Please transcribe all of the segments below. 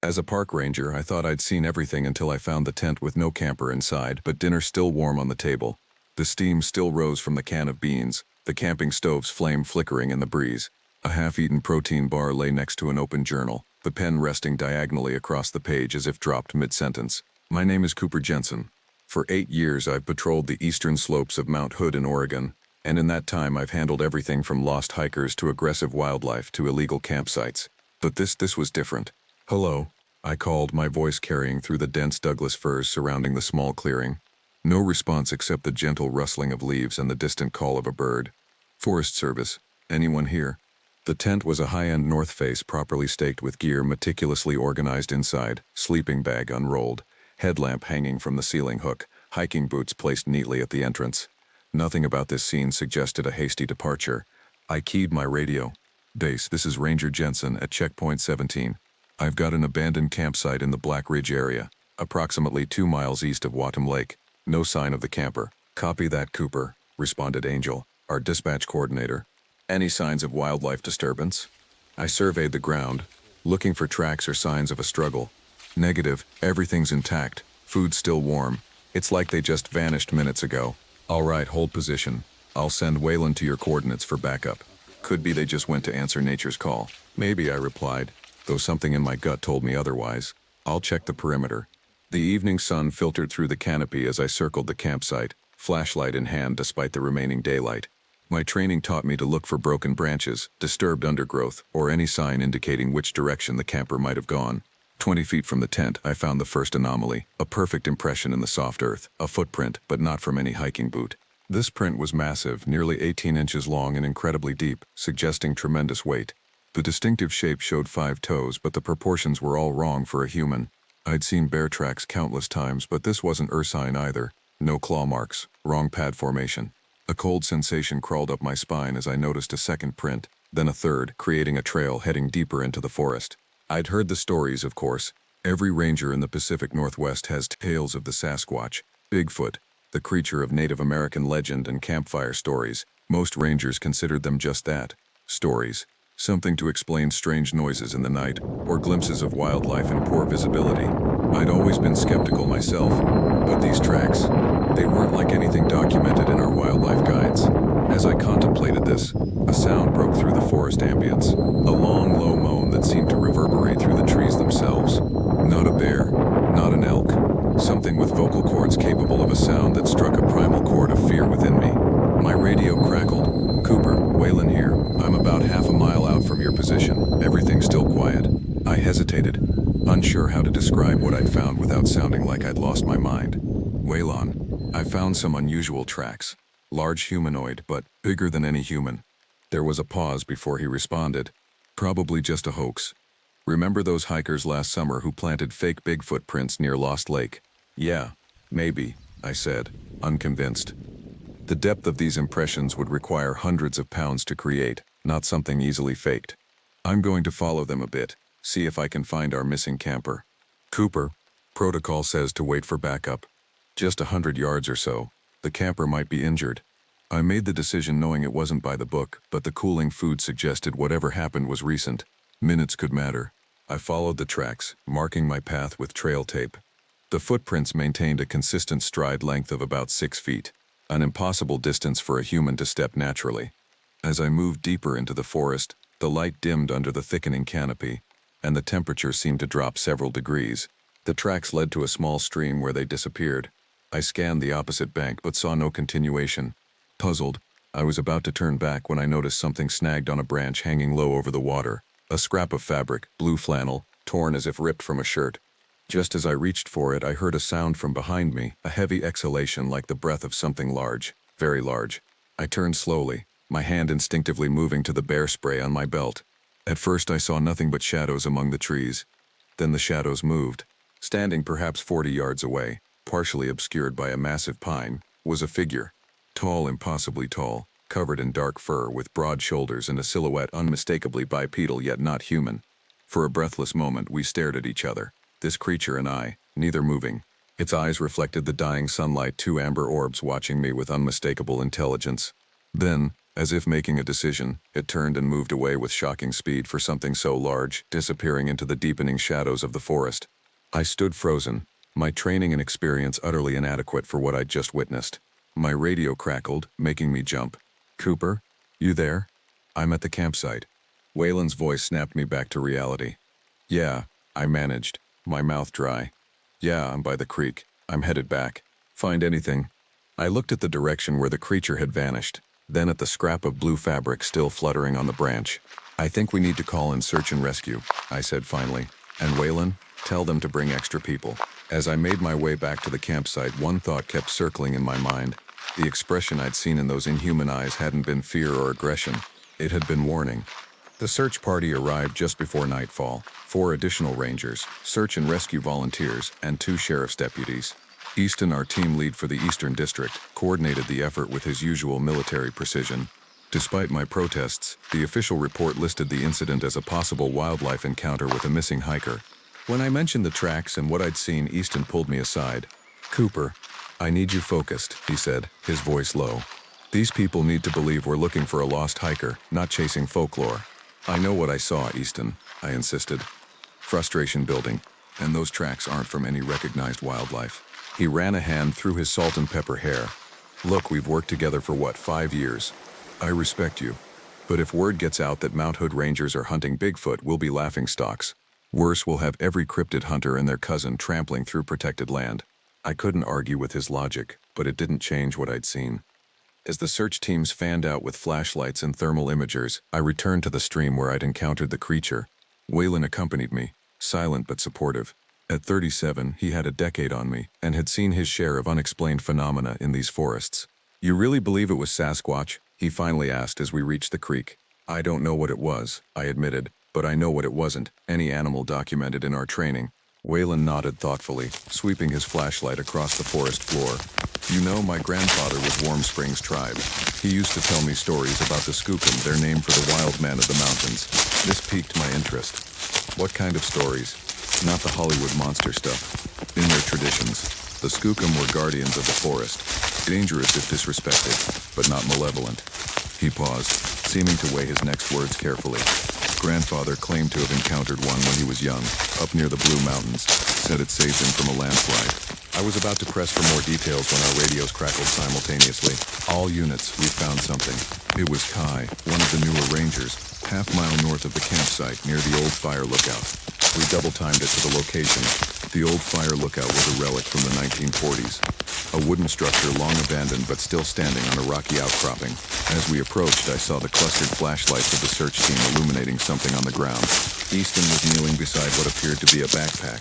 As a park ranger, I thought I'd seen everything until I found the tent with no camper inside, but dinner still warm on the table. The steam still rose from the can of beans, the camping stove's flame flickering in the breeze. A half-eaten protein bar lay next to an open journal, the pen resting diagonally across the page as if dropped mid-sentence. My name is Cooper Jensen. For 8 years I've patrolled the eastern slopes of Mount Hood in Oregon, and in that time I've handled everything from lost hikers to aggressive wildlife to illegal campsites. But this was different. "Hello," I called, my voice carrying through the dense Douglas firs surrounding the small clearing. No response except the gentle rustling of leaves and the distant call of a bird. "Forest Service. Anyone here?" The tent was a high-end north face properly staked with gear meticulously organized inside, sleeping bag unrolled, headlamp hanging from the ceiling hook, hiking boots placed neatly at the entrance. Nothing about this scene suggested a hasty departure. I keyed my radio. "Base, this is Ranger Jensen at Checkpoint 17. I've got an abandoned campsite in the Black Ridge area, approximately 2 miles east of Wattom Lake. No sign of the camper." "Copy that, Cooper," responded Angel, our dispatch coordinator. "Any signs of wildlife disturbance?" I surveyed the ground, looking for tracks or signs of a struggle. "Negative, everything's intact, food's still warm. It's like they just vanished minutes ago." "All right, hold position. I'll send Waylon to your coordinates for backup." "Could be they just went to answer nature's call." "Maybe," I replied, though something in my gut told me otherwise. "I'll check the perimeter." The evening sun filtered through the canopy as I circled the campsite, flashlight in hand despite the remaining daylight. My training taught me to look for broken branches, disturbed undergrowth, or any sign indicating which direction the camper might have gone. 20 feet from the tent, I found the first anomaly, a perfect impression in the soft earth, a footprint, but not from any hiking boot. This print was massive, nearly 18 inches long and incredibly deep, suggesting tremendous weight. The distinctive shape showed 5 toes, but the proportions were all wrong for a human. I'd seen bear tracks countless times, but this wasn't ursine either. No claw marks, wrong pad formation. A cold sensation crawled up my spine as I noticed a second print, then a third, creating a trail heading deeper into the forest. I'd heard the stories, of course. Every ranger in the Pacific Northwest has tales of the Sasquatch, Bigfoot, the creature of Native American legend and campfire stories. Most rangers considered them just that, stories. Something to explain strange noises in the night, or glimpses of wildlife in poor visibility. I'd always been skeptical myself, but these tracks, they weren't like anything documented in our wildlife guides. As I contemplated this, a sound broke through the forest ambience, a long, low moan that seemed to reverberate through the trees themselves. Not a bear, not an elk, something with vocal cords capable of a sound that struck a primal chord of fear within me. My radio crackled. "Cooper, Waylon here. I'm about half a mile out from your position. Everything's still quiet." I hesitated, unsure how to describe what I'd found without sounding like I'd lost my mind. "Waylon, I found some unusual tracks. Large humanoid, but bigger than any human." There was a pause before he responded. "Probably just a hoax. Remember those hikers last summer who planted fake Bigfoot prints near Lost Lake?" "Yeah, maybe," I said, unconvinced. The depth of these impressions would require hundreds of pounds to create, not something easily faked. "I'm going to follow them a bit, see if I can find our missing camper." "Cooper, protocol says to wait for backup. Just 100 yards or so. The camper might be injured." I made the decision knowing it wasn't by the book, but the cooling food suggested whatever happened was recent. Minutes could matter. I followed the tracks, marking my path with trail tape. The footprints maintained a consistent stride length of about 6 feet. An impossible distance for a human to step naturally. As I moved deeper into the forest, the light dimmed under the thickening canopy, and the temperature seemed to drop several degrees. The tracks led to a small stream where they disappeared. I scanned the opposite bank but saw no continuation. Puzzled, I was about to turn back when I noticed something snagged on a branch hanging low over the water. A scrap of fabric, blue flannel, torn as if ripped from a shirt. Just as I reached for it, I heard a sound from behind me, a heavy exhalation like the breath of something large, very large. I turned slowly, my hand instinctively moving to the bear spray on my belt. At first I saw nothing but shadows among the trees. Then the shadows moved. Standing perhaps 40 yards away, partially obscured by a massive pine, was a figure. Tall, impossibly tall, covered in dark fur with broad shoulders and a silhouette unmistakably bipedal yet not human. For a breathless moment we stared at each other. This creature and I, neither moving. Its eyes reflected the dying sunlight, 2 amber orbs watching me with unmistakable intelligence. Then, As if making a decision, it turned and moved away with shocking speed for something so large, disappearing into the deepening shadows of the forest. I stood frozen, my training and experience utterly inadequate for what I'd just witnessed. My radio crackled, making me jump. "Cooper? You there?" "I'm at the campsite." Waylon's voice snapped me back to reality. "Yeah," I managed, my mouth dry. "Yeah, I'm by the creek. I'm headed back." "Find anything?" I looked at the direction where the creature had vanished, then at the scrap of blue fabric still fluttering on the branch. "I think we need to call in search and rescue," I said finally. "And Waylon, tell them to bring extra people." As I made my way back to the campsite, one thought kept circling in my mind. The expression I'd seen in those inhuman eyes hadn't been fear or aggression. It had been warning. The search party arrived just before nightfall. 4 additional rangers, search and rescue volunteers, and 2 sheriff's deputies. Easton, our team lead for the Eastern District, coordinated the effort with his usual military precision. Despite my protests, the official report listed the incident as a possible wildlife encounter with a missing hiker. When I mentioned the tracks and what I'd seen, Easton pulled me aside. "Cooper, I need you focused," he said, his voice low. "These people need to believe we're looking for a lost hiker, not chasing folklore." "I know what I saw, Easton," I insisted. Frustration building, and those tracks aren't from any recognized wildlife. He ran a hand through his salt and pepper hair. "Look, we've worked together for 5 years? I respect you. But if word gets out that Mount Hood Rangers are hunting Bigfoot, we'll be laughingstocks. Worse, we'll have every cryptid hunter and their cousin trampling through protected land." I couldn't argue with his logic, but it didn't change what I'd seen. As the search teams fanned out with flashlights and thermal imagers, I returned to the stream where I'd encountered the creature. Waylon accompanied me, silent but supportive. At 37, he had a decade on me, and had seen his share of unexplained phenomena in these forests. "You really believe it was Sasquatch?" he finally asked as we reached the creek. "I don't know what it was," I admitted, "but I know what it wasn't, any animal documented in our training." Waylon nodded thoughtfully, sweeping his flashlight across the forest floor. "You know, my grandfather was Warm Springs tribe. He used to tell me stories about the Skookum, their name for the wild man of the mountains. This piqued my interest." "What kind of stories?" "Not the Hollywood monster stuff. In their traditions, the Skookum were guardians of the forest, dangerous if disrespected, but not malevolent." He paused, seeming to weigh his next words carefully. "Grandfather claimed to have encountered one when he was young, up near the Blue Mountains, said it saved him from a landslide." I was about to press for more details when our radios crackled simultaneously. "All units, we found something." It was Kai, one of the newer rangers, half-mile north of the campsite near the old fire lookout. We double-timed it to the location. The old fire lookout was a relic from the 1940s. A wooden structure long abandoned but still standing on a rocky outcropping. As we approached, I saw the clustered flashlights of the search team illuminating something on the ground. Easton was kneeling beside what appeared to be a backpack,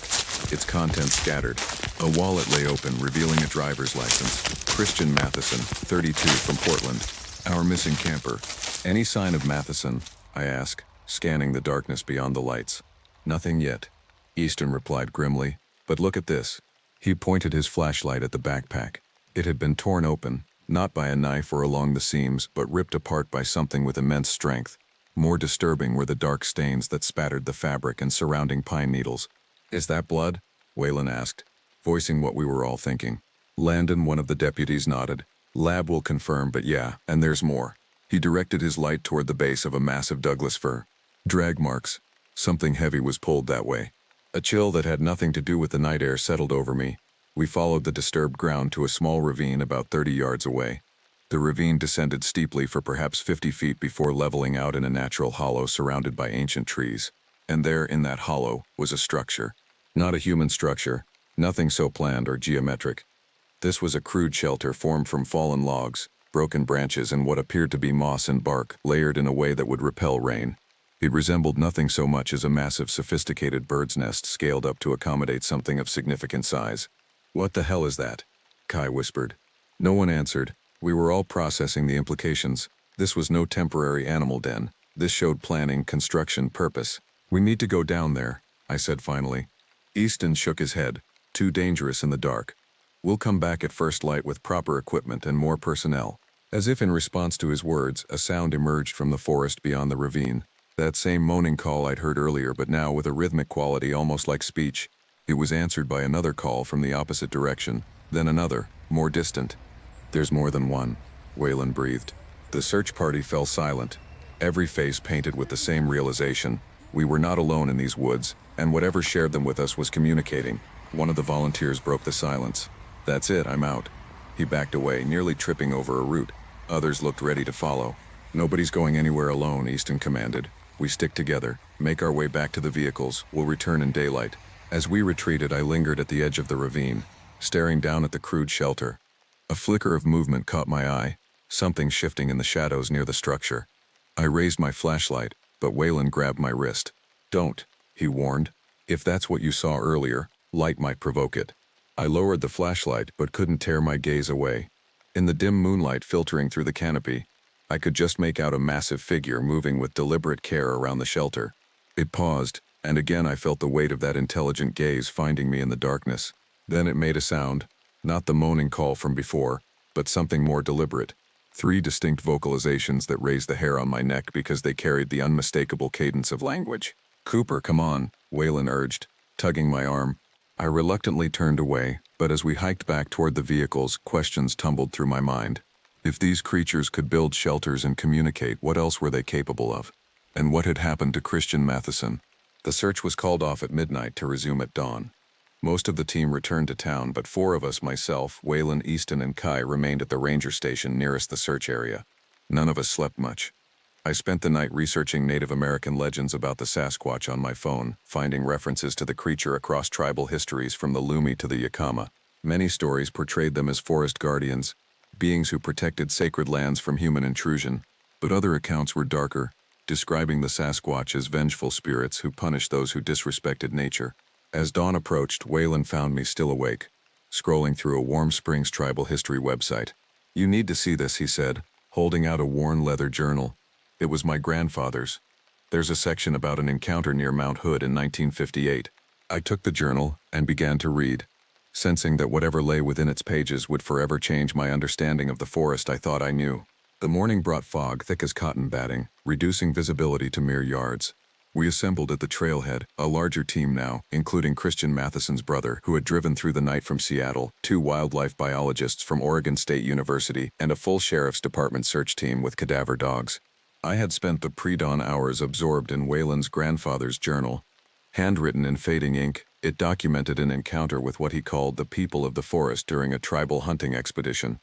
its contents scattered. A wallet lay open, revealing a driver's license. "Christian Matheson, 32, from Portland. Our missing camper." "Any sign of Matheson?" I asked, scanning the darkness beyond the lights. "Nothing yet," Easton replied grimly. "But look at this." He pointed his flashlight at the backpack. It had been torn open, not by a knife or along the seams, but ripped apart by something with immense strength. More disturbing were the dark stains that spattered the fabric and surrounding pine needles. "Is that blood?" Waylon asked, voicing what we were all thinking. Landon, one of the deputies, nodded. "Lab will confirm, but yeah, and there's more." He directed his light toward the base of a massive Douglas fir. "Drag marks. Something heavy was pulled that way." A chill that had nothing to do with the night air settled over me. We followed the disturbed ground to a small ravine about 30 yards away. The ravine descended steeply for perhaps 50 feet before leveling out in a natural hollow surrounded by ancient trees. And there, in that hollow, was a structure. Not a human structure, nothing so planned or geometric. This was a crude shelter formed from fallen logs, broken branches, and what appeared to be moss and bark, layered in a way that would repel rain. It resembled nothing so much as a massive, sophisticated bird's nest scaled up to accommodate something of significant size. "What the hell is that?" Kai whispered. No one answered. We were all processing the implications. This was no temporary animal den. This showed planning, construction, purpose. "We need to go down there," I said finally. Easton shook his head. "Too dangerous in the dark. We'll come back at first light with proper equipment and more personnel." As if in response to his words, a sound emerged from the forest beyond the ravine. That same moaning call I'd heard earlier, but now with a rhythmic quality almost like speech. It was answered by another call from the opposite direction, then another, more distant. "There's more than one," Waylon breathed. The search party fell silent, every face painted with the same realization. We were not alone in these woods, and whatever shared them with us was communicating. One of the volunteers broke the silence. "That's it, I'm out." He backed away, nearly tripping over a root. Others looked ready to follow. "Nobody's going anywhere alone," Easton commanded. "We stick together, make our way back to the vehicles, we'll return in daylight." As we retreated, I lingered at the edge of the ravine, staring down at the crude shelter. A flicker of movement caught my eye, something shifting in the shadows near the structure. I raised my flashlight, but Waylon grabbed my wrist. "Don't," he warned. "If that's what you saw earlier, light might provoke it." I lowered the flashlight but couldn't tear my gaze away. In the dim moonlight filtering through the canopy, I could just make out a massive figure moving with deliberate care around the shelter. It paused, and again I felt the weight of that intelligent gaze finding me in the darkness. Then it made a sound, not the moaning call from before, but something more deliberate. 3 distinct vocalizations that raised the hair on my neck because they carried the unmistakable cadence of language. "Cooper, come on," Waylon urged, tugging my arm. I reluctantly turned away, but as we hiked back toward the vehicles, questions tumbled through my mind. If these creatures could build shelters and communicate, what else were they capable of? And what had happened to Christian Matheson? The search was called off at midnight to resume at dawn. Most of the team returned to town, but 4 of us, myself, Waylon, Easton, and Kai, remained at the ranger station nearest the search area. None of us slept much. I spent the night researching Native American legends about the Sasquatch on my phone, finding references to the creature across tribal histories from the Lumi to the Yakama. Many stories portrayed them as forest guardians, beings who protected sacred lands from human intrusion, but other accounts were darker, describing the Sasquatch as vengeful spirits who punish those who disrespected nature. As dawn approached, Waylon found me still awake, scrolling through a Warm Springs tribal history website. "You need to see this," he said, holding out a worn leather journal. It was my grandfather's. There's a section about an encounter near Mount Hood in 1958. I took the journal and began to read, sensing that whatever lay within its pages would forever change my understanding of the forest I thought I knew. The morning brought fog thick as cotton batting, reducing visibility to mere yards. We assembled at the trailhead, a larger team now, including Christian Matheson's brother, who had driven through the night from Seattle, 2 wildlife biologists from Oregon State University, and a full sheriff's department search team with cadaver dogs. I had spent the pre-dawn hours absorbed in Waylon's grandfather's journal. Handwritten in fading ink, it documented an encounter with what he called the people of the forest during a tribal hunting expedition.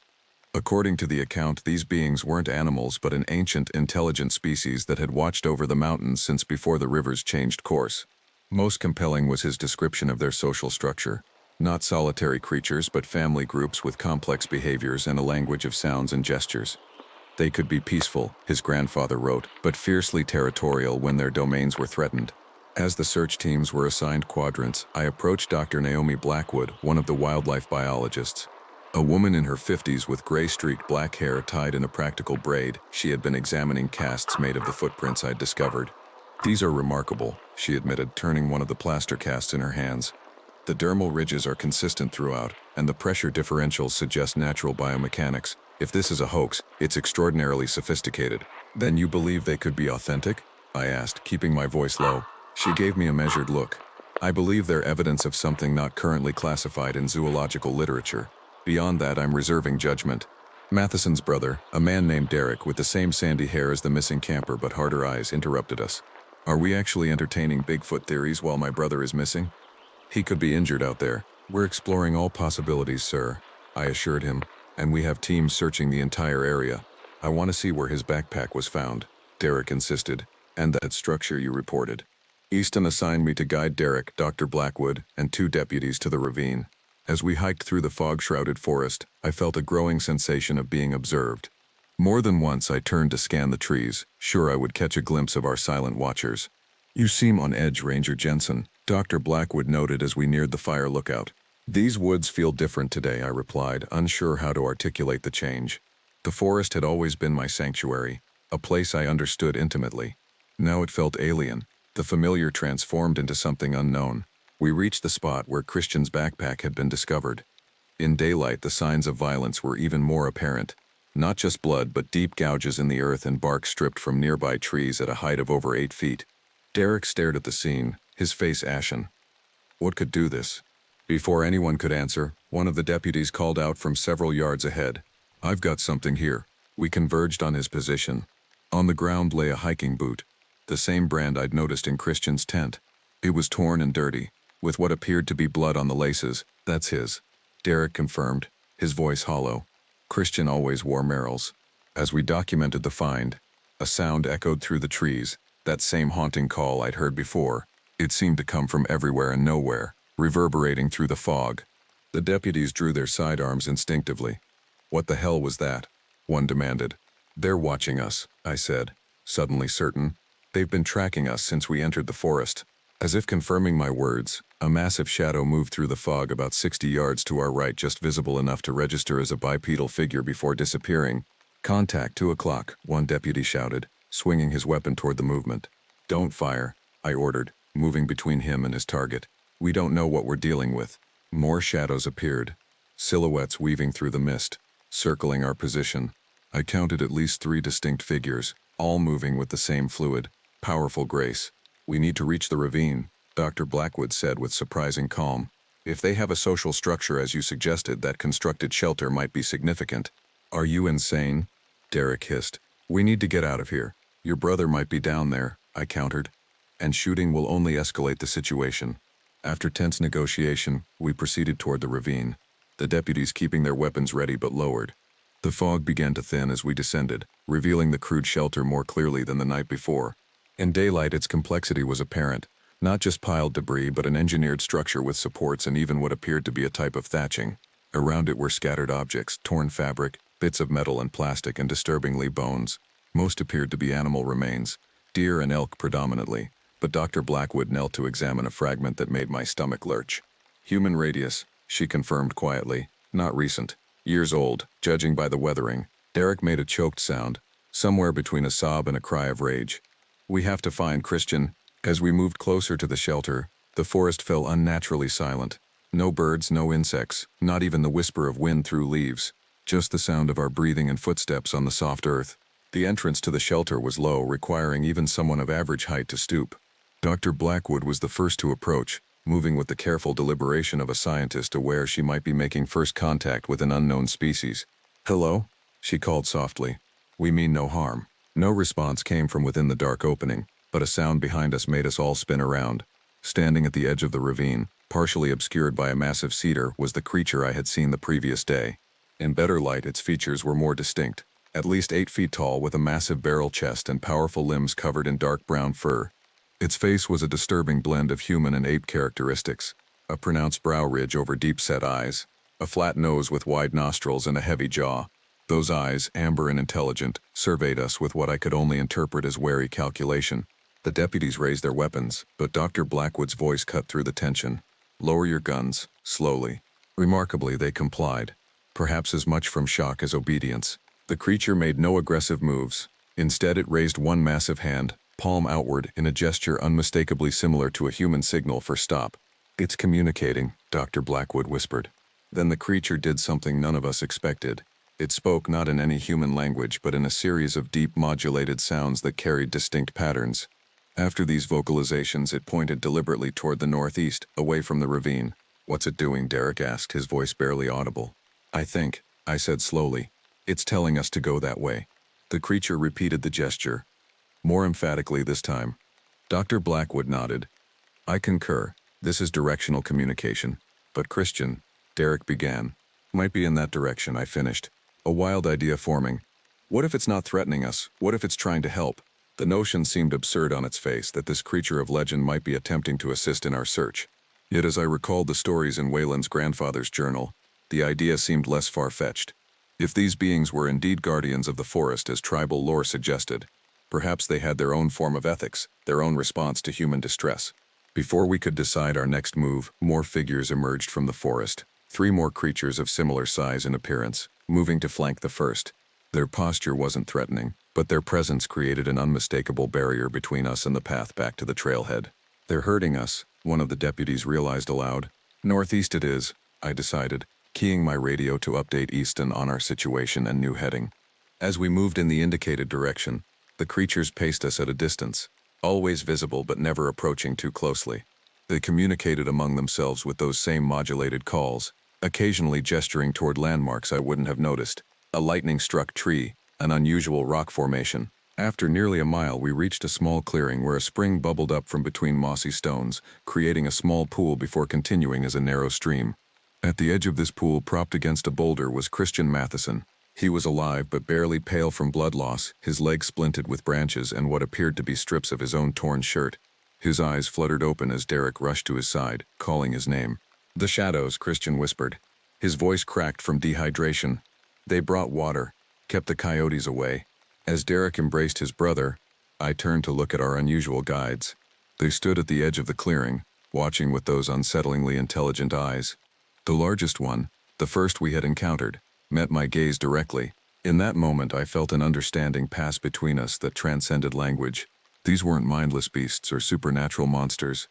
According to the account, these beings weren't animals but an ancient, intelligent species that had watched over the mountains since before the rivers changed course. Most compelling was his description of their social structure. Not solitary creatures, but family groups with complex behaviors and a language of sounds and gestures. They could be peaceful, his grandfather wrote, but fiercely territorial when their domains were threatened. As the search teams were assigned quadrants, I approached Dr. Naomi Blackwood, one of the wildlife biologists. A woman in her 50s with gray-streaked black hair tied in a practical braid, she had been examining casts made of the footprints I'd discovered. "These are remarkable," she admitted, turning one of the plaster casts in her hands. "The dermal ridges are consistent throughout, and the pressure differentials suggest natural biomechanics. If this is a hoax, it's extraordinarily sophisticated." "Then you believe they could be authentic?" I asked, keeping my voice low. She gave me a measured look. "I believe they're evidence of something not currently classified in zoological literature. Beyond that, I'm reserving judgment." Matheson's brother, a man named Derek with the same sandy hair as the missing camper but harder eyes, interrupted us. "Are we actually entertaining Bigfoot theories while my brother is missing? He could be injured out there." "We're exploring all possibilities, sir," I assured him, "and we have teams searching the entire area." "I want to see where his backpack was found," Derek insisted, "and that structure you reported." Easton assigned me to guide Derek, Dr. Blackwood, and 2 deputies to the ravine. As we hiked through the fog-shrouded forest, I felt a growing sensation of being observed. More than once I turned to scan the trees, sure I would catch a glimpse of our silent watchers. "You seem on edge, Ranger Jensen," Dr. Blackwood noted as we neared the fire lookout. "These woods feel different today," I replied, unsure how to articulate the change. The forest had always been my sanctuary, a place I understood intimately. Now it felt alien, the familiar transformed into something unknown. We reached the spot where Christian's backpack had been discovered. In daylight, the signs of violence were even more apparent. Not just blood, but deep gouges in the earth and bark stripped from nearby trees at a height of over 8 feet. Derek stared at the scene, his face ashen. "What could do this?" Before anyone could answer, one of the deputies called out from several yards ahead. "I've got something here." We converged on his position. On the ground lay a hiking boot, the same brand I'd noticed in Christian's tent. It was torn and dirty, with what appeared to be blood on the laces. "That's his," Derek confirmed, his voice hollow. Christian always wore Merrill's. As we documented the find, a sound echoed through the trees, that same haunting call I'd heard before. It seemed to come from everywhere and nowhere, reverberating through the fog. The deputies drew their sidearms instinctively. "What the hell was that?" one demanded. "They're watching us," I said, suddenly certain. "They've been tracking us since we entered the forest." As if confirming my words, a massive shadow moved through the fog about 60 yards to our right, just visible enough to register as a bipedal figure before disappearing. "Contact, 2 o'clock, one deputy shouted, swinging his weapon toward the movement. "Don't fire," I ordered, moving between him and his target. "We don't know what we're dealing with." More shadows appeared, silhouettes weaving through the mist, circling our position. I counted at least 3 distinct figures, all moving with the same fluid, powerful grace. "We need to reach the ravine," Dr. Blackwood said with surprising calm. "If they have a social structure as you suggested, that constructed shelter might be significant." "Are you insane?" Derek hissed. "We need to get out of here. Your brother might be down there," I countered. "And shooting will only escalate the situation." After tense negotiation, we proceeded toward the ravine, the deputies keeping their weapons ready but lowered. The fog began to thin as we descended, revealing the crude shelter more clearly than the night before. In daylight, its complexity was apparent. Not just piled debris, but an engineered structure with supports and even what appeared to be a type of thatching. Around it were scattered objects, torn fabric, bits of metal and plastic, and disturbingly bones. Most appeared to be animal remains, deer and elk predominantly, but Dr. Blackwood knelt to examine a fragment that made my stomach lurch. "Human radius," she confirmed quietly. "Not recent. Years old, judging by the weathering." Derek made a choked sound, somewhere between a sob and a cry of rage. "We have to find Christian." As we moved closer to the shelter, the forest fell unnaturally silent. No birds, no insects, not even the whisper of wind through leaves. Just the sound of our breathing and footsteps on the soft earth. The entrance to the shelter was low, requiring even someone of average height to stoop. Dr. Blackwood was the first to approach, moving with the careful deliberation of a scientist aware she might be making first contact with an unknown species. "Hello?" she called softly. "We mean no harm." No response came from within the dark opening, but a sound behind us made us all spin around. Standing at the edge of the ravine, partially obscured by a massive cedar, was the creature I had seen the previous day. In better light, its features were more distinct. At least 8 feet tall, with a massive barrel chest and powerful limbs covered in dark brown fur. Its face was a disturbing blend of human and ape characteristics. A pronounced brow ridge over deep-set eyes, a flat nose with wide nostrils and a heavy jaw. Those eyes, amber and intelligent, surveyed us with what I could only interpret as wary calculation. The deputies raised their weapons, but Dr. Blackwood's voice cut through the tension. "Lower your guns, slowly." Remarkably, they complied, perhaps as much from shock as obedience. The creature made no aggressive moves. Instead, it raised one massive hand, palm outward, in a gesture unmistakably similar to a human signal for stop. "It's communicating," Dr. Blackwood whispered. Then the creature did something none of us expected. It spoke not in any human language, but in a series of deep modulated sounds that carried distinct patterns. After these vocalizations, it pointed deliberately toward the northeast, away from the ravine. "What's it doing?" Derek asked, his voice barely audible. I said slowly. "It's telling us to go that way." The creature repeated the gesture, more emphatically this time. Dr. Blackwood nodded. "I concur. This is directional communication." "But Christian," Derek began. "Might be in that direction," I finished, a wild idea forming. What if it's not threatening us? What if it's trying to help? The notion seemed absurd on its face, that this creature of legend might be attempting to assist in our search. Yet as I recalled the stories in Wayland's grandfather's journal, the idea seemed less far-fetched. If these beings were indeed guardians of the forest as tribal lore suggested, perhaps they had their own form of ethics, their own response to human distress. Before we could decide our next move, more figures emerged from the forest. 3 more creatures of similar size and appearance, moving to flank the first. Their posture wasn't threatening, but their presence created an unmistakable barrier between us and the path back to the trailhead. "They're hurting us," one of the deputies realized aloud. "Northeast it is," I decided, keying my radio to update Easton on our situation and new heading. As we moved in the indicated direction, the creatures paced us at a distance, always visible but never approaching too closely. They communicated among themselves with those same modulated calls, occasionally gesturing toward landmarks I wouldn't have noticed. A lightning-struck tree, an unusual rock formation. After nearly a mile, we reached a small clearing where a spring bubbled up from between mossy stones, creating a small pool before continuing as a narrow stream. At the edge of this pool, propped against a boulder, was Christian Matheson. He was alive but barely pale from blood loss, his legs splinted with branches and what appeared to be strips of his own torn shirt. His eyes fluttered open as Derek rushed to his side, calling his name. "The shadows," Christian whispered. His voice cracked from dehydration. "They brought water, kept the coyotes away." As Derek embraced his brother, I turned to look at our unusual guides. They stood at the edge of the clearing, watching with those unsettlingly intelligent eyes. The largest one, the first we had encountered, met my gaze directly. In that moment, I felt an understanding pass between us that transcended language. These weren't mindless beasts or supernatural monsters.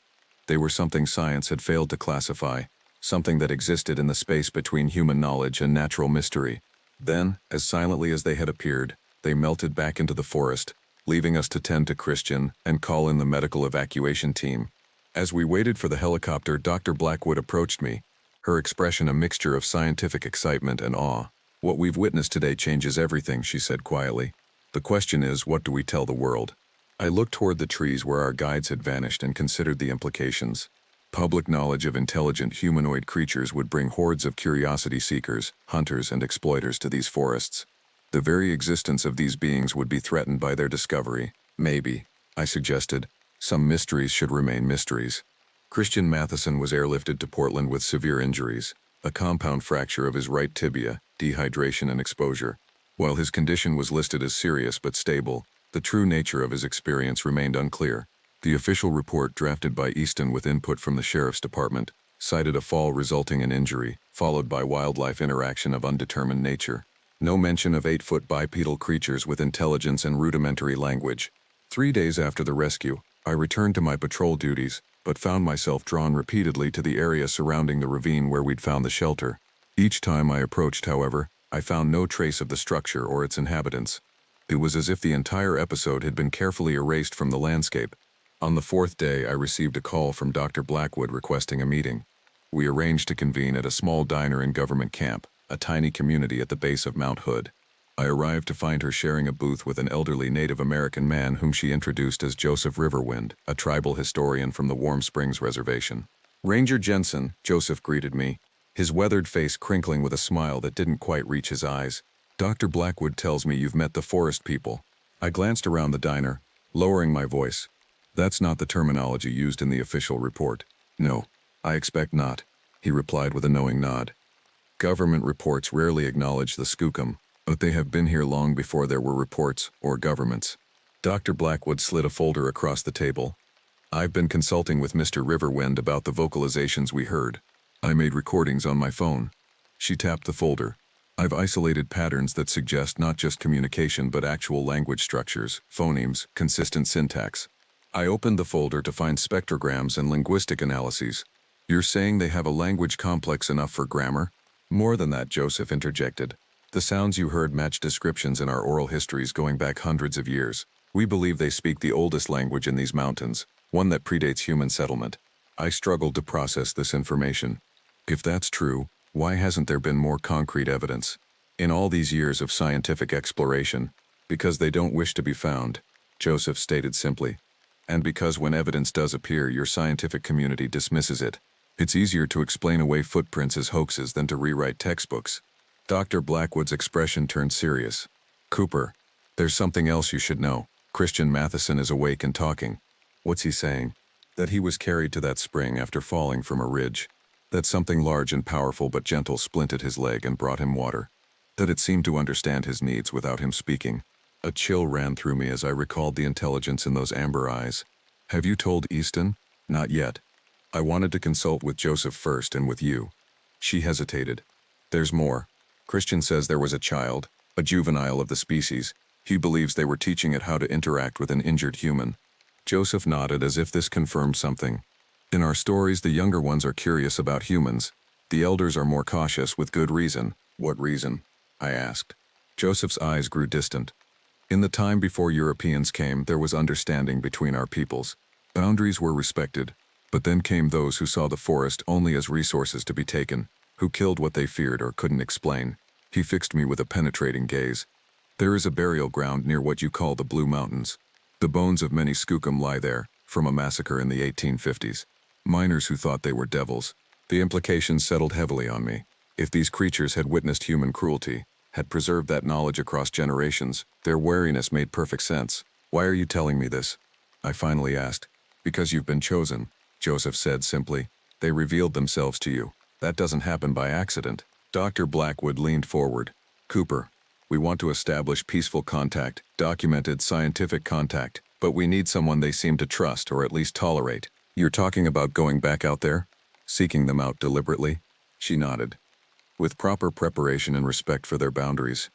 They were something science had failed to classify, something that existed in the space between human knowledge and natural mystery. Then, as silently as they had appeared, they melted back into the forest, leaving us to tend to Christian and call in the medical evacuation team. As we waited for the helicopter, Dr. Blackwood approached me, her expression a mixture of scientific excitement and awe. "What we've witnessed today changes everything," she said quietly. "The question is, what do we tell the world?" I looked toward the trees where our guides had vanished and considered the implications. Public knowledge of intelligent humanoid creatures would bring hordes of curiosity seekers, hunters, and exploiters to these forests. The very existence of these beings would be threatened by their discovery. Maybe, I suggested, some mysteries should remain mysteries. Christian Matheson was airlifted to Portland with severe injuries, a compound fracture of his right tibia, dehydration and exposure. While his condition was listed as serious but stable, the true nature of his experience remained unclear. The official report, drafted by Easton with input from the Sheriff's Department, cited a fall resulting in injury, followed by wildlife interaction of undetermined nature. No mention of 8-foot bipedal creatures with intelligence and rudimentary language. 3 days after the rescue, I returned to my patrol duties, but found myself drawn repeatedly to the area surrounding the ravine where we'd found the shelter. Each time I approached, however, I found no trace of the structure or its inhabitants. It was as if the entire episode had been carefully erased from the landscape. On the 4th day, I received a call from Dr. Blackwood requesting a meeting. We arranged to convene at a small diner in Government Camp, a tiny community at the base of Mount Hood. I arrived to find her sharing a booth with an elderly Native American man whom she introduced as Joseph Riverwind, a tribal historian from the Warm Springs Reservation. "Ranger Jensen," Joseph greeted me, his weathered face crinkling with a smile that didn't quite reach his eyes. "Dr. Blackwood tells me you've met the forest people." I glanced around the diner, lowering my voice. "That's not the terminology used in the official report." "No, I expect not," he replied with a knowing nod. "Government reports rarely acknowledge the skookum, but they have been here long before there were reports or governments." Dr. Blackwood slid a folder across the table. "I've been consulting with Mr. Riverwind about the vocalizations we heard. I made recordings on my phone." She tapped the folder. "I've isolated patterns that suggest not just communication but actual language structures, phonemes, consistent syntax." I opened the folder to find spectrograms and linguistic analyses. "You're saying they have a language complex enough for grammar?" "More than that," Joseph interjected. "The sounds you heard match descriptions in our oral histories going back hundreds of years. We believe they speak the oldest language in these mountains, one that predates human settlement." I struggled to process this information. If that's true, why hasn't there been more concrete evidence? In all these years of scientific exploration, because they don't wish to be found, Joseph stated simply. And because when evidence does appear, your scientific community dismisses it. It's easier to explain away footprints as hoaxes than to rewrite textbooks. Dr. Blackwood's expression turned serious. "Cooper, there's something else you should know. Christian Matheson is awake and talking." "What's he saying?" "That he was carried to that spring after falling from a ridge. That something large and powerful but gentle splinted his leg and brought him water. That it seemed to understand his needs without him speaking." A chill ran through me as I recalled the intelligence in those amber eyes. "Have you told Easton?" "Not yet. I wanted to consult with Joseph first and with you." She hesitated. "There's more. Christian says there was a child, a juvenile of the species. He believes they were teaching it how to interact with an injured human." Joseph nodded as if this confirmed something. "In our stories, the younger ones are curious about humans. The elders are more cautious with good reason." "What reason?" I asked. Joseph's eyes grew distant. "In the time before Europeans came, there was understanding between our peoples. Boundaries were respected. But then came those who saw the forest only as resources to be taken, who killed what they feared or couldn't explain." He fixed me with a penetrating gaze. There is a burial ground near what you call the Blue Mountains. The bones of many skookum lie there, from a massacre in the 1850s. Miners who thought they were devils. The implications settled heavily on me. If these creatures had witnessed human cruelty, had preserved that knowledge across generations, their wariness made perfect sense. Why are you telling me this? I finally asked. Because you've been chosen, Joseph said simply. They revealed themselves to you. That doesn't happen by accident. Dr. Blackwood leaned forward. Cooper, we want to establish peaceful contact, documented scientific contact, but we need someone they seem to trust or at least tolerate. You're talking about going back out there? Seeking them out deliberately? She nodded. With proper preparation and respect for their boundaries,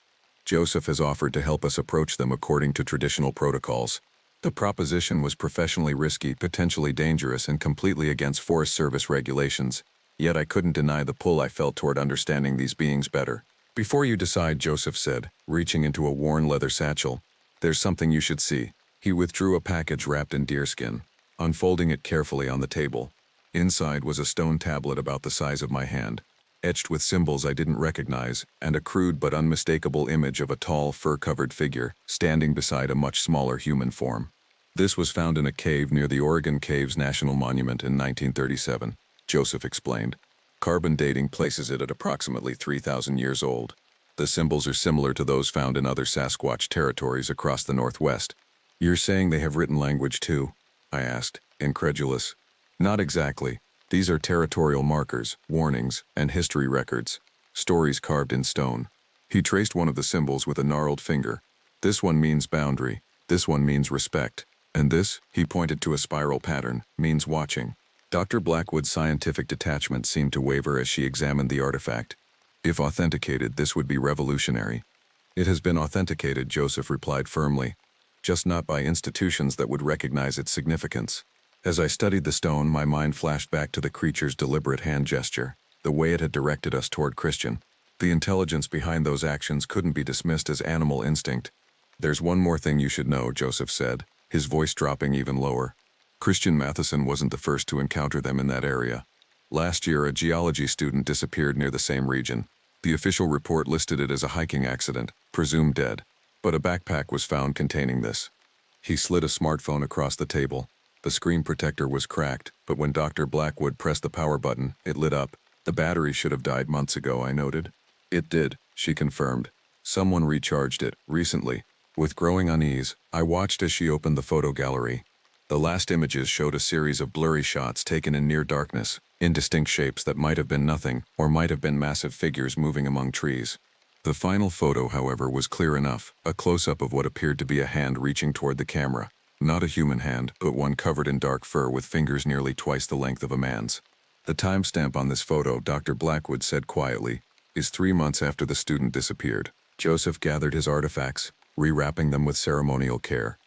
Joseph has offered to help us approach them according to traditional protocols. The proposition was professionally risky, potentially dangerous, and completely against Forest Service regulations, yet I couldn't deny the pull I felt toward understanding these beings better. Before you decide, Joseph said, reaching into a worn leather satchel, there's something you should see. He withdrew a package wrapped in deerskin, unfolding it carefully on the table. Inside was a stone tablet about the size of my hand, etched with symbols I didn't recognize, and a crude but unmistakable image of a tall, fur-covered figure standing beside a much smaller human form. This was found in a cave near the Oregon Caves National Monument in 1937, Joseph explained. Carbon dating places it at approximately 3,000 years old. The symbols are similar to those found in other Sasquatch territories across the Northwest. You're saying they have written language too? I asked, incredulous. Not exactly. These are territorial markers, warnings, and history records. Stories carved in stone. He traced one of the symbols with a gnarled finger. This one means boundary. This one means respect. And this, he pointed to a spiral pattern, means watching. Dr. Blackwood's scientific detachment seemed to waver as she examined the artifact. If authenticated, this would be revolutionary. It has been authenticated, Joseph replied firmly, just not by institutions that would recognize its significance. As I studied the stone, my mind flashed back to the creature's deliberate hand gesture, the way it had directed us toward Christian. The intelligence behind those actions couldn't be dismissed as animal instinct. There's one more thing you should know, Joseph said, his voice dropping even lower. Christian Matheson wasn't the first to encounter them in that area. Last year, a geology student disappeared near the same region. The official report listed it as a hiking accident, presumed dead, but a backpack was found containing this. He slid a smartphone across the table. The screen protector was cracked, but when Dr. Blackwood pressed the power button, it lit up. The battery should have died months ago, I noted. It did, she confirmed. Someone recharged it, recently. With growing unease, I watched as she opened the photo gallery. The last images showed a series of blurry shots taken in near darkness, indistinct shapes that might have been nothing, or might have been massive figures moving among trees. The final photo, however, was clear enough, a close-up of what appeared to be a hand reaching toward the camera. Not a human hand, but one covered in dark fur with fingers nearly twice the length of a man's. The timestamp on this photo, Dr. Blackwood said quietly, is 3 months after the student disappeared. Joseph gathered his artifacts, rewrapping them with ceremonial care.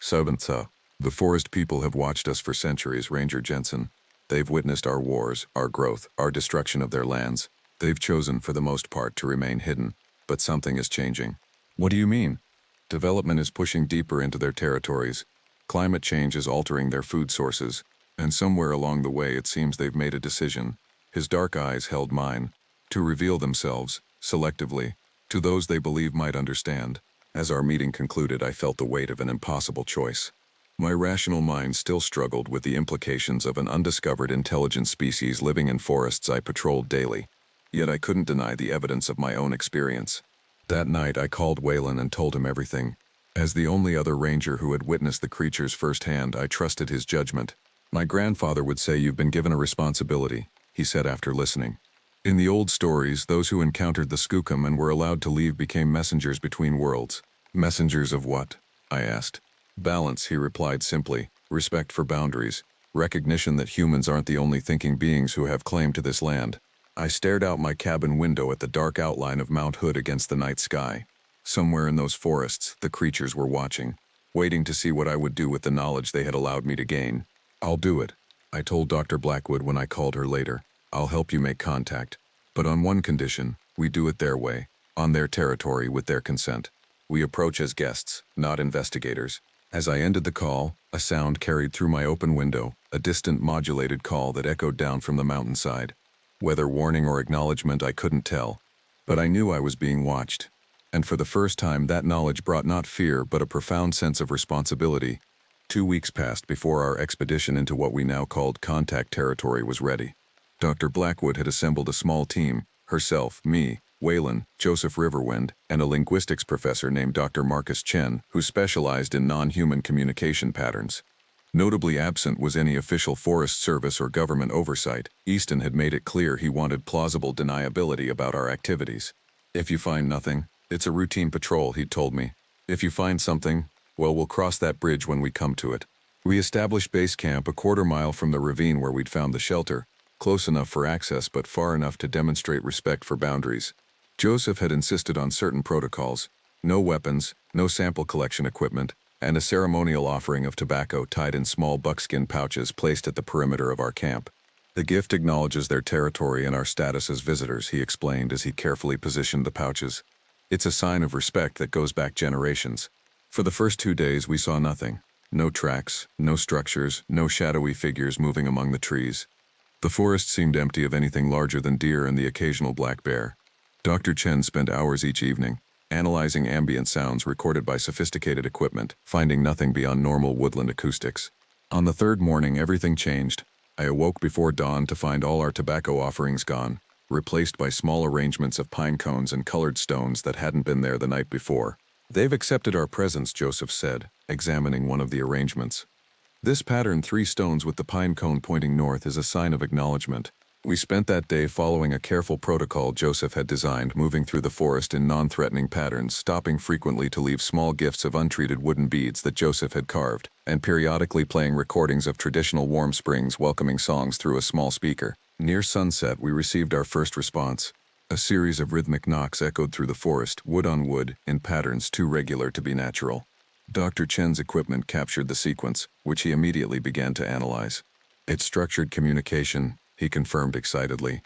Subantha. The forest people have watched us for centuries, Ranger Jensen. They've witnessed our wars, our growth, our destruction of their lands. They've chosen, for the most part, to remain hidden. But something is changing. What do you mean? Development is pushing deeper into their territories. Climate change is altering their food sources. And somewhere along the way it seems they've made a decision. His dark eyes held mine. To reveal themselves, selectively, to those they believe might understand. As our meeting concluded, I felt the weight of an impossible choice. My rational mind still struggled with the implications of an undiscovered intelligent species living in forests I patrolled daily. Yet I couldn't deny the evidence of my own experience. That night I called Waylon and told him everything. As the only other ranger who had witnessed the creatures firsthand, I trusted his judgment. My grandfather would say you've been given a responsibility, he said after listening. In the old stories, those who encountered the skookum and were allowed to leave became messengers between worlds. Messengers of what? I asked. Balance, he replied simply. Respect for boundaries. Recognition that humans aren't the only thinking beings who have claim to this land. I stared out my cabin window at the dark outline of Mount Hood against the night sky. Somewhere in those forests, the creatures were watching, waiting to see what I would do with the knowledge they had allowed me to gain. I'll do it, I told Dr. Blackwood when I called her later. I'll help you make contact. But on one condition, we do it their way, on their territory with their consent. We approach as guests, not investigators. As I ended the call, a sound carried through my open window, a distant modulated call that echoed down from the mountainside. Whether warning or acknowledgement I couldn't tell, but I knew I was being watched. And for the first time, that knowledge brought not fear, but a profound sense of responsibility. 2 weeks passed before our expedition into what we now called contact territory was ready. Dr. Blackwood had assembled a small team, herself, me, Waylon, Joseph Riverwind, and a linguistics professor named Dr. Marcus Chen, who specialized in non-human communication patterns. Notably absent was any official Forest Service or government oversight. Easton had made it clear he wanted plausible deniability about our activities. If you find nothing, it's a routine patrol, he'd told me. If you find something, well, we'll cross that bridge when we come to it. We established base camp a quarter-mile from the ravine where we'd found the shelter, close enough for access but far enough to demonstrate respect for boundaries. Joseph had insisted on certain protocols: no weapons, no sample collection equipment, and a ceremonial offering of tobacco tied in small buckskin pouches placed at the perimeter of our camp. The gift acknowledges their territory and our status as visitors, he explained as he carefully positioned the pouches. It's a sign of respect that goes back generations. For the first 2 days we saw nothing. No tracks, no structures, no shadowy figures moving among the trees. The forest seemed empty of anything larger than deer and the occasional black bear. Dr. Chen spent hours each evening, analyzing ambient sounds recorded by sophisticated equipment, finding nothing beyond normal woodland acoustics. On the third morning, everything changed. I awoke before dawn to find all our tobacco offerings gone, replaced by small arrangements of pine cones and colored stones that hadn't been there the night before. They've accepted our presence, Joseph said, examining one of the arrangements. This pattern, 3 stones with the pine cone pointing north, is a sign of acknowledgement. We spent that day following a careful protocol Joseph had designed, moving through the forest in non-threatening patterns, stopping frequently to leave small gifts of untreated wooden beads that Joseph had carved, and periodically playing recordings of traditional Warm Springs welcoming songs through a small speaker. Near sunset, we received our first response. A series of rhythmic knocks echoed through the forest, wood on wood, in patterns too regular to be natural. Dr. Chen's equipment captured the sequence, which he immediately began to analyze. It's structured communication, he confirmed excitedly.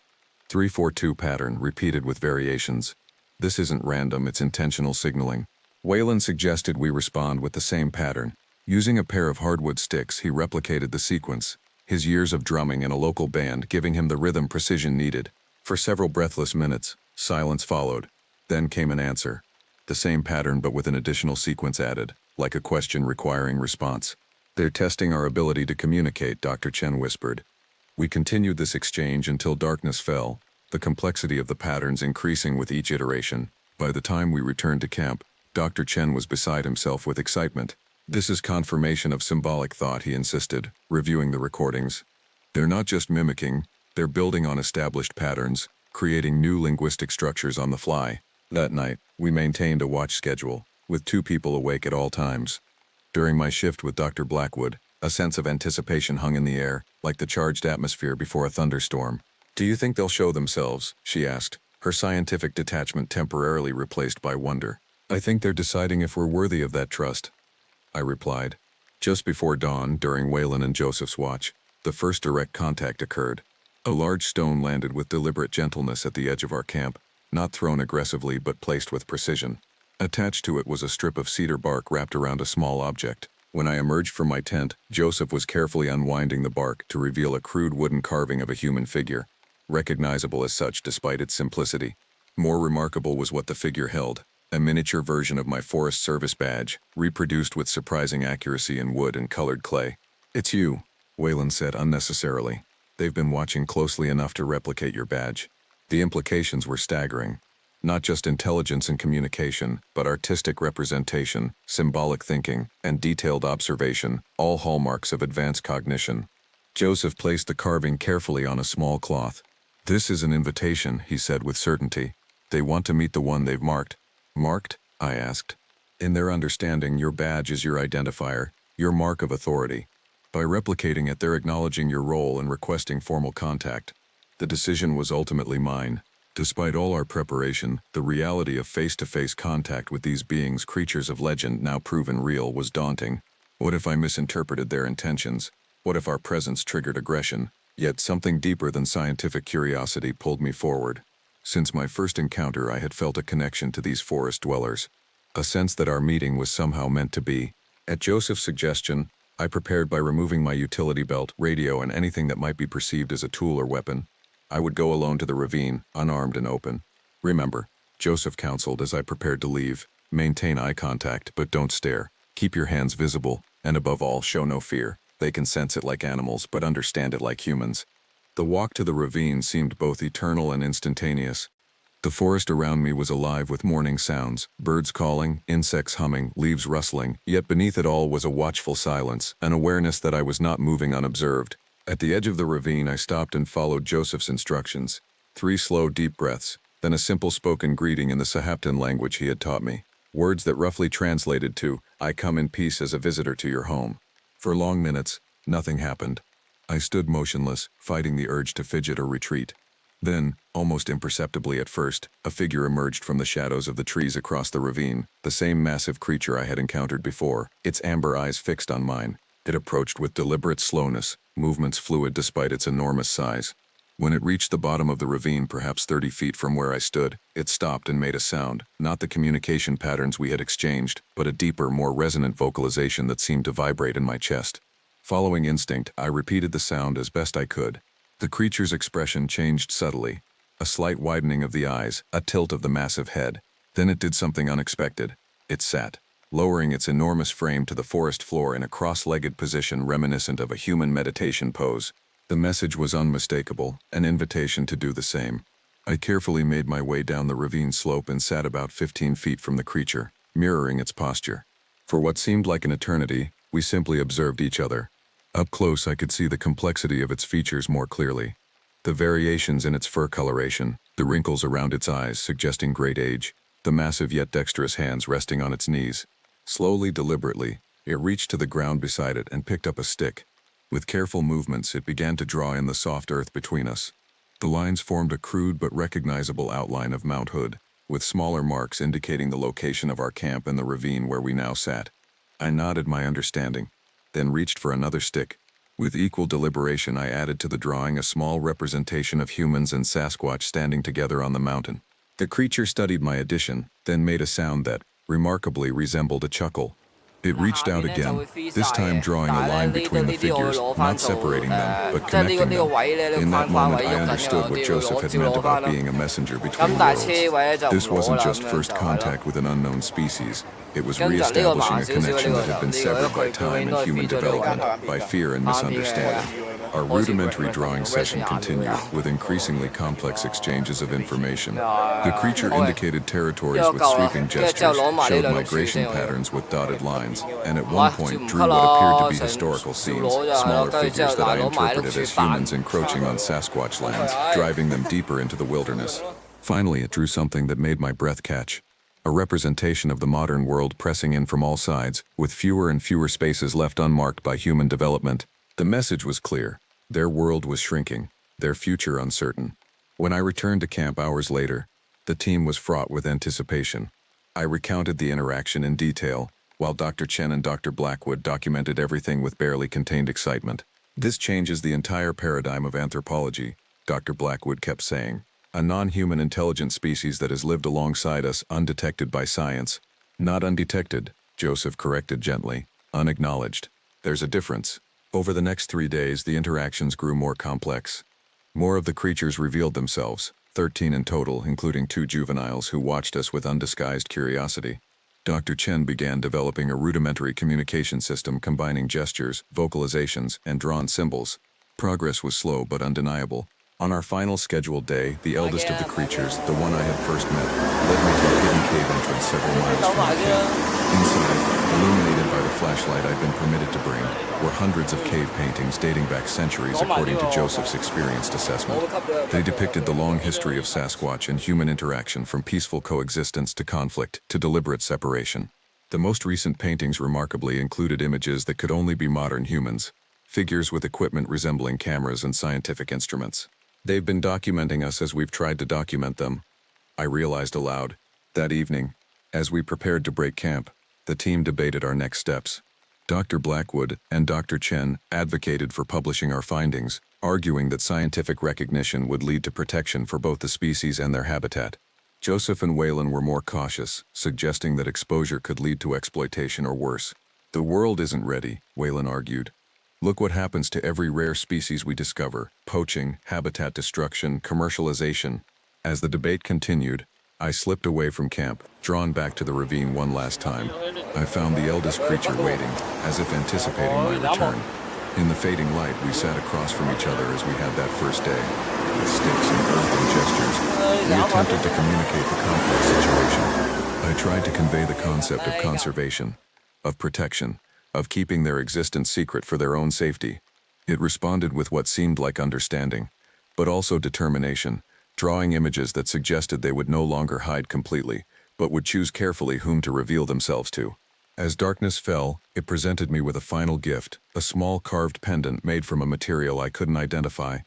3-4-2 pattern, repeated with variations. This isn't random, it's intentional signaling. Waylon suggested we respond with the same pattern. Using a pair of hardwood sticks, he replicated the sequence, his years of drumming in a local band giving him the rhythm precision needed. For several breathless minutes, silence followed. Then came an answer. The same pattern but with an additional sequence added, like a question requiring response. They're testing our ability to communicate, Dr. Chen whispered. We continued this exchange until darkness fell, the complexity of the patterns increasing with each iteration. By the time we returned to camp, Dr. Chen was beside himself with excitement. This is confirmation of symbolic thought, he insisted, reviewing the recordings. They're not just mimicking, they're building on established patterns, creating new linguistic structures on the fly. That night, we maintained a watch schedule, with 2 people awake at all times. During my shift with Dr. Blackwood, a sense of anticipation hung in the air, like the charged atmosphere before a thunderstorm. Do you think they'll show themselves? She asked, her scientific detachment temporarily replaced by wonder. I think they're deciding if we're worthy of that trust, I replied. Just before dawn, during Waylon and Joseph's watch, the first direct contact occurred. A large stone landed with deliberate gentleness at the edge of our camp, not thrown aggressively but placed with precision. Attached to it was a strip of cedar bark wrapped around a small object. When I emerged from my tent, Joseph was carefully unwinding the bark to reveal a crude wooden carving of a human figure, recognizable as such despite its simplicity. More remarkable was what the figure held, a miniature version of my Forest Service badge, reproduced with surprising accuracy in wood and colored clay. It's you, Waylon said unnecessarily. They've been watching closely enough to replicate your badge. The implications were staggering. Not just intelligence and communication, but artistic representation, symbolic thinking, and detailed observation, all hallmarks of advanced cognition. Joseph placed the carving carefully on a small cloth. This is an invitation, he said with certainty. They want to meet the one they've marked. Marked? I asked. In their understanding, your badge is your identifier, your mark of authority. By replicating it, they're acknowledging your role and requesting formal contact. The decision was ultimately mine. Despite all our preparation, the reality of face-to-face contact with these beings, creatures of legend now proven real, was daunting. What if I misinterpreted their intentions? What if our presence triggered aggression? Yet something deeper than scientific curiosity pulled me forward. Since my first encounter, I had felt a connection to these forest dwellers. A sense that our meeting was somehow meant to be. At Joseph's suggestion, I prepared by removing my utility belt, radio, and anything that might be perceived as a tool or weapon. I would go alone to the ravine, unarmed and open. Remember, Joseph counseled as I prepared to leave. Maintain eye contact, but don't stare. Keep your hands visible, and above all, show no fear. They can sense it like animals, but understand it like humans. The walk to the ravine seemed both eternal and instantaneous. The forest around me was alive with morning sounds, birds calling, insects humming, leaves rustling, yet beneath it all was a watchful silence, an awareness that I was not moving unobserved. At the edge of the ravine, I stopped and followed Joseph's instructions. 3 slow, deep breaths, then a simple spoken greeting in the Sahaptin language he had taught me. Words that roughly translated to, "I come in peace as a visitor to your home." For long minutes, nothing happened. I stood motionless, fighting the urge to fidget or retreat. Then, almost imperceptibly at first, a figure emerged from the shadows of the trees across the ravine, the same massive creature I had encountered before, its amber eyes fixed on mine. It approached with deliberate slowness, movements fluid despite its enormous size. When it reached the bottom of the ravine, perhaps 30 feet from where I stood, it stopped and made a sound, not the communication patterns we had exchanged, but a deeper, more resonant vocalization that seemed to vibrate in my chest. Following instinct, I repeated the sound as best I could. The creature's expression changed subtly, a slight widening of the eyes, a tilt of the massive head. Then it did something unexpected. It sat, lowering its enormous frame to the forest floor in a cross-legged position reminiscent of a human meditation pose. The message was unmistakable, an invitation to do the same. I carefully made my way down the ravine slope and sat about 15 feet from the creature, mirroring its posture. For what seemed like an eternity, we simply observed each other. Up close, I could see the complexity of its features more clearly. The variations in its fur coloration, the wrinkles around its eyes suggesting great age, the massive yet dexterous hands resting on its knees. Slowly, deliberately, it reached to the ground beside it and picked up a stick. With careful movements, it began to draw in the soft earth between us. The lines formed a crude but recognizable outline of Mount Hood, with smaller marks indicating the location of our camp and the ravine where we now sat. I nodded my understanding, then reached for another stick. With equal deliberation, I added to the drawing a small representation of humans and Sasquatch standing together on the mountain. The creature studied my addition, then made a sound that, remarkably, resembled a chuckle. It reached out again, this time drawing a line between the figures, not separating them, but connecting them. In that moment, I understood what Joseph had meant about being a messenger between worlds. This wasn't just first contact with an unknown species. It was re-establishing a connection that had been severed by time and human development, by fear and misunderstanding. Our rudimentary drawing session continued, with increasingly complex exchanges of information. The creature indicated territories with sweeping gestures, showed migration patterns with dotted lines, and at one point drew what appeared to be historical scenes, smaller figures that I interpreted as humans encroaching on Sasquatch lands, driving them deeper into the wilderness. Finally, it drew something that made my breath catch. A representation of the modern world pressing in from all sides, with fewer and fewer spaces left unmarked by human development. The message was clear. Their world was shrinking, their future uncertain. When I returned to camp hours later, the team was fraught with anticipation. I recounted the interaction in detail, while Dr. Chen and Dr. Blackwood documented everything with barely contained excitement. "This changes the entire paradigm of anthropology," Dr. Blackwood kept saying. "A non-human intelligent species that has lived alongside us undetected by science." "Not undetected," Joseph corrected gently. "Unacknowledged. There's a difference." Over the next 3 days, the interactions grew more complex. More of the creatures revealed themselves, 13 in total, including 2 juveniles who watched us with undisguised curiosity. Dr. Chen began developing a rudimentary communication system combining gestures, vocalizations, and drawn symbols. Progress was slow but undeniable. On our final scheduled day, the eldest of the creatures, the one I had first met, led me to a hidden cave entrance several miles from the camp. Inside, illuminated by the flashlight I'd been permitted to bring, were hundreds of cave paintings dating back centuries according to Joseph's experienced assessment. They depicted the long history of Sasquatch and human interaction, from peaceful coexistence to conflict to deliberate separation. The most recent paintings remarkably included images that could only be modern humans, figures with equipment resembling cameras and scientific instruments. "They've been documenting us as we've tried to document them," I realized aloud. That evening, as we prepared to break camp, the team debated our next steps. Dr. Blackwood and Dr. Chen advocated for publishing our findings, arguing that scientific recognition would lead to protection for both the species and their habitat. Joseph and Waylon were more cautious, suggesting that exposure could lead to exploitation or worse. "The world isn't ready," Waylon argued. "Look what happens to every rare species we discover: poaching, habitat destruction, commercialization." As the debate continued, I slipped away from camp, drawn back to the ravine one last time. I found the eldest creature waiting, as if anticipating my return. In the fading light, we sat across from each other as we had that first day. With sticks and earthen gestures, we attempted to communicate the complex situation. I tried to convey the concept of conservation, of protection, of keeping their existence secret for their own safety. It responded with what seemed like understanding, but also determination, drawing images that suggested they would no longer hide completely, but would choose carefully whom to reveal themselves to. As darkness fell, it presented me with a final gift, a small carved pendant made from a material I couldn't identify.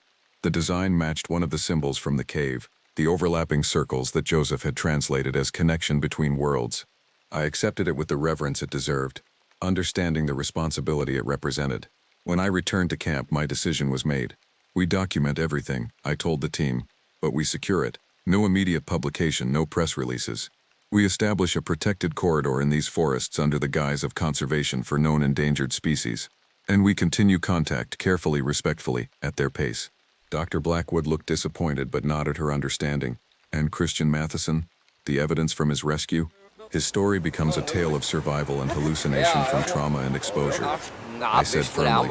The design matched one of the symbols from the cave, the overlapping circles that Joseph had translated as connection between worlds. I accepted it with the reverence it deserved, understanding the responsibility it represented. When I returned to camp, my decision was made. We document everything, I told the team, but we secure it. No immediate publication, no press releases. We establish a protected corridor in these forests under the guise of conservation for known endangered species. And we continue contact carefully, respectfully, at their pace. Dr. Blackwood looked disappointed but nodded her understanding. And Christian Matheson? The evidence from his rescue? His story becomes a tale of survival and hallucination from trauma and exposure. I said firmly,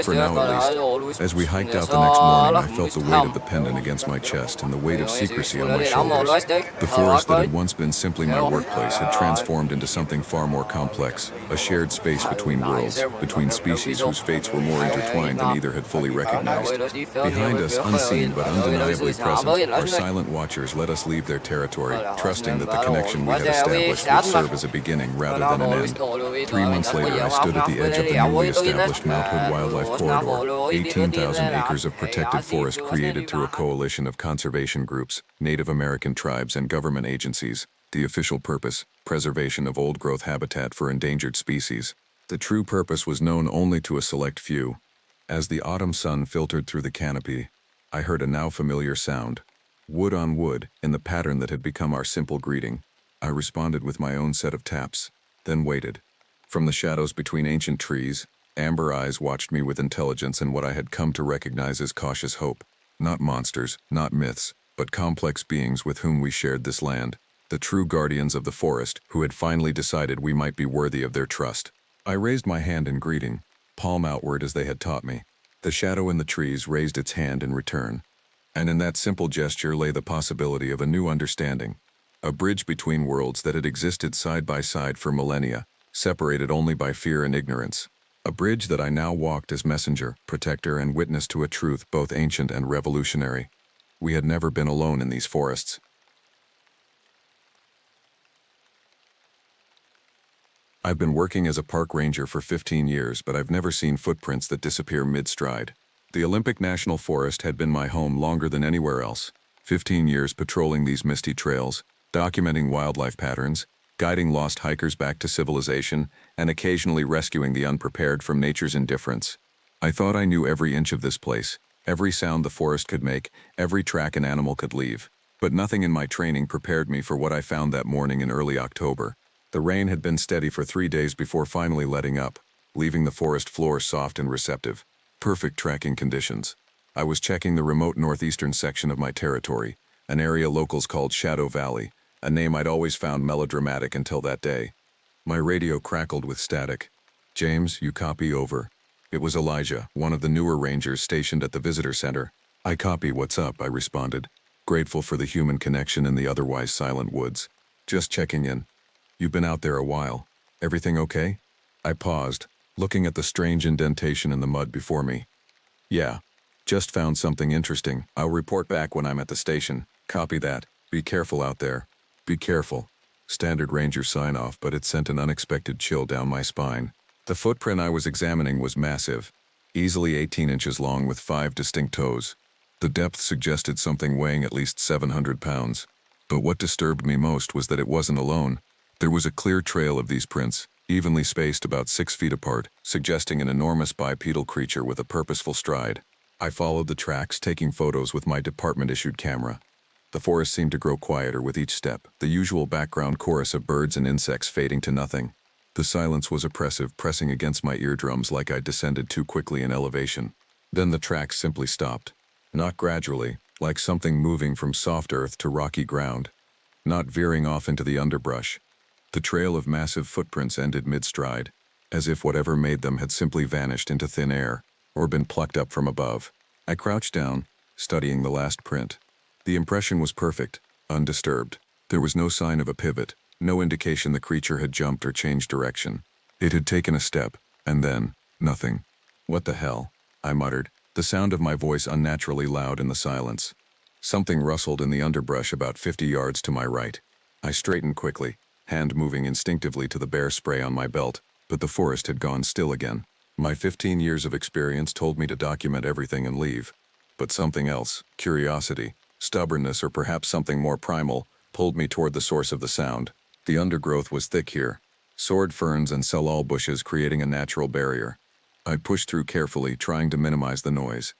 for now at least. As we hiked out the next morning, I felt the weight of the pendant against my chest and the weight of secrecy on my shoulders. The forest that had once been simply my workplace had transformed into something far more complex, a shared space between worlds, between species whose fates were more intertwined than either had fully recognized. Behind us, unseen but undeniably present, our silent watchers let us leave their territory, trusting that the connection we had established would serve as a beginning rather than an end. 3 months later, I stood at the edge of the newly established Mount Hood Wildlife Corridor, 18,000 acres of protected forest created through a coalition of conservation groups, Native American tribes, and government agencies. The official purpose, preservation of old-growth habitat for endangered species. The true purpose was known only to a select few. As the autumn sun filtered through the canopy, I heard a now familiar sound. Wood on wood, in the pattern that had become our simple greeting. I responded with my own set of taps, then waited. From the shadows between ancient trees, amber eyes watched me with intelligence and what I had come to recognize as cautious hope. Not monsters, not myths, but complex beings with whom we shared this land. The true guardians of the forest, who had finally decided we might be worthy of their trust. I raised my hand in greeting, palm outward as they had taught me. The shadow in the trees raised its hand in return. And in that simple gesture lay the possibility of a new understanding. A bridge between worlds that had existed side by side for millennia, separated only by fear and ignorance. A bridge that I now walked as messenger, protector, and witness to a truth both ancient and revolutionary. We had never been alone in these forests. I've been working as a park ranger for 15 years, but I've never seen footprints that disappear mid-stride. The Olympic National Forest had been my home longer than anywhere else. 15 years patrolling these misty trails, documenting wildlife patterns, guiding lost hikers back to civilization, and occasionally rescuing the unprepared from nature's indifference. I thought I knew every inch of this place, every sound the forest could make, every track an animal could leave. But nothing in my training prepared me for what I found that morning in early October. The rain had been steady for 3 days before finally letting up, leaving the forest floor soft and receptive. Perfect tracking conditions. I was checking the remote northeastern section of my territory, an area locals called Shadow Valley, a name I'd always found melodramatic until that day. My radio crackled with static. "James, you copy, over." It was Elijah, one of the newer rangers stationed at the visitor center. "I copy, what's up?" I responded, grateful for the human connection in the otherwise silent woods. "Just checking in. You've been out there a while. Everything okay?" I paused, looking at the strange indentation in the mud before me. "Yeah. Just found something interesting. I'll report back when I'm at the station." "Copy that. Be careful out there." "Be careful." Standard ranger sign-off, but it sent an unexpected chill down my spine. The footprint I was examining was massive, easily 18 inches long with 5 distinct toes. The depth suggested something weighing at least 700 pounds. But what disturbed me most was that it wasn't alone. There was a clear trail of these prints, evenly spaced about 6 feet apart, suggesting an enormous bipedal creature with a purposeful stride. I followed the tracks, taking photos with my department-issued camera. The forest seemed to grow quieter with each step, the usual background chorus of birds and insects fading to nothing. The silence was oppressive, pressing against my eardrums like I'd descended too quickly in elevation. Then the tracks simply stopped. Not gradually, like something moving from soft earth to rocky ground. not veering off into the underbrush. The trail of massive footprints ended mid-stride, as if whatever made them had simply vanished into thin air, or been plucked up from above. I crouched down, studying the last print. The impression was perfect, undisturbed. There was no sign of a pivot, no indication the creature had jumped or changed direction. It had taken a step, and then, nothing. "What the hell?" I muttered, the sound of my voice unnaturally loud in the silence. Something rustled in the underbrush about 50 yards to my right. I straightened quickly, hand moving instinctively to the bear spray on my belt, but the forest had gone still again. My 15 years of experience told me to document everything and leave. But something else, curiosity, stubbornness, or perhaps something more primal, pulled me toward the source of the sound. The undergrowth was thick here, sword ferns and salal bushes creating a natural barrier. I pushed through carefully, trying to minimize the noise.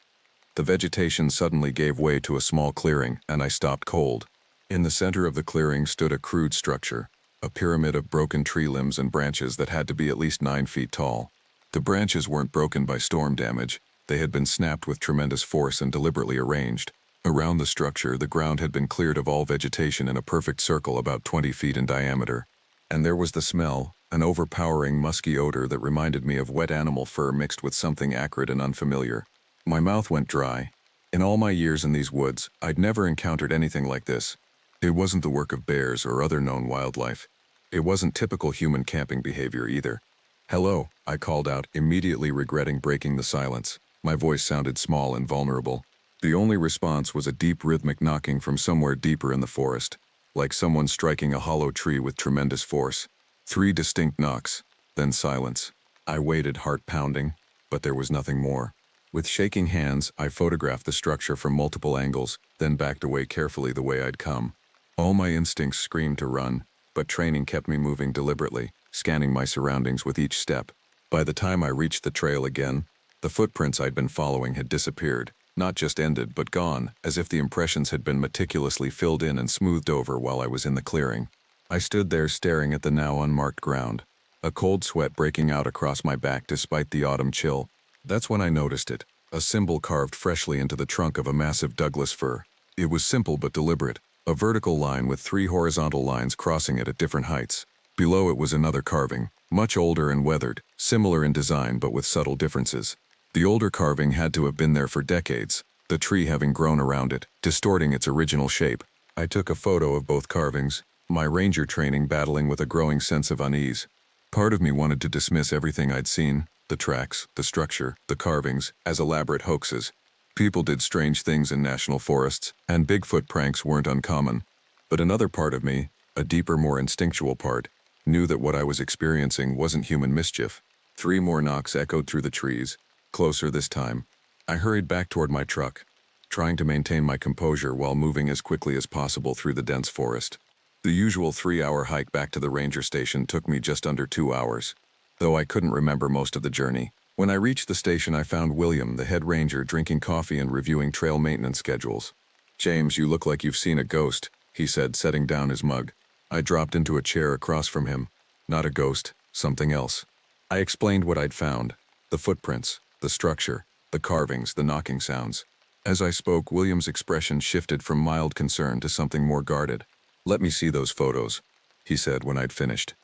The vegetation suddenly gave way to a small clearing, and I stopped cold. In the center of the clearing stood a crude structure, a pyramid of broken tree limbs and branches that had to be at least 9 feet tall. The branches weren't broken by storm damage. They had been snapped with tremendous force and deliberately arranged. Around the structure, the ground had been cleared of all vegetation in a perfect circle about 20 feet in diameter. And there was the smell, an overpowering musky odor that reminded me of wet animal fur mixed with something acrid and unfamiliar. My mouth went dry. In all my years in these woods, I'd never encountered anything like this. It wasn't the work of bears or other known wildlife. It wasn't typical human camping behavior either. "Hello," I called out, immediately regretting breaking the silence. My voice sounded small and vulnerable. The only response was a deep rhythmic knocking from somewhere deeper in the forest, like someone striking a hollow tree with tremendous force. 3 distinct knocks, then silence. I waited, heart pounding, but there was nothing more. With shaking hands, I photographed the structure from multiple angles, then backed away carefully the way I'd come. All my instincts screamed to run, but training kept me moving deliberately, scanning my surroundings with each step. By the time I reached the trail again, the footprints I'd been following had disappeared, not just ended but gone, as if the impressions had been meticulously filled in and smoothed over while I was in the clearing. I stood there staring at the now unmarked ground, a cold sweat breaking out across my back despite the autumn chill. That's when I noticed it, a symbol carved freshly into the trunk of a massive Douglas fir. It was simple but deliberate, a vertical line with 3 horizontal lines crossing it at different heights. Below it was another carving, much older and weathered, similar in design but with subtle differences. The older carving had to have been there for decades, the tree having grown around it, distorting its original shape. I took a photo of both carvings, my ranger training battling with a growing sense of unease. Part of me wanted to dismiss everything I'd seen, the tracks, the structure, the carvings, as elaborate hoaxes. People did strange things in national forests, and Bigfoot pranks weren't uncommon. But another part of me, a deeper, more instinctual part, knew that what I was experiencing wasn't human mischief. 3 more knocks echoed through the trees, closer this time. I hurried back toward my truck, trying to maintain my composure while moving as quickly as possible through the dense forest. The usual 3-hour hike back to the ranger station took me just under 2 hours, though I couldn't remember most of the journey. When I reached the station, I found William, the head ranger, drinking coffee and reviewing trail maintenance schedules. "James, you look like you've seen a ghost," he said, setting down his mug. I dropped into a chair across from him. "Not a ghost, something else." I explained what I'd found, the footprints, the structure, the carvings, the knocking sounds. As I spoke, William's expression shifted from mild concern to something more guarded. "Let me see those photos," he said when I'd finished.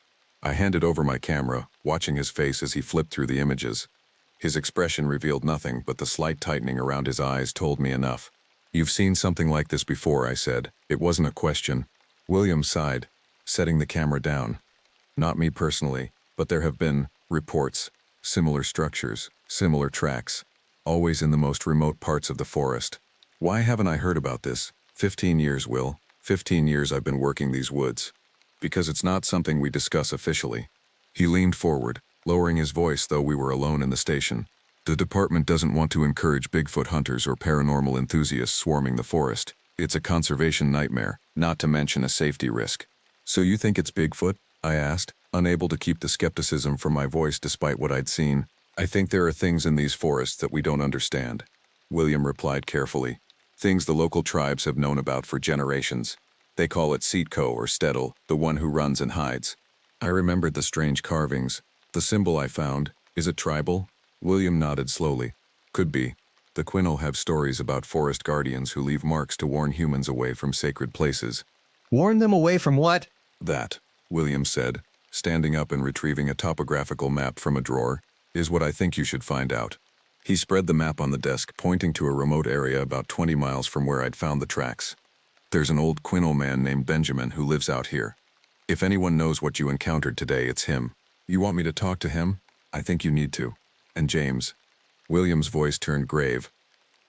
I handed over my camera, watching his face as he flipped through the images. His expression revealed nothing, but the slight tightening around his eyes told me enough. "You've seen something like this before," I said. It wasn't a question. William sighed, setting the camera down. "Not me personally, but there have been reports, similar structures, similar tracks, always in the most remote parts of the forest. Why haven't I heard about this? 15 years, Will. 15 years I've been working these woods. Because it's not something we discuss officially." He leaned forward, lowering his voice though we were alone in the station. "The department doesn't want to encourage Bigfoot hunters or paranormal enthusiasts swarming the forest. It's a conservation nightmare, not to mention a safety risk." "So you think it's Bigfoot?" I asked, unable to keep the skepticism from my voice despite what I'd seen. "I think there are things in these forests that we don't understand," William replied carefully. "Things the local tribes have known about for generations. They call it Seatco or Steddle, the one who runs and hides." I remembered the strange carvings. "The symbol I found, is it tribal?" William nodded slowly. "Could be. The Quinault have stories about forest guardians who leave marks to warn humans away from sacred places. Warn them away from what? That, William said, standing up and retrieving a topographical map from a drawer, is what I think you should find out. He spread the map on the desk, pointing to a remote area about 20 miles from where I'd found the tracks. There's an old Quinault man named Benjamin who lives out here. If anyone knows what you encountered today, it's him. You want me to talk to him? I think you need to. And James. William's voice turned grave.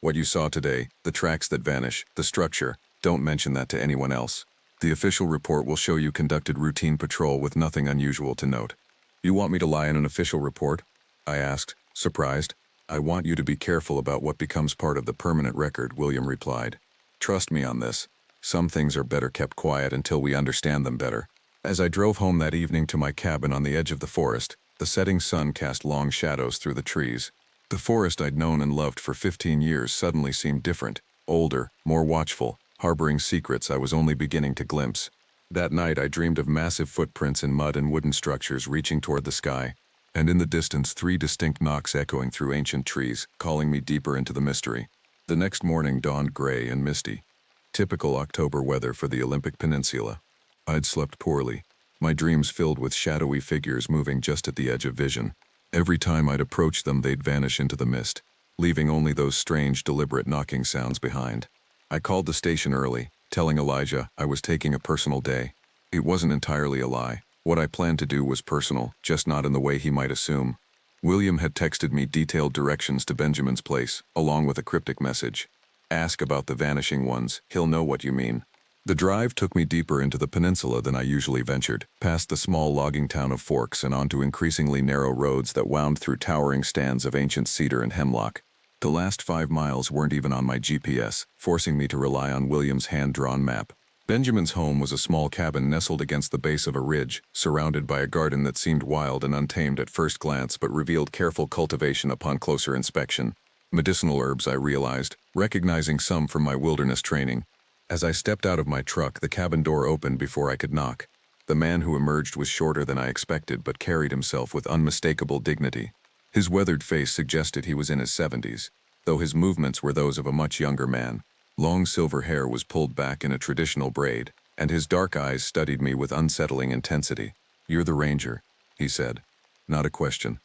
What you saw today, the tracks that vanish, the structure, don't mention that to anyone else. The official report will show you conducted routine patrol with nothing unusual to note. You want me to lie in an official report? I asked, surprised. I want you to be careful about what becomes part of the permanent record, William replied. Trust me on this. Some things are better kept quiet until we understand them better. As I drove home that evening to my cabin on the edge of the forest, the setting sun cast long shadows through the trees. The forest I'd known and loved for 15 years suddenly seemed different, older, more watchful, harboring secrets I was only beginning to glimpse. That night I dreamed of massive footprints in mud and wooden structures reaching toward the sky, and in the distance 3 distinct knocks echoing through ancient trees, calling me deeper into the mystery. The next morning dawned gray and misty. Typical October weather for the Olympic Peninsula. I'd slept poorly, my dreams filled with shadowy figures moving just at the edge of vision. Every time I'd approach them, they'd vanish into the mist, leaving only those strange, deliberate knocking sounds behind. I called the station early, telling Elijah I was taking a personal day. It wasn't entirely a lie. What I planned to do was personal, just not in the way he might assume. William had texted me detailed directions to Benjamin's place, along with a cryptic message. Ask about the vanishing ones, he'll know what you mean. The drive took me deeper into the peninsula than I usually ventured, past the small logging town of Forks and onto increasingly narrow roads that wound through towering stands of ancient cedar and hemlock. The last 5 miles weren't even on my GPS, forcing me to rely on William's hand-drawn map. Benjamin's home was a small cabin nestled against the base of a ridge, surrounded by a garden that seemed wild and untamed at first glance but revealed careful cultivation upon closer inspection. Medicinal herbs, I realized, recognizing some from my wilderness training. As I stepped out of my truck, the cabin door opened before I could knock. The man who emerged was shorter than I expected but carried himself with unmistakable dignity. His weathered face suggested he was in his 70s, though his movements were those of a much younger man. Long silver hair was pulled back in a traditional braid, and his dark eyes studied me with unsettling intensity. "You're the ranger," he said. Not a question.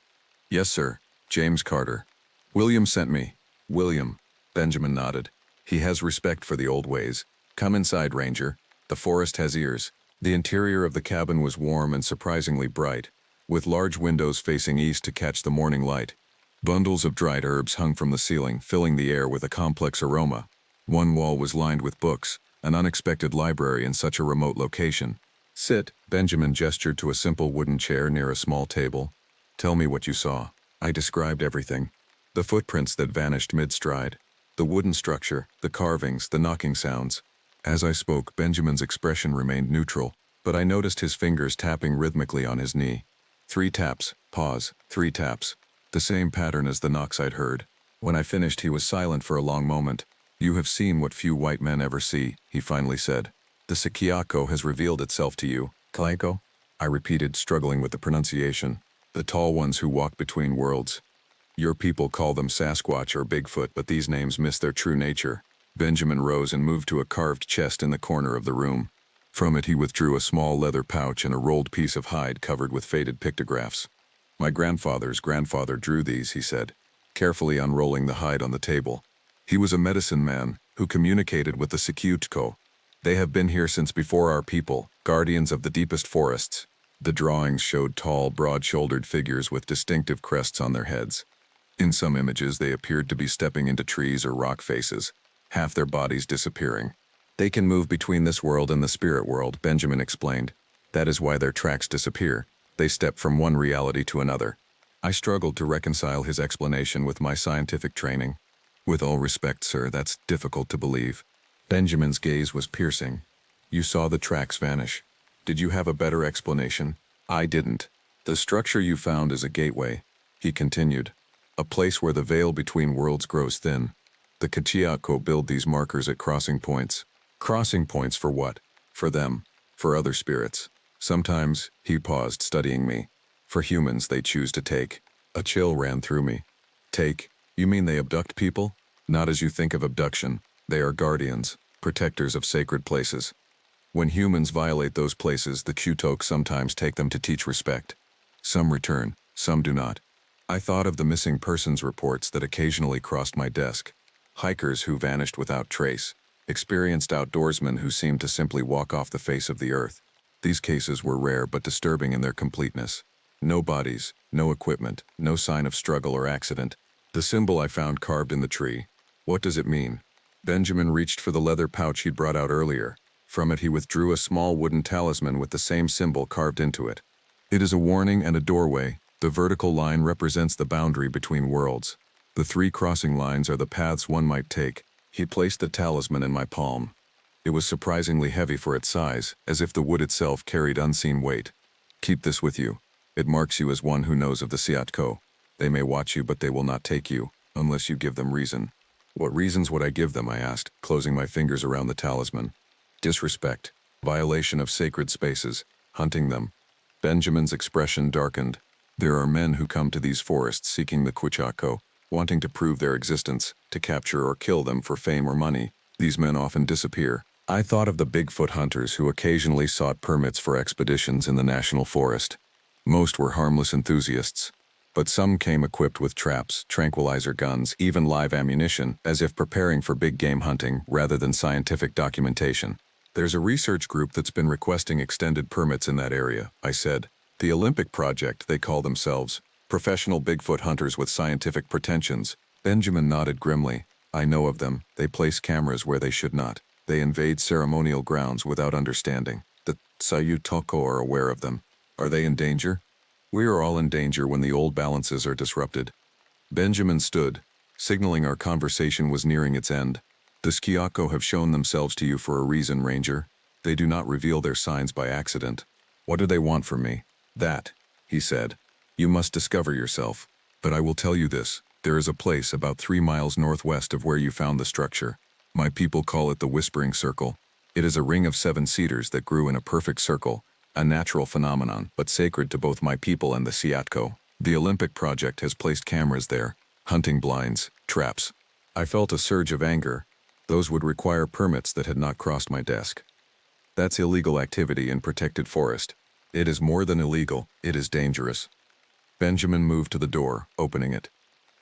"Yes, sir. James Carter. William sent me." "William." Benjamin nodded. "He has respect for the old ways. Come inside, Ranger. The forest has ears." The interior of the cabin was warm and surprisingly bright, with large windows facing east to catch the morning light. Bundles of dried herbs hung from the ceiling, filling the air with a complex aroma. One wall was lined with books, an unexpected library in such a remote location. "Sit." Benjamin gestured to a simple wooden chair near a small table. "Tell me what you saw." I described everything. The footprints that vanished mid-stride, the wooden structure, the carvings, the knocking sounds. As I spoke, Benjamin's expression remained neutral, but I noticed his fingers tapping rhythmically on his knee. 3 taps, pause, 3 taps. The same pattern as the knocks I'd heard. When I finished, he was silent for a long moment. "You have seen what few white men ever see," he finally said. "The Sikiako has revealed itself to you." "Kaiko?" I repeated, struggling with the pronunciation. "The tall ones who walk between worlds. Your people call them Sasquatch or Bigfoot, but these names miss their true nature." Benjamin rose and moved to a carved chest in the corner of the room. From it he withdrew a small leather pouch and a rolled piece of hide covered with faded pictographs. "My grandfather's grandfather drew these," he said, carefully unrolling the hide on the table. "He was a medicine man who communicated with the Sikiutko. They have been here since before our people, guardians of the deepest forests." The drawings showed tall, broad-shouldered figures with distinctive crests on their heads. In some images they appeared to be stepping into trees or rock faces, half their bodies disappearing. "They can move between this world and the spirit world," Benjamin explained. "That is why their tracks disappear. They step from one reality to another." I struggled to reconcile his explanation with my scientific training. "With all respect, sir, that's difficult to believe." Benjamin's gaze was piercing. "You saw the tracks vanish. Did you have a better explanation?" "I didn't. The structure you found is a gateway," he continued. "A place where the veil between worlds grows thin. The Kachiako build these markers at crossing points." "Crossing points for what?" "For them. For other spirits. Sometimes," he paused, studying me, "for humans they choose to take." A chill ran through me. "Take? You mean they abduct people?" "Not as you think of abduction. They are guardians, protectors of sacred places. When humans violate those places, the Kutok sometimes take them to teach respect. Some return, some do not. I thought of the missing persons reports that occasionally crossed my desk. Hikers who vanished without trace. Experienced outdoorsmen who seemed to simply walk off the face of the earth. These cases were rare but disturbing in their completeness. No bodies, no equipment, no sign of struggle or accident. The symbol I found carved in the tree. What does it mean? Benjamin reached for the leather pouch he'd brought out earlier. From it he withdrew a small wooden talisman with the same symbol carved into it. It is a warning and a doorway. The vertical line represents the boundary between worlds. The 3 crossing lines are the paths one might take. He placed the talisman in my palm. It was surprisingly heavy for its size, as if the wood itself carried unseen weight. Keep this with you. It marks you as one who knows of the Siatko. They may watch you, but they will not take you, unless you give them reason. What reasons would I give them, I asked, closing my fingers around the talisman. Disrespect, violation of sacred spaces, hunting them. Benjamin's expression darkened. There are men who come to these forests seeking the Kwichako, wanting to prove their existence, to capture or kill them for fame or money. These men often disappear. I thought of the Bigfoot hunters who occasionally sought permits for expeditions in the national forest. Most were harmless enthusiasts, but some came equipped with traps, tranquilizer guns, even live ammunition, as if preparing for big game hunting rather than scientific documentation. There's a research group that's been requesting extended permits in that area, I said. The Olympic Project, they call themselves. Professional Bigfoot hunters with scientific pretensions. Benjamin nodded grimly. I know of them. They place cameras where they should not. They invade ceremonial grounds without understanding. The Sayutoko are aware of them. Are they in danger? We are all in danger when the old balances are disrupted. Benjamin stood, signaling our conversation was nearing its end. The Skiako have shown themselves to you for a reason, Ranger. They do not reveal their signs by accident. What do they want from me? That, he said. You must discover yourself. But I will tell you this. There is a place about 3 miles northwest of where you found the structure. My people call it the Whispering Circle. It is a ring of 7 cedars that grew in a perfect circle, a natural phenomenon, but sacred to both my people and the Siatko. The Olympic Project has placed cameras there, hunting blinds, traps. I felt a surge of anger. Those would require permits that had not crossed my desk. That's illegal activity in protected forest. It is more than illegal, it is dangerous. Benjamin moved to the door, opening it.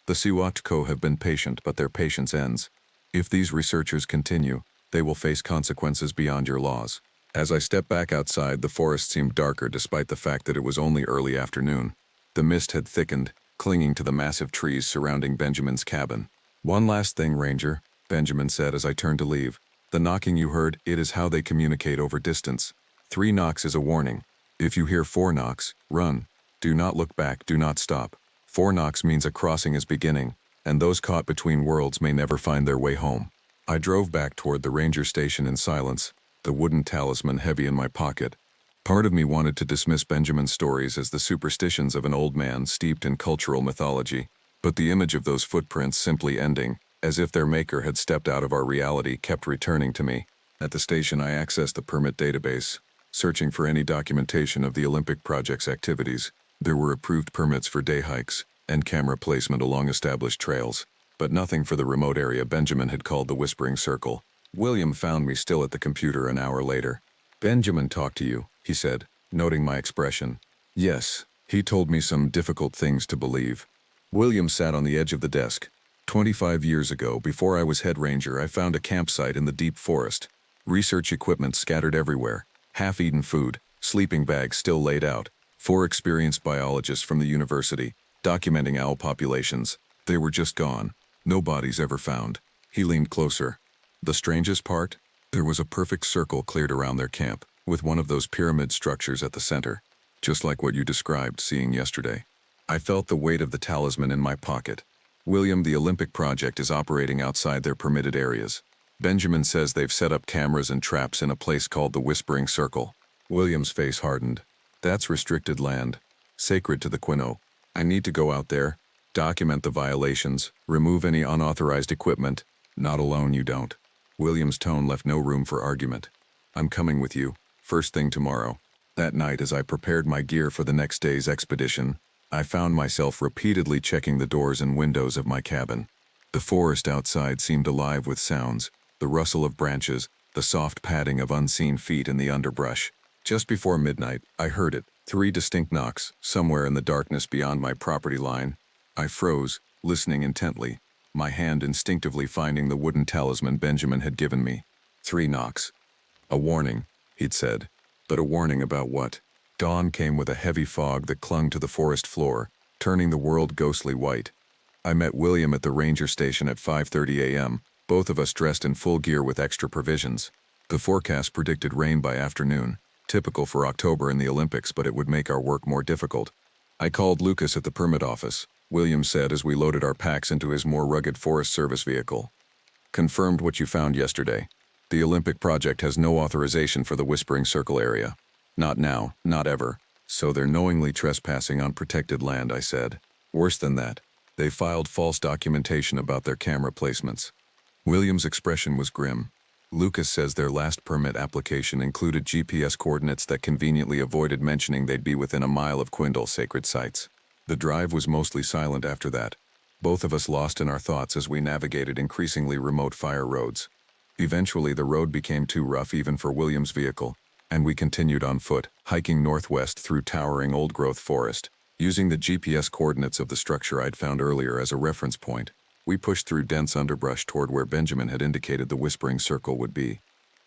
The Siwatko have been patient, but their patience ends. If these researchers continue, they will face consequences beyond your laws. As I stepped back outside, the forest seemed darker despite the fact that it was only early afternoon. The mist had thickened, clinging to the massive trees surrounding Benjamin's cabin. One last thing, Ranger, Benjamin said as I turned to leave. The knocking you heard, it is how they communicate over distance. 3 knocks is a warning. If you hear 4 knocks, run. Do not look back, do not stop. 4 knocks means a crossing is beginning, and those caught between worlds may never find their way home. I drove back toward the ranger station in silence, the wooden talisman heavy in my pocket. Part of me wanted to dismiss Benjamin's stories as the superstitions of an old man steeped in cultural mythology, but the image of those footprints simply ending, as if their maker had stepped out of our reality, kept returning to me. At the station, I accessed the permit database, searching for any documentation of the Olympic Project's activities. There were approved permits for day hikes and camera placement along established trails, but nothing for the remote area Benjamin had called the Whispering Circle. William found me still at the computer an hour later. Benjamin talked to you, he said, noting my expression. Yes, he told me some difficult things to believe. William sat on the edge of the desk. 25 years ago, before I was head ranger, I found a campsite in the deep forest. Research equipment scattered everywhere, half-eaten food, sleeping bags still laid out. 4 experienced biologists from the university, documenting owl populations. They were just gone. No bodies ever found. He leaned closer. The strangest part? There was a perfect circle cleared around their camp, with one of those pyramid structures at the center, just like what you described seeing yesterday. I felt the weight of the talisman in my pocket. William, the Olympic Project is operating outside their permitted areas. Benjamin says they've set up cameras and traps in a place called the Whispering Circle. William's face hardened. That's restricted land, sacred to the Quino. I need to go out there, document the violations, remove any unauthorized equipment. Not alone, you don't. William's tone left no room for argument. I'm coming with you, first thing tomorrow. That night, as I prepared my gear for the next day's expedition, I found myself repeatedly checking the doors and windows of my cabin. The forest outside seemed alive with sounds, the rustle of branches, the soft padding of unseen feet in the underbrush. Just before midnight, I heard it, 3 distinct knocks, somewhere in the darkness beyond my property line. I froze, listening intently, my hand instinctively finding the wooden talisman Benjamin had given me. 3 knocks. A warning, he'd said. But a warning about what? Dawn came with a heavy fog that clung to the forest floor, turning the world ghostly white. I met William at the ranger station at 5:30 a.m., both of us dressed in full gear with extra provisions. The forecast predicted rain by afternoon, typical for October in the Olympics, but it would make our work more difficult. I called Lucas at the permit office, William said as we loaded our packs into his more rugged Forest Service vehicle. Confirmed what you found yesterday. The Olympic project has no authorization for the Whispering Circle area. Not now, not ever. So they're knowingly trespassing on protected land, I said. Worse than that, they filed false documentation about their camera placements. William's expression was grim. Lucas says their last permit application included GPS coordinates that conveniently avoided mentioning they'd be within a mile of Quindle sacred sites. The drive was mostly silent after that, both of us lost in our thoughts as we navigated increasingly remote fire roads. Eventually the road became too rough even for William's vehicle, and we continued on foot, hiking northwest through towering old-growth forest. Using the GPS coordinates of the structure I'd found earlier as a reference point, we pushed through dense underbrush toward where Benjamin had indicated the Whispering Circle would be.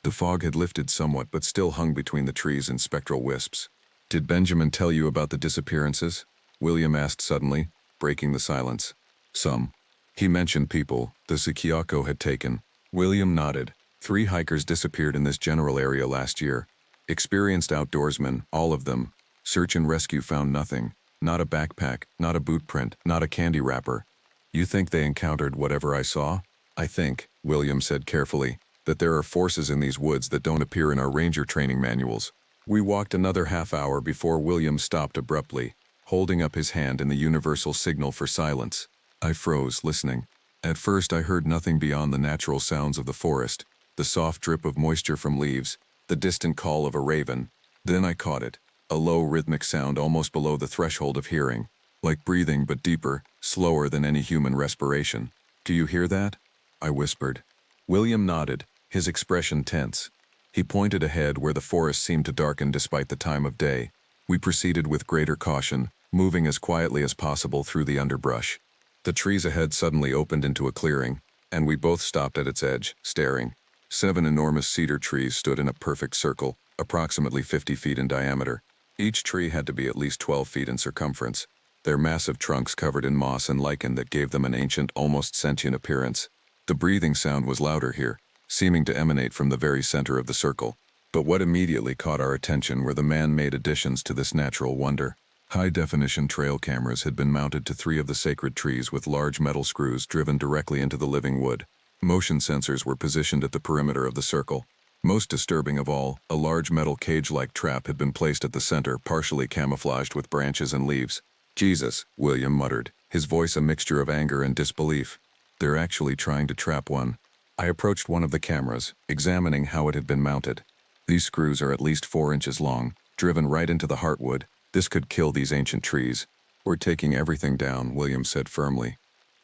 The fog had lifted somewhat but still hung between the trees in spectral wisps. "Did Benjamin tell you about the disappearances?" William asked suddenly, breaking the silence. "Some. He mentioned people the Sikiako had taken." William nodded. 3 hikers disappeared in this general area last year. Experienced outdoorsmen, all of them. Search and rescue found nothing. Not a backpack, not a boot print, not a candy wrapper. "You think they encountered whatever I saw?" "I think," William said carefully, "that there are forces in these woods that don't appear in our ranger training manuals." We walked another half hour before William stopped abruptly, holding up his hand in the universal signal for silence. I froze, listening. At first I heard nothing beyond the natural sounds of the forest, the soft drip of moisture from leaves, the distant call of a raven. Then I caught it, a low rhythmic sound almost below the threshold of hearing, like breathing but deeper, slower than any human respiration. "Do you hear that?" I whispered. William nodded, his expression tense. He pointed ahead where the forest seemed to darken despite the time of day. We proceeded with greater caution, moving as quietly as possible through the underbrush. The trees ahead suddenly opened into a clearing, and we both stopped at its edge, staring. 7 enormous cedar trees stood in a perfect circle, approximately 50 feet in diameter. Each tree had to be at least 12 feet in circumference, their massive trunks covered in moss and lichen that gave them an ancient, almost sentient appearance. The breathing sound was louder here, seeming to emanate from the very center of the circle. But what immediately caught our attention were the man-made additions to this natural wonder. High-definition trail cameras had been mounted to 3 of the sacred trees with large metal screws driven directly into the living wood. Motion sensors were positioned at the perimeter of the circle. Most disturbing of all, a large metal cage-like trap had been placed at the center, partially camouflaged with branches and leaves. "Jesus," William muttered, his voice a mixture of anger and disbelief. "They're actually trying to trap one." I approached one of the cameras, examining how it had been mounted. These screws are at least 4 inches long, driven right into the heartwood. This could kill these ancient trees. "We're taking everything down," William said firmly.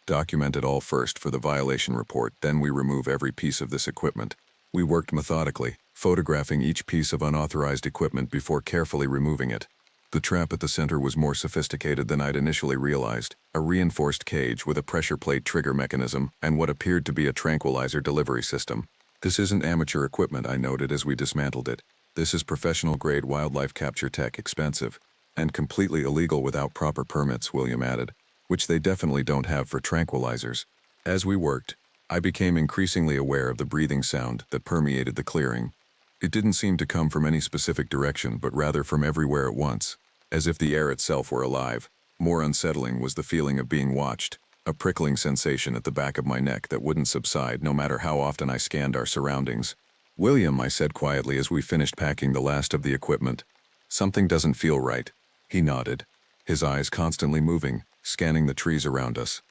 "Document it all first for the violation report, then we remove every piece of this equipment." We worked methodically, photographing each piece of unauthorized equipment before carefully removing it. The trap at the center was more sophisticated than I'd initially realized, a reinforced cage with a pressure plate trigger mechanism and what appeared to be a tranquilizer delivery system. "This isn't amateur equipment," I noted as we dismantled it. "This is professional-grade wildlife capture tech, expensive, and completely illegal without proper permits," William added, "which they definitely don't have for tranquilizers." As we worked, I became increasingly aware of the breathing sound that permeated the clearing. It didn't seem to come from any specific direction, but rather from everywhere at once, as if the air itself were alive. More unsettling was the feeling of being watched, a prickling sensation at the back of my neck that wouldn't subside no matter how often I scanned our surroundings. "William," I said quietly as we finished packing the last of the equipment, "something doesn't feel right." He nodded, his eyes constantly moving, scanning the trees around us.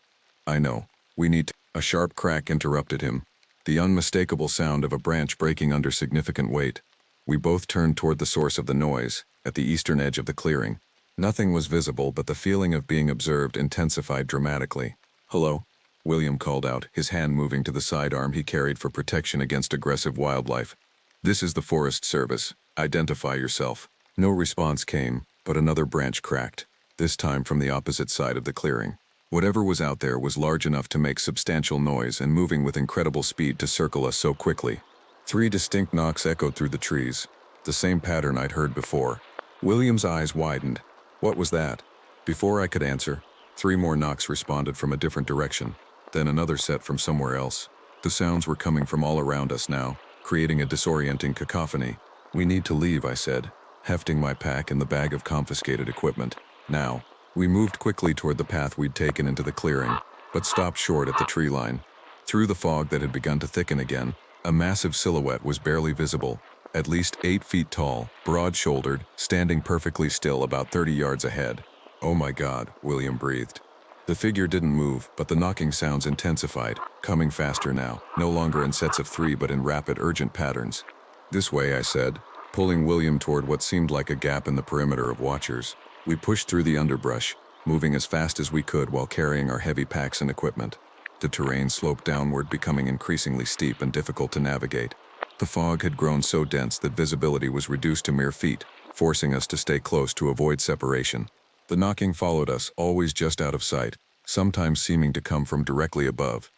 "I know. We need to—" A sharp crack interrupted him, the unmistakable sound of a branch breaking under significant weight. We both turned toward the source of the noise, at the eastern edge of the clearing. Nothing was visible, but the feeling of being observed intensified dramatically. "Hello?" William called out, his hand moving to the sidearm he carried for protection against aggressive wildlife. "This is the Forest Service. Identify yourself." No response came, but another branch cracked, this time from the opposite side of the clearing. Whatever was out there was large enough to make substantial noise and moving with incredible speed to circle us so quickly. 3 distinct knocks echoed through the trees, the same pattern I'd heard before. William's eyes widened. What was that? Before I could answer, 3 more knocks responded from a different direction, then another set from somewhere else. The sounds were coming from all around us now, creating a disorienting cacophony. "We need to leave," I said, hefting my pack and the bag of confiscated equipment. "Now." We moved quickly toward the path we'd taken into the clearing, but stopped short at the tree line. Through the fog that had begun to thicken again, a massive silhouette was barely visible, at least 8 feet tall, broad-shouldered, standing perfectly still about 30 yards ahead. "Oh my God," William breathed. The figure didn't move, but the knocking sounds intensified, coming faster now, no longer in sets of 3 but in rapid, urgent patterns. "This way," I said, pulling William toward what seemed like a gap in the perimeter of watchers. We pushed through the underbrush, moving as fast as we could while carrying our heavy packs and equipment. The terrain sloped downward, becoming increasingly steep and difficult to navigate. The fog had grown so dense that visibility was reduced to mere feet, forcing us to stay close to avoid separation. The knocking followed us, always just out of sight, sometimes seeming to come from directly above.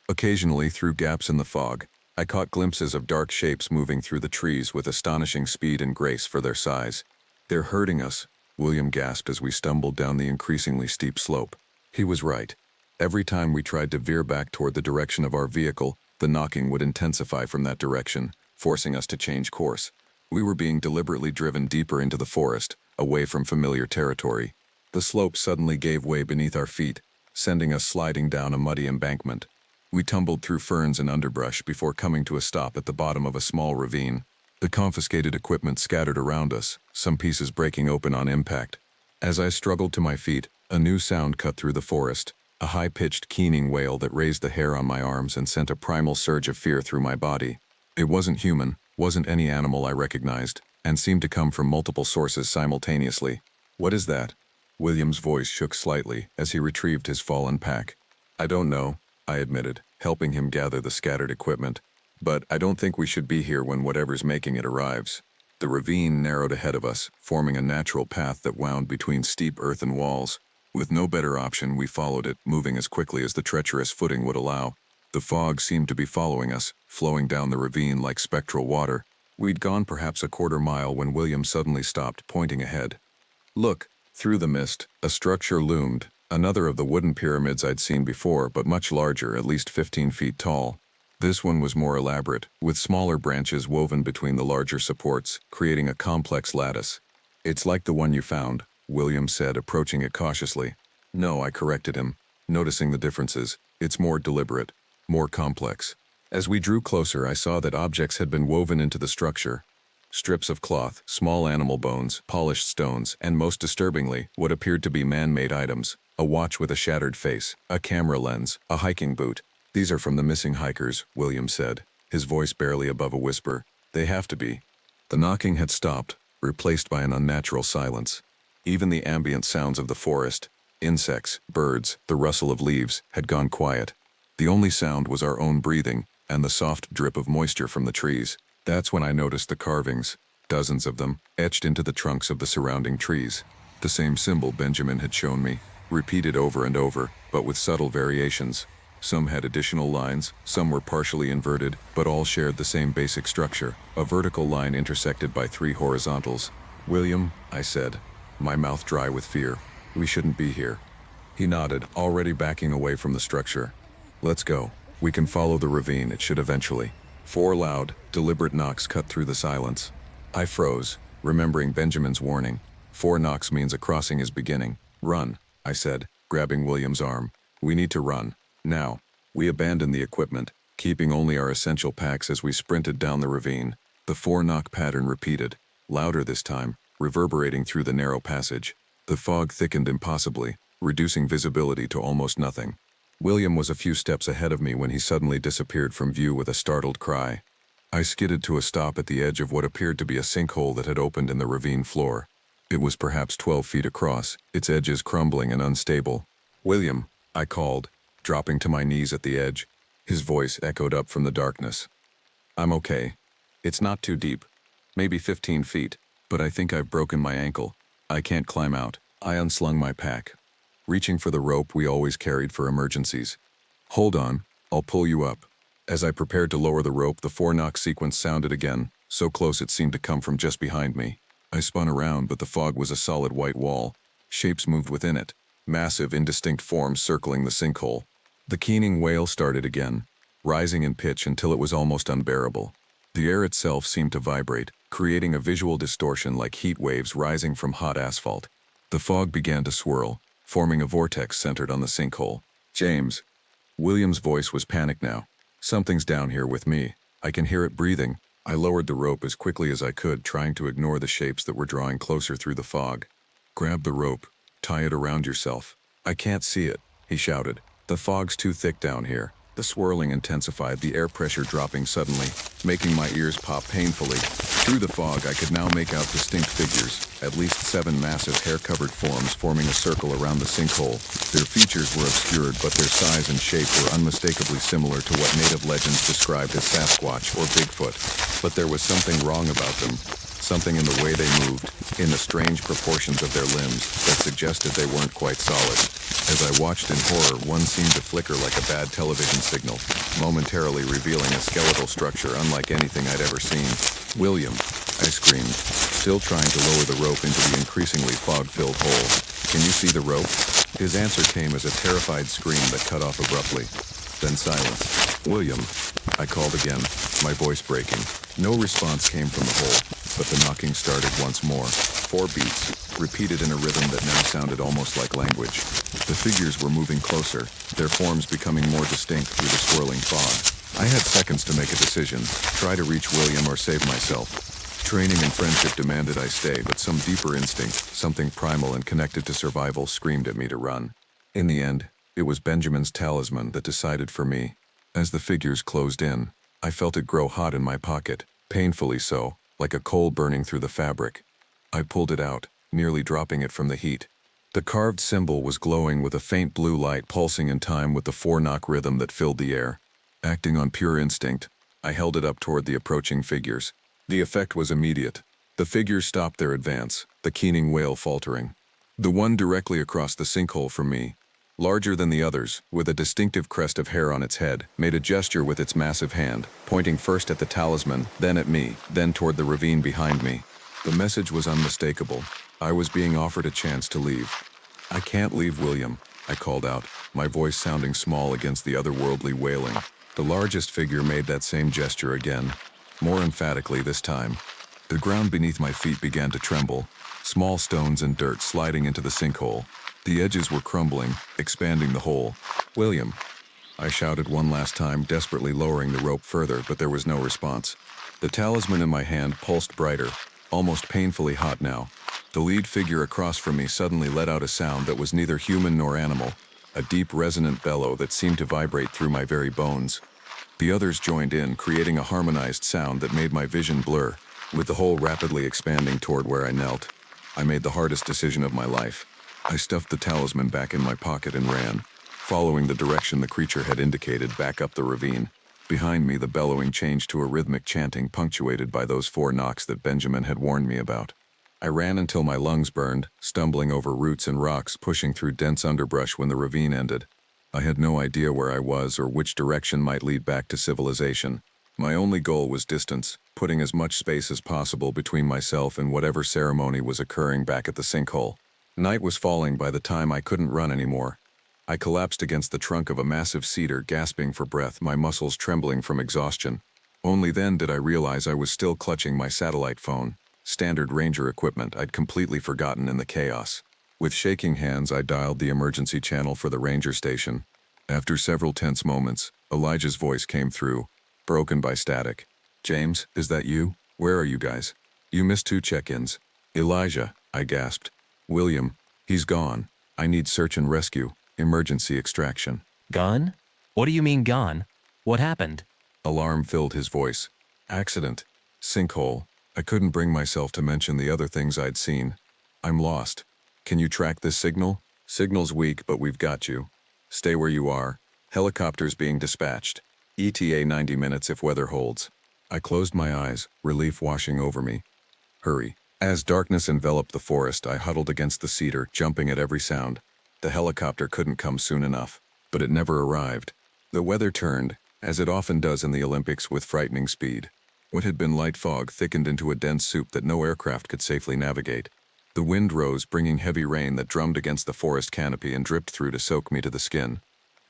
Occasionally, through gaps in the fog, I caught glimpses of dark shapes moving through the trees with astonishing speed and grace for their size. "They're hurting us," William gasped as we stumbled down the increasingly steep slope. He was right. Every time we tried to veer back toward the direction of our vehicle, the knocking would intensify from that direction, forcing us to change course. We were being deliberately driven deeper into the forest, away from familiar territory. The slope suddenly gave way beneath our feet, sending us sliding down a muddy embankment. We tumbled through ferns and underbrush before coming to a stop at the bottom of a small ravine. The confiscated equipment scattered around us, some pieces breaking open on impact. As I struggled to my feet, a new sound cut through the forest, a high-pitched, keening wail that raised the hair on my arms and sent a primal surge of fear through my body. It wasn't human, wasn't any animal I recognized, and seemed to come from multiple sources simultaneously. "What is that?" William's voice shook slightly as he retrieved his fallen pack. "I don't know," I admitted, helping him gather the scattered equipment. "But I don't think we should be here when whatever's making it arrives." The ravine narrowed ahead of us, forming a natural path that wound between steep earthen walls. With no better option, we followed it, moving as quickly as the treacherous footing would allow. The fog seemed to be following us, flowing down the ravine like spectral water. We'd gone perhaps a quarter mile when William suddenly stopped, pointing ahead. "Look!" Through the mist, a structure loomed, another of the wooden pyramids I'd seen before, but much larger, at least 15 feet tall. This one was more elaborate, with smaller branches woven between the larger supports, creating a complex lattice. "It's like the one you found," William said, approaching it cautiously. "No," I corrected him, noticing the differences. "It's more deliberate, more complex." As we drew closer, I saw that objects had been woven into the structure. Strips of cloth, small animal bones, polished stones, and most disturbingly, what appeared to be man-made items. A watch with a shattered face, a camera lens, a hiking boot. "These are from the missing hikers," William said, his voice barely above a whisper. "They have to be." The knocking had stopped, replaced by an unnatural silence. Even the ambient sounds of the forest, insects, birds, the rustle of leaves, had gone quiet. The only sound was our own breathing, and the soft drip of moisture from the trees. That's when I noticed the carvings, dozens of them, etched into the trunks of the surrounding trees. The same symbol Benjamin had shown me, repeated over and over, but with subtle variations. Some had additional lines, some were partially inverted, but all shared the same basic structure, a vertical line intersected by 3 horizontals. "William," I said, my mouth dry with fear, "we shouldn't be here." He nodded, already backing away from the structure. "Let's go. We can follow the ravine, it should eventually." 4 loud, deliberate knocks cut through the silence. I froze, remembering Benjamin's warning. 4 knocks means a crossing is beginning. "Run," I said, grabbing William's arm. "We need to run. Now." We abandoned the equipment, keeping only our essential packs as we sprinted down the ravine. The 4-knock pattern repeated, louder this time, reverberating through the narrow passage. The fog thickened impossibly, reducing visibility to almost nothing. William was a few steps ahead of me when he suddenly disappeared from view with a startled cry. I skidded to a stop at the edge of what appeared to be a sinkhole that had opened in the ravine floor. It was perhaps 12 feet across, its edges crumbling and unstable. "William," I called, dropping to my knees at the edge. His voice echoed up from the darkness. "I'm okay. It's not too deep. Maybe 15 feet. But I think I've broken my ankle. I can't climb out. I unslung my pack, reaching for the rope we always carried for emergencies. Hold on, I'll pull you up. As I prepared to lower the rope, the four-knock sequence sounded again, so close it seemed to come from just behind me. I spun around, but the fog was a solid white wall. Shapes moved within it, massive, indistinct forms circling the sinkhole. The keening wail started again, rising in pitch until it was almost unbearable. The air itself seemed to vibrate, creating a visual distortion like heat waves rising from hot asphalt. The fog began to swirl, forming a vortex centered on the sinkhole. James. William's voice was panicked now. Something's down here with me. I can hear it breathing. I lowered the rope as quickly as I could, trying to ignore the shapes that were drawing closer through the fog. Grab the rope. Tie it around yourself. I can't see it, he shouted. The fog's too thick down here. The swirling intensified, the air pressure dropping suddenly, making my ears pop painfully. Through the fog, I could now make out distinct figures, at least 7 massive hair-covered forms forming a circle around the sinkhole. Their features were obscured, but their size and shape were unmistakably similar to what native legends described as Sasquatch or Bigfoot. But there was something wrong about them, something in the way they moved, in the strange proportions of their limbs, that suggested they weren't quite solid. As I watched in horror, one seemed to flicker like a bad television signal, momentarily revealing a skeletal structure unlike anything I'd ever seen. William, I screamed, still trying to lower the rope into the increasingly fog-filled hole. Can you see the rope? His answer came as a terrified scream that cut off abruptly. Then silence. William, I called again, my voice breaking. No response came from the hole, but the knocking started once more. 4 beats, repeated in a rhythm that now sounded almost like language. The figures were moving closer, their forms becoming more distinct through the swirling fog. I had seconds to make a decision, try to reach William or save myself. Training and friendship demanded I stay, but some deeper instinct, something primal and connected to survival, screamed at me to run. In the end, it was Benjamin's talisman that decided for me. As the figures closed in, I felt it grow hot in my pocket, painfully so, like a coal burning through the fabric. I pulled it out, nearly dropping it from the heat. The carved symbol was glowing with a faint blue light pulsing in time with the 4-knock rhythm that filled the air. Acting on pure instinct, I held it up toward the approaching figures. The effect was immediate. The figures stopped their advance, the keening wail faltering. The one directly across the sinkhole from me, larger than the others, with a distinctive crest of hair on its head, made a gesture with its massive hand, pointing first at the talisman, then at me, then toward the ravine behind me. The message was unmistakable. I was being offered a chance to leave. I can't leave, William, I called out, my voice sounding small against the otherworldly wailing. The largest figure made that same gesture again, more emphatically this time. The ground beneath my feet began to tremble, small stones and dirt sliding into the sinkhole. The edges were crumbling, expanding the hole. William, I shouted one last time, desperately lowering the rope further, but there was no response. The talisman in my hand pulsed brighter, almost painfully hot now. The lead figure across from me suddenly let out a sound that was neither human nor animal, a deep resonant bellow that seemed to vibrate through my very bones. The others joined in, creating a harmonized sound that made my vision blur, with the hole rapidly expanding toward where I knelt. I made the hardest decision of my life. I stuffed the talisman back in my pocket and ran, following the direction the creature had indicated back up the ravine. Behind me, the bellowing changed to a rhythmic chanting punctuated by those 4 knocks that Benjamin had warned me about. I ran until my lungs burned, stumbling over roots and rocks, pushing through dense underbrush when the ravine ended. I had no idea where I was or which direction might lead back to civilization. My only goal was distance, putting as much space as possible between myself and whatever ceremony was occurring back at the sinkhole. Night was falling by the time I couldn't run anymore. I collapsed against the trunk of a massive cedar, gasping for breath, my muscles trembling from exhaustion. Only then did I realize I was still clutching my satellite phone, standard ranger equipment I'd completely forgotten in the chaos. With shaking hands, I dialed the emergency channel for the ranger station. After several tense moments, Elijah's voice came through, broken by static. James, is that you? Where are you guys? You missed 2 check-ins. Elijah, I gasped. William, he's gone. I need search and rescue, emergency extraction. Gone? What do you mean gone? What happened? Alarm filled his voice. Accident. Sinkhole. I couldn't bring myself to mention the other things I'd seen. I'm lost. Can you track this signal? Signal's weak, but we've got you. Stay where you are. Helicopters being dispatched. ETA 90 minutes if weather holds. I closed my eyes, relief washing over me. Hurry. As darkness enveloped the forest, I huddled against the cedar, jumping at every sound. The helicopter couldn't come soon enough, but it never arrived. The weather turned, as it often does in the Olympics, with frightening speed. What had been light fog thickened into a dense soup that no aircraft could safely navigate. The wind rose, bringing heavy rain that drummed against the forest canopy and dripped through to soak me to the skin.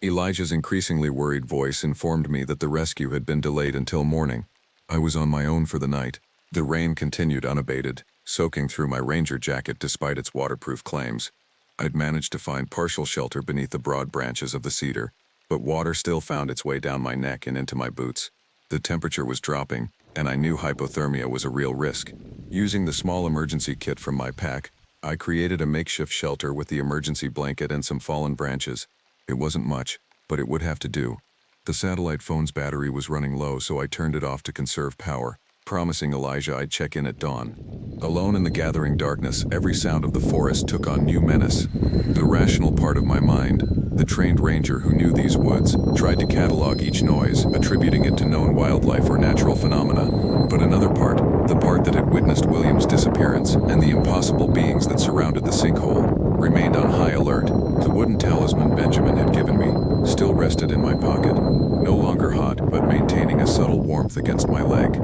Elijah's increasingly worried voice informed me that the rescue had been delayed until morning. I was on my own for the night. The rain continued unabated, soaking through my ranger jacket despite its waterproof claims. I'd managed to find partial shelter beneath the broad branches of the cedar, but water still found its way down my neck and into my boots. The temperature was dropping, and I knew hypothermia was a real risk. Using the small emergency kit from my pack, I created a makeshift shelter with the emergency blanket and some fallen branches. It wasn't much, but it would have to do. The satellite phone's battery was running low, so I turned it off to conserve power, promising Elijah I'd check in at dawn. Alone in the gathering darkness, every sound of the forest took on new menace. The rational part of my mind, the trained ranger who knew these woods, tried to catalog each noise, attributing it to known wildlife or natural phenomena. But another part, the part that had witnessed William's disappearance and the impossible beings that surrounded the sinkhole, remained on high alert. The wooden talisman Benjamin had given me still rested in my pocket, no longer hot but maintaining a subtle warmth against my leg.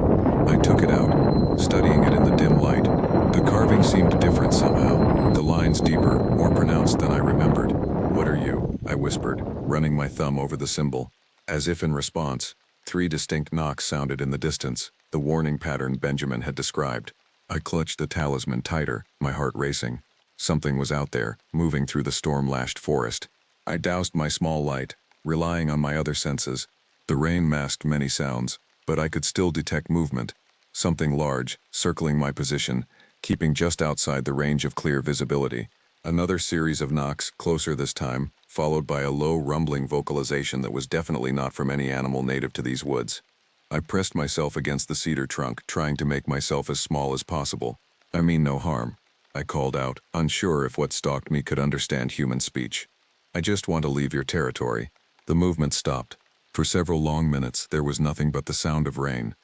I took it out, studying it in the dim light. The carving seemed different somehow, the lines deeper, more pronounced than I remembered. "What are you?" I whispered, running my thumb over the symbol. As if in response, 3 distinct knocks sounded in the distance, the warning pattern Benjamin had described. I clutched the talisman tighter, my heart racing. Something was out there, moving through the storm-lashed forest. I doused my small light, relying on my other senses. The rain masked many sounds, but I could still detect movement. Something large, circling my position, keeping just outside the range of clear visibility. Another series of knocks, closer this time, followed by a low rumbling vocalization that was definitely not from any animal native to these woods. I pressed myself against the cedar trunk, trying to make myself as small as possible. "I mean no harm," I called out, unsure if what stalked me could understand human speech. "I just want to leave your territory." The movement stopped. For several long minutes, there was nothing but the sound of rain.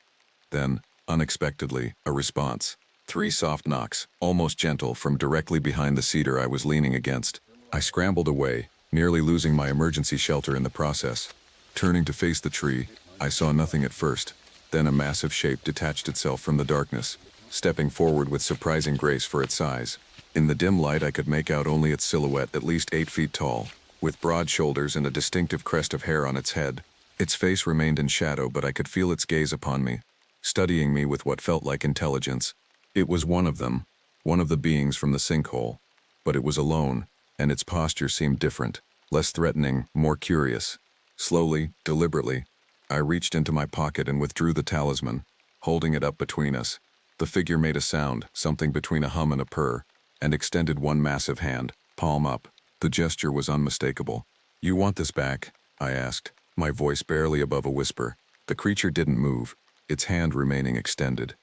Then, unexpectedly, a response. 3 soft knocks, almost gentle, from directly behind the cedar I was leaning against. I scrambled away, nearly losing my emergency shelter in the process. Turning to face the tree, I saw nothing at first. Then a massive shape detached itself from the darkness, stepping forward with surprising grace for its size. In the dim light, I could make out only its silhouette, at least 8 feet tall, with broad shoulders and a distinctive crest of hair on its head. Its face remained in shadow, but I could feel its gaze upon me, studying me with what felt like intelligence. It was one of them, one of the beings from the sinkhole, but it was alone, and its posture seemed different, less threatening, more curious. Slowly, deliberately, I reached into my pocket and withdrew the talisman, holding it up between us. The figure made a sound, something between a hum and a purr, and extended one massive hand, palm up. The gesture was unmistakable. "You want this back?" I asked, my voice barely above a whisper. The creature didn't move, its hand remaining extended.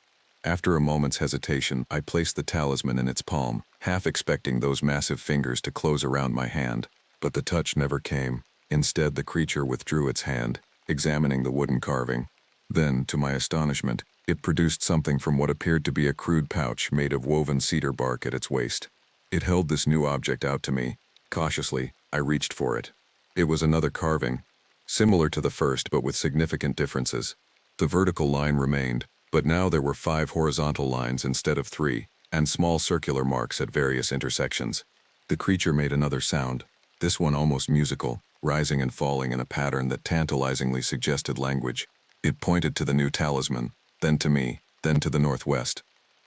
After a moment's hesitation, I placed the talisman in its palm, half expecting those massive fingers to close around my hand. But the touch never came. Instead, the creature withdrew its hand, examining the wooden carving. Then, to my astonishment, it produced something from what appeared to be a crude pouch made of woven cedar bark at its waist. It held this new object out to me. Cautiously, I reached for it. It was another carving, similar to the first but with significant differences. The vertical line remained, but now there were 5 horizontal lines instead of 3, and small circular marks at various intersections. The creature made another sound, this one almost musical, rising and falling in a pattern that tantalizingly suggested language. It pointed to the new talisman, then to me, then to the northwest.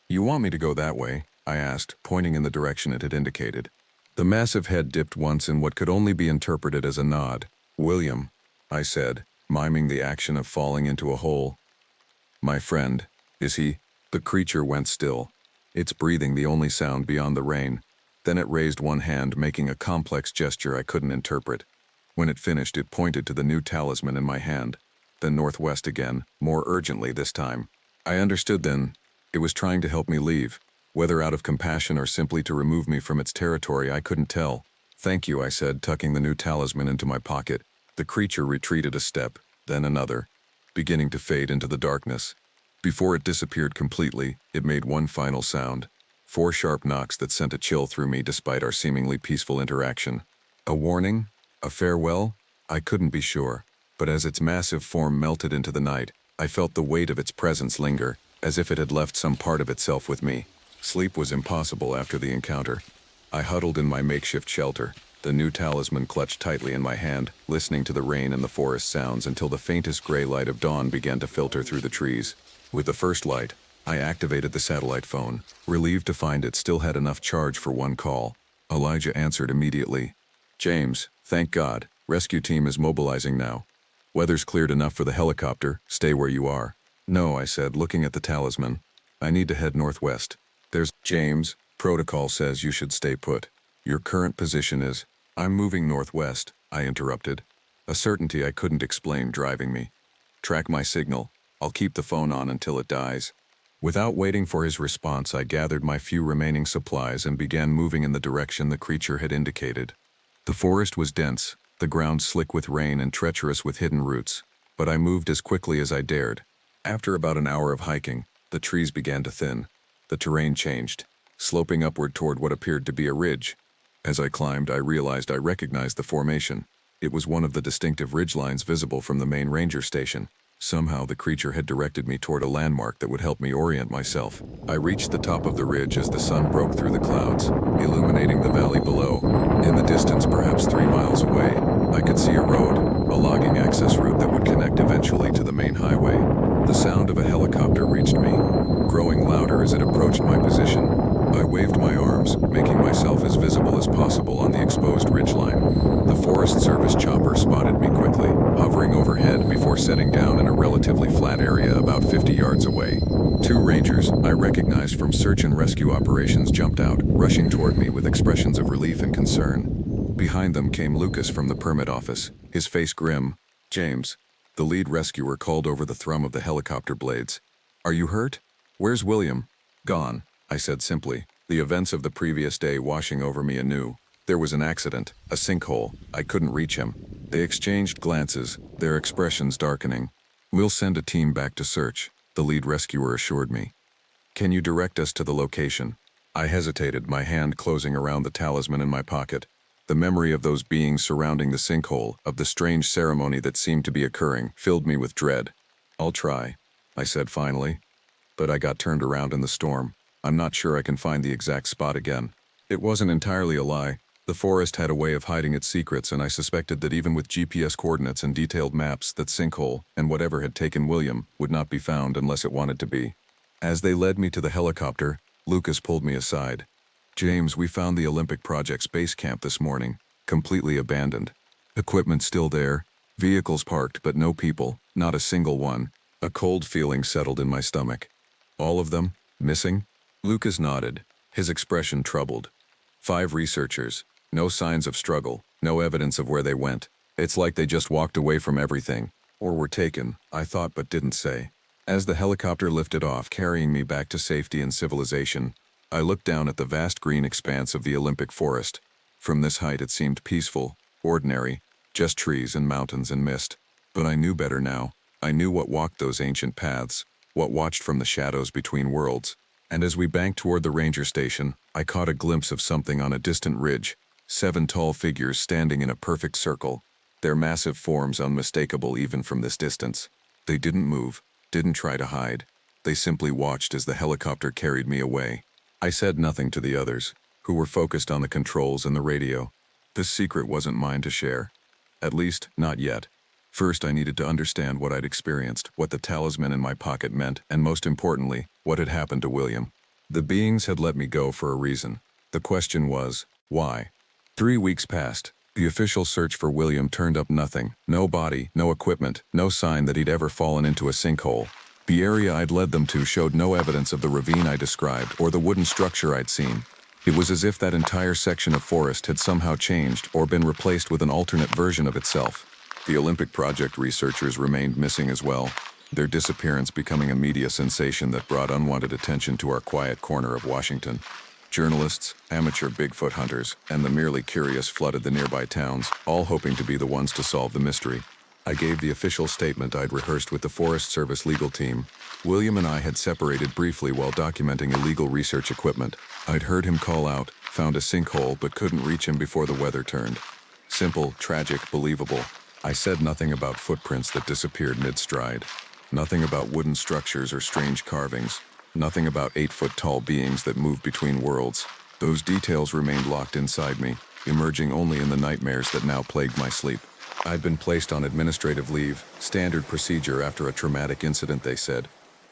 "You want me to go that way?" I asked, pointing in the direction it had indicated. The massive head dipped once in what could only be interpreted as a nod. "William," I said, miming the action of falling into a hole. "My friend, is he?" The creature went still, its breathing the only sound beyond the rain. Then it raised one hand, making a complex gesture I couldn't interpret. When it finished, it pointed to the new talisman in my hand, then northwest again, more urgently this time. I understood then. It was trying to help me leave. Whether out of compassion or simply to remove me from its territory, I couldn't tell. "Thank you," I said, tucking the new talisman into my pocket. The creature retreated a step, then another, beginning to fade into the darkness. Before it disappeared completely, it made one final sound. 4 sharp knocks that sent a chill through me despite our seemingly peaceful interaction. A warning? A farewell? I couldn't be sure. But as its massive form melted into the night, I felt the weight of its presence linger, as if it had left some part of itself with me. Sleep was impossible after the encounter. I huddled in my makeshift shelter, the new talisman clutched tightly in my hand, listening to the rain and the forest sounds until the faintest gray light of dawn began to filter through the trees. With the first light, I activated the satellite phone, relieved to find it still had enough charge for one call. Elijah answered immediately. "James, thank God. Rescue team is mobilizing now. Weather's cleared enough for the helicopter. Stay where you are." "No," I said, looking at the talisman. "I need to head northwest. There's James. Protocol says you should stay put. Your current position is..." "I'm moving northwest," I interrupted. A certainty I couldn't explain driving me. "Track my signal. I'll keep the phone on until it dies." Without waiting for his response, I gathered my few remaining supplies and began moving in the direction the creature had indicated. The forest was dense, the ground slick with rain and treacherous with hidden roots, but I moved as quickly as I dared. After about an hour of hiking, the trees began to thin. The terrain changed, sloping upward toward what appeared to be a ridge. As I climbed, I realized I recognized the formation. It was one of the distinctive ridgelines visible from the main ranger station. Somehow the creature had directed me toward a landmark that would help me orient myself. I reached the top of the ridge as the sun broke through the clouds, illuminating the valley below. In the distance, perhaps 3 miles away, I could see a road, a logging access route that would connect eventually to the main highway. The sound of a helicopter reached me, growing louder as it approached my position. I waved my arms, making myself as visible as possible on the exposed ridgeline. The Forest Service chopper spotted me quickly, hovering overhead before setting down in a relatively flat area about 50 yards away. 2 rangers I recognized from search and rescue operations jumped out, rushing toward me with expressions of relief and concern. Behind them came Lucas from the permit office, his face grim. "James," the lead rescuer called over the thrum of the helicopter blades. "Are you hurt? Where's William?" "Gone," I said simply, the events of the previous day washing over me anew. There was an accident, a sinkhole. I couldn't reach him. They exchanged glances, their expressions darkening. "We'll send a team back to search," the lead rescuer assured me. "Can you direct us to the location?" I hesitated, my hand closing around the talisman in my pocket. The memory of those beings surrounding the sinkhole, of the strange ceremony that seemed to be occurring, filled me with dread. "I'll try," I said finally. But I got turned around in the storm. I'm not sure I can find the exact spot again. It wasn't entirely a lie. The forest had a way of hiding its secrets, and I suspected that even with GPS coordinates and detailed maps, that sinkhole, and whatever had taken William, would not be found unless it wanted to be. As they led me to the helicopter, Lucas pulled me aside. "James, we found the Olympic Project's base camp this morning, completely abandoned. Equipment still there, vehicles parked, but no people, not a single one." A cold feeling settled in my stomach. "All of them? Missing?" Lucas nodded, his expression troubled. 5 researchers, no signs of struggle, no evidence of where they went. It's like they just walked away from everything, or were taken, I thought but didn't say. As the helicopter lifted off, carrying me back to safety and civilization, I looked down at the vast green expanse of the Olympic forest. From this height it seemed peaceful, ordinary, just trees and mountains and mist. But I knew better now. I knew what walked those ancient paths, what watched from the shadows between worlds. And as we banked toward the ranger station, I caught a glimpse of something on a distant ridge, 7 tall figures standing in a perfect circle, their massive forms unmistakable even from this distance. They didn't move, didn't try to hide. They simply watched as the helicopter carried me away. I said nothing to the others, who were focused on the controls and the radio. This secret wasn't mine to share. At least, not yet. First, I needed to understand what I'd experienced, what the talisman in my pocket meant, and most importantly, what had happened to William. The beings had let me go for a reason. The question was, why? 3 weeks passed. The official search for William turned up nothing. No body, no equipment, no sign that he'd ever fallen into a sinkhole. The area I'd led them to showed no evidence of the ravine I described or the wooden structure I'd seen. It was as if that entire section of forest had somehow changed or been replaced with an alternate version of itself. The Olympic Project researchers remained missing as well, their disappearance becoming a media sensation that brought unwanted attention to our quiet corner of Washington. Journalists, amateur Bigfoot hunters, and the merely curious flooded the nearby towns, all hoping to be the ones to solve the mystery. I gave the official statement I'd rehearsed with the Forest Service legal team. William and I had separated briefly while documenting illegal research equipment. I'd heard him call out, found a sinkhole, but couldn't reach him before the weather turned. Simple, tragic, believable. I said nothing about footprints that disappeared mid-stride. Nothing about wooden structures or strange carvings. Nothing about 8-foot-tall beings that moved between worlds. Those details remained locked inside me, emerging only in the nightmares that now plagued my sleep. I'd been placed on administrative leave, standard procedure after a traumatic incident, they said.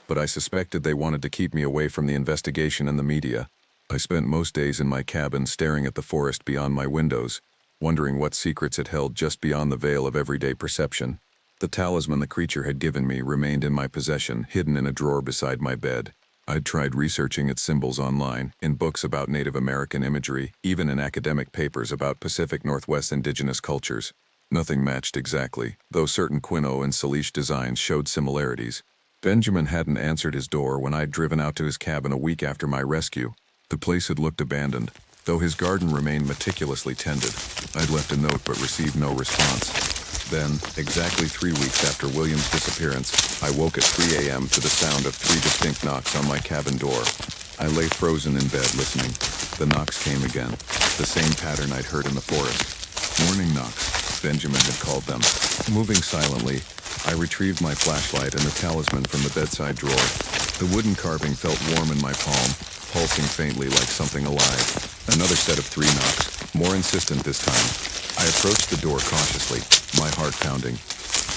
But I suspected they wanted to keep me away from the investigation and the media. I spent most days in my cabin staring at the forest beyond my windows, wondering what secrets it held just beyond the veil of everyday perception. The talisman the creature had given me remained in my possession, hidden in a drawer beside my bed. I'd tried researching its symbols online, in books about Native American imagery, even in academic papers about Pacific Northwest indigenous cultures. Nothing matched exactly, though certain Quinault and Salish designs showed similarities. Benjamin hadn't answered his door when I'd driven out to his cabin a week after my rescue. The place had looked abandoned, though his garden remained meticulously tended. I'd left a note but received no response. Then, exactly 3 weeks after William's disappearance, I woke at 3 a.m. to the sound of 3 distinct knocks on my cabin door. I lay frozen in bed listening. The knocks came again, the same pattern I'd heard in the forest. Morning knocks, Benjamin had called them. Moving silently, I retrieved my flashlight and the talisman from the bedside drawer. The wooden carving felt warm in my palm, pulsing faintly like something alive. Another set of 3 knocks, more insistent this time. I approached the door cautiously, my heart pounding.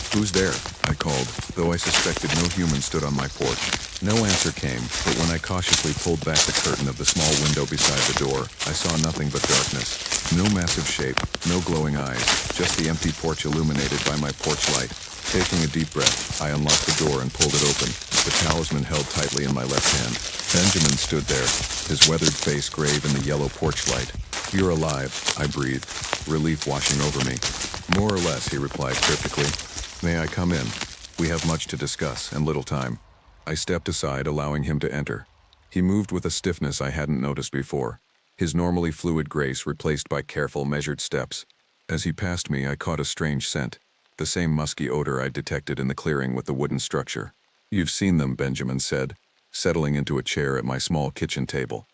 "Who's there?" I called, though I suspected no human stood on my porch. No answer came, but when I cautiously pulled back the curtain of the small window beside the door, I saw nothing but darkness. No massive shape, no glowing eyes, just the empty porch illuminated by my porch light. Taking a deep breath, I unlocked the door and pulled it open, the talisman held tightly in my left hand. Benjamin stood there, his weathered face grave in the yellow porch light. "You're alive," I breathed, relief washing over me. "More or less," he replied cryptically. "May I come in? We have much to discuss and little time." I stepped aside, allowing him to enter. He moved with a stiffness I hadn't noticed before, his normally fluid grace replaced by careful, measured steps. As he passed me, I caught a strange scent, the same musky odor I'd detected in the clearing with the wooden structure. "You've seen them," Benjamin said, settling into a chair at my small kitchen table.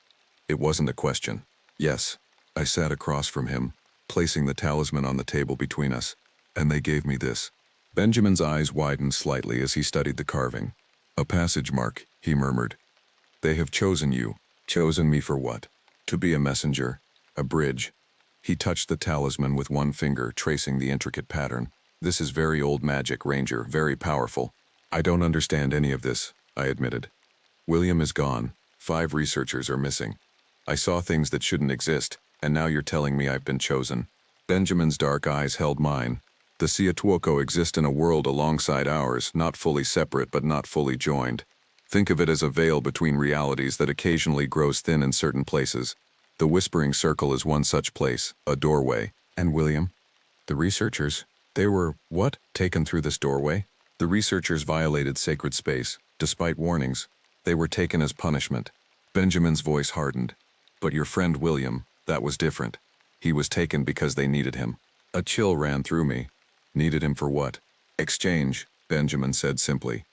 It wasn't a question. "Yes." I sat across from him, placing the talisman on the table between us, "and they gave me this." Benjamin's eyes widened slightly as he studied the carving. "A passage mark," he murmured. "They have chosen you." "Chosen me for what?" "To be a messenger, a bridge." He touched the talisman with one finger, tracing the intricate pattern. "This is very old magic, Ranger, very powerful." "I don't understand any of this," I admitted. "William is gone. 5 researchers are missing. I saw things that shouldn't exist, and now you're telling me I've been chosen." Benjamin's dark eyes held mine. "The Ciatuoco exist in a world alongside ours, not fully separate but not fully joined. Think of it as a veil between realities that occasionally grows thin in certain places. The Whispering Circle is one such place, a doorway." "And William? The researchers? They were, what, taken through this doorway?" "The researchers violated sacred space, despite warnings. They were taken as punishment." Benjamin's voice hardened. "But your friend William, that was different. He was taken because they needed him." A chill ran through me. Needed him for what? "Exchange," Benjamin said simply.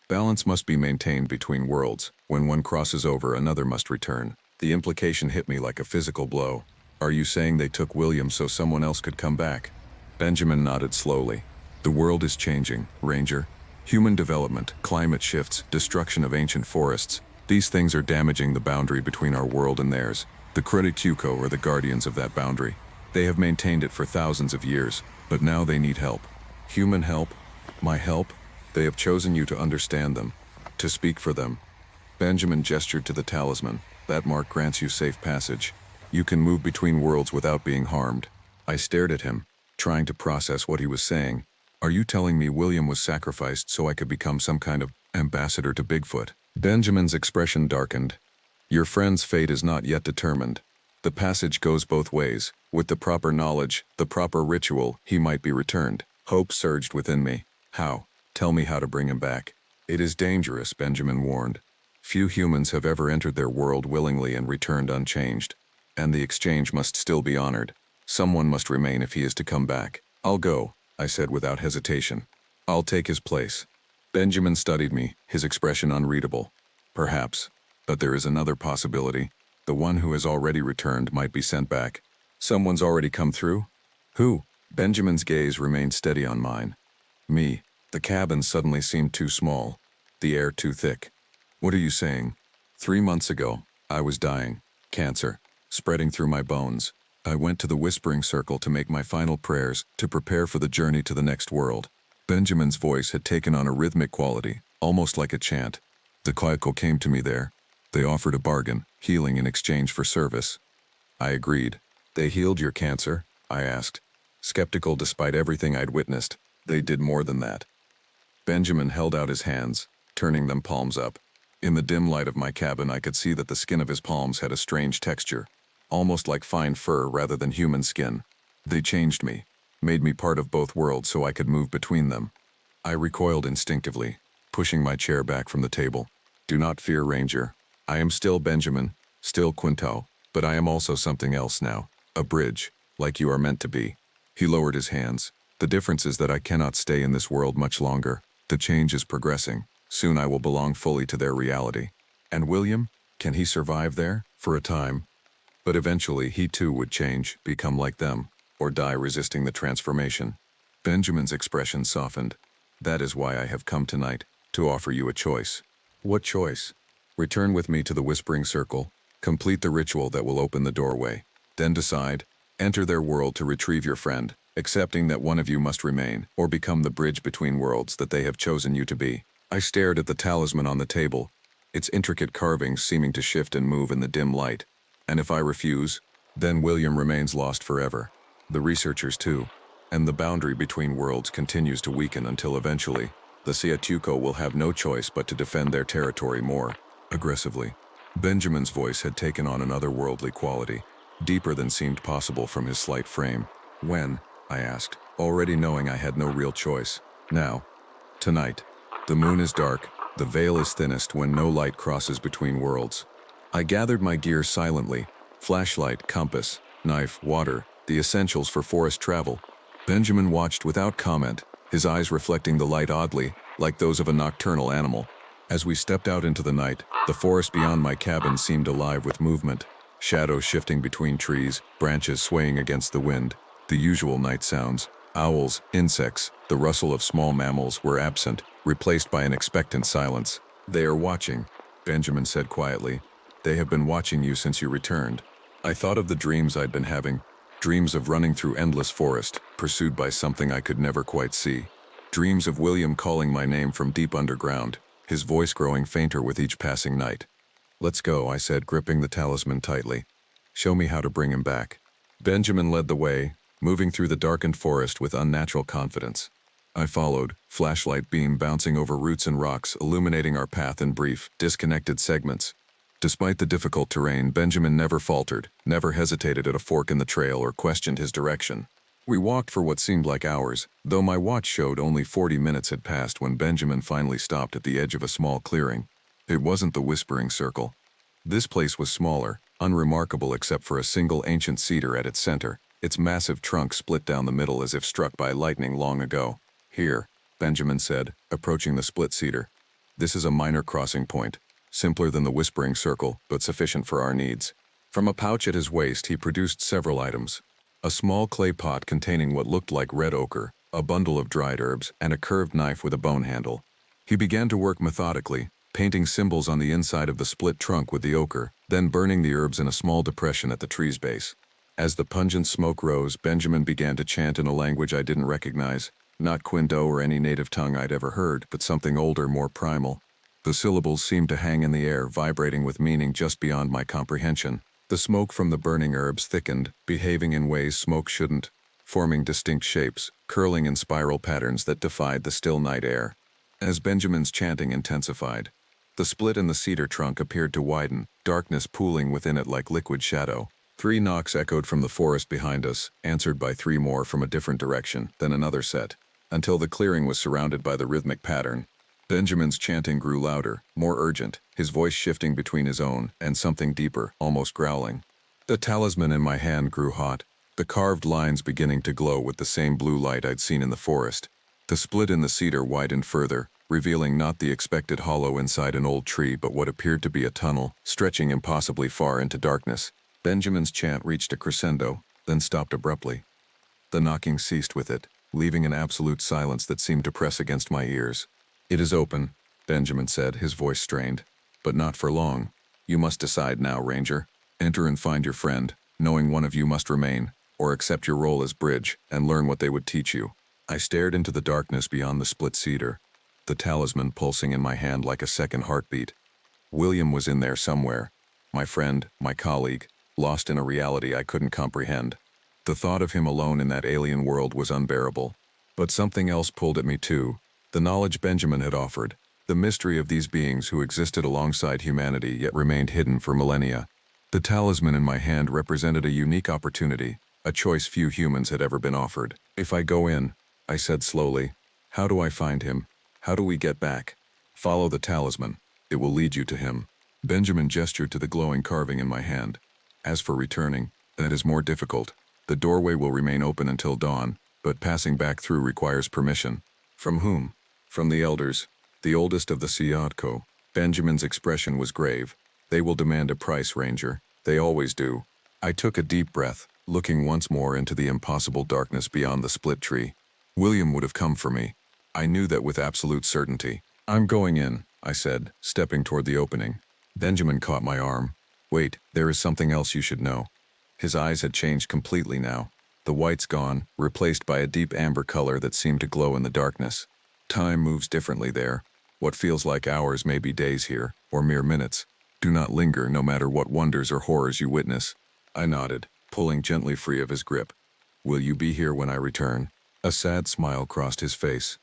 "Balance must be maintained between worlds. When one crosses over, another must return." The implication hit me like a physical blow. "Are you saying they took William so someone else could come back?" Benjamin nodded slowly. "The world is changing, Ranger. Human development, climate shifts, destruction of ancient forests. These things are damaging the boundary between our world and theirs. The Criticuco are the guardians of that boundary. They have maintained it for thousands of years, but now they need help. Human help? My help? They have chosen you to understand them, to speak for them." Benjamin gestured to the talisman. "That mark grants you safe passage. You can move between worlds without being harmed." I stared at him, trying to process what he was saying. "Are you telling me William was sacrificed so I could become some kind of ambassador to Bigfoot?" Benjamin's expression darkened. "Your friend's fate is not yet determined. The passage goes both ways. With the proper knowledge, the proper ritual, he might be returned." Hope surged within me. "How? Tell me how to bring him back." "It is dangerous," Benjamin warned. "Few humans have ever entered their world willingly and returned unchanged. And the exchange must still be honored. Someone must remain if he is to come back." "I'll go," I said without hesitation. "I'll take his place." Benjamin studied me, his expression unreadable. Perhaps. But there is another possibility. The one who has already returned might be sent back. Someone's already come through? Who? Benjamin's gaze remained steady on mine. Me. The cabin suddenly seemed too small. The air too thick. What are you saying? 3 months ago, I was dying. Cancer. Spreading through my bones. I went to the whispering circle to make my final prayers, to prepare for the journey to the next world. Benjamin's voice had taken on a rhythmic quality, almost like a chant. The Kwaiko came to me there. They offered a bargain, healing in exchange for service. I agreed. They healed your cancer? I asked. Skeptical despite everything I'd witnessed. They did more than that. Benjamin held out his hands, turning them palms up. In the dim light of my cabin, I could see that the skin of his palms had a strange texture, almost like fine fur rather than human skin. They changed me, made me part of both worlds so I could move between them. I recoiled instinctively, pushing my chair back from the table. Do not fear, Ranger. I am still Benjamin, still Quinto, but I am also something else now. A bridge, like you are meant to be. He lowered his hands. The difference is that I cannot stay in this world much longer. The change is progressing. Soon I will belong fully to their reality. And William? Can he survive there? For a time. But eventually he too would change, become like them, or die resisting the transformation. Benjamin's expression softened. That is why I have come tonight, to offer you a choice. What choice? Return with me to the Whispering Circle, complete the ritual that will open the doorway. Then decide, enter their world to retrieve your friend, accepting that one of you must remain, or become the bridge between worlds that they have chosen you to be. I stared at the talisman on the table, its intricate carvings seeming to shift and move in the dim light. And if I refuse, then William remains lost forever. The researchers too. And the boundary between worlds continues to weaken until eventually, the Siatuko will have no choice but to defend their territory more aggressively. Benjamin's voice had taken on an otherworldly quality, deeper than seemed possible from his slight frame. When? I asked, already knowing I had no real choice. Now. Tonight. The moon is dark, the veil is thinnest when no light crosses between worlds. I gathered my gear silently, flashlight, compass, knife, water, the essentials for forest travel. Benjamin watched without comment, his eyes reflecting the light oddly, like those of a nocturnal animal. As we stepped out into the night, the forest beyond my cabin seemed alive with movement, shadows shifting between trees, branches swaying against the wind. The usual night sounds, owls, insects, the rustle of small mammals were absent, replaced by an expectant silence. They are watching, Benjamin said quietly. They have been watching you since you returned. I thought of the dreams I'd been having, dreams of running through endless forest, pursued by something I could never quite see. Dreams of William calling my name from deep underground, his voice growing fainter with each passing night. Let's go, I said, gripping the talisman tightly. Show me how to bring him back. Benjamin led the way, moving through the darkened forest with unnatural confidence. I followed, flashlight beam bouncing over roots and rocks, illuminating our path in brief, disconnected segments. Despite the difficult terrain, Benjamin never faltered, never hesitated at a fork in the trail or questioned his direction. We walked for what seemed like hours, though my watch showed only 40 minutes had passed when Benjamin finally stopped at the edge of a small clearing. It wasn't the Whispering Circle. This place was smaller, unremarkable except for a single ancient cedar at its center, its massive trunk split down the middle as if struck by lightning long ago. Here, Benjamin said, approaching the split cedar. This is a minor crossing point, simpler than the Whispering Circle, but sufficient for our needs. From a pouch at his waist, he produced several items. A small clay pot containing what looked like red ochre, a bundle of dried herbs, and a curved knife with a bone handle. He began to work methodically, painting symbols on the inside of the split trunk with the ochre, then burning the herbs in a small depression at the tree's base. As the pungent smoke rose, Benjamin began to chant in a language I didn't recognize, not Quinto or any native tongue I'd ever heard, but something older, more primal. The syllables seemed to hang in the air, vibrating with meaning just beyond my comprehension. The smoke from the burning herbs thickened, behaving in ways smoke shouldn't, forming distinct shapes, curling in spiral patterns that defied the still night air. As Benjamin's chanting intensified, the split in the cedar trunk appeared to widen, darkness pooling within it like liquid shadow. 3 knocks echoed from the forest behind us, answered by 3 more from a different direction, then another set, until the clearing was surrounded by the rhythmic pattern. Benjamin's chanting grew louder, more urgent, his voice shifting between his own and something deeper, almost growling. The talisman in my hand grew hot, the carved lines beginning to glow with the same blue light I'd seen in the forest. The split in the cedar widened further, revealing not the expected hollow inside an old tree but what appeared to be a tunnel, stretching impossibly far into darkness. Benjamin's chant reached a crescendo, then stopped abruptly. The knocking ceased with it, leaving an absolute silence that seemed to press against my ears. "It is open," Benjamin said, his voice strained. "But not for long. You must decide now, Ranger. Enter and find your friend, knowing one of you must remain, or accept your role as bridge and learn what they would teach you." I stared into the darkness beyond the split cedar, the talisman pulsing in my hand like a second heartbeat. William was in there somewhere. My friend, my colleague, lost in a reality I couldn't comprehend. The thought of him alone in that alien world was unbearable. But something else pulled at me too, the knowledge Benjamin had offered, the mystery of these beings who existed alongside humanity yet remained hidden for millennia. The talisman in my hand represented a unique opportunity, a choice few humans had ever been offered. "If I go in," I said slowly, "how do I find him? How do we get back?" "Follow the talisman. It will lead you to him." Benjamin gestured to the glowing carving in my hand. "As for returning, that is more difficult. The doorway will remain open until dawn, but passing back through requires permission." "From whom?" "From the elders, the oldest of the Siadko." Benjamin's expression was grave. "They will demand a price, Ranger. They always do." I took a deep breath, looking once more into the impossible darkness beyond the split tree. William would have come for me. I knew that with absolute certainty. "I'm going in," I said, stepping toward the opening. Benjamin caught my arm. "Wait, there is something else you should know." His eyes had changed completely now. The white's gone, replaced by a deep amber color that seemed to glow in the darkness. Time moves differently there. What feels like hours may be days here, or mere minutes. Do not linger no matter what wonders or horrors you witness. I nodded, pulling gently free of his grip. "Will you be here when I return?" A sad smile crossed his face.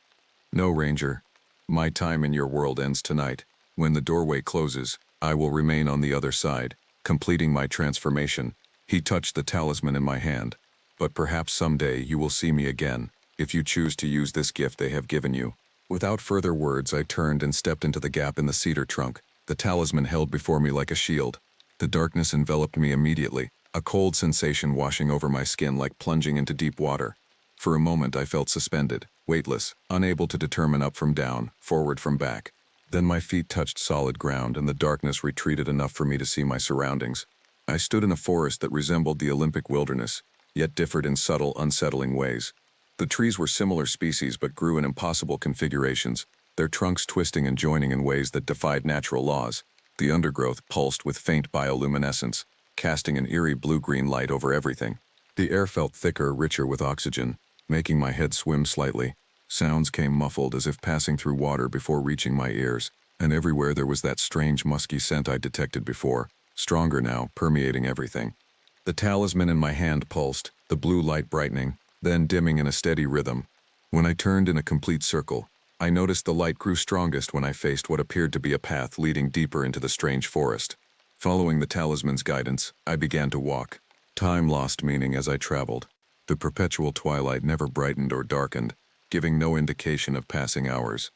"No, Ranger. My time in your world ends tonight. When the doorway closes, I will remain on the other side, completing my transformation." He touched the talisman in my hand. "But perhaps someday you will see me again, if you choose to use this gift they have given you." Without further words, I turned and stepped into the gap in the cedar trunk, the talisman held before me like a shield. The darkness enveloped me immediately, a cold sensation washing over my skin like plunging into deep water. For a moment I felt suspended, weightless, unable to determine up from down, forward from back. Then my feet touched solid ground and the darkness retreated enough for me to see my surroundings. I stood in a forest that resembled the Olympic wilderness, yet differed in subtle, unsettling ways. The trees were similar species but grew in impossible configurations, their trunks twisting and joining in ways that defied natural laws. The undergrowth pulsed with faint bioluminescence, casting an eerie blue-green light over everything. The air felt thicker, richer with oxygen, making my head swim slightly. Sounds came muffled as if passing through water before reaching my ears, and everywhere there was that strange musky scent I'd detected before, stronger now, permeating everything. The talisman in my hand pulsed, the blue light brightening, then dimming in a steady rhythm. When I turned in a complete circle, I noticed the light grew strongest when I faced what appeared to be a path leading deeper into the strange forest. Following the talisman's guidance, I began to walk. Time lost meaning as I traveled. The perpetual twilight never brightened or darkened, giving no indication of passing hours.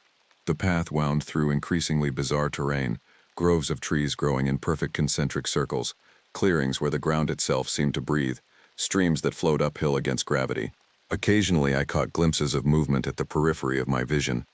The path wound through increasingly bizarre terrain, groves of trees growing in perfect concentric circles, clearings where the ground itself seemed to breathe, streams that flowed uphill against gravity. Occasionally I caught glimpses of movement at the periphery of my vision,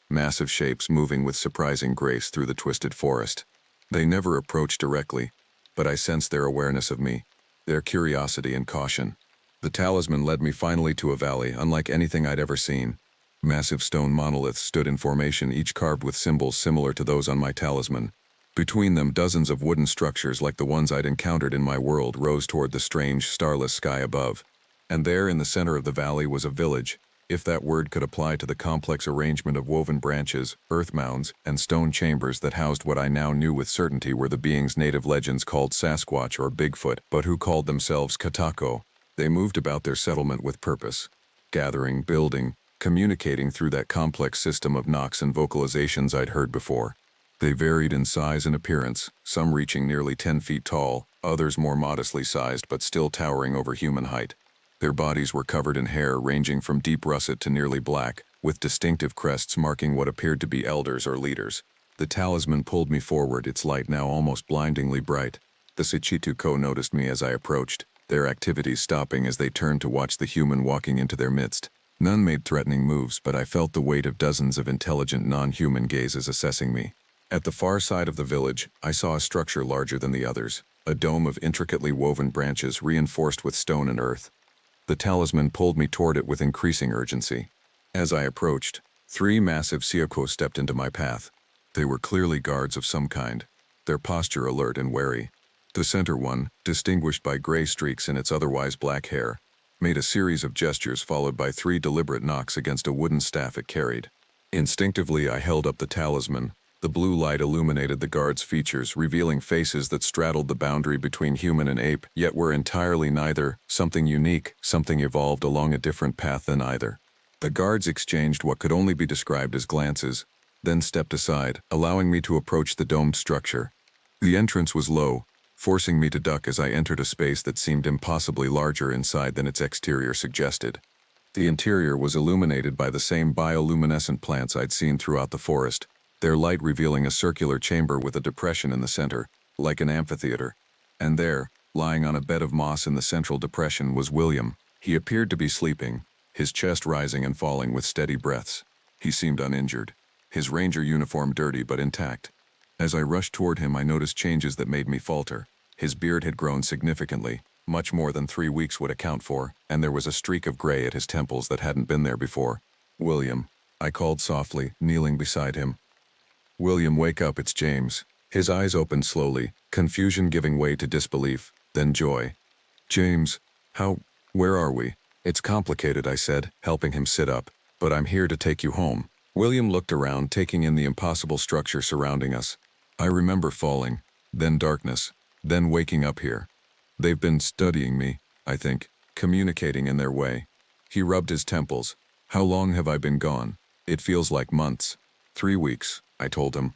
massive shapes moving with surprising grace through the twisted forest. They never approached directly, but I sensed their awareness of me, their curiosity and caution. The talisman led me finally to a valley unlike anything I'd ever seen. Massive stone monoliths stood in formation, each carved with symbols similar to those on my talisman. Between them, dozens of wooden structures like the ones I'd encountered in my world rose toward the strange, starless sky above. And there, in the center of the valley, was a village, if that word could apply to the complex arrangement of woven branches, earth mounds, and stone chambers that housed what I now knew with certainty were the beings native legends called Sasquatch or Bigfoot, but who called themselves Katako. They moved about their settlement with purpose, gathering, building, communicating through that complex system of knocks and vocalizations I'd heard before. They varied in size and appearance, some reaching nearly 10 feet tall, others more modestly sized but still towering over human height. Their bodies were covered in hair ranging from deep russet to nearly black, with distinctive crests marking what appeared to be elders or leaders. The talisman pulled me forward, its light now almost blindingly bright. The Sichituko noticed me as I approached, their activities stopping as they turned to watch the human walking into their midst. None made threatening moves, but I felt the weight of dozens of intelligent non-human gazes assessing me. At the far side of the village, I saw a structure larger than the others, a dome of intricately woven branches reinforced with stone and earth. The talisman pulled me toward it with increasing urgency. As I approached, 3 massive Sioko stepped into my path. They were clearly guards of some kind, their posture alert and wary. The center one, distinguished by gray streaks in its otherwise black hair, made a series of gestures followed by 3 deliberate knocks against a wooden staff it carried. Instinctively, I held up the talisman. The blue light illuminated the guard's features, revealing faces that straddled the boundary between human and ape, yet were entirely neither, something unique, something evolved along a different path than either. The guards exchanged what could only be described as glances, then stepped aside, allowing me to approach the domed structure. The entrance was low, forcing me to duck as I entered a space that seemed impossibly larger inside than its exterior suggested. The interior was illuminated by the same bioluminescent plants I'd seen throughout the forest, their light revealing a circular chamber with a depression in the center, like an amphitheater. And there, lying on a bed of moss in the central depression, was William. He appeared to be sleeping, his chest rising and falling with steady breaths. He seemed uninjured, his ranger uniform dirty but intact. As I rushed toward him, I noticed changes that made me falter. His beard had grown significantly, much more than 3 weeks would account for, and there was a streak of gray at his temples that hadn't been there before. "William," I called softly, kneeling beside him. "William, wake up, it's James." His eyes opened slowly, confusion giving way to disbelief, then joy. "James, where are we?" "It's complicated," I said, helping him sit up, "but I'm here to take you home." William looked around, taking in the impossible structure surrounding us. "I remember falling, then darkness, then waking up here. They've been studying me, I think, communicating in their way." He rubbed his temples. "How long have I been gone?" "It feels like months." 3 weeks, I told him.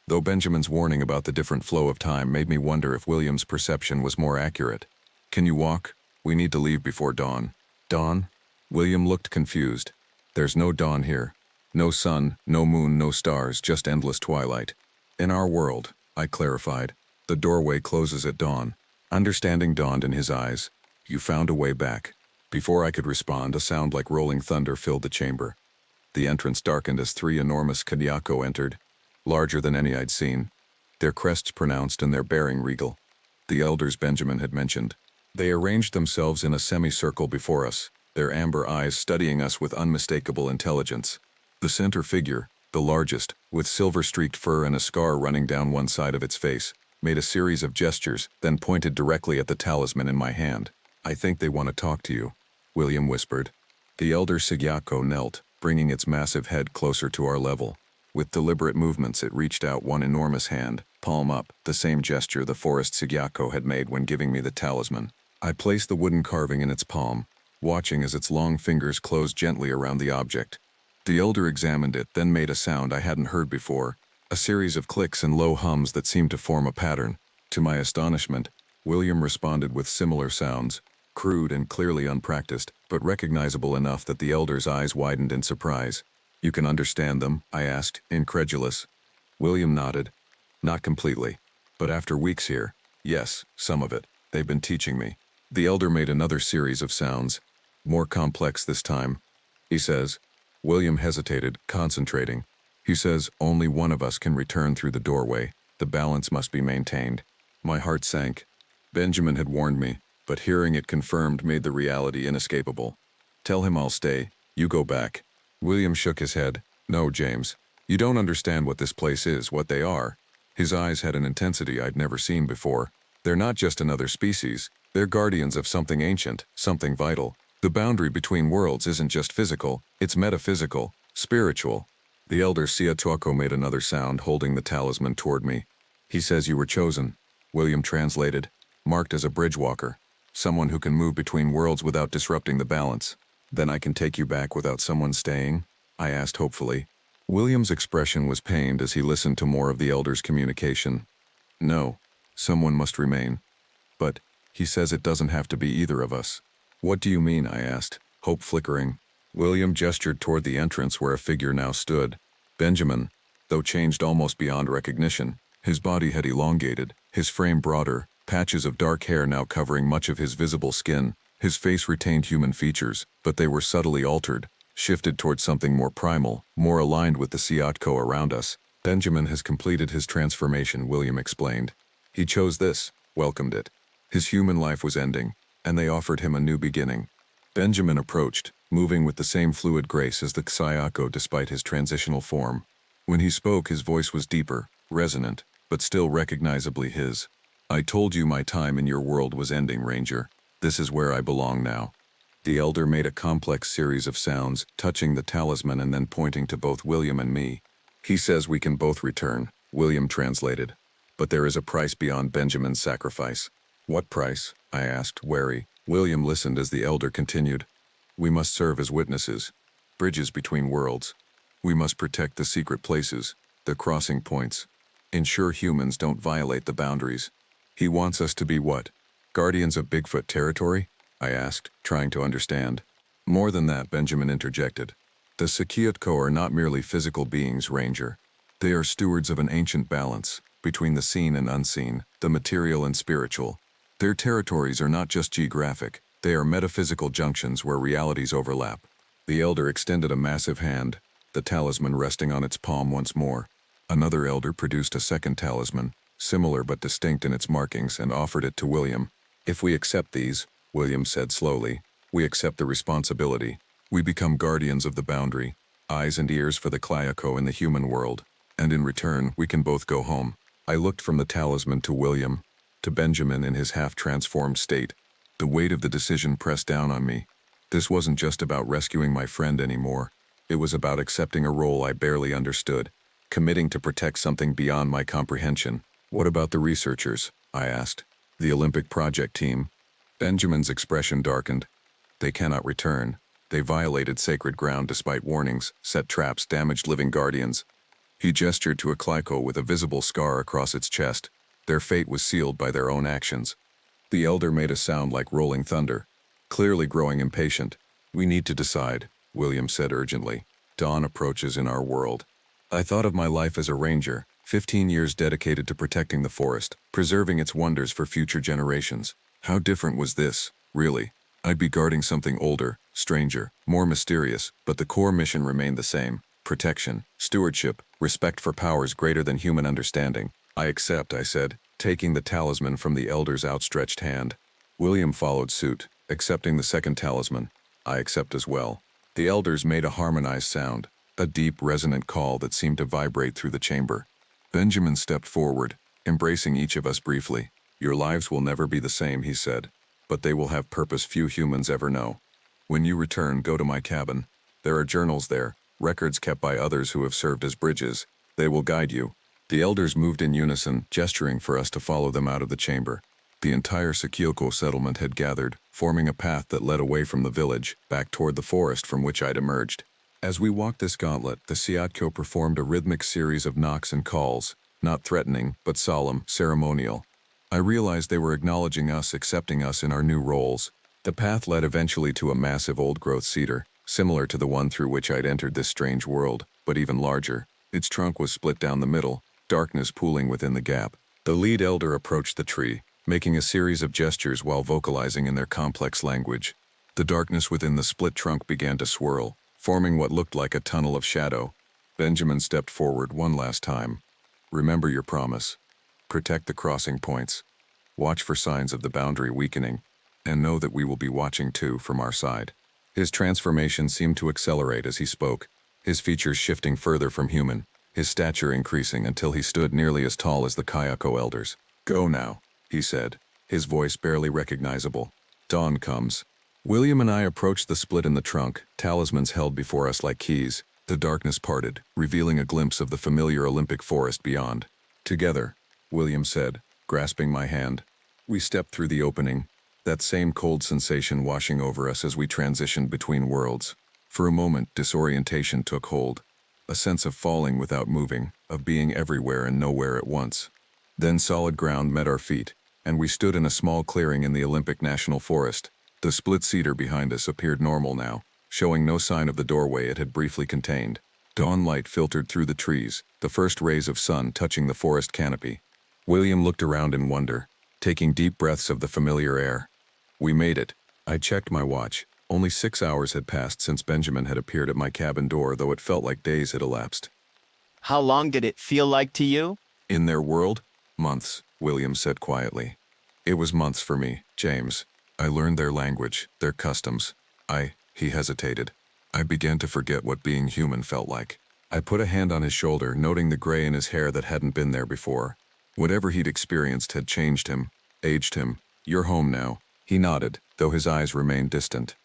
Though Benjamin's warning about the different flow of time made me wonder if William's perception was more accurate. "Can you walk? We need to leave before dawn." "Dawn?" William looked confused. "There's no dawn here. No sun, no moon, no stars, just endless twilight. In our world," I clarified, "the doorway closes at dawn." Understanding dawned in his eyes. "You found a way back." Before I could respond, a sound like rolling thunder filled the chamber. The entrance darkened as 3 enormous Kanyako entered, larger than any I'd seen, their crests pronounced and their bearing regal. The elders Benjamin had mentioned. They arranged themselves in a semicircle before us, their amber eyes studying us with unmistakable intelligence. The center figure, the largest, with silver-streaked fur and a scar running down one side of its face, made a series of gestures, then pointed directly at the talisman in my hand. "I think they want to talk to you," William whispered. The elder Sigyako knelt, bringing its massive head closer to our level. With deliberate movements, it reached out one enormous hand, palm up, the same gesture the forest Sigyako had made when giving me the talisman. I placed the wooden carving in its palm, watching as its long fingers closed gently around the object. The elder examined it, then made a sound I hadn't heard before, a series of clicks and low hums that seemed to form a pattern. To my astonishment, William responded with similar sounds, crude and clearly unpracticed, but recognizable enough that the elder's eyes widened in surprise. "You can understand them?" I asked, incredulous. William nodded. "Not completely. But after weeks here, yes, some of it. They've been teaching me." The elder made another series of sounds, more complex this time. "He says," William hesitated, concentrating. "He says only one of us can return through the doorway. The balance must be maintained." My heart sank. Benjamin had warned me, but hearing it confirmed made the reality inescapable. "Tell him I'll stay. You go back." William shook his head. "No, James. You don't understand what this place is, what they are." His eyes had an intensity I'd never seen before. "They're not just another species. They're guardians of something ancient, something vital. The boundary between worlds isn't just physical, it's metaphysical, spiritual." The elder Siatuako made another sound, holding the talisman toward me. "He says you were chosen," William translated, "marked as a bridge walker, someone who can move between worlds without disrupting the balance." "Then I can take you back without someone staying?" I asked hopefully. William's expression was pained as he listened to more of the elder's communication. "No, someone must remain. But he says it doesn't have to be either of us." "What do you mean?" I asked, hope flickering. William gestured toward the entrance where a figure now stood. Benjamin, though changed almost beyond recognition. His body had elongated, his frame broader, patches of dark hair now covering much of his visible skin. His face retained human features, but they were subtly altered, shifted towards something more primal, more aligned with the Siatko around us. Benjamin has completed his transformation, William explained. He chose this, welcomed it. His human life was ending, and they offered him a new beginning. Benjamin approached, moving with the same fluid grace as the Siatko despite his transitional form. When he spoke, his voice was deeper, resonant, but still recognizably his. I told you my time in your world was ending, Ranger. This is where I belong now. The elder made a complex series of sounds, touching the talisman and then pointing to both William and me. He says we can both return, William translated. But there is a price beyond Benjamin's sacrifice. What price? I asked, wary. William listened as the elder continued. We must serve as witnesses, bridges between worlds. We must protect the secret places, the crossing points. Ensure humans don't violate the boundaries. He wants us to be what? Guardians of Bigfoot territory? I asked, trying to understand. More than that, Benjamin interjected. The Sikiatko are not merely physical beings, Ranger. They are stewards of an ancient balance, between the seen and unseen, the material and spiritual. Their territories are not just geographic, they are metaphysical junctions where realities overlap. The elder extended a massive hand, the talisman resting on its palm once more. Another elder produced a second talisman, similar but distinct in its markings, and offered it to William. If we accept these, William said slowly, we accept the responsibility. We become guardians of the boundary, eyes and ears for the Siatko in the human world, and in return, we can both go home. I looked from the talisman to William, to Benjamin in his half-transformed state. The weight of the decision pressed down on me. This wasn't just about rescuing my friend anymore. It was about accepting a role I barely understood, committing to protect something beyond my comprehension. What about the researchers? I asked. The Olympic project team? Benjamin's expression darkened. They cannot return. They violated sacred ground despite warnings, set traps, damaged living guardians. He gestured to a Siatko with a visible scar across its chest. Their fate was sealed by their own actions. The elder made a sound like rolling thunder, clearly growing impatient. We need to decide, William said urgently. Dawn approaches in our world. I thought of my life as a ranger, 15 years dedicated to protecting the forest, preserving its wonders for future generations. How different was this, really? I'd be guarding something older, stranger, more mysterious, but the core mission remained the same. Protection, stewardship, respect for powers greater than human understanding. I accept, I said, taking the talisman from the elder's outstretched hand. William followed suit, accepting the second talisman. I accept as well. The elders made a harmonized sound, a deep, resonant call that seemed to vibrate through the chamber. Benjamin stepped forward, embracing each of us briefly. Your lives will never be the same, he said, but they will have purpose few humans ever know. When you return, go to my cabin. There are journals there, records kept by others who have served as bridges. They will guide you. The elders moved in unison, gesturing for us to follow them out of the chamber. The entire Sikiatko settlement had gathered, forming a path that led away from the village, back toward the forest from which I'd emerged. As we walked this gauntlet, the Siatko performed a rhythmic series of knocks and calls, not threatening, but solemn, ceremonial. I realized they were acknowledging us, accepting us in our new roles. The path led eventually to a massive old-growth cedar, similar to the one through which I'd entered this strange world, but even larger. Its trunk was split down the middle, darkness pooling within the gap. The lead elder approached the tree, making a series of gestures while vocalizing in their complex language. The darkness within the split trunk began to swirl, forming what looked like a tunnel of shadow. Benjamin stepped forward one last time. Remember your promise. Protect the crossing points. Watch for signs of the boundary weakening, and know that we will be watching too from our side. His transformation seemed to accelerate as he spoke, his features shifting further from human, his stature increasing until he stood nearly as tall as the Siatko elders. Go now, he said, his voice barely recognizable. Dawn comes. William and I approached the split in the trunk, talismans held before us like keys. The darkness parted, revealing a glimpse of the familiar Olympic forest beyond. Together, William said, grasping my hand. We stepped through the opening, that same cold sensation washing over us as we transitioned between worlds. For a moment, disorientation took hold, a sense of falling without moving, of being everywhere and nowhere at once. Then solid ground met our feet, and we stood in a small clearing in the Olympic National Forest. The split cedar behind us appeared normal now, showing no sign of the doorway it had briefly contained. Dawn light filtered through the trees, the first rays of sun touching the forest canopy. William looked around in wonder, taking deep breaths of the familiar air. We made it. I checked my watch. Only 6 hours had passed since Benjamin had appeared at my cabin door, though it felt like days had elapsed. How long did it feel like to you? In their world? Months, William said quietly. It was months for me, James. I learned their language, their customs. He hesitated. I began to forget what being human felt like. I put a hand on his shoulder, noting the gray in his hair that hadn't been there before. Whatever he'd experienced had changed him, aged him. You're home now. He nodded, though his eyes remained distant.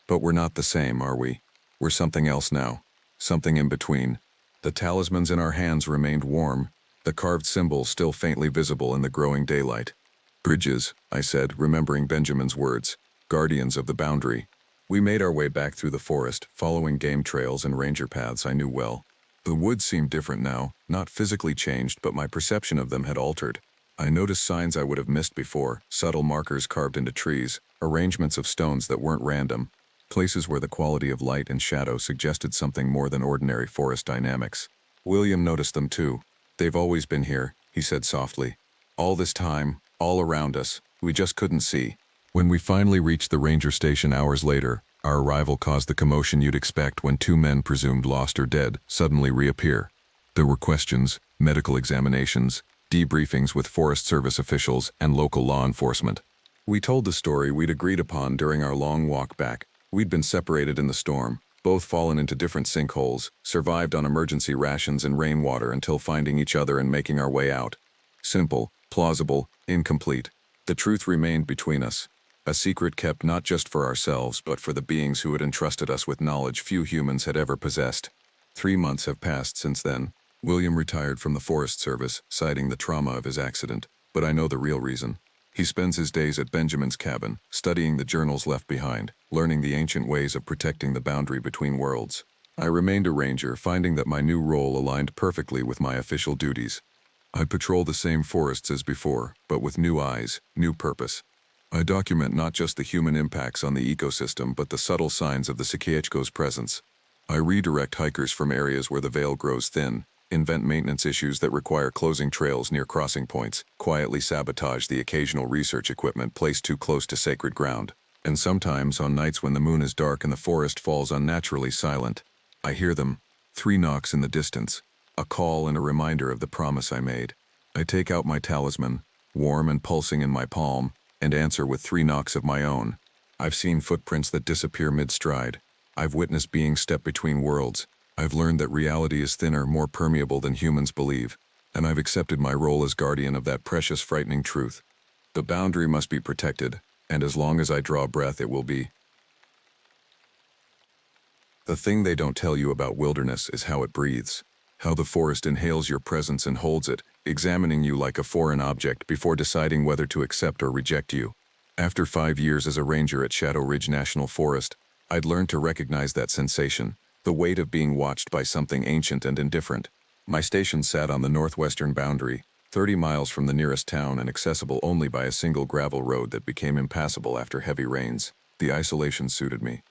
But we're not the same, are we? We're something else now. Something in between. The talismans in our hands remained warm, the carved symbols still faintly visible in the growing daylight. Bridges, I said, remembering Benjamin's words. Guardians of the boundary. We made our way back through the forest, following game trails and ranger paths I knew well. The woods seemed different now, not physically changed, but my perception of them had altered. I noticed signs I would have missed before, subtle markers carved into trees, arrangements of stones that weren't random, places where the quality of light and shadow suggested something more than ordinary forest dynamics. William noticed them too. They've always been here, he said softly. All this time, all around us, we just couldn't see. When we finally reached the ranger station hours later, our arrival caused the commotion you'd expect when two men presumed lost or dead suddenly reappear. There were questions, medical examinations, debriefings with Forest Service officials and local law enforcement. We told the story we'd agreed upon during our long walk back. We'd been separated in the storm, both fallen into different sinkholes, survived on emergency rations and rainwater until finding each other and making our way out. Simple, plausible, incomplete. The truth remained between us. A secret kept not just for ourselves, but for the beings who had entrusted us with knowledge few humans had ever possessed. 3 months have passed since then. William retired from the Forest Service, citing the trauma of his accident, but I know the real reason. He spends his days at Benjamin's cabin, studying the journals left behind, learning the ancient ways of protecting the boundary between worlds. I remained a ranger, finding that my new role aligned perfectly with my official duties. I'd patrol the same forests as before, but with new eyes, new purpose. I document not just the human impacts on the ecosystem, but the subtle signs of the Sikiechko's presence. I redirect hikers from areas where the veil grows thin, invent maintenance issues that require closing trails near crossing points, quietly sabotage the occasional research equipment placed too close to sacred ground. And sometimes, on nights when the moon is dark and the forest falls unnaturally silent, I hear them, 3 knocks in the distance, a call and a reminder of the promise I made. I take out my talisman, warm and pulsing in my palm, and answer with 3 knocks of my own. I've seen footprints that disappear mid-stride. I've witnessed beings step between worlds. I've learned that reality is thinner, more permeable than humans believe. And I've accepted my role as guardian of that precious, frightening truth. The boundary must be protected, and as long as I draw breath, it will be. The thing they don't tell you about wilderness is how it breathes. How the forest inhales your presence and holds it, examining you like a foreign object before deciding whether to accept or reject you. After 5 years as a ranger at Shadow Ridge National Forest, I'd learned to recognize that sensation, the weight of being watched by something ancient and indifferent. My station sat on the northwestern boundary, 30 miles from the nearest town and accessible only by a single gravel road that became impassable after heavy rains. The isolation suited me.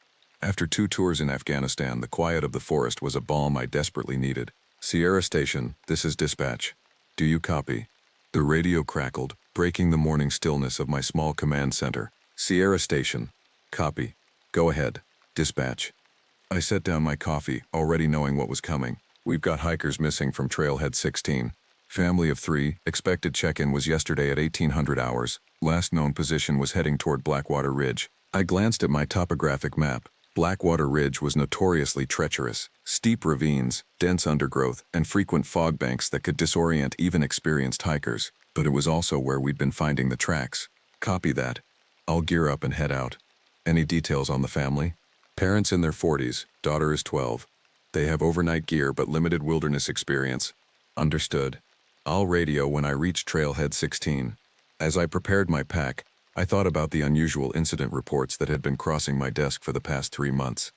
After 2 tours in Afghanistan, the quiet of the forest was a balm I desperately needed. Sierra Station, this is dispatch. Do you copy? The radio crackled, breaking the morning stillness of my small command center. Sierra Station. Copy. Go ahead. Dispatch. I set down my coffee, already knowing what was coming. We've got hikers missing from Trailhead 16. Family of 3, expected check-in was yesterday at 1800 hours. Last known position was heading toward Blackwater Ridge. I glanced at my topographic map. Blackwater Ridge was notoriously treacherous. Steep ravines, dense undergrowth, and frequent fog banks that could disorient even experienced hikers. But it was also where we'd been finding the tracks. Copy that. I'll gear up and head out. Any details on the family? Parents in their 40s, daughter is 12. They have overnight gear but limited wilderness experience. Understood. I'll radio when I reach Trailhead 16. As I prepared my pack, I thought about the unusual incident reports that had been crossing my desk for the past 3 months.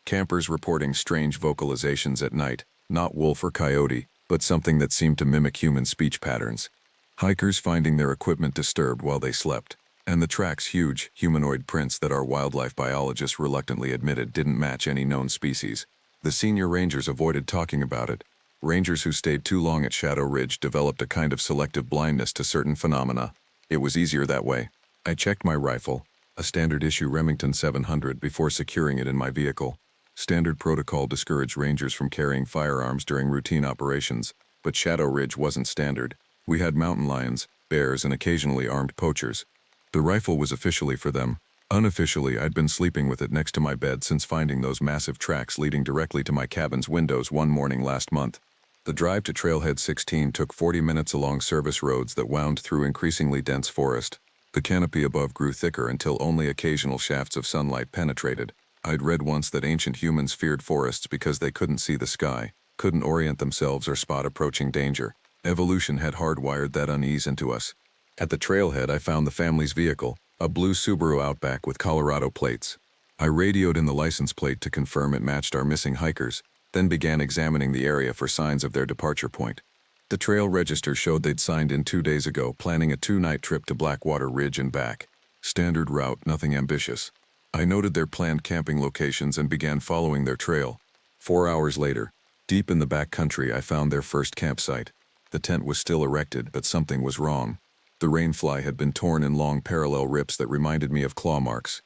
Campers reporting strange vocalizations at night, not wolf or coyote, but something that seemed to mimic human speech patterns. Hikers finding their equipment disturbed while they slept. And the tracks, huge, humanoid prints that our wildlife biologists reluctantly admitted didn't match any known species. The senior rangers avoided talking about it. Rangers who stayed too long at Shadow Ridge developed a kind of selective blindness to certain phenomena. It was easier that way. I checked my rifle. A standard issue Remington 700 before securing it in my vehicle. Standard protocol discouraged rangers from carrying firearms during routine operations, but Shadow Ridge wasn't standard. We had mountain lions, bears, and occasionally armed poachers. The rifle was officially for them. Unofficially, I'd been sleeping with it next to my bed since finding those massive tracks leading directly to my cabin's windows one morning last month. The drive to Trailhead 16 took 40 minutes along service roads that wound through increasingly dense forest. The canopy above grew thicker until only occasional shafts of sunlight penetrated. I'd read once that ancient humans feared forests because they couldn't see the sky, couldn't orient themselves or spot approaching danger. Evolution had hardwired that unease into us. At the trailhead, I found the family's vehicle, a blue Subaru Outback with Colorado plates. I radioed in the license plate to confirm it matched our missing hikers, then began examining the area for signs of their departure point. The trail register showed they'd signed in 2 days ago, planning a 2-night trip to Blackwater Ridge and back. Standard route, nothing ambitious. I noted their planned camping locations and began following their trail. 4 hours later, deep in the back country, I found their first campsite. The tent was still erected, but something was wrong. The rainfly had been torn in long parallel rips that reminded me of claw marks,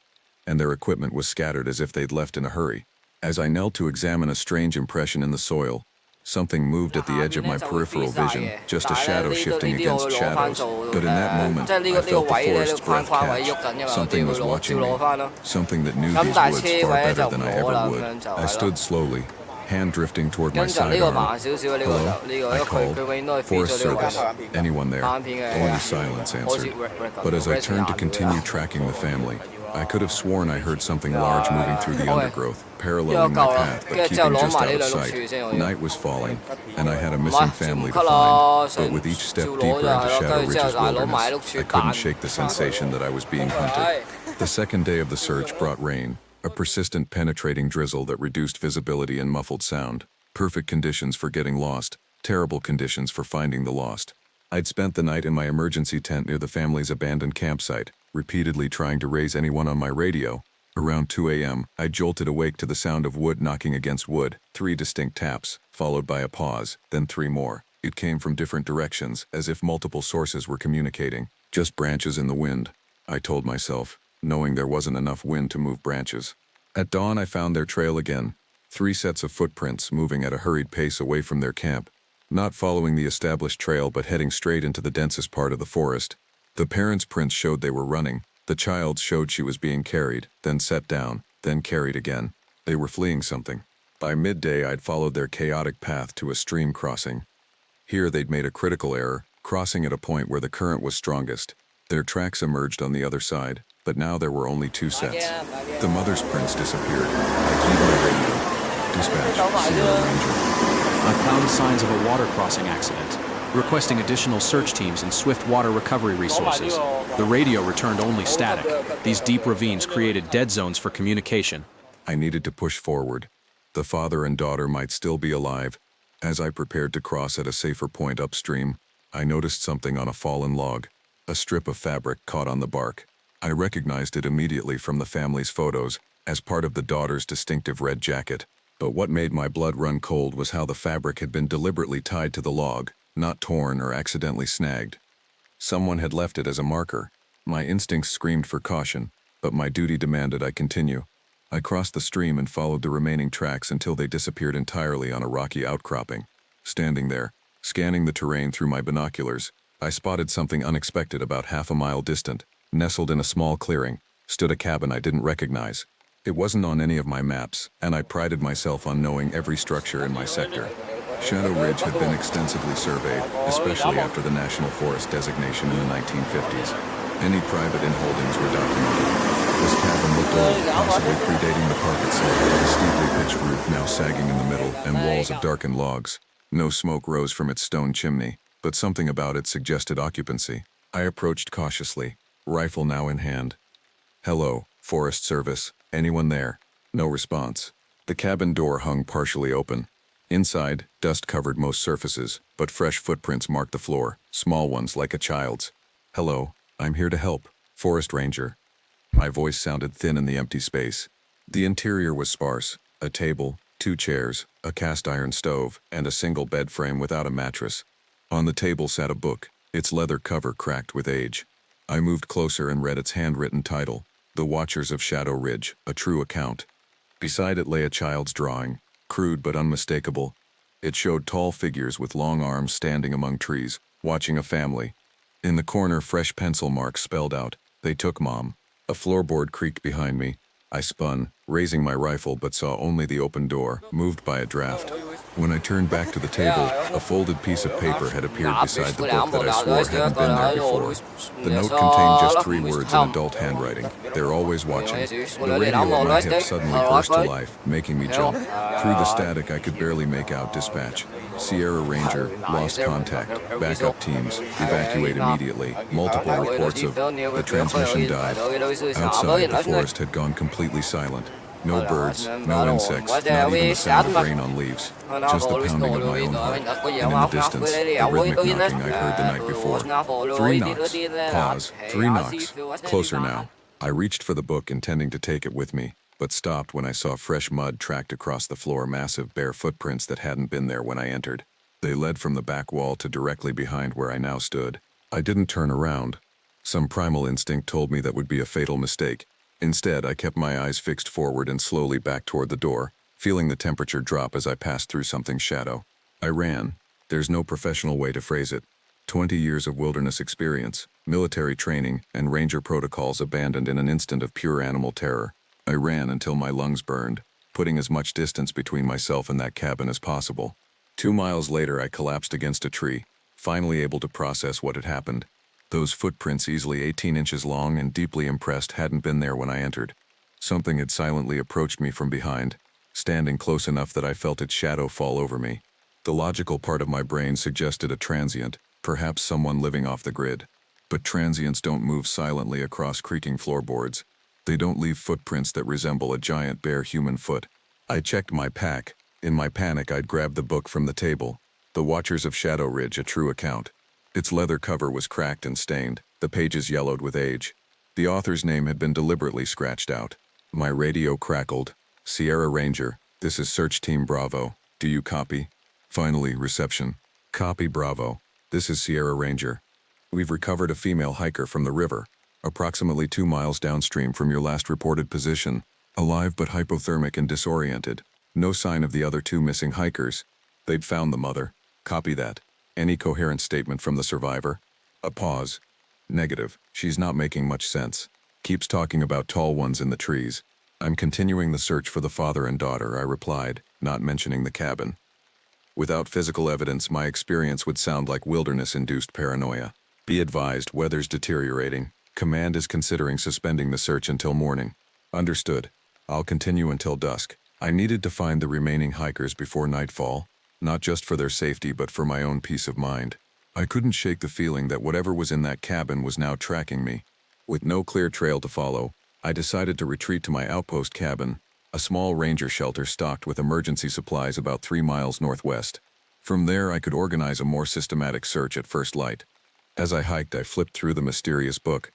and their equipment was scattered as if they'd left in a hurry. As I knelt to examine a strange impression in the soil, something moved at the edge of my peripheral vision, just a shadow shifting against shadows. But in that moment, I felt the forest's breath catch. Something was watching me, something that knew these woods far better than I ever would. I stood slowly, hand drifting toward my sidearm. Hello, I called. Forest Service. Anyone there? Only silence answered. But as I turned to continue tracking the family, I could have sworn I heard something large moving through the undergrowth, paralleling my path, but keeping just out of sight. Night was falling, and I had a missing family to find. But with each step deeper into Shadow Ridge's wilderness, I couldn't shake the sensation that I was being hunted. The second day of the search brought rain, a persistent penetrating drizzle that reduced visibility and muffled sound. Perfect conditions for getting lost, terrible conditions for finding the lost. I'd spent the night in my emergency tent near the family's abandoned campsite, repeatedly trying to raise anyone on my radio. Around 2 a.m., I jolted awake to the sound of wood knocking against wood, 3 distinct taps, followed by a pause, then 3 more. It came from different directions, as if multiple sources were communicating. Just branches in the wind, I told myself, knowing there wasn't enough wind to move branches. At dawn, I found their trail again. 3 sets of footprints moving at a hurried pace away from their camp, not following the established trail but heading straight into the densest part of the forest. The parents' prints showed they were running. The child's showed she was being carried, then set down, then carried again. They were fleeing something. By midday, I'd followed their chaotic path to a stream crossing. Here, they'd made a critical error, crossing at a point where the current was strongest. Their tracks emerged on the other side, but now there were only 2 sets. The mother's prints disappeared. I keyed my radio. Dispatch, Sierra Ranger. I found signs of a water crossing accident, requesting additional search teams and swift water recovery resources. The radio returned only static. These deep ravines created dead zones for communication. I needed to push forward. The father and daughter might still be alive. As I prepared to cross at a safer point upstream, I noticed something on a fallen log, a strip of fabric caught on the bark. I recognized it immediately from the family's photos as part of the daughter's distinctive red jacket. But what made my blood run cold was how the fabric had been deliberately tied to the log, not torn or accidentally snagged. Someone had left it as a marker. My instincts screamed for caution, but my duty demanded I continue. I crossed the stream and followed the remaining tracks until they disappeared entirely on a rocky outcropping. Standing there, scanning the terrain through my binoculars, I spotted something unexpected about half a mile distant. Nestled in a small clearing, stood a cabin I didn't recognize. It wasn't on any of my maps, and I prided myself on knowing every structure in my sector. Shadow Ridge had been extensively surveyed, especially after the National Forest designation in the 1950s. Any private inholdings were documented. This cabin looked old, possibly predating the park itself, with a steeply pitched roof now sagging in the middle and walls of darkened logs. No smoke rose from its stone chimney, but something about it suggested occupancy. I approached cautiously, rifle now in hand. "Hello, Forest Service. Anyone there?" No response. The cabin door hung partially open. Inside, dust covered most surfaces, but fresh footprints marked the floor, small ones like a child's. "Hello, I'm here to help. Forest Ranger." My voice sounded thin in the empty space. The interior was sparse. A table, 2 chairs, a cast iron stove, and a single bed frame without a mattress. On the table sat a book, its leather cover cracked with age. I moved closer and read its handwritten title, The Watchers of Shadow Ridge, a true account. Beside it lay a child's drawing, crude but unmistakable. It showed tall figures with long arms standing among trees, watching a family. In the corner, fresh pencil marks spelled out, "They took Mom." A floorboard creaked behind me. I spun, raising my rifle, but saw only the open door, moved by a draft. When I turned back to the table, a folded piece of paper had appeared beside the book that I swore hadn't been there before. The note contained just 3 words in adult handwriting. "They're always watching." The radio at my hip suddenly burst to life, making me jump. Through the static, I could barely make out dispatch. Sierra Ranger, lost contact. Backup teams, evacuate immediately. Multiple reports of the transmission died. Outside, the forest had gone completely silent. No birds, no insects, not even the sound of rain on leaves. Just the pounding of my own heart. And in the distance, the rhythmic knocking I'd heard the night before. 3 knocks. Pause. 3 knocks. Closer now. I reached for the book, intending to take it with me, but stopped when I saw fresh mud tracked across the floor, massive bare footprints that hadn't been there when I entered. They led from the back wall to directly behind where I now stood. I didn't turn around. Some primal instinct told me that would be a fatal mistake. Instead, I kept my eyes fixed forward and slowly back toward the door, feeling the temperature drop as I passed through something's shadow. I ran. There's no professional way to phrase it. 20 years of wilderness experience, military training, and ranger protocols abandoned in an instant of pure animal terror. I ran until my lungs burned, putting as much distance between myself and that cabin as possible. 2 miles later, I collapsed against a tree, finally able to process what had happened. Those footprints, easily 18 inches long and deeply impressed, hadn't been there when I entered. Something had silently approached me from behind, standing close enough that I felt its shadow fall over me. The logical part of my brain suggested a transient, perhaps someone living off the grid. But transients don't move silently across creaking floorboards. They don't leave footprints that resemble a giant bare human foot. I checked my pack. In my panic, I'd grabbed the book from the table. The Watchers of Shadow Ridge, a true account. Its leather cover was cracked and stained, the pages yellowed with age. The author's name had been deliberately scratched out. My radio crackled. "Sierra Ranger, this is Search Team Bravo. Do you copy?" Finally, reception. "Copy, Bravo. This is Sierra Ranger. We've recovered a female hiker from the river, approximately 2 miles downstream from your last reported position, alive but hypothermic and disoriented. No sign of the other 2 missing hikers. They'd found the mother. Copy that. Any coherent statement from the survivor?" A pause. "Negative. She's not making much sense. Keeps talking about tall ones in the trees." "I'm continuing the search for the father and daughter," I replied, not mentioning the cabin. Without physical evidence, my experience would sound like wilderness-induced paranoia. "Be advised, weather's deteriorating. Command is considering suspending the search until morning." "Understood. I'll continue until dusk." I needed to find the remaining hikers before nightfall. Not just for their safety, but for my own peace of mind. I couldn't shake the feeling that whatever was in that cabin was now tracking me. With no clear trail to follow, I decided to retreat to my outpost cabin, a small ranger shelter stocked with emergency supplies about 3 miles northwest. From there, I could organize a more systematic search at first light. As I hiked, I flipped through the mysterious book.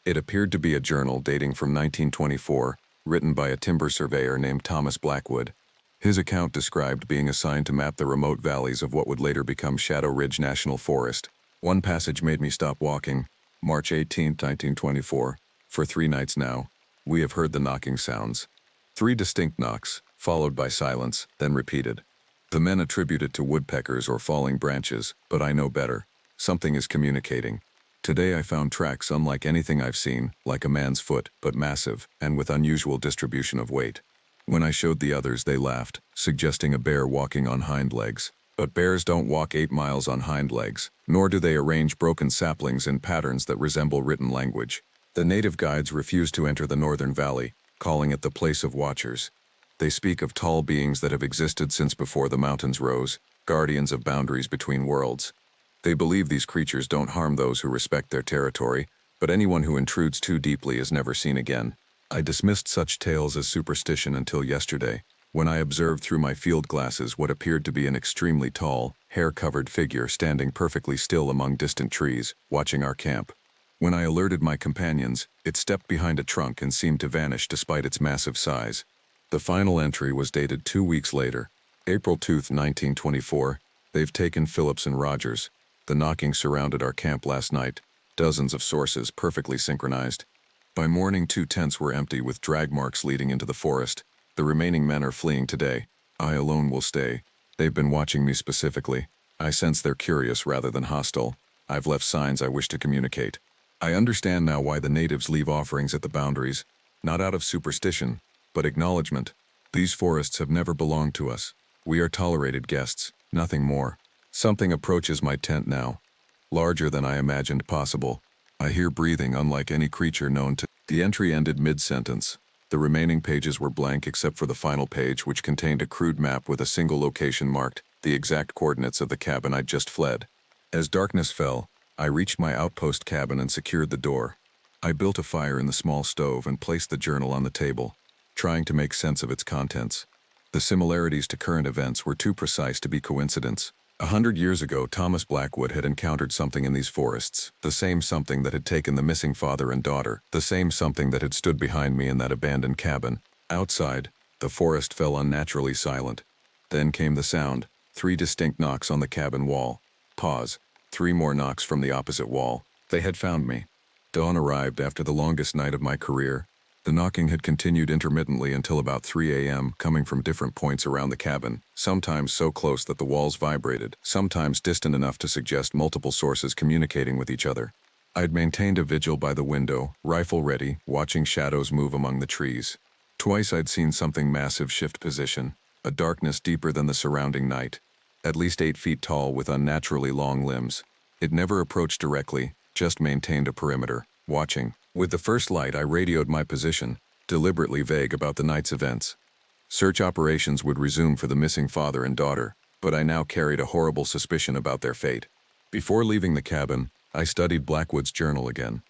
It appeared to be a journal dating from 1924, written by a timber surveyor named Thomas Blackwood. His account described being assigned to map the remote valleys of what would later become Shadow Ridge National Forest. One passage made me stop walking. March 18, 1924. "For 3 nights now, we have heard the knocking sounds." 3 distinct knocks, followed by silence, then repeated. The men attribute it to woodpeckers or falling branches, but I know better. Something is communicating. Today I found tracks unlike anything I've seen, like a man's foot, but massive, and with unusual distribution of weight. When I showed the others, they laughed, suggesting a bear walking on hind legs. But bears don't walk 8 miles on hind legs, nor do they arrange broken saplings in patterns that resemble written language. The native guides refuse to enter the northern valley, calling it the place of watchers. They speak of tall beings that have existed since before the mountains rose, guardians of boundaries between worlds. They believe these creatures don't harm those who respect their territory, but anyone who intrudes too deeply is never seen again. I dismissed such tales as superstition until yesterday, when I observed through my field glasses what appeared to be an extremely tall, hair-covered figure standing perfectly still among distant trees, watching our camp. When I alerted my companions, it stepped behind a trunk and seemed to vanish despite its massive size. The final entry was dated 2 weeks later, April 2, 1924. "They've taken Phillips and Rogers. The knocking surrounded our camp last night. Dozens of sources, perfectly synchronized." By morning, 2 tents were empty with drag marks leading into the forest. The remaining men are fleeing today. I alone will stay. They've been watching me specifically. I sense they're curious rather than hostile. I've left signs I wish to communicate. I understand now why the natives leave offerings at the boundaries, not out of superstition, but acknowledgement. These forests have never belonged to us. We are tolerated guests, nothing more. Something approaches my tent now, larger than I imagined possible. I hear breathing unlike any creature known to. The entry ended mid-sentence. The remaining pages were blank except for the final page, which contained a crude map with a single location marked, the exact coordinates of the cabin I'd just fled. As darkness fell, I reached my outpost cabin and secured the door. I built a fire in the small stove and placed the journal on the table, trying to make sense of its contents. The similarities to current events were too precise to be coincidence. 100 years ago, Thomas Blackwood had encountered something in these forests, the same something that had taken the missing father and daughter, the same something that had stood behind me in that abandoned cabin. Outside, the forest fell unnaturally silent. Then came the sound, 3 distinct knocks on the cabin wall. Pause. 3 more knocks from the opposite wall. They had found me. Dawn arrived after the longest night of my career. The knocking had continued intermittently until about 3 a.m., coming from different points around the cabin, sometimes so close that the walls vibrated, sometimes distant enough to suggest multiple sources communicating with each other. I'd maintained a vigil by the window, rifle ready, watching shadows move among the trees. Twice I'd seen something massive shift position, a darkness deeper than the surrounding night, at least 8 feet tall with unnaturally long limbs. It never approached directly, just maintained a perimeter, watching. With the first light, I radioed my position, deliberately vague about the night's events. Search operations would resume for the missing father and daughter, but I now carried a horrible suspicion about their fate. Before leaving the cabin, I studied Blackwood's journal again.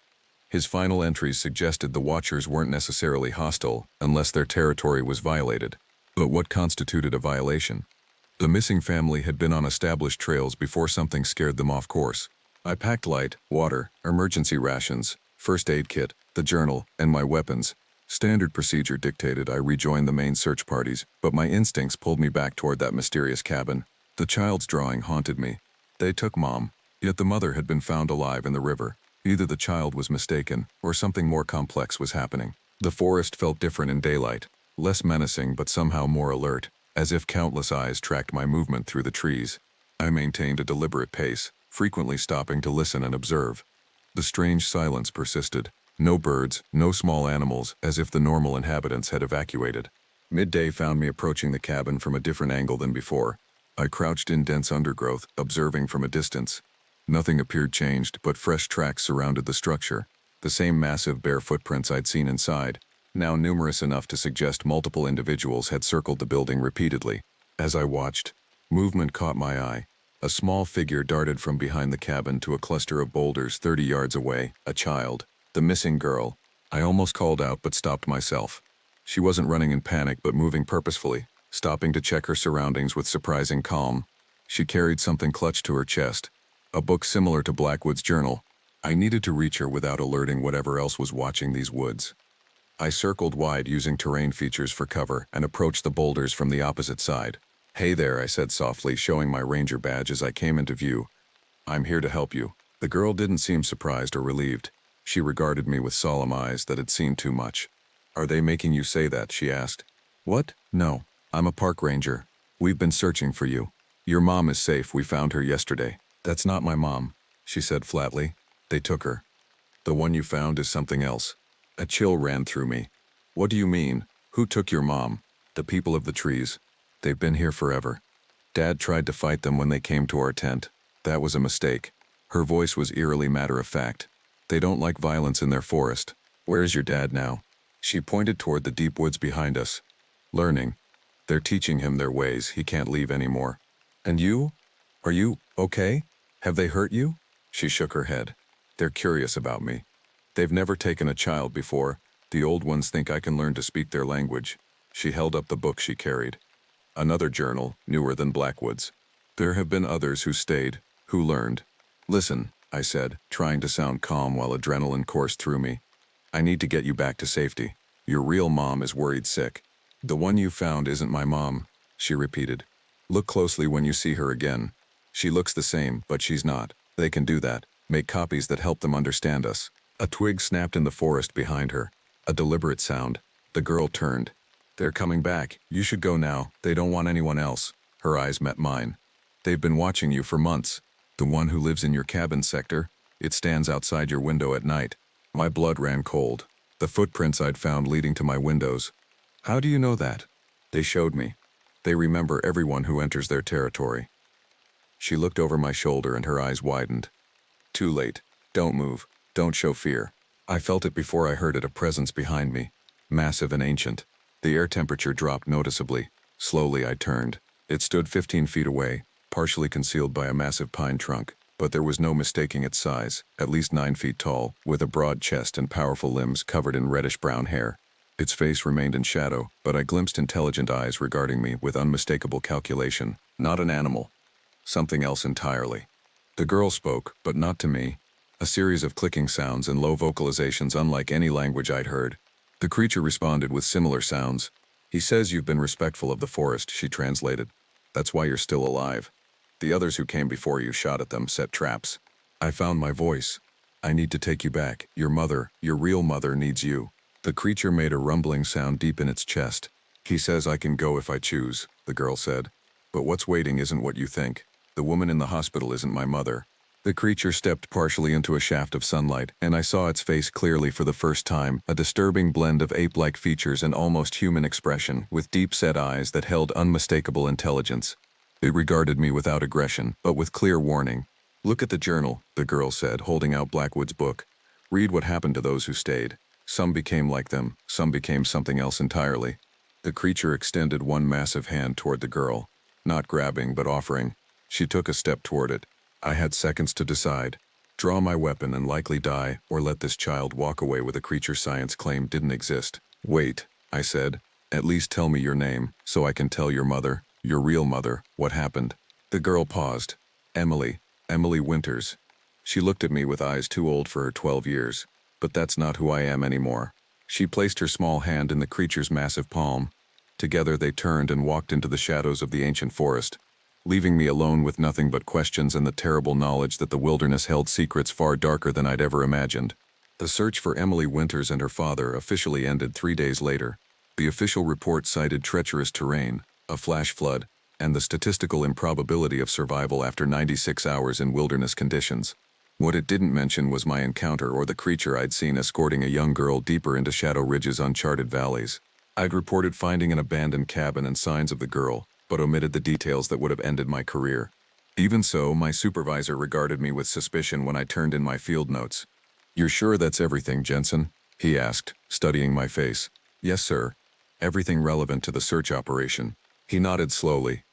His final entries suggested the watchers weren't necessarily hostile unless their territory was violated. But what constituted a violation? The missing family had been on established trails before something scared them off course. I packed light, water, emergency rations, first aid kit, the journal, and my weapons. Standard procedure dictated I rejoin the main search parties, but my instincts pulled me back toward that mysterious cabin. The child's drawing haunted me. They took Mom, yet the mother had been found alive in the river. Either the child was mistaken, or something more complex was happening. The forest felt different in daylight, less menacing but somehow more alert, as if countless eyes tracked my movement through the trees. I maintained a deliberate pace, frequently stopping to listen and observe. The strange silence persisted. No birds, no small animals, as if the normal inhabitants had evacuated. Midday found me approaching the cabin from a different angle than before. I crouched in dense undergrowth, observing from a distance. Nothing appeared changed, but fresh tracks surrounded the structure. The same massive bare footprints I'd seen inside, now numerous enough to suggest multiple individuals had circled the building repeatedly. As I watched, movement caught my eye. A small figure darted from behind the cabin to a cluster of boulders 30 yards away, a child, the missing girl. I almost called out but stopped myself. She wasn't running in panic but moving purposefully, stopping to check her surroundings with surprising calm. She carried something clutched to her chest, a book similar to Blackwood's journal. I needed to reach her without alerting whatever else was watching these woods. I circled wide using terrain features for cover and approached the boulders from the opposite side. "Hey there," I said softly, showing my ranger badge as I came into view. "I'm here to help you." The girl didn't seem surprised or relieved. She regarded me with solemn eyes that had seen too much. "Are they making you say that?" she asked. "What? No. I'm a park ranger. We've been searching for you. Your mom is safe. We found her yesterday." "That's not my mom," she said flatly. "They took her. The one you found is something else." A chill ran through me. "What do you mean? Who took your mom?" "The people of the trees. They've been here forever. Dad tried to fight them when they came to our tent. That was a mistake." Her voice was eerily matter-of-fact. "They don't like violence in their forest. Where is your dad now?" She pointed toward the deep woods behind us. "Learning. They're teaching him their ways. He can't leave anymore." "And you? Are you okay? Have they hurt you?" She shook her head. "They're curious about me. They've never taken a child before. The old ones think I can learn to speak their language." She held up the book she carried. Another journal, newer than Blackwood's. "There have been others who stayed, who learned." "Listen," I said, trying to sound calm while adrenaline coursed through me. "I need to get you back to safety. Your real mom is worried sick." "The one you found isn't my mom," she repeated. "Look closely when you see her again. She looks the same, but she's not. They can do that. Make copies that help them understand us." A twig snapped in the forest behind her. A deliberate sound. The girl turned. "They're coming back. You should go now. They don't want anyone else." Her eyes met mine. "They've been watching you for months. The one who lives in your cabin sector. It stands outside your window at night." My blood ran cold. The footprints I'd found leading to my windows. "How do you know that?" "They showed me. They remember everyone who enters their territory." She looked over my shoulder and her eyes widened. "Too late. Don't move. Don't show fear." I felt it before I heard it, a presence behind me. Massive and ancient. The air temperature dropped noticeably. Slowly I turned. It stood 15 feet away, partially concealed by a massive pine trunk, but there was no mistaking its size, at least 9 feet tall, with a broad chest and powerful limbs covered in reddish-brown hair. Its face remained in shadow, but I glimpsed intelligent eyes regarding me with unmistakable calculation. Not an animal. Something else entirely. The girl spoke, but not to me. A series of clicking sounds and low vocalizations unlike any language I'd heard. The creature responded with similar sounds. "He says you've been respectful of the forest," she translated. "That's why you're still alive. The others who came before you shot at them, set traps." I found my voice. "I need to take you back. Your mother, your real mother, needs you." The creature made a rumbling sound deep in its chest. "He says I can go if I choose," the girl said. "But what's waiting isn't what you think. The woman in the hospital isn't my mother." The creature stepped partially into a shaft of sunlight, and I saw its face clearly for the first time, a disturbing blend of ape-like features and almost human expression, with deep-set eyes that held unmistakable intelligence. It regarded me without aggression, but with clear warning. "Look at the journal," the girl said, holding out Blackwood's book. "Read what happened to those who stayed. Some became like them, some became something else entirely." The creature extended one massive hand toward the girl, not grabbing but offering. She took a step toward it. I had seconds to decide. Draw my weapon and likely die, or let this child walk away with a creature science claimed didn't exist. "Wait," I said. "At least tell me your name, so I can tell your mother, your real mother, what happened." The girl paused. "Emily. Emily Winters." She looked at me with eyes too old for her 12 years. "But that's not who I am anymore." She placed her small hand in the creature's massive palm. Together they turned and walked into the shadows of the ancient forest, leaving me alone with nothing but questions and the terrible knowledge that the wilderness held secrets far darker than I'd ever imagined. The search for Emily Winters and her father officially ended 3 days later. The official report cited treacherous terrain, a flash flood, and the statistical improbability of survival after 96 hours in wilderness conditions. What it didn't mention was my encounter or the creature I'd seen escorting a young girl deeper into Shadow Ridge's uncharted valleys. I'd reported finding an abandoned cabin and signs of the girl, but omitted the details that would have ended my career. Even so, my supervisor regarded me with suspicion when I turned in my field notes. "You're sure that's everything, Jensen?" he asked, studying my face. "Yes, sir. Everything relevant to the search operation." He nodded slowly.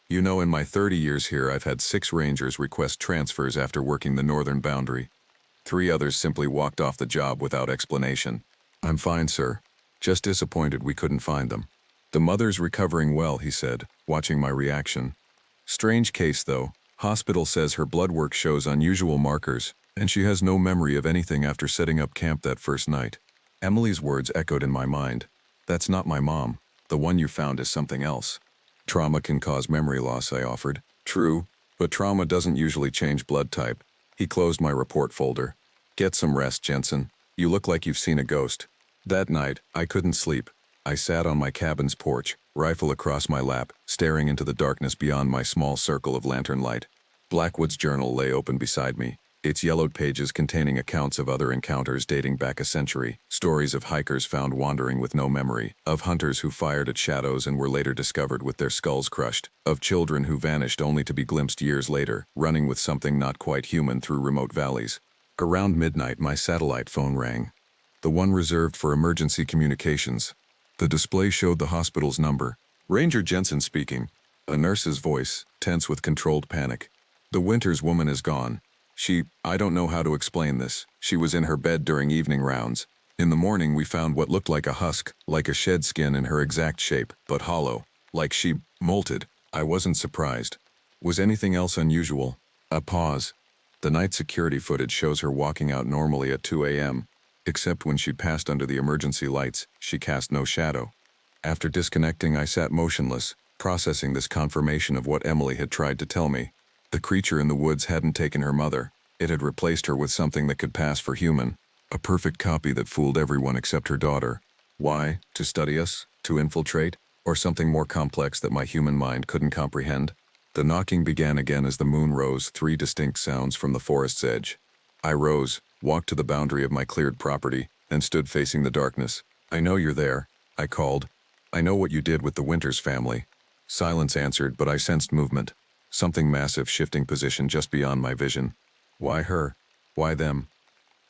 "You know, in my 30 years here, I've had 6 rangers request transfers after working the northern boundary. 3 others simply walked off the job without explanation." "I'm fine, sir. Just disappointed we couldn't find them." "The mother's recovering well," he said, watching my reaction. "Strange case, though. Hospital says her blood work shows unusual markers, and she has no memory of anything after setting up camp that first night." Emily's words echoed in my mind. "That's not my mom. The one you found is something else." "Trauma can cause memory loss," I offered. "True, but trauma doesn't usually change blood type." He closed my report folder. "Get some rest, Jensen. You look like you've seen a ghost." That night, I couldn't sleep. I sat on my cabin's porch, rifle across my lap, staring into the darkness beyond my small circle of lantern light. Blackwood's journal lay open beside me, its yellowed pages containing accounts of other encounters dating back a century, stories of hikers found wandering with no memory, of hunters who fired at shadows and were later discovered with their skulls crushed, of children who vanished only to be glimpsed years later, running with something not quite human through remote valleys. Around midnight, my satellite phone rang. The one reserved for emergency communications. The display showed the hospital's number. "Ranger Jensen speaking." A nurse's voice, tense with controlled panic. "The Winters woman is gone. I don't know how to explain this. She was in her bed during evening rounds. In the morning we found what looked like a husk, like a shed skin in her exact shape, but hollow, like she molted." I wasn't surprised. "Was anything else unusual?" A pause. "The night security footage shows her walking out normally at 2 a.m. Except when she passed under the emergency lights, she cast no shadow." After disconnecting, I sat motionless, processing this confirmation of what Emily had tried to tell me. The creature in the woods hadn't taken her mother. It had replaced her with something that could pass for human. A perfect copy that fooled everyone except her daughter. Why? To study us? To infiltrate? Or something more complex that my human mind couldn't comprehend? The knocking began again as the moon rose, 3 distinct sounds from the forest's edge. I rose, walked to the boundary of my cleared property, and stood facing the darkness. "I know you're there," I called. "I know what you did with the Winters family." Silence answered, but I sensed movement. Something massive shifting position just beyond my vision. Why her? Why them?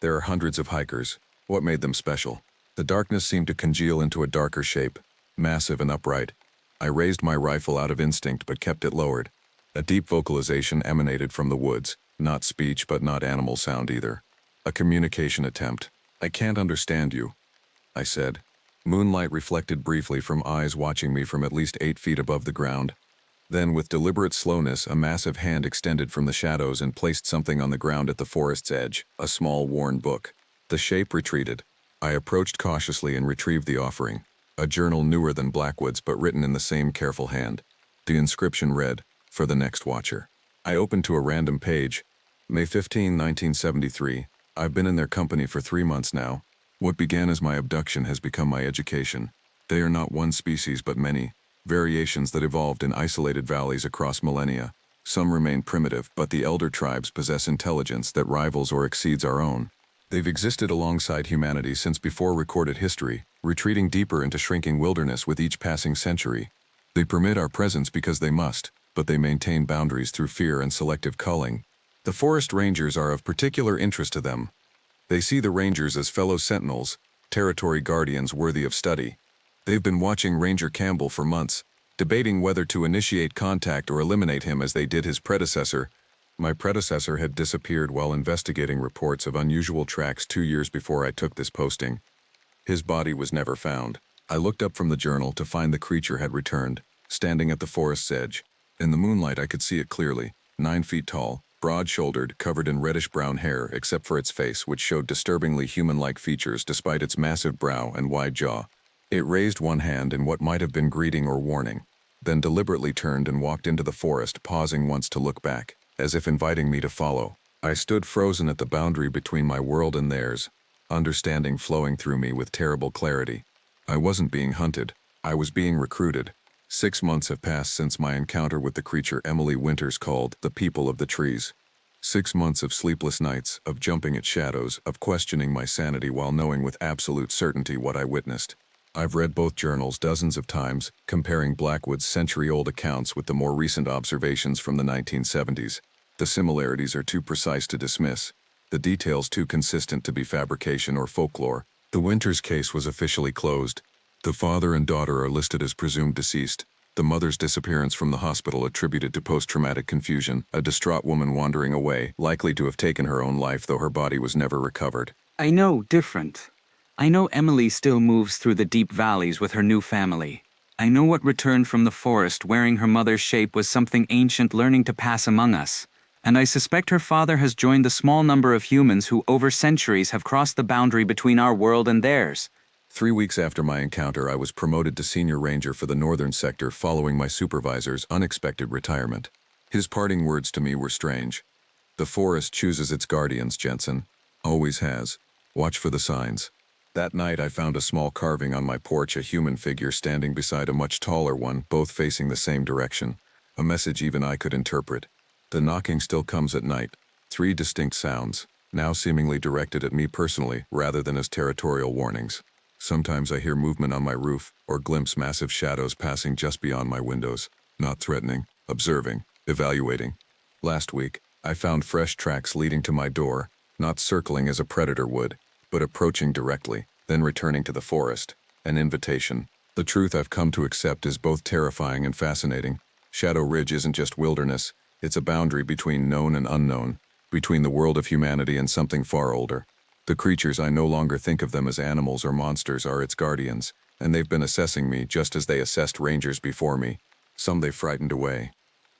There are hundreds of hikers. What made them special? The darkness seemed to congeal into a darker shape, massive and upright. I raised my rifle out of instinct but kept it lowered. A deep vocalization emanated from the woods, not speech but not animal sound either. A communication attempt. "I can't understand you," I said. Moonlight reflected briefly from eyes watching me from at least 8 feet above the ground. Then, with deliberate slowness, a massive hand extended from the shadows and placed something on the ground at the forest's edge, a small, worn book. The shape retreated. I approached cautiously and retrieved the offering. A journal newer than Blackwood's but written in the same careful hand. The inscription read, "For the next watcher." I opened to a random page. May 15, 1973. I've been in their company for 3 months now. What began as my abduction has become my education. They are not one species but many, variations that evolved in isolated valleys across millennia. Some remain primitive, but the elder tribes possess intelligence that rivals or exceeds our own. They've existed alongside humanity since before recorded history, retreating deeper into shrinking wilderness with each passing century. They permit our presence because they must, but they maintain boundaries through fear and selective culling. The forest rangers are of particular interest to them. They see the rangers as fellow sentinels, territory guardians worthy of study. They've been watching Ranger Campbell for months, debating whether to initiate contact or eliminate him as they did his predecessor. My predecessor had disappeared while investigating reports of unusual tracks 2 years before I took this posting. His body was never found. I looked up from the journal to find the creature had returned, standing at the forest's edge. In the moonlight I could see it clearly, 9 feet tall, broad-shouldered, covered in reddish-brown hair except for its face, which showed disturbingly human-like features despite its massive brow and wide jaw. It raised one hand in what might have been greeting or warning, then deliberately turned and walked into the forest, pausing once to look back, as if inviting me to follow. I stood frozen at the boundary between my world and theirs, understanding flowing through me with terrible clarity. I wasn't being hunted. I was being recruited. 6 months have passed since my encounter with the creature Emily Winters called the People of the Trees. 6 months of sleepless nights, of jumping at shadows, of questioning my sanity while knowing with absolute certainty what I witnessed. I've read both journals dozens of times, comparing Blackwood's century-old accounts with the more recent observations from the 1970s. The similarities are too precise to dismiss, the details too consistent to be fabrication or folklore. The Winters case was officially closed. The father and daughter are listed as presumed deceased. The mother's disappearance from the hospital attributed to post-traumatic confusion, a distraught woman wandering away, likely to have taken her own life though her body was never recovered. I know different. I know Emily still moves through the deep valleys with her new family. I know what returned from the forest wearing her mother's shape was something ancient learning to pass among us. And I suspect her father has joined the small number of humans who over centuries have crossed the boundary between our world and theirs. 3 weeks after my encounter, I was promoted to senior ranger for the northern sector following my supervisor's unexpected retirement. His parting words to me were strange. "The forest chooses its guardians, Jensen. Always has. Watch for the signs." That night I found a small carving on my porch, a human figure standing beside a much taller one, both facing the same direction. A message even I could interpret. The knocking still comes at night. 3 distinct sounds, now seemingly directed at me personally rather than as territorial warnings. Sometimes I hear movement on my roof or glimpse massive shadows passing just beyond my windows, not threatening, observing, evaluating. Last week, I found fresh tracks leading to my door, not circling as a predator would, but approaching directly, then returning to the forest. An invitation. The truth I've come to accept is both terrifying and fascinating. Shadow Ridge isn't just wilderness, it's a boundary between known and unknown, between the world of humanity and something far older. The creatures, I no longer think of them as animals or monsters, are its guardians, and they've been assessing me just as they assessed rangers before me. Some they frightened away.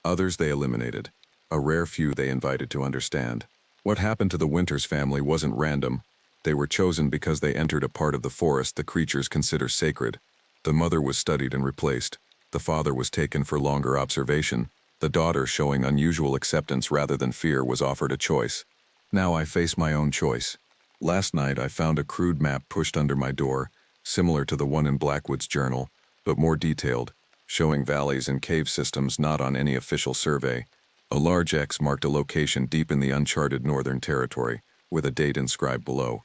Others they eliminated. A rare few they invited to understand. What happened to the Winters family wasn't random. They were chosen because they entered a part of the forest the creatures consider sacred. The mother was studied and replaced. The father was taken for longer observation. The daughter, showing unusual acceptance rather than fear, was offered a choice. Now I face my own choice. Last night I found a crude map pushed under my door, similar to the one in Blackwood's journal, but more detailed, showing valleys and cave systems not on any official survey. A large X marked a location deep in the uncharted Northern Territory, with a date inscribed below.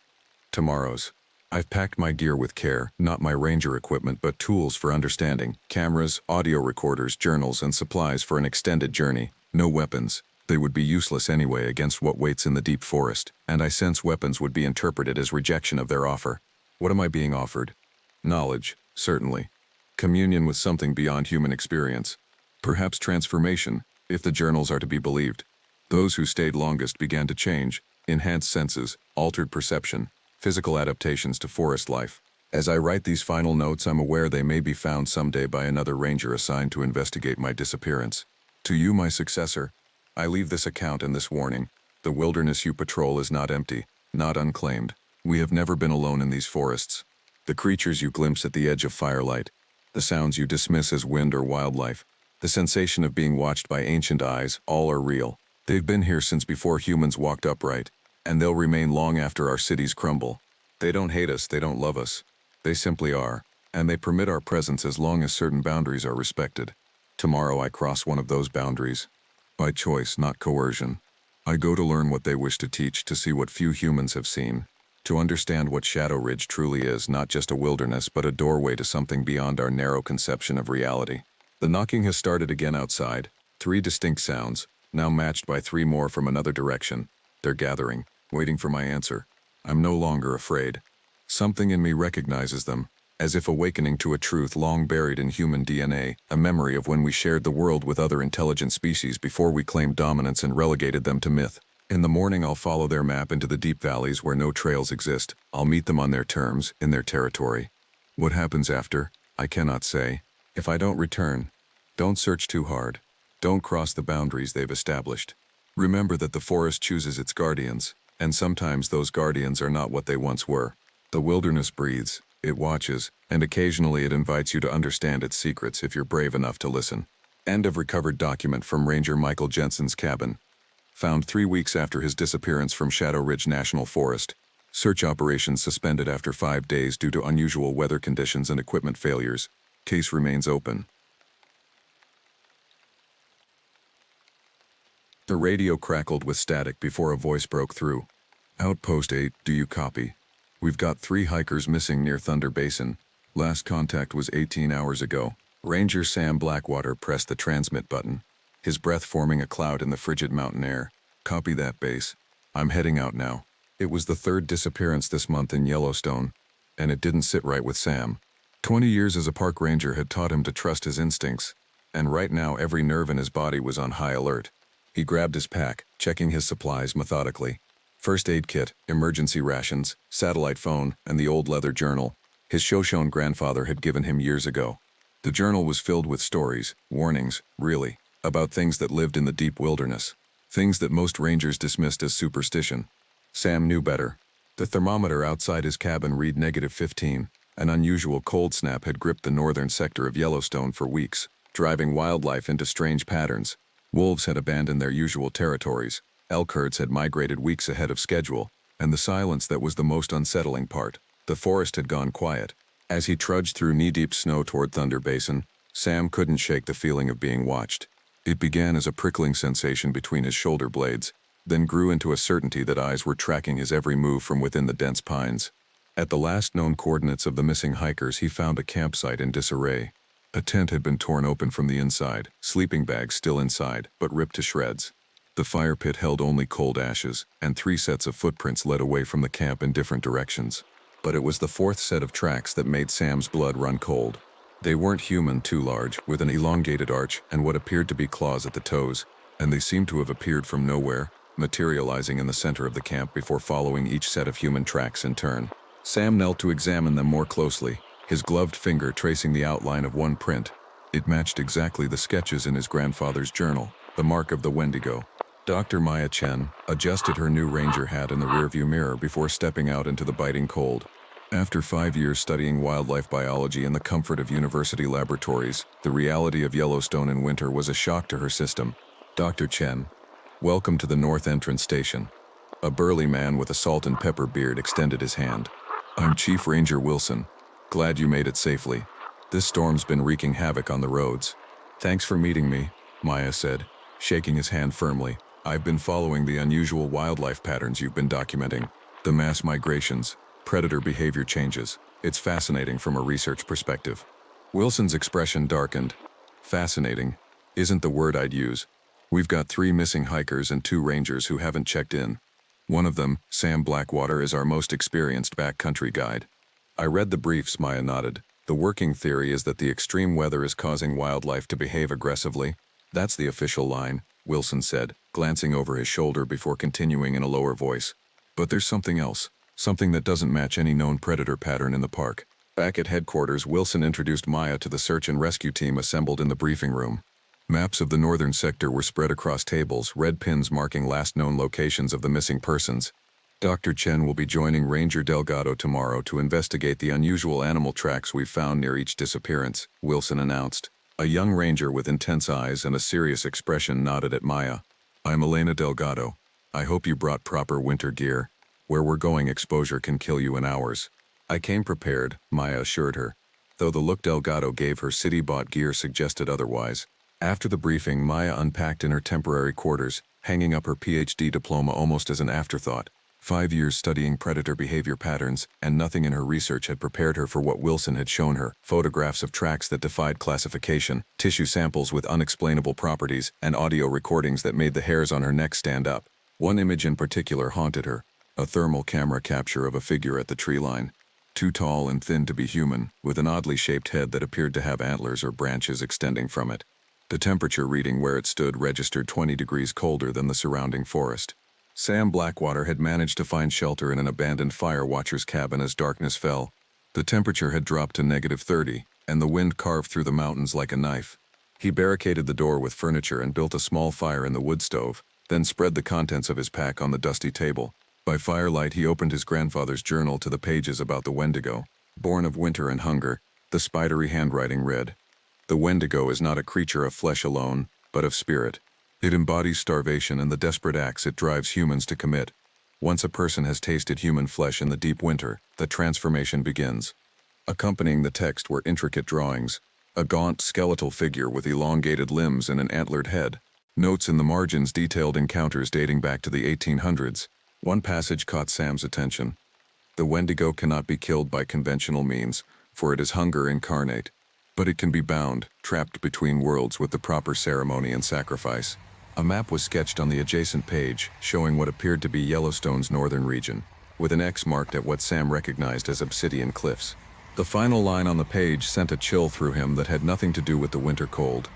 Tomorrow's. I've packed my gear with care, not my ranger equipment but tools for understanding, cameras, audio recorders, journals, and supplies for an extended journey. No weapons. They would be useless anyway against what waits in the deep forest, and I sense weapons would be interpreted as rejection of their offer. What am I being offered? Knowledge, certainly. Communion with something beyond human experience. Perhaps transformation, if the journals are to be believed. Those who stayed longest began to change, enhanced senses, altered perception, physical adaptations to forest life. As I write these final notes, I'm aware they may be found someday by another ranger assigned to investigate my disappearance. To you, my successor, I leave this account and this warning. The wilderness you patrol is not empty, not unclaimed. We have never been alone in these forests. The creatures you glimpse at the edge of firelight, the sounds you dismiss as wind or wildlife, the sensation of being watched by ancient eyes, all are real. They've been here since before humans walked upright, and they'll remain long after our cities crumble. They don't hate us, they don't love us. They simply are, and they permit our presence as long as certain boundaries are respected. Tomorrow I cross one of those boundaries. By choice, not coercion. I go to learn what they wish to teach, to see what few humans have seen. To understand what Shadow Ridge truly is, not just a wilderness but a doorway to something beyond our narrow conception of reality. The knocking has started again outside. 3 distinct sounds, now matched by 3 more from another direction. They're gathering, waiting for my answer. I'm no longer afraid. Something in me recognizes them, as if awakening to a truth long buried in human DNA, a memory of when we shared the world with other intelligent species before we claimed dominance and relegated them to myth. In the morning I'll follow their map into the deep valleys where no trails exist. I'll meet them on their terms, in their territory. What happens after, I cannot say. If I don't return, don't search too hard. Don't cross the boundaries they've established. Remember that the forest chooses its guardians, and sometimes those guardians are not what they once were. The wilderness breathes, it watches, and occasionally it invites you to understand its secrets if you're brave enough to listen. End of recovered document from Ranger Michael Jensen's cabin. Found 3 weeks after his disappearance from Shadow Ridge National Forest. Search operations suspended after 5 days due to unusual weather conditions and equipment failures. Case remains open. The radio crackled with static before a voice broke through. Outpost 8, do you copy? We've got 3 hikers missing near Thunder Basin. Last contact was 18 hours ago. Ranger Sam Blackwater pressed the transmit button, his breath forming a cloud in the frigid mountain air. Copy that, base. I'm heading out now. It was the 3rd disappearance this month in Yellowstone, and it didn't sit right with Sam. 20 years as a park ranger had taught him to trust his instincts, and right now every nerve in his body was on high alert. He grabbed his pack, checking his supplies methodically. First aid kit, emergency rations, satellite phone, and the old leather journal his Shoshone grandfather had given him years ago. The journal was filled with stories, warnings, really, about things that lived in the deep wilderness. Things that most rangers dismissed as superstition. Sam knew better. The thermometer outside his cabin read -15. An unusual cold snap had gripped the northern sector of Yellowstone for weeks, driving wildlife into strange patterns. Wolves had abandoned their usual territories, elk herds had migrated weeks ahead of schedule, and the silence that was the most unsettling part. The forest had gone quiet. As he trudged through knee-deep snow toward Thunder Basin, Sam couldn't shake the feeling of being watched. It began as a prickling sensation between his shoulder blades, then grew into a certainty that eyes were tracking his every move from within the dense pines. At the last known coordinates of the missing hikers, he found a campsite in disarray. A tent had been torn open from the inside, sleeping bags still inside, but ripped to shreds. The fire pit held only cold ashes, and 3 sets of footprints led away from the camp in different directions. But it was the 4th set of tracks that made Sam's blood run cold. They weren't human, too large, with an elongated arch and what appeared to be claws at the toes, and they seemed to have appeared from nowhere, materializing in the center of the camp before following each set of human tracks in turn. Sam knelt to examine them more closely, his gloved finger tracing the outline of one print. It matched exactly the sketches in his grandfather's journal, the mark of the Wendigo. Dr. Maya Chen adjusted her new ranger hat in the rearview mirror before stepping out into the biting cold. After 5 years studying wildlife biology in the comfort of university laboratories, the reality of Yellowstone in winter was a shock to her system. Dr. Chen, welcome to the North Entrance Station. A burly man with a salt and pepper beard extended his hand. I'm Chief Ranger Wilson. Glad you made it safely. This storm's been wreaking havoc on the roads. Thanks for meeting me, Maya said, shaking his hand firmly. I've been following the unusual wildlife patterns you've been documenting. The mass migrations, predator behavior changes. It's fascinating from a research perspective. Wilson's expression darkened. Fascinating isn't the word I'd use. We've got 3 missing hikers and 2 rangers who haven't checked in. One of them, Sam Blackwater, is our most experienced backcountry guide. I read the briefs, Maya nodded. The working theory is that the extreme weather is causing wildlife to behave aggressively. That's the official line, Wilson said, glancing over his shoulder before continuing in a lower voice. But there's something else, something that doesn't match any known predator pattern in the park. Back at headquarters, Wilson introduced Maya to the search and rescue team assembled in the briefing room. Maps of the northern sector were spread across tables, red pins marking last known locations of the missing persons. Dr. Chen will be joining Ranger Delgado tomorrow to investigate the unusual animal tracks we've found near each disappearance, Wilson announced. A young ranger with intense eyes and a serious expression nodded at Maya. I'm Elena Delgado. I hope you brought proper winter gear. Where we're going, exposure can kill you in hours. I came prepared, Maya assured her, though the look Delgado gave her city-bought gear suggested otherwise. After the briefing, Maya unpacked in her temporary quarters, hanging up her PhD diploma almost as an afterthought. 5 years studying predator behavior patterns, and nothing in her research had prepared her for what Wilson had shown her: photographs of tracks that defied classification, tissue samples with unexplainable properties, and audio recordings that made the hairs on her neck stand up. One image in particular haunted her: a thermal camera capture of a figure at the tree line. Too tall and thin to be human, with an oddly shaped head that appeared to have antlers or branches extending from it. The temperature reading where it stood registered 20 degrees colder than the surrounding forest. Sam Blackwater had managed to find shelter in an abandoned fire watcher's cabin as darkness fell. The temperature had dropped to -30, and the wind carved through the mountains like a knife. He barricaded the door with furniture and built a small fire in the wood stove, then spread the contents of his pack on the dusty table. By firelight, he opened his grandfather's journal to the pages about the Wendigo. Born of winter and hunger, the spidery handwriting read, "The Wendigo is not a creature of flesh alone, but of spirit. It embodies starvation and the desperate acts it drives humans to commit. Once a person has tasted human flesh in the deep winter, the transformation begins." Accompanying the text were intricate drawings: a gaunt, skeletal figure with elongated limbs and an antlered head. Notes in the margins detailed encounters dating back to the 1800s. One passage caught Sam's attention. "The Wendigo cannot be killed by conventional means, for it is hunger incarnate. But it can be bound, trapped between worlds with the proper ceremony and sacrifice." A map was sketched on the adjacent page, showing what appeared to be Yellowstone's northern region, with an X marked at what Sam recognized as obsidian cliffs. The final line on the page sent a chill through him that had nothing to do with the winter cold.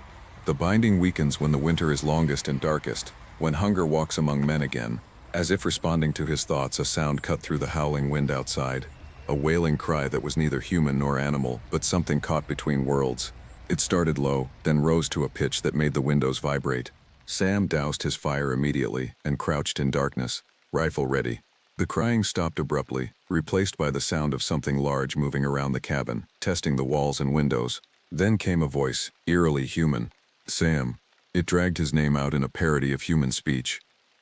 "The binding weakens when the winter is longest and darkest, when hunger walks among men again." As if responding to his thoughts, a sound cut through the howling wind outside. A wailing cry that was neither human nor animal, but something caught between worlds. It started low, then rose to a pitch that made the windows vibrate. Sam doused his fire immediately and crouched in darkness, rifle ready. The crying stopped abruptly, replaced by the sound of something large moving around the cabin, testing the walls and windows. Then came a voice, eerily human. "Sam." It dragged his name out in a parody of human speech.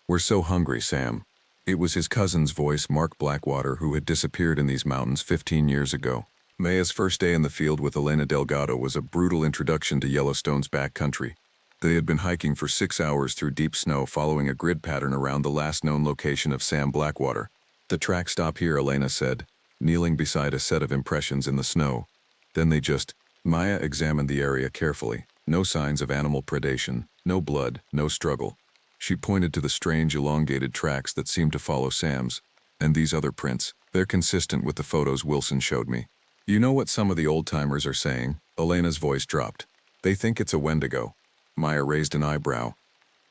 "We're so hungry, Sam." It was his cousin's voice, Mark Blackwater, who had disappeared in these mountains 15 years ago. Maya's first day in the field with Elena Delgado was a brutal introduction to Yellowstone's backcountry. They had been hiking for 6 hours through deep snow, following a grid pattern around the last known location of Sam Blackwater. "The tracks stop here," Elena said, kneeling beside a set of impressions in the snow. "Then they just—" Maya examined the area carefully. No signs of animal predation, no blood, no struggle. She pointed to the strange elongated tracks that seemed to follow Sam's. "And these other prints, they're consistent with the photos Wilson showed me." "You know what some of the old-timers are saying?" Elena's voice dropped. "They think it's a Wendigo." Maya raised an eyebrow.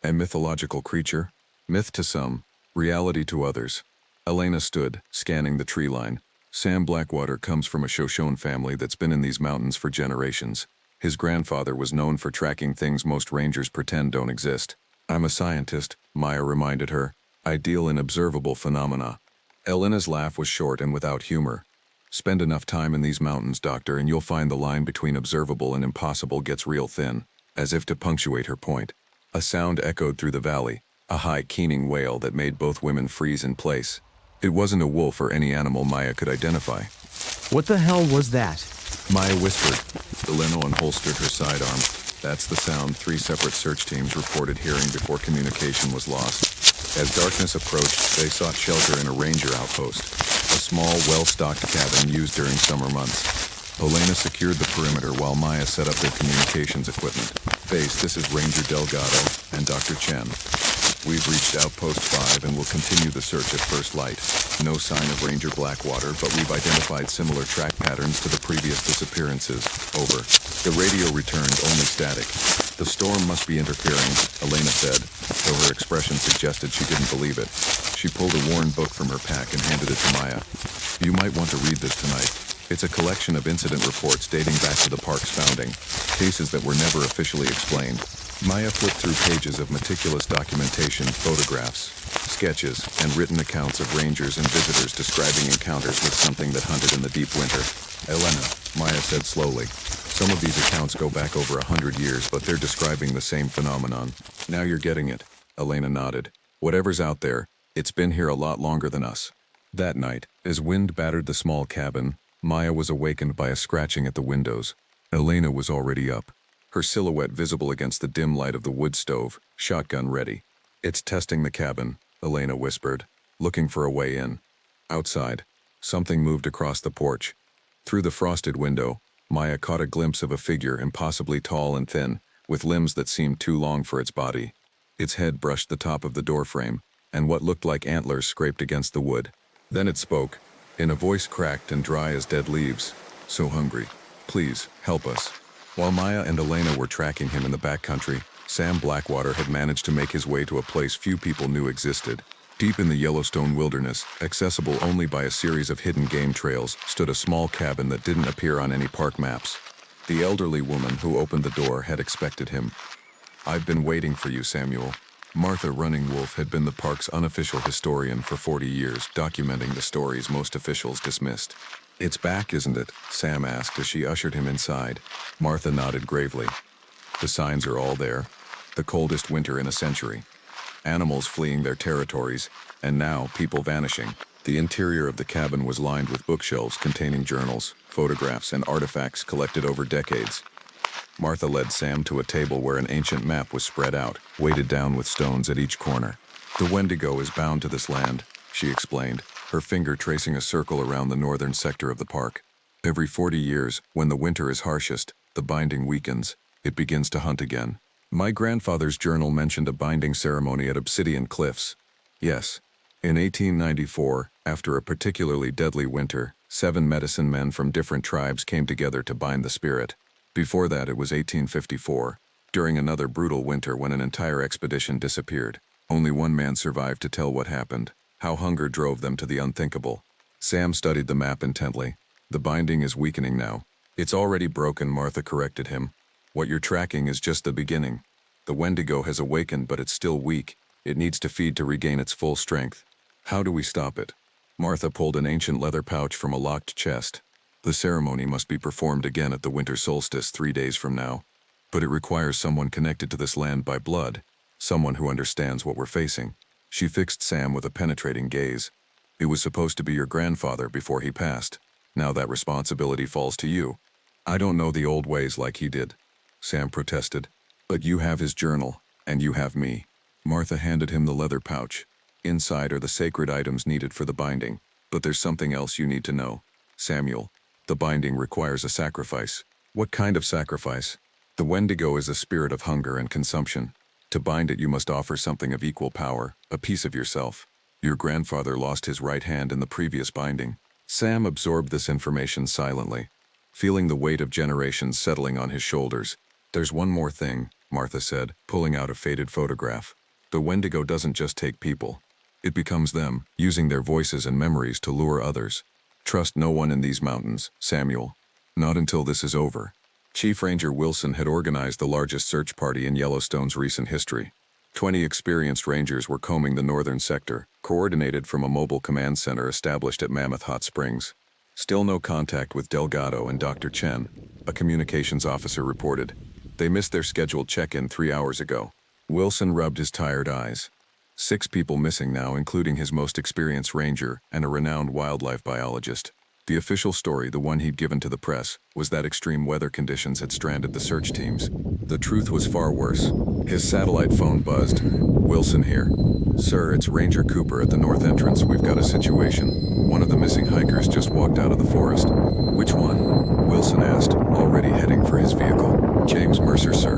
"A mythological creature? Myth to some, reality to others." Elena stood, scanning the tree line. "Sam Blackwater comes from a Shoshone family that's been in these mountains for generations. His grandfather was known for tracking things most rangers pretend don't exist." "I'm a scientist," Maya reminded her. "I deal in observable phenomena." Elena's laugh was short and without humor. "Spend enough time in these mountains, Doctor, and you'll find the line between observable and impossible gets real thin." As if to punctuate her point, a sound echoed through the valley, a high, keening wail that made both women freeze in place. It wasn't a wolf or any animal Maya could identify. What the hell was that? Maya whispered. Elena unholstered her sidearm. That's the sound 3 separate search teams reported hearing before communication was lost. As darkness approached, they sought shelter in a ranger outpost, a small, well-stocked cabin used during summer months. Elena secured the perimeter while Maya set up their communications equipment. Base, this is Ranger Delgado and Dr. Chen. We've reached Outpost 5 and will continue the search at first light. No sign of Ranger Blackwater, but we've identified similar track patterns to the previous disappearances. Over. The radio returned only static. The storm must be interfering, Elena said, though her expression suggested she didn't believe it. She pulled a worn book from her pack and handed it to Maya. You might want to read this tonight. It's a collection of incident reports dating back to the park's founding, cases that were never officially explained. Maya flipped through pages of meticulous documentation, photographs, sketches, and written accounts of rangers and visitors describing encounters with something that hunted in the deep winter. Elena, Maya said slowly, some of these accounts go back over 100 years, but they're describing the same phenomenon. Now you're getting it, Elena nodded. Whatever's out there, it's been here a lot longer than us. That night, as wind battered the small cabin, Maya was awakened by a scratching at the windows. Elena was already up, her silhouette visible against the dim light of the wood stove, shotgun ready. It's testing the cabin, Elena whispered, looking for a way in. Outside, something moved across the porch. Through the frosted window, Maya caught a glimpse of a figure impossibly tall and thin, with limbs that seemed too long for its body. Its head brushed the top of the doorframe, and what looked like antlers scraped against the wood. Then it spoke, in a voice cracked and dry as dead leaves. So hungry. Please, help us. While Maya and Elena were tracking him in the backcountry, Sam Blackwater had managed to make his way to a place few people knew existed. Deep in the Yellowstone wilderness, accessible only by a series of hidden game trails, stood a small cabin that didn't appear on any park maps. The elderly woman who opened the door had expected him. I've been waiting for you, Samuel. Martha Running Wolf had been the park's unofficial historian for 40 years, documenting the stories most officials dismissed. It's back, isn't it? Sam asked as she ushered him inside. Martha nodded gravely. The signs are all there. The coldest winter in a century. Animals fleeing their territories, and now people vanishing. The interior of the cabin was lined with bookshelves containing journals, photographs, and artifacts collected over decades. Martha led Sam to a table where an ancient map was spread out, weighted down with stones at each corner. The Wendigo is bound to this land, she explained, her finger tracing a circle around the northern sector of the park. Every 40 years, when the winter is harshest, the binding weakens. It begins to hunt again. My grandfather's journal mentioned a binding ceremony at Obsidian Cliffs. Yes. In 1894, after a particularly deadly winter, 7 medicine men from different tribes came together to bind the spirit. Before that, it was 1854, during another brutal winter when an entire expedition disappeared. Only one man survived to tell what happened, how hunger drove them to the unthinkable. Sam studied the map intently. The binding is weakening now. It's already broken, Martha corrected him. What you're tracking is just the beginning. The Wendigo has awakened, but it's still weak. It needs to feed to regain its full strength. How do we stop it? Martha pulled an ancient leather pouch from a locked chest. The ceremony must be performed again at the winter solstice 3 days from now. But it requires someone connected to this land by blood, someone who understands what we're facing. She fixed Sam with a penetrating gaze. It was supposed to be your grandfather before he passed. Now that responsibility falls to you. I don't know the old ways like he did, Sam protested. But you have his journal, and you have me. Martha handed him the leather pouch. Inside are the sacred items needed for the binding. But there's something else you need to know. Samuel, the binding requires a sacrifice. What kind of sacrifice? The Wendigo is a spirit of hunger and consumption. To bind it, you must offer something of equal power, a piece of yourself. Your grandfather lost his right hand in the previous binding. Sam absorbed this information silently, feeling the weight of generations settling on his shoulders. There's one more thing, Martha said, pulling out a faded photograph. The Wendigo doesn't just take people. It becomes them, using their voices and memories to lure others. Trust no one in these mountains, Samuel. Not until this is over. Chief Ranger Wilson had organized the largest search party in Yellowstone's recent history. 20 experienced rangers were combing the northern sector, coordinated from a mobile command center established at Mammoth Hot Springs. Still no contact with Delgado and Dr. Chen, a communications officer reported. They missed their scheduled check-in 3 hours ago. Wilson rubbed his tired eyes. 6 people missing now, including his most experienced ranger and a renowned wildlife biologist. The official story, the one he'd given to the press, was that extreme weather conditions had stranded the search teams. The truth was far worse. His satellite phone buzzed. "Wilson here. Sir, it's Ranger Cooper at the north entrance. We've got a situation. One of the missing hikers just walked out of the forest." "Which one?" Wilson asked, already heading for his vehicle. "James Mercer, sir.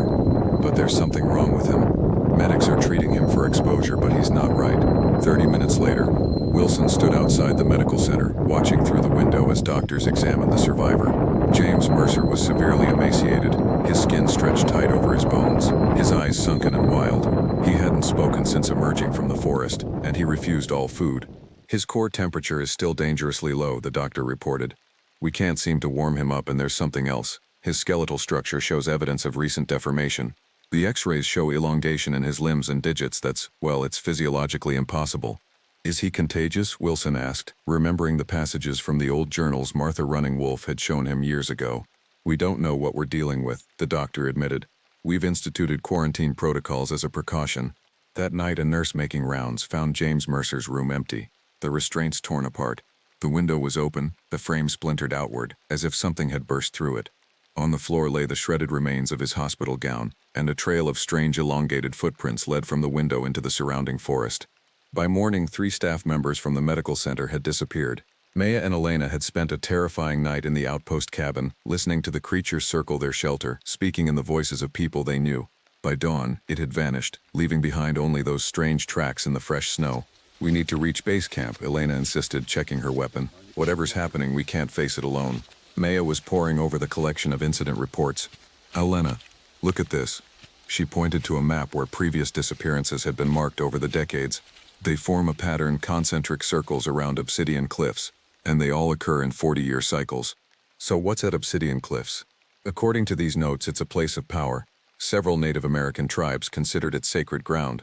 But there's something wrong with him. Medics are treating him for exposure, but he's not right." 30 minutes later, Wilson stood outside the medical center, watching through the window as doctors examined the survivor. James Mercer was severely emaciated, his skin stretched tight over his bones, his eyes sunken and wild. He hadn't spoken since emerging from the forest, and he refused all food. "His core temperature is still dangerously low," the doctor reported. "We can't seem to warm him up, and there's something else. His skeletal structure shows evidence of recent deformation. The X-rays show elongation in his limbs and digits that's, well, it's physiologically impossible." "Is he contagious?" Wilson asked, remembering the passages from the old journals Martha Running Wolf had shown him years ago. "We don't know what we're dealing with," the doctor admitted. "We've instituted quarantine protocols as a precaution." That night, a nurse making rounds found James Mercer's room empty, the restraints torn apart. The window was open, the frame splintered outward, as if something had burst through it. On the floor lay the shredded remains of his hospital gown, and a trail of strange elongated footprints led from the window into the surrounding forest. By morning, 3 staff members from the medical center had disappeared. Maya and Elena had spent a terrifying night in the outpost cabin, listening to the creatures circle their shelter, speaking in the voices of people they knew. By dawn, it had vanished, leaving behind only those strange tracks in the fresh snow. "We need to reach base camp," Elena insisted, checking her weapon. "Whatever's happening, we can't face it alone." Maya was poring over the collection of incident reports. "Elena, look at this." She pointed to a map where previous disappearances had been marked over the decades. "They form a pattern, concentric circles around Obsidian Cliffs, and they all occur in 40-year cycles." "So what's at Obsidian Cliffs?" "According to these notes, it's a place of power. Several Native American tribes considered it sacred ground."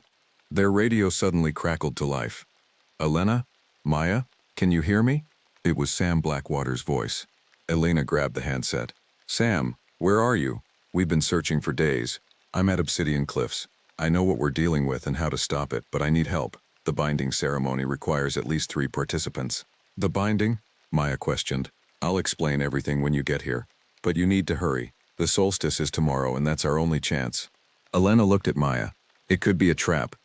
Their radio suddenly crackled to life. "Elena? Maya? Can you hear me?" It was Sam Blackwater's voice. Elena grabbed the handset. "Sam, where are you? We've been searching for days. I'm at Obsidian Cliffs. I know what we're dealing with and how to stop it, but I need help. The binding ceremony requires at least 3 participants." "The binding?" Maya questioned. "I'll explain everything when you get here. But you need to hurry. The solstice is tomorrow, and that's our only chance." Elena looked at Maya. "It could be a trap.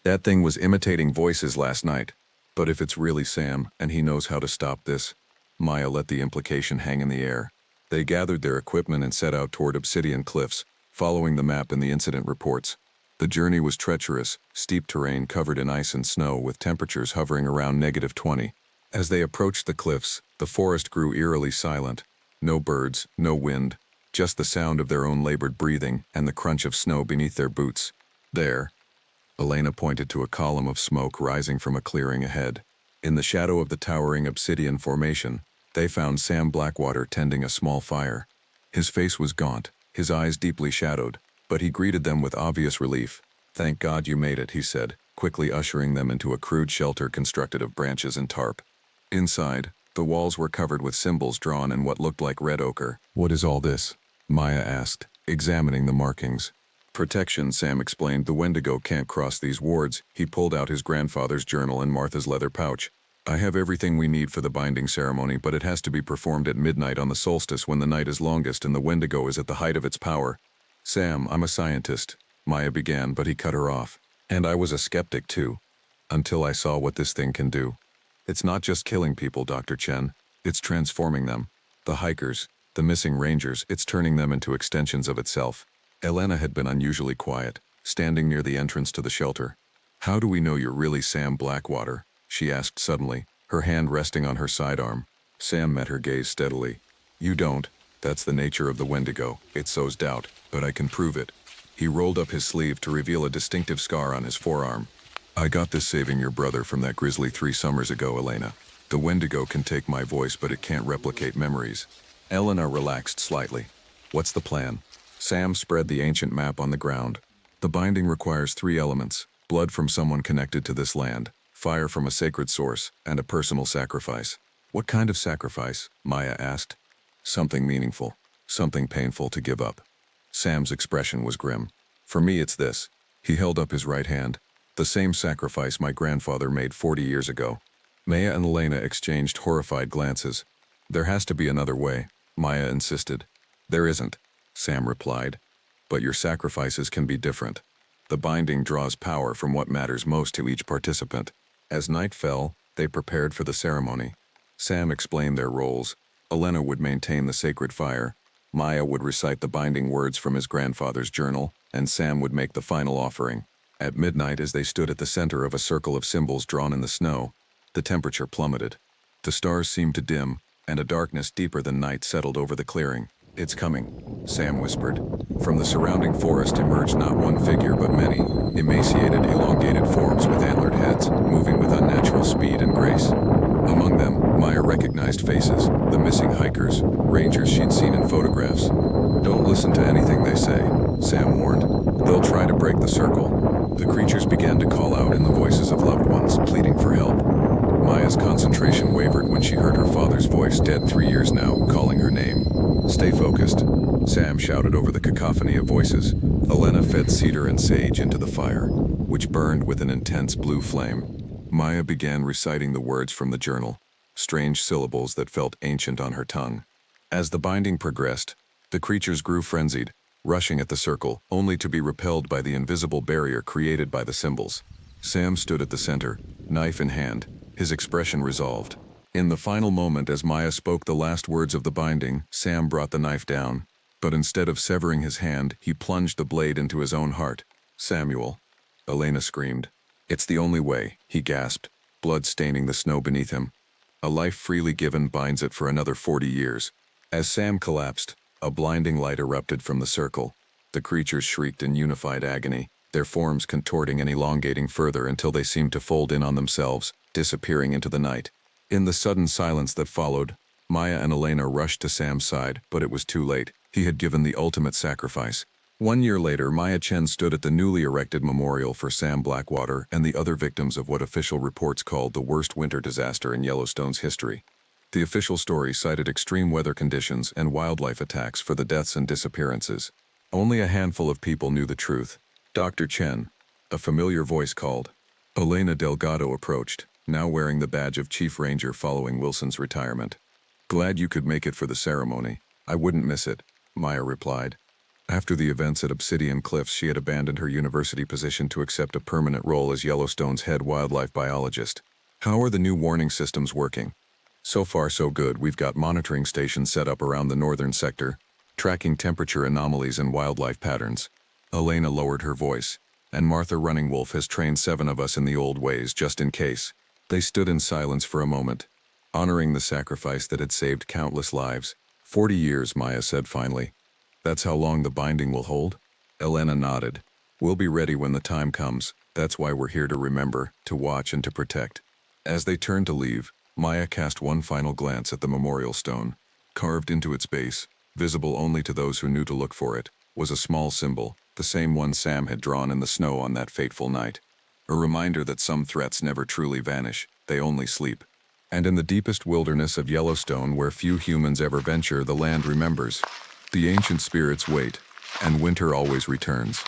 That thing was imitating voices last night. But if it's really Sam, and he knows how to stop this..." Maya let the implication hang in the air. They gathered their equipment and set out toward Obsidian Cliffs, following the map in the incident reports. The journey was treacherous, steep terrain covered in ice and snow with temperatures hovering around -20. As they approached the cliffs, the forest grew eerily silent. No birds, no wind, just the sound of their own labored breathing and the crunch of snow beneath their boots. "There." Elena pointed to a column of smoke rising from a clearing ahead. In the shadow of the towering obsidian formation, they found Sam Blackwater tending a small fire. His face was gaunt, his eyes deeply shadowed, but he greeted them with obvious relief. "Thank God you made it," he said, quickly ushering them into a crude shelter constructed of branches and tarp. Inside, the walls were covered with symbols drawn in what looked like red ochre. "What is all this?" Maya asked, examining the markings. "Protection," Sam explained. "The Wendigo can't cross these wards." He pulled out his grandfather's journal and Martha's leather pouch. "I have everything we need for the binding ceremony, but it has to be performed at midnight on the solstice when the night is longest and the Wendigo is at the height of its power." "Sam, I'm a scientist," Maya began, but he cut her off. "And I was a skeptic too, until I saw what this thing can do. It's not just killing people, Dr. Chen. It's transforming them. The hikers, the missing rangers, it's turning them into extensions of itself." Elena had been unusually quiet, standing near the entrance to the shelter. "How do we know you're really Sam Blackwater?" she asked suddenly, her hand resting on her sidearm. Sam met her gaze steadily. "You don't. That's the nature of the Wendigo. It sows doubt, but I can prove it." He rolled up his sleeve to reveal a distinctive scar on his forearm. "I got this saving your brother from that grizzly 3 summers ago, Elena. The Wendigo can take my voice, but it can't replicate memories." Elena relaxed slightly. "What's the plan?" Sam spread the ancient map on the ground. "The binding requires 3 elements: blood from someone connected to this land, fire from a sacred source, and a personal sacrifice." "What kind of sacrifice?" Maya asked. "Something meaningful, something painful to give up." Sam's expression was grim. "For me it's this." He held up his right hand. The same sacrifice my grandfather made 40 years ago. Maya and Elena exchanged horrified glances. There has to be another way, Maya insisted. There isn't, Sam replied. But your sacrifices can be different. The binding draws power from what matters most to each participant. As night fell, they prepared for the ceremony. Sam explained their roles. Elena would maintain the sacred fire. Maya would recite the binding words from his grandfather's journal, and Sam would make the final offering. At midnight, as they stood at the center of a circle of symbols drawn in the snow, the temperature plummeted. The stars seemed to dim, and a darkness deeper than night settled over the clearing. It's coming, Sam whispered. From the surrounding forest emerged not one figure but many, emaciated, elongated forms with antlered heads, moving with unnatural speed and grace. Among them, Maya recognized faces, the missing hikers, rangers she'd seen in photographs. Don't listen to anything they say, Sam warned. They'll try to break the circle. The creatures began to call out in the voices of loved ones, pleading for help. Maya's concentration wavered when she heard her father's voice, dead 3 years now, calling her name. Stay focused, Sam shouted over the cacophony of voices. Elena fed cedar and sage into the fire, which burned with an intense blue flame. Maya began reciting the words from the journal, strange syllables that felt ancient on her tongue. As the binding progressed, the creatures grew frenzied, rushing at the circle, only to be repelled by the invisible barrier created by the symbols. Sam stood at the center, knife in hand, his expression resolved. In the final moment, as Maya spoke the last words of the binding, Sam brought the knife down. But instead of severing his hand, he plunged the blade into his own heart. Samuel, Elena screamed. It's the only way, he gasped, blood staining the snow beneath him. A life freely given binds it for another 40 years. As Sam collapsed, a blinding light erupted from the circle. The creatures shrieked in unified agony, their forms contorting and elongating further until they seemed to fold in on themselves, disappearing into the night. In the sudden silence that followed, Maya and Elena rushed to Sam's side, but it was too late. He had given the ultimate sacrifice. 1 year later, Maya Chen stood at the newly erected memorial for Sam Blackwater and the other victims of what official reports called the worst winter disaster in Yellowstone's history. The official story cited extreme weather conditions and wildlife attacks for the deaths and disappearances. Only a handful of people knew the truth. Dr. Chen, a familiar voice called. Elena Delgado approached, now wearing the badge of Chief Ranger following Wilson's retirement. Glad you could make it for the ceremony. I wouldn't miss it, Maya replied. After the events at Obsidian Cliffs, she had abandoned her university position to accept a permanent role as Yellowstone's head wildlife biologist. How are the new warning systems working? So far so good. We've got monitoring stations set up around the northern sector, tracking temperature anomalies and wildlife patterns. Elena lowered her voice. And Martha Running Wolf has trained 7 of us in the old ways, just in case. They stood in silence for a moment, honoring the sacrifice that had saved countless lives. 40 years, Maya said finally. That's how long the binding will hold? Elena nodded. We'll be ready when the time comes. That's why we're here, to remember, to watch, and to protect. As they turned to leave, Maya cast one final glance at the memorial stone. Carved into its base, visible only to those who knew to look for it, was a small symbol, the same one Sam had drawn in the snow on that fateful night. A reminder that some threats never truly vanish, they only sleep. And in the deepest wilderness of Yellowstone, where few humans ever venture, the land remembers. The ancient spirits wait, and winter always returns.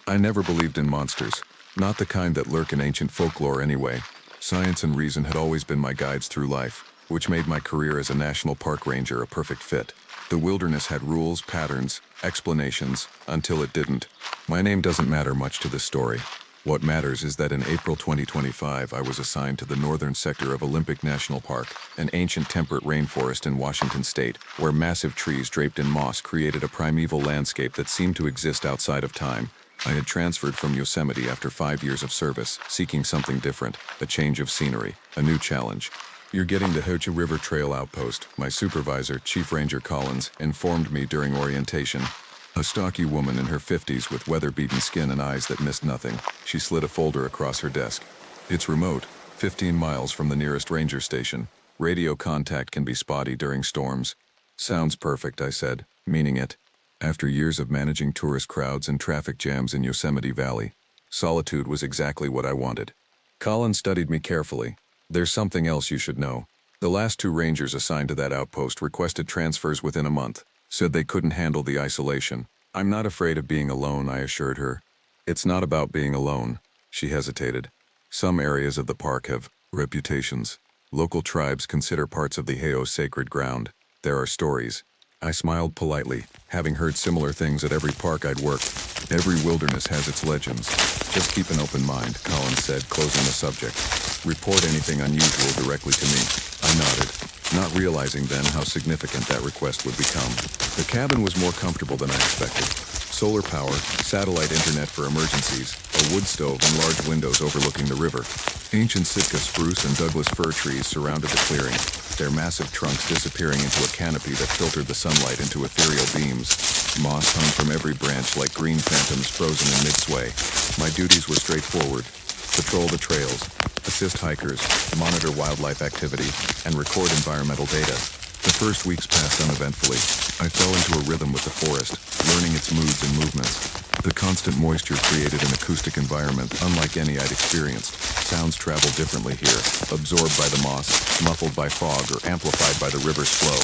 I never believed in monsters, not the kind that lurk in ancient folklore anyway. Science and reason had always been my guides through life, which made my career as a national park ranger a perfect fit. The wilderness had rules, patterns, explanations, until it didn't. My name doesn't matter much to this story. What matters is that in April 2025, I was assigned to the northern sector of Olympic National Park, an ancient temperate rainforest in Washington state, where massive trees draped in moss created a primeval landscape that seemed to exist outside of time. I had transferred from Yosemite after 5 years of service, seeking something different, a change of scenery, a new challenge. You're getting the Hocha River Trail outpost, my supervisor, Chief Ranger Collins, informed me during orientation. A stocky woman in her 50s with weather-beaten skin and eyes that missed nothing. She slid a folder across her desk. It's remote, 15 miles from the nearest ranger station. Radio contact can be spotty during storms. Sounds perfect, I said, meaning it. After years of managing tourist crowds and traffic jams in Yosemite Valley, solitude was exactly what I wanted. Collins studied me carefully. There's something else you should know. The last 2 rangers assigned to that outpost requested transfers within a month. Said they couldn't handle the isolation. I'm not afraid of being alone, I assured her. It's not about being alone. She hesitated. Some areas of the park have reputations. Local tribes consider parts of the Heo sacred ground. There are stories. I smiled politely, having heard similar things at every park I'd worked. Every wilderness has its legends. Just keep an open mind, Collins said, closing the subject. Report anything unusual directly to me. I nodded, not realizing then how significant that request would become. The cabin was more comfortable than I expected. Solar power, satellite internet for emergencies, a wood stove and large windows overlooking the river. Ancient Sitka spruce and Douglas fir trees surrounded the clearing, their massive trunks disappearing into a canopy that filtered the sunlight into ethereal beams. Moss hung from every branch like green phantoms frozen in mid-sway. My duties were straightforward. Patrol the trails, assist hikers, monitor wildlife activity, and record environmental data. The first weeks passed uneventfully. I fell into a rhythm with the forest, learning its moods and movements. The constant moisture created an acoustic environment unlike any I'd experienced. Sounds travel differently here, absorbed by the moss, muffled by fog, or amplified by the river's flow.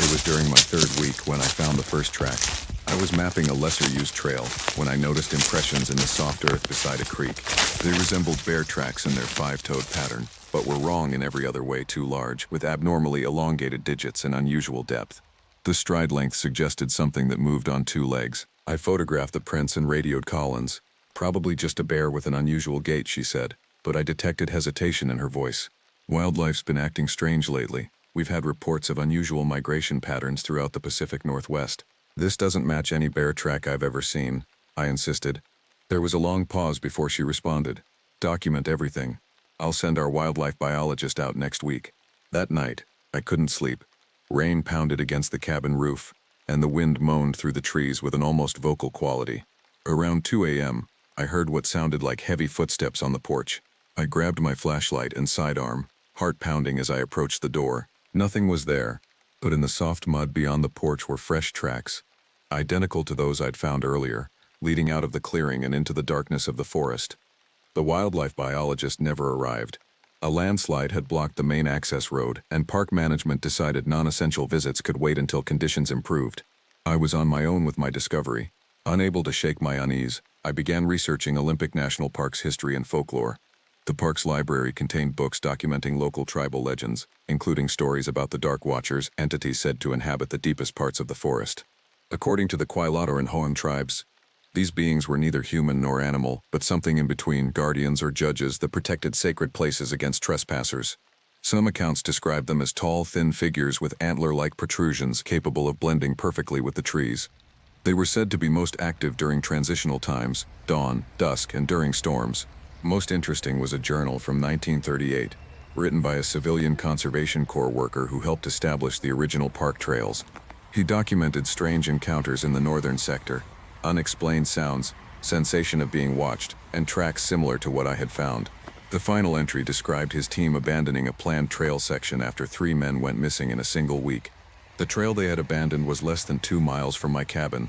It was during my third week when I found the first track. I was mapping a lesser-used trail when I noticed impressions in the soft earth beside a creek. They resembled bear tracks in their five-toed pattern, but were wrong in every other way too large, with abnormally elongated digits and unusual depth. The stride length suggested something that moved on two legs. I photographed the prints and radioed Collins. Probably just a bear with an unusual gait, she said, but I detected hesitation in her voice. Wildlife's been acting strange lately. We've had reports of unusual migration patterns throughout the Pacific Northwest. This doesn't match any bear track I've ever seen, I insisted. There was a long pause before she responded. Document everything. I'll send our wildlife biologist out next week. That night, I couldn't sleep. Rain pounded against the cabin roof, and the wind moaned through the trees with an almost vocal quality. Around 2 a.m., I heard what sounded like heavy footsteps on the porch. I grabbed my flashlight and sidearm, heart pounding as I approached the door. Nothing was there, but in the soft mud beyond the porch were fresh tracks, identical to those I'd found earlier, leading out of the clearing and into the darkness of the forest. The wildlife biologist never arrived. A landslide had blocked the main access road, and park management decided non-essential visits could wait until conditions improved. I was on my own with my discovery. Unable to shake my unease, I began researching Olympic National Park's history and folklore. The park's library contained books documenting local tribal legends, including stories about the Dark Watchers, entities said to inhabit the deepest parts of the forest. According to the Quilotor and Hoan tribes, these beings were neither human nor animal, but something in between, guardians or judges that protected sacred places against trespassers. Some accounts describe them as tall, thin figures with antler-like protrusions capable of blending perfectly with the trees. They were said to be most active during transitional times, dawn, dusk, and during storms. Most interesting was a journal from 1938, written by a civilian Conservation Corps worker who helped establish the original park trails. He documented strange encounters in the northern sector, unexplained sounds, sensation of being watched, and tracks similar to what I had found. The final entry described his team abandoning a planned trail section after 3 men went missing in a single week. The trail they had abandoned was less than 2 miles from my cabin.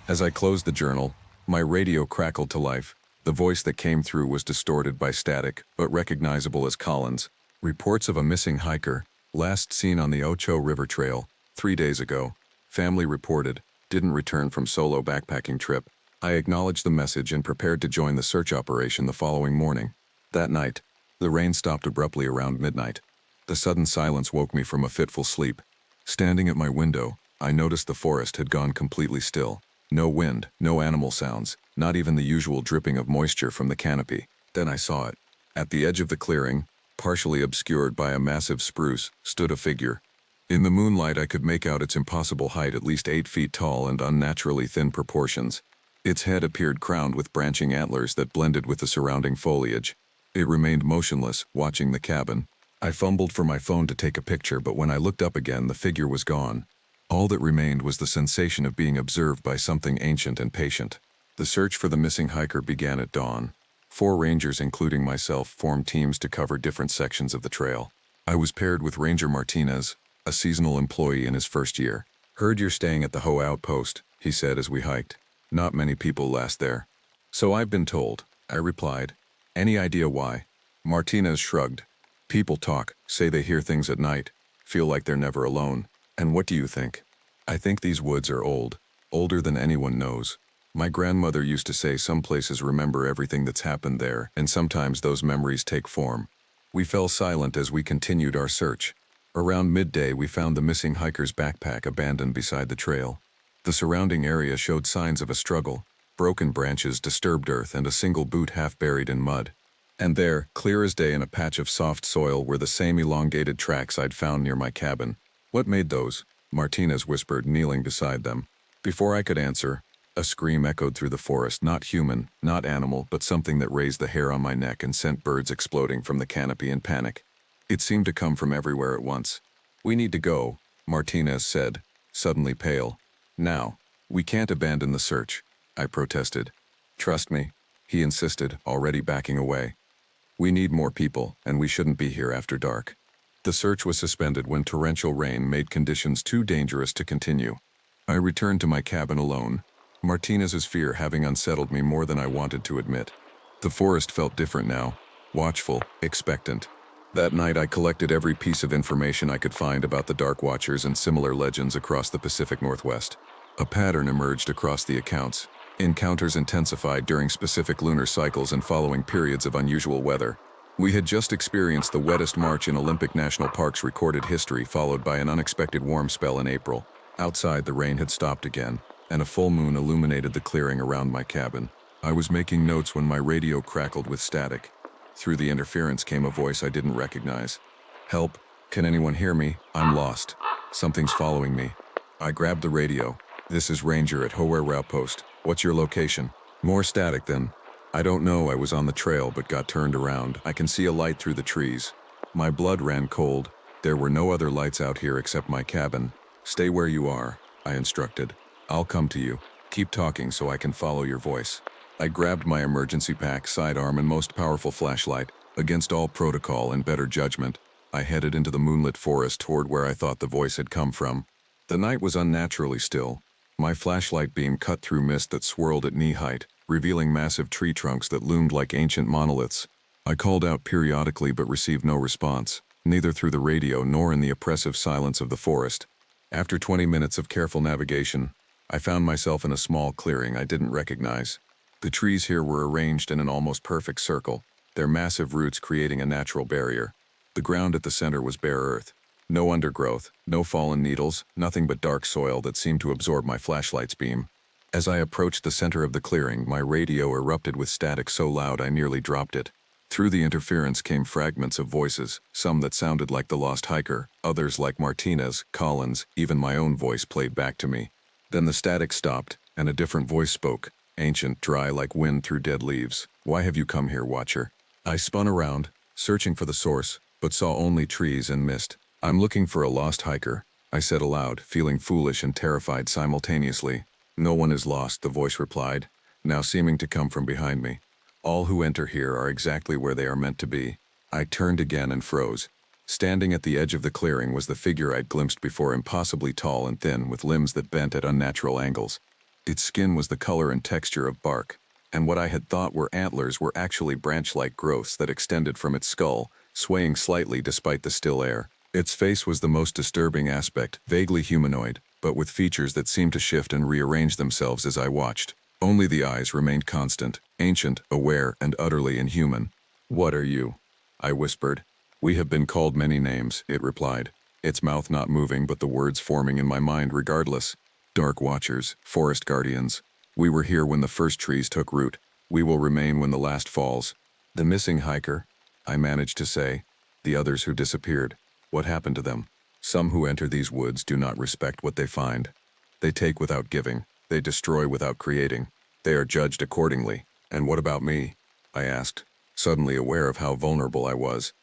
As I closed the journal, my radio crackled to life. The voice that came through was distorted by static, but recognizable as Collins. Reports of a missing hiker, last seen on the Ocho River Trail, 3 days ago. Family reported, didn't return from solo backpacking trip. I acknowledged the message and prepared to join the search operation the following morning. That night, the rain stopped abruptly around midnight. The sudden silence woke me from a fitful sleep. Standing at my window, I noticed the forest had gone completely still. No wind, no animal sounds, not even the usual dripping of moisture from the canopy. Then I saw it. At the edge of the clearing, partially obscured by a massive spruce, stood a figure. In the moonlight I could make out its impossible height, at least 8 feet tall and unnaturally thin proportions. Its head appeared crowned with branching antlers that blended with the surrounding foliage. It remained motionless, watching the cabin. I fumbled for my phone to take a picture, but when I looked up again, the figure was gone. All that remained was the sensation of being observed by something ancient and patient. The search for the missing hiker began at dawn. 4 rangers, including myself, formed teams to cover different sections of the trail. I was paired with Ranger Martinez, a seasonal employee in his first year. "Heard you're staying at the Ho outpost," he said as we hiked. "Not many people last there." "So I've been told," I replied. "Any idea why?" Martinez shrugged. "People talk, say they hear things at night, feel like they're never alone. And what do you think?" "I think these woods are old. Older than anyone knows. My grandmother used to say some places remember everything that's happened there, and sometimes those memories take form. We fell silent as we continued our search. Around midday, we found the missing hiker's backpack abandoned beside the trail. The surrounding area showed signs of a struggle: broken branches, disturbed earth, and a single boot half buried in mud. And there, clear as day in a patch of soft soil, were the same elongated tracks I'd found near my cabin. "What made those?" Martinez whispered, kneeling beside them. Before I could answer, a scream echoed through the forest, not human, not animal, but something that raised the hair on my neck and sent birds exploding from the canopy in panic. It seemed to come from everywhere at once. "We need to go," Martinez said, suddenly pale. "Now. We can't abandon the search," I protested. "Trust me," he insisted, already backing away. "We need more people, and we shouldn't be here after dark." The search was suspended when torrential rain made conditions too dangerous to continue. I returned to my cabin alone, Martinez's fear having unsettled me more than I wanted to admit. The forest felt different now, watchful, expectant. That night I collected every piece of information I could find about the Dark Watchers and similar legends across the Pacific Northwest. A pattern emerged across the accounts. Encounters intensified during specific lunar cycles and following periods of unusual weather. We had just experienced the wettest March in Olympic National Park's recorded history, followed by an unexpected warm spell in April. Outside, the rain had stopped again, and a full moon illuminated the clearing around my cabin. I was making notes when my radio crackled with static. Through the interference came a voice I didn't recognize. "Help! Can anyone hear me? I'm lost. Something's following me." I grabbed the radio. "This is Ranger at Howare Outpost. What's your location?" More static then. "I don't know. I was on the trail but got turned around. I can see a light through the trees." My blood ran cold. There were no other lights out here except my cabin. "Stay where you are," I instructed. "I'll come to you. Keep talking so I can follow your voice." I grabbed my emergency pack, sidearm, and most powerful flashlight. Against all protocol and better judgment, I headed into the moonlit forest toward where I thought the voice had come from. The night was unnaturally still. My flashlight beam cut through mist that swirled at knee height, revealing massive tree trunks that loomed like ancient monoliths. I called out periodically but received no response, neither through the radio nor in the oppressive silence of the forest. After 20 minutes of careful navigation, I found myself in a small clearing I didn't recognize. The trees here were arranged in an almost perfect circle, their massive roots creating a natural barrier. The ground at the center was bare earth. No undergrowth, no fallen needles, nothing but dark soil that seemed to absorb my flashlight's beam. As I approached the center of the clearing, my radio erupted with static so loud I nearly dropped it. Through the interference came fragments of voices, some that sounded like the lost hiker, others like Martinez, Collins, even my own voice played back to me. Then the static stopped, and a different voice spoke, ancient, dry like wind through dead leaves. "Why have you come here, Watcher?" I spun around, searching for the source, but saw only trees and mist. "I'm looking for a lost hiker," I said aloud, feeling foolish and terrified simultaneously. "No one is lost," the voice replied, now seeming to come from behind me. "All who enter here are exactly where they are meant to be." I turned again and froze. Standing at the edge of the clearing was the figure I'd glimpsed before, impossibly tall and thin, with limbs that bent at unnatural angles. Its skin was the color and texture of bark, and what I had thought were antlers were actually branch-like growths that extended from its skull, swaying slightly despite the still air. Its face was the most disturbing aspect, vaguely humanoid, but with features that seemed to shift and rearrange themselves as I watched. Only the eyes remained constant, ancient, aware, and utterly inhuman. "What are you?" I whispered. "We have been called many names," it replied, its mouth not moving but the words forming in my mind regardless. "Dark Watchers, Forest Guardians. We were here when the first trees took root. We will remain when the last falls." "The missing hiker," I managed to say. "The others who disappeared. What happened to them?" "Some who enter these woods do not respect what they find. They take without giving. They destroy without creating. They are judged accordingly." "And what about me?" I asked, suddenly aware of how vulnerable I was.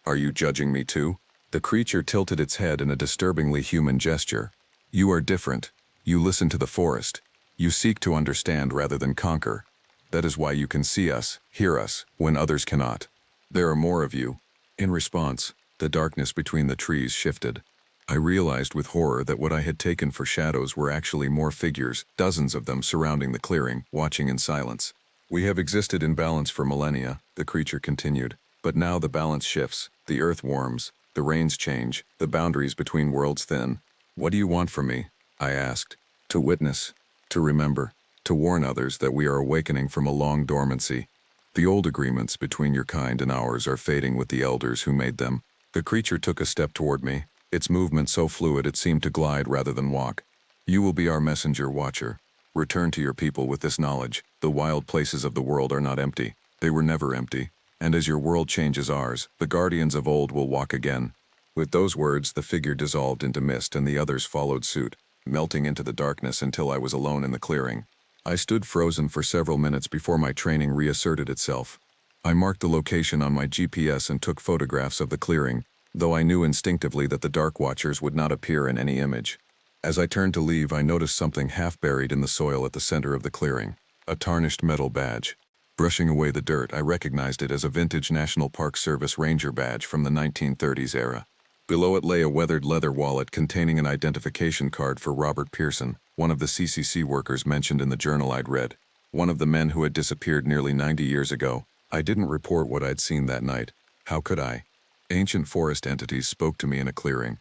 "Are you judging me too?" The creature tilted its head in a disturbingly human gesture. "You are different. You listen to the forest. You seek to understand rather than conquer. That is why you can see us, hear us, when others cannot. There are more of you." In response, the darkness between the trees shifted. I realized with horror that what I had taken for shadows were actually more figures, dozens of them surrounding the clearing, watching in silence. "We have existed in balance for millennia," the creature continued. "But now the balance shifts, the earth warms, the rains change, the boundaries between worlds thin. What do you want from me?" I asked. "To witness," To remember, to warn others that we are awakening from a long dormancy. The old agreements between your kind and ours are fading with the elders who made them. The creature took a step toward me, its movement so fluid it seemed to glide rather than walk. You will be our messenger, watcher. Return to your people with this knowledge. The wild places of the world are not empty. They were never empty. And as your world changes ours, the guardians of old will walk again. With those words, the figure dissolved into mist and the others followed suit, melting into the darkness until I was alone in the clearing. I stood frozen for several minutes before my training reasserted itself. I marked the location on my GPS and took photographs of the clearing, though I knew instinctively that the Dark Watchers would not appear in any image. As I turned to leave, I noticed something half buried in the soil at the center of the clearing, a tarnished metal badge. Brushing away the dirt, I recognized it as a vintage National Park Service Ranger badge from the 1930s era. Below it lay a weathered leather wallet containing an identification card for Robert Pearson, one of the CCC workers mentioned in the journal I'd read, one of the men who had disappeared nearly 90 years ago. I didn't report what I'd seen that night. How could I? Ancient forest entities spoke to me in a clearing.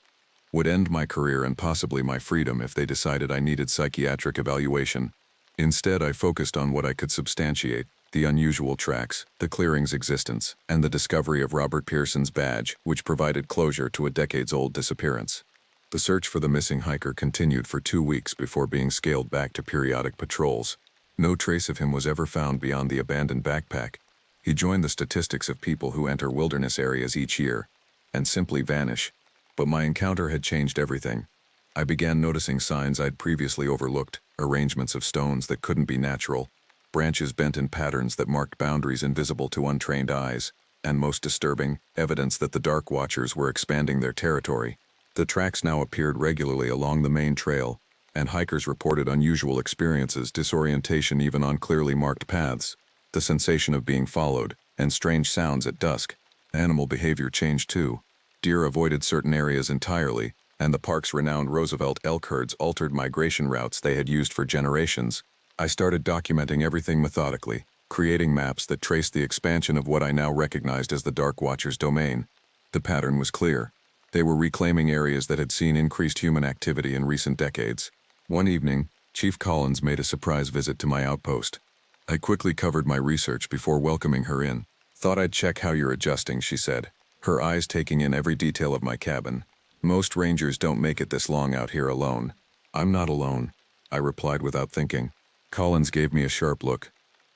Would end my career and possibly my freedom if they decided I needed psychiatric evaluation. Instead, I focused on what I could substantiate: the unusual tracks, the clearing's existence, and the discovery of Robert Pearson's badge, which provided closure to a decades-old disappearance. The search for the missing hiker continued for 2 weeks before being scaled back to periodic patrols. No trace of him was ever found beyond the abandoned backpack. He joined the statistics of people who enter wilderness areas each year and simply vanish. But my encounter had changed everything. I began noticing signs I'd previously overlooked, arrangements of stones that couldn't be natural, branches bent in patterns that marked boundaries invisible to untrained eyes, and most disturbing, evidence that the Dark Watchers were expanding their territory. The tracks now appeared regularly along the main trail, and hikers reported unusual experiences, disorientation even on clearly marked paths, the sensation of being followed, and strange sounds at dusk. Animal behavior changed too. Deer avoided certain areas entirely, and the park's renowned Roosevelt elk herds altered migration routes they had used for generations. I started documenting everything methodically, creating maps that traced the expansion of what I now recognized as the Dark Watchers' domain. The pattern was clear. They were reclaiming areas that had seen increased human activity in recent decades. One evening, Chief Collins made a surprise visit to my outpost. I quickly covered my research before welcoming her in. "Thought I'd check how you're adjusting," she said, her eyes taking in every detail of my cabin. "Most rangers don't make it this long out here alone." "I'm not alone," I replied without thinking. Collins gave me a sharp look.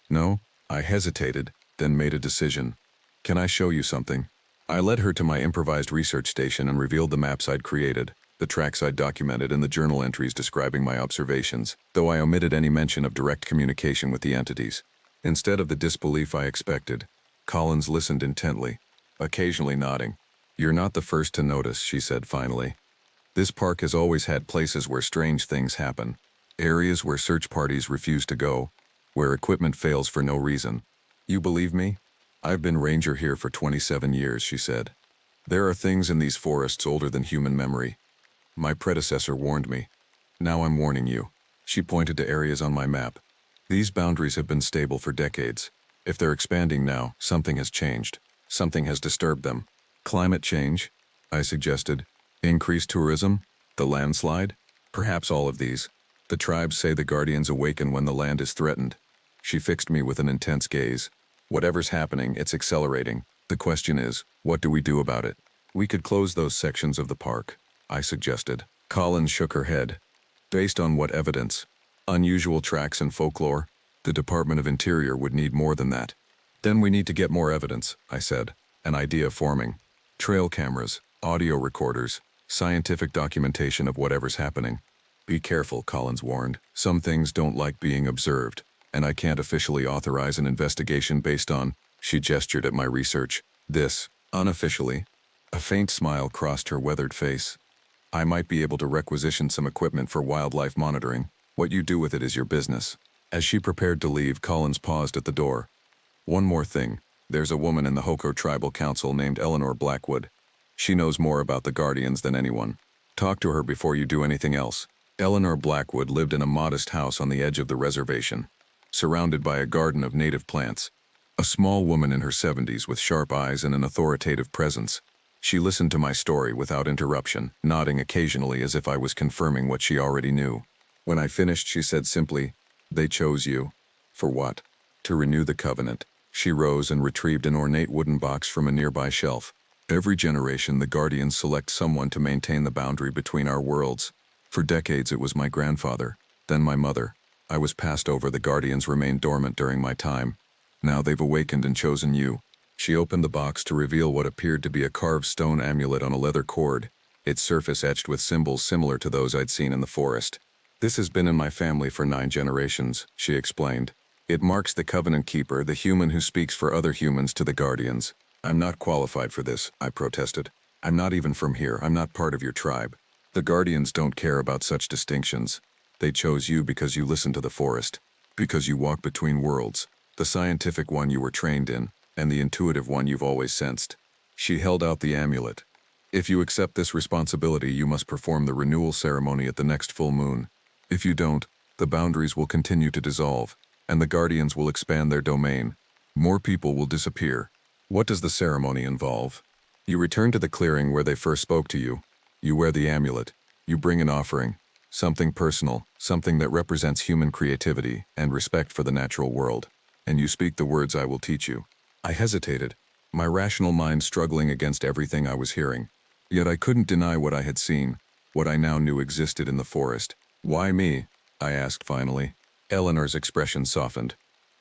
"No?" I hesitated, then made a decision. "Can I show you something?" I led her to my improvised research station and revealed the maps I'd created, the tracks I'd documented, and the journal entries describing my observations, though I omitted any mention of direct communication with the entities. Instead of the disbelief I expected, Collins listened intently, occasionally nodding. "You're not the first to notice," she said finally. "This park has always had places where strange things happen. Areas where search parties refuse to go, where equipment fails for no reason. You believe me? I've been ranger here for 27 years, she said. There are things in these forests older than human memory. My predecessor warned me. Now I'm warning you." She pointed to areas on my map. "These boundaries have been stable for decades. If they're expanding now, something has changed. Something has disturbed them." "Climate change?" I suggested. "Increased tourism? The landslide? Perhaps all of these. The tribes say the guardians awaken when the land is threatened." She fixed me with an intense gaze. "Whatever's happening, it's accelerating. The question is, what do we do about it?" "We could close those sections of the park," I suggested. Collins shook her head. "Based on what evidence? Unusual tracks and folklore? The Department of Interior would need more than that." "Then we need to get more evidence," I said, an idea forming. "Trail cameras, audio recorders, scientific documentation of whatever's happening." "Be careful," Collins warned. "Some things don't like being observed, and I can't officially authorize an investigation based on—" She gestured at my research. "This, unofficially." A faint smile crossed her weathered face. "I might be able to requisition some equipment for wildlife monitoring. What you do with it is your business." As she prepared to leave, Collins paused at the door. "One more thing. There's a woman in the Hoko Tribal Council named Eleanor Blackwood. She knows more about the Guardians than anyone. Talk to her before you do anything else." Eleanor Blackwood lived in a modest house on the edge of the reservation, surrounded by a garden of native plants. A small woman in her 70s with sharp eyes and an authoritative presence. She listened to my story without interruption, nodding occasionally as if I was confirming what she already knew. When I finished, she said simply, "They chose you." For what? To renew the covenant. She rose and retrieved an ornate wooden box from a nearby shelf. Every generation, the Guardians select someone to maintain the boundary between our worlds. For decades, it was my grandfather, then my mother. I was passed over. The Guardians remained dormant during my time. Now they've awakened and chosen you. She opened the box to reveal what appeared to be a carved stone amulet on a leather cord, its surface etched with symbols similar to those I'd seen in the forest. "This has been in my family for 9 generations, she explained. "It marks the Covenant Keeper, the human who speaks for other humans to the Guardians." "I'm not qualified for this," I protested. "I'm not even from here. I'm not part of your tribe. The Guardians don't care about such distinctions. They chose you because you listen to the forest, because you walk between worlds, the scientific one you were trained in, and the intuitive one you've always sensed." She held out the amulet. "If you accept this responsibility, you must perform the renewal ceremony at the next full moon. If you don't, the boundaries will continue to dissolve, and the Guardians will expand their domain. More people will disappear." "What does the ceremony involve?" "You return to the clearing where they first spoke to you. You wear the amulet. You bring an offering, something personal, something that represents human creativity and respect for the natural world. And you speak the words I will teach you." I hesitated, my rational mind struggling against everything I was hearing. Yet I couldn't deny what I had seen, what I now knew existed in the forest. "Why me?" I asked finally. Eleanor's expression softened.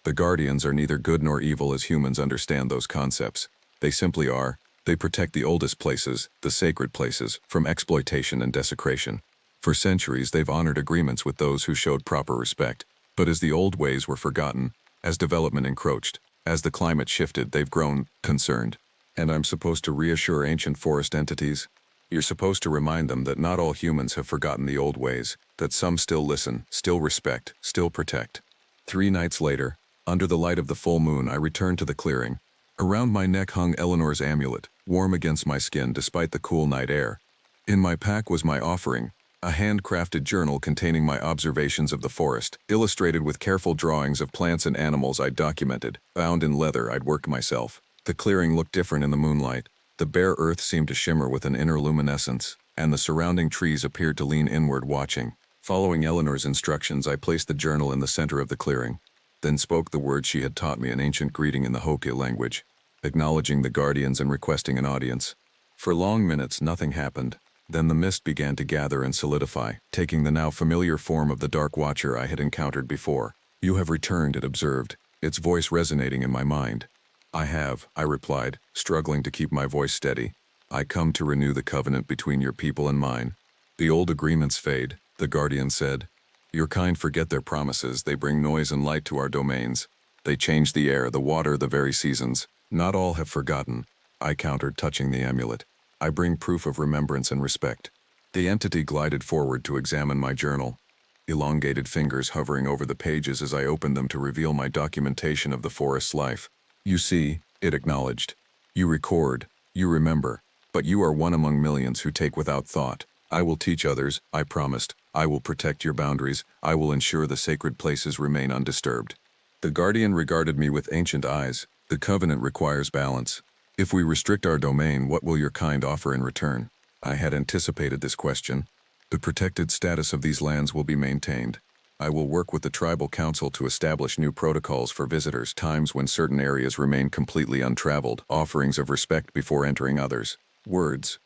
"The Guardians are neither good nor evil as humans understand those concepts. They simply are. They protect the oldest places, the sacred places, from exploitation and desecration. For centuries, they've honored agreements with those who showed proper respect. But as the old ways were forgotten, as development encroached, as the climate shifted, they've grown concerned. And I'm supposed to reassure ancient forest entities? You're supposed to remind them that not all humans have forgotten the old ways, that some still listen, still respect, still protect." 3 nights later, under the light of the full moon, I returned to the clearing. Around my neck hung Eleanor's amulet, warm against my skin despite the cool night air. In my pack was my offering, a handcrafted journal containing my observations of the forest, illustrated with careful drawings of plants and animals I'd documented, bound in leather I'd worked myself. The clearing looked different in the moonlight. The bare earth seemed to shimmer with an inner luminescence, and the surrounding trees appeared to lean inward, watching. Following Eleanor's instructions, I placed the journal in the center of the clearing, then spoke the words she had taught me, an ancient greeting in the Hokia language, acknowledging the Guardians and requesting an audience. For long minutes, nothing happened. Then the mist began to gather and solidify, taking the now familiar form of the Dark Watcher I had encountered before. "You have returned," it observed, its voice resonating in my mind. "I have," I replied, struggling to keep my voice steady. "I come to renew the covenant between your people and mine." "The old agreements fade," the Guardian said. "Your kind forget their promises. They bring noise and light to our domains. They change the air, the water, the very seasons. Not all have forgotten," I countered, touching the amulet. "I bring proof of remembrance and respect." The entity glided forward to examine my journal, elongated fingers hovering over the pages as I opened them to reveal my documentation of the forest's life. "You see," it acknowledged. "You record, you remember, but you are one among millions who take without thought. I will teach others, I promised. I will protect your boundaries. I will ensure the sacred places remain undisturbed." The Guardian regarded me with ancient eyes. "The covenant requires balance. If we restrict our domain, what will your kind offer in return?" I had anticipated this question. "The protected status of these lands will be maintained. I will work with the tribal council to establish new protocols for visitors, times when certain areas remain completely untraveled, offerings of respect before entering others." Words.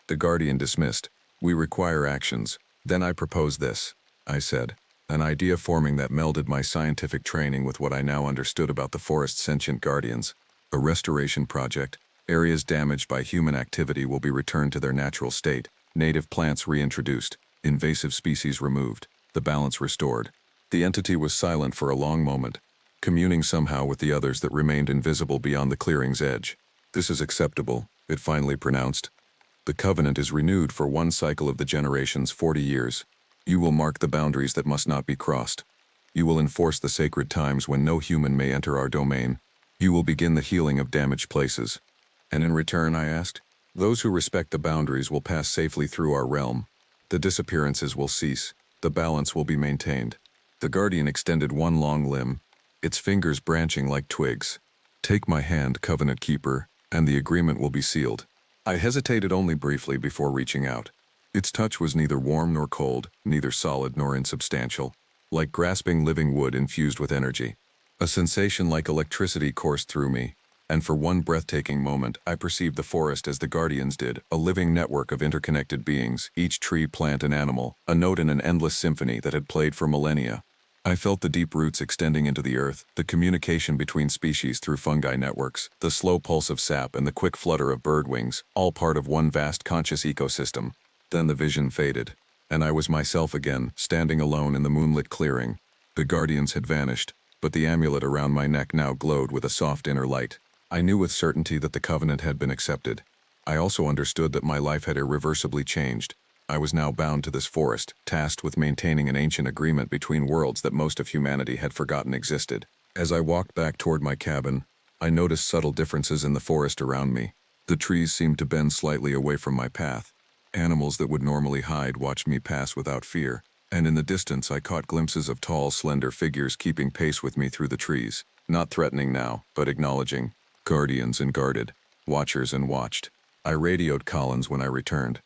The Guardian dismissed. "We require actions." "Then I propose this," I said, an idea forming that melded my scientific training with what I now understood about the forest's sentient guardians. A restoration project. Areas damaged by human activity will be returned to their natural state, native plants reintroduced, invasive species removed, the balance restored. The entity was silent for a long moment, communing somehow with the others that remained invisible beyond the clearing's edge. "This is acceptable," it finally pronounced. "The covenant is renewed for one cycle of the generations, 40 years. You will mark the boundaries that must not be crossed. You will enforce the sacred times when no human may enter our domain. You will begin the healing of damaged places." "And in return," I asked, "those who respect the boundaries will pass safely through our realm. The disappearances will cease. The balance will be maintained." The Guardian extended one long limb, its fingers branching like twigs. "Take my hand, Covenant Keeper, and the agreement will be sealed." I hesitated only briefly before reaching out. Its touch was neither warm nor cold, neither solid nor insubstantial, like grasping living wood infused with energy. A sensation like electricity coursed through me, and for one breathtaking moment I perceived the forest as the guardians did, a living network of interconnected beings, each tree, plant, and animal, a note in an endless symphony that had played for millennia. I felt the deep roots extending into the earth, the communication between species through fungi networks, the slow pulse of sap and the quick flutter of bird wings, all part of one vast conscious ecosystem. Then the vision faded, and I was myself again, standing alone in the moonlit clearing. The guardians had vanished, but the amulet around my neck now glowed with a soft inner light. I knew with certainty that the covenant had been accepted. I also understood that my life had irreversibly changed. I was now bound to this forest, tasked with maintaining an ancient agreement between worlds that most of humanity had forgotten existed. As I walked back toward my cabin, I noticed subtle differences in the forest around me. The trees seemed to bend slightly away from my path. Animals that would normally hide watched me pass without fear, and in the distance I caught glimpses of tall, slender figures keeping pace with me through the trees, not threatening now, but acknowledging. Guardians and guarded, watchers and watched. I radioed Collins when I returned.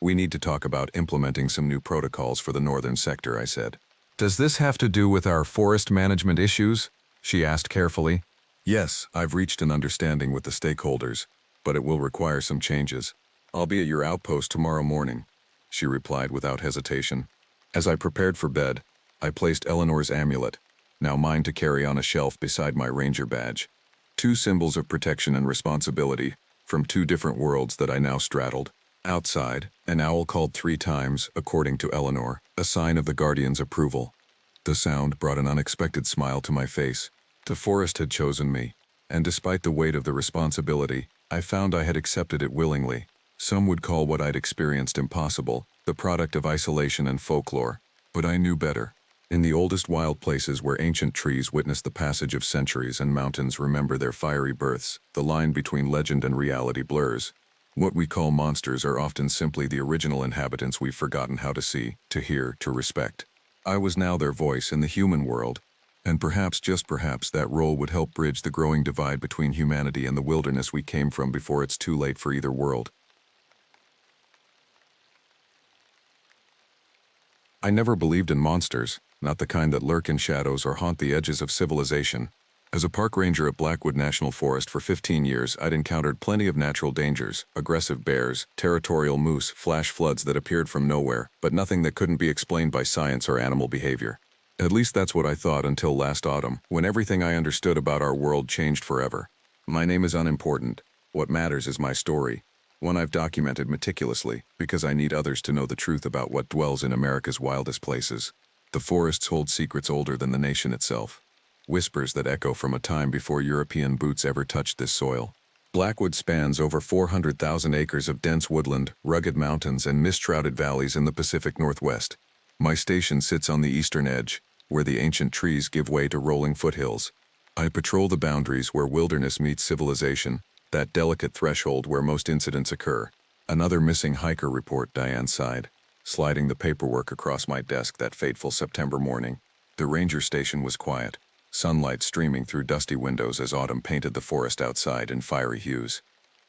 "We need to talk about implementing some new protocols for the northern sector," I said. "Does this have to do with our forest management issues?" she asked carefully. "Yes, I've reached an understanding with the stakeholders, but it will require some changes. I'll be at your outpost tomorrow morning," she replied without hesitation. As I prepared for bed, I placed Eleanor's amulet, now mine to carry on a shelf beside my ranger badge. Two symbols of protection and responsibility from two different worlds that I now straddled. Outside, an owl called 3 times, according to Eleanor, a sign of the guardian's approval. The sound brought an unexpected smile to my face. The forest had chosen me, and despite the weight of the responsibility, I found I had accepted it willingly. Some would call what I'd experienced impossible, the product of isolation and folklore, but I knew better. In the oldest wild places where ancient trees witness the passage of centuries and mountains remember their fiery births, the line between legend and reality blurs. What we call monsters are often simply the original inhabitants we've forgotten how to see, to hear, to respect. I was now their voice in the human world, and perhaps, just perhaps, that role would help bridge the growing divide between humanity and the wilderness we came from before it's too late for either world. I never believed in monsters, not the kind that lurk in shadows or haunt the edges of civilization. As a park ranger at Blackwood National Forest for 15 years, I'd encountered plenty of natural dangers, aggressive bears, territorial moose, flash floods that appeared from nowhere, but nothing that couldn't be explained by science or animal behavior. At least that's what I thought until last autumn, when everything I understood about our world changed forever. My name is unimportant. What matters is my story, one I've documented meticulously, because I need others to know the truth about what dwells in America's wildest places. The forests hold secrets older than the nation itself. Whispers that echo from a time before European boots ever touched this soil. Blackwood spans over 400,000 acres of dense woodland, rugged mountains, and mist-shrouded valleys in the Pacific Northwest. My station sits on the eastern edge, where the ancient trees give way to rolling foothills. I patrol the boundaries where wilderness meets civilization, that delicate threshold where most incidents occur. "Another missing hiker report," Diane sighed, sliding the paperwork across my desk that fateful September morning. The ranger station was quiet, sunlight streaming through dusty windows as autumn painted the forest outside in fiery hues.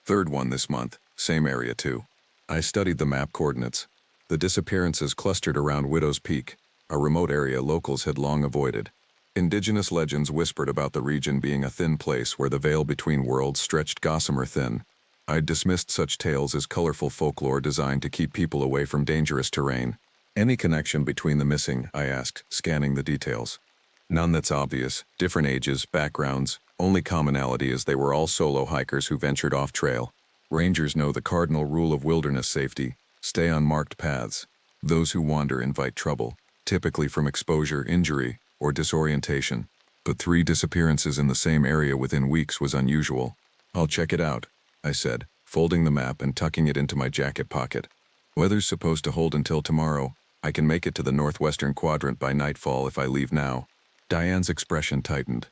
"Third one this month, same area too." I studied the map coordinates. The disappearances clustered around Widow's Peak, a remote area locals had long avoided. Indigenous legends whispered about the region being a thin place where the veil between worlds stretched gossamer thin. I'd dismissed such tales as colorful folklore designed to keep people away from dangerous terrain. "Any connection between the missing?" I asked, scanning the details. "None that's obvious. Different ages, backgrounds. Only commonality is they were all solo hikers who ventured off trail. Rangers know the cardinal rule of wilderness safety: stay on marked paths. Those who wander invite trouble, typically from exposure, injury, or disorientation. But 3 disappearances in the same area within weeks was unusual." "I'll check it out," I said, folding the map and tucking it into my jacket pocket. "Weather's supposed to hold until tomorrow. I can make it to the northwestern quadrant by nightfall if I leave now." Diane's expression tightened.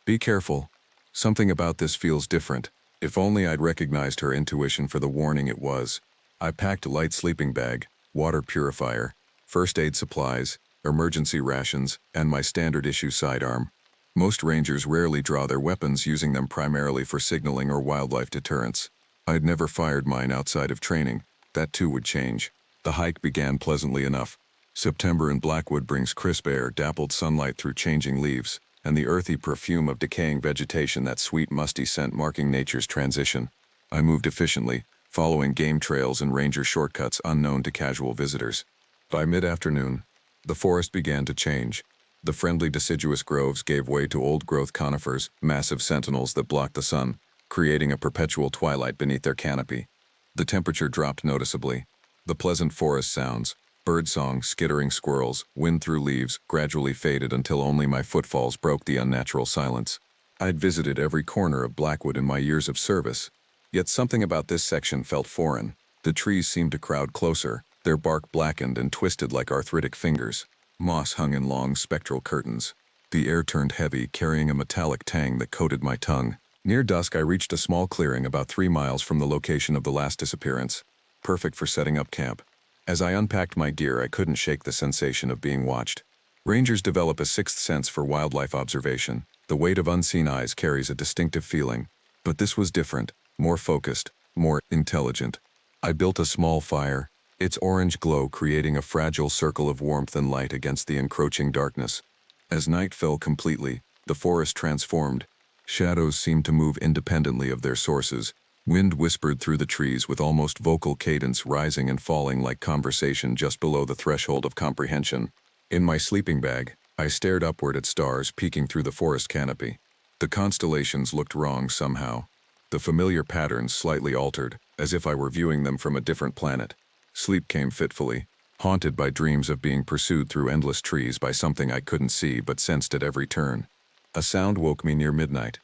"Be careful. Something about this feels different." If only I'd recognized her intuition for the warning it was. I packed a light sleeping bag, water purifier, first aid supplies, emergency rations, and my standard issue sidearm. Most rangers rarely draw their weapons, using them primarily for signaling or wildlife deterrence. I'd never fired mine outside of training. That too would change. The hike began pleasantly enough. September in Blackwood brings crisp air, dappled sunlight through changing leaves, and the earthy perfume of decaying vegetation, that sweet musty scent marking nature's transition. I moved efficiently, following game trails and ranger shortcuts unknown to casual visitors. By mid-afternoon, the forest began to change. The friendly deciduous groves gave way to old-growth conifers, massive sentinels that blocked the sun, creating a perpetual twilight beneath their canopy. The temperature dropped noticeably. The pleasant forest sounds, birdsong, skittering squirrels, wind through leaves, gradually faded until only my footfalls broke the unnatural silence. I'd visited every corner of Blackwood in my years of service, yet something about this section felt foreign. The trees seemed to crowd closer, their bark blackened and twisted like arthritic fingers. Moss hung in long spectral curtains. The air turned heavy, carrying a metallic tang that coated my tongue. Near dusk, I reached a small clearing about 3 miles from the location of the last disappearance, perfect for setting up camp. As I unpacked my gear, I couldn't shake the sensation of being watched. Rangers develop a sixth sense for wildlife observation. The weight of unseen eyes carries a distinctive feeling. But this was different, more focused, more intelligent. I built a small fire, its orange glow creating a fragile circle of warmth and light against the encroaching darkness. As night fell completely, the forest transformed. Shadows seemed to move independently of their sources. Wind whispered through the trees with almost vocal cadence, rising and falling like conversation just below the threshold of comprehension. In my sleeping bag, I stared upward at stars peeking through the forest canopy. The constellations looked wrong somehow. The familiar patterns slightly altered, as if I were viewing them from a different planet. Sleep came fitfully, haunted by dreams of being pursued through endless trees by something I couldn't see but sensed at every turn. A sound woke me near midnight.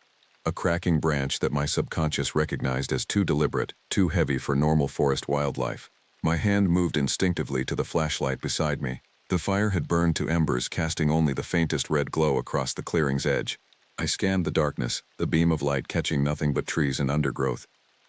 A cracking branch that my subconscious recognized as too deliberate, too heavy for normal forest wildlife. My hand moved instinctively to the flashlight beside me. The fire had burned to embers, casting only the faintest red glow across the clearing's edge. I scanned the darkness, the beam of light catching nothing but trees and undergrowth.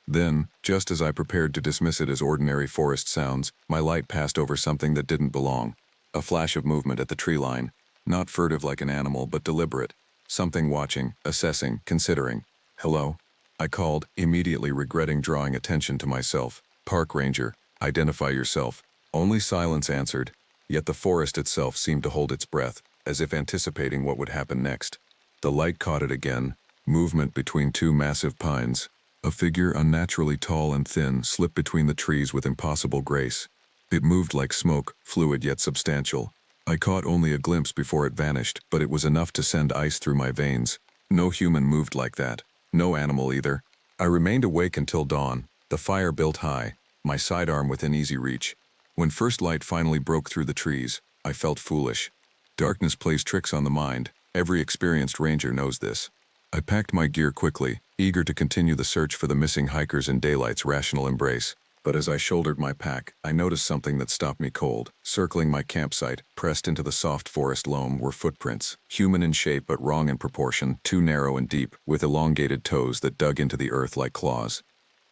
Then, just as I prepared to dismiss it as ordinary forest sounds, my light passed over something that didn't belong. A flash of movement at the tree line. Not furtive like an animal, but deliberate. Something watching, assessing, considering. "Hello?" I called, immediately regretting drawing attention to myself. "Park ranger, identify yourself." Only silence answered, yet the forest itself seemed to hold its breath, as if anticipating what would happen next. The light caught it again. Movement between 2 massive pines. A figure unnaturally tall and thin slipped between the trees with impossible grace. It moved like smoke, fluid yet substantial. I caught only a glimpse before it vanished, but it was enough to send ice through my veins. No human moved like that. No animal either. I remained awake until dawn, the fire built high, my sidearm within easy reach. When first light finally broke through the trees, I felt foolish. Darkness plays tricks on the mind. Every experienced ranger knows this. I packed my gear quickly, eager to continue the search for the missing hikers in daylight's rational embrace. But as I shouldered my pack, I noticed something that stopped me cold. Circling my campsite, pressed into the soft forest loam, were footprints. Human in shape but wrong in proportion, too narrow and deep, with elongated toes that dug into the earth like claws.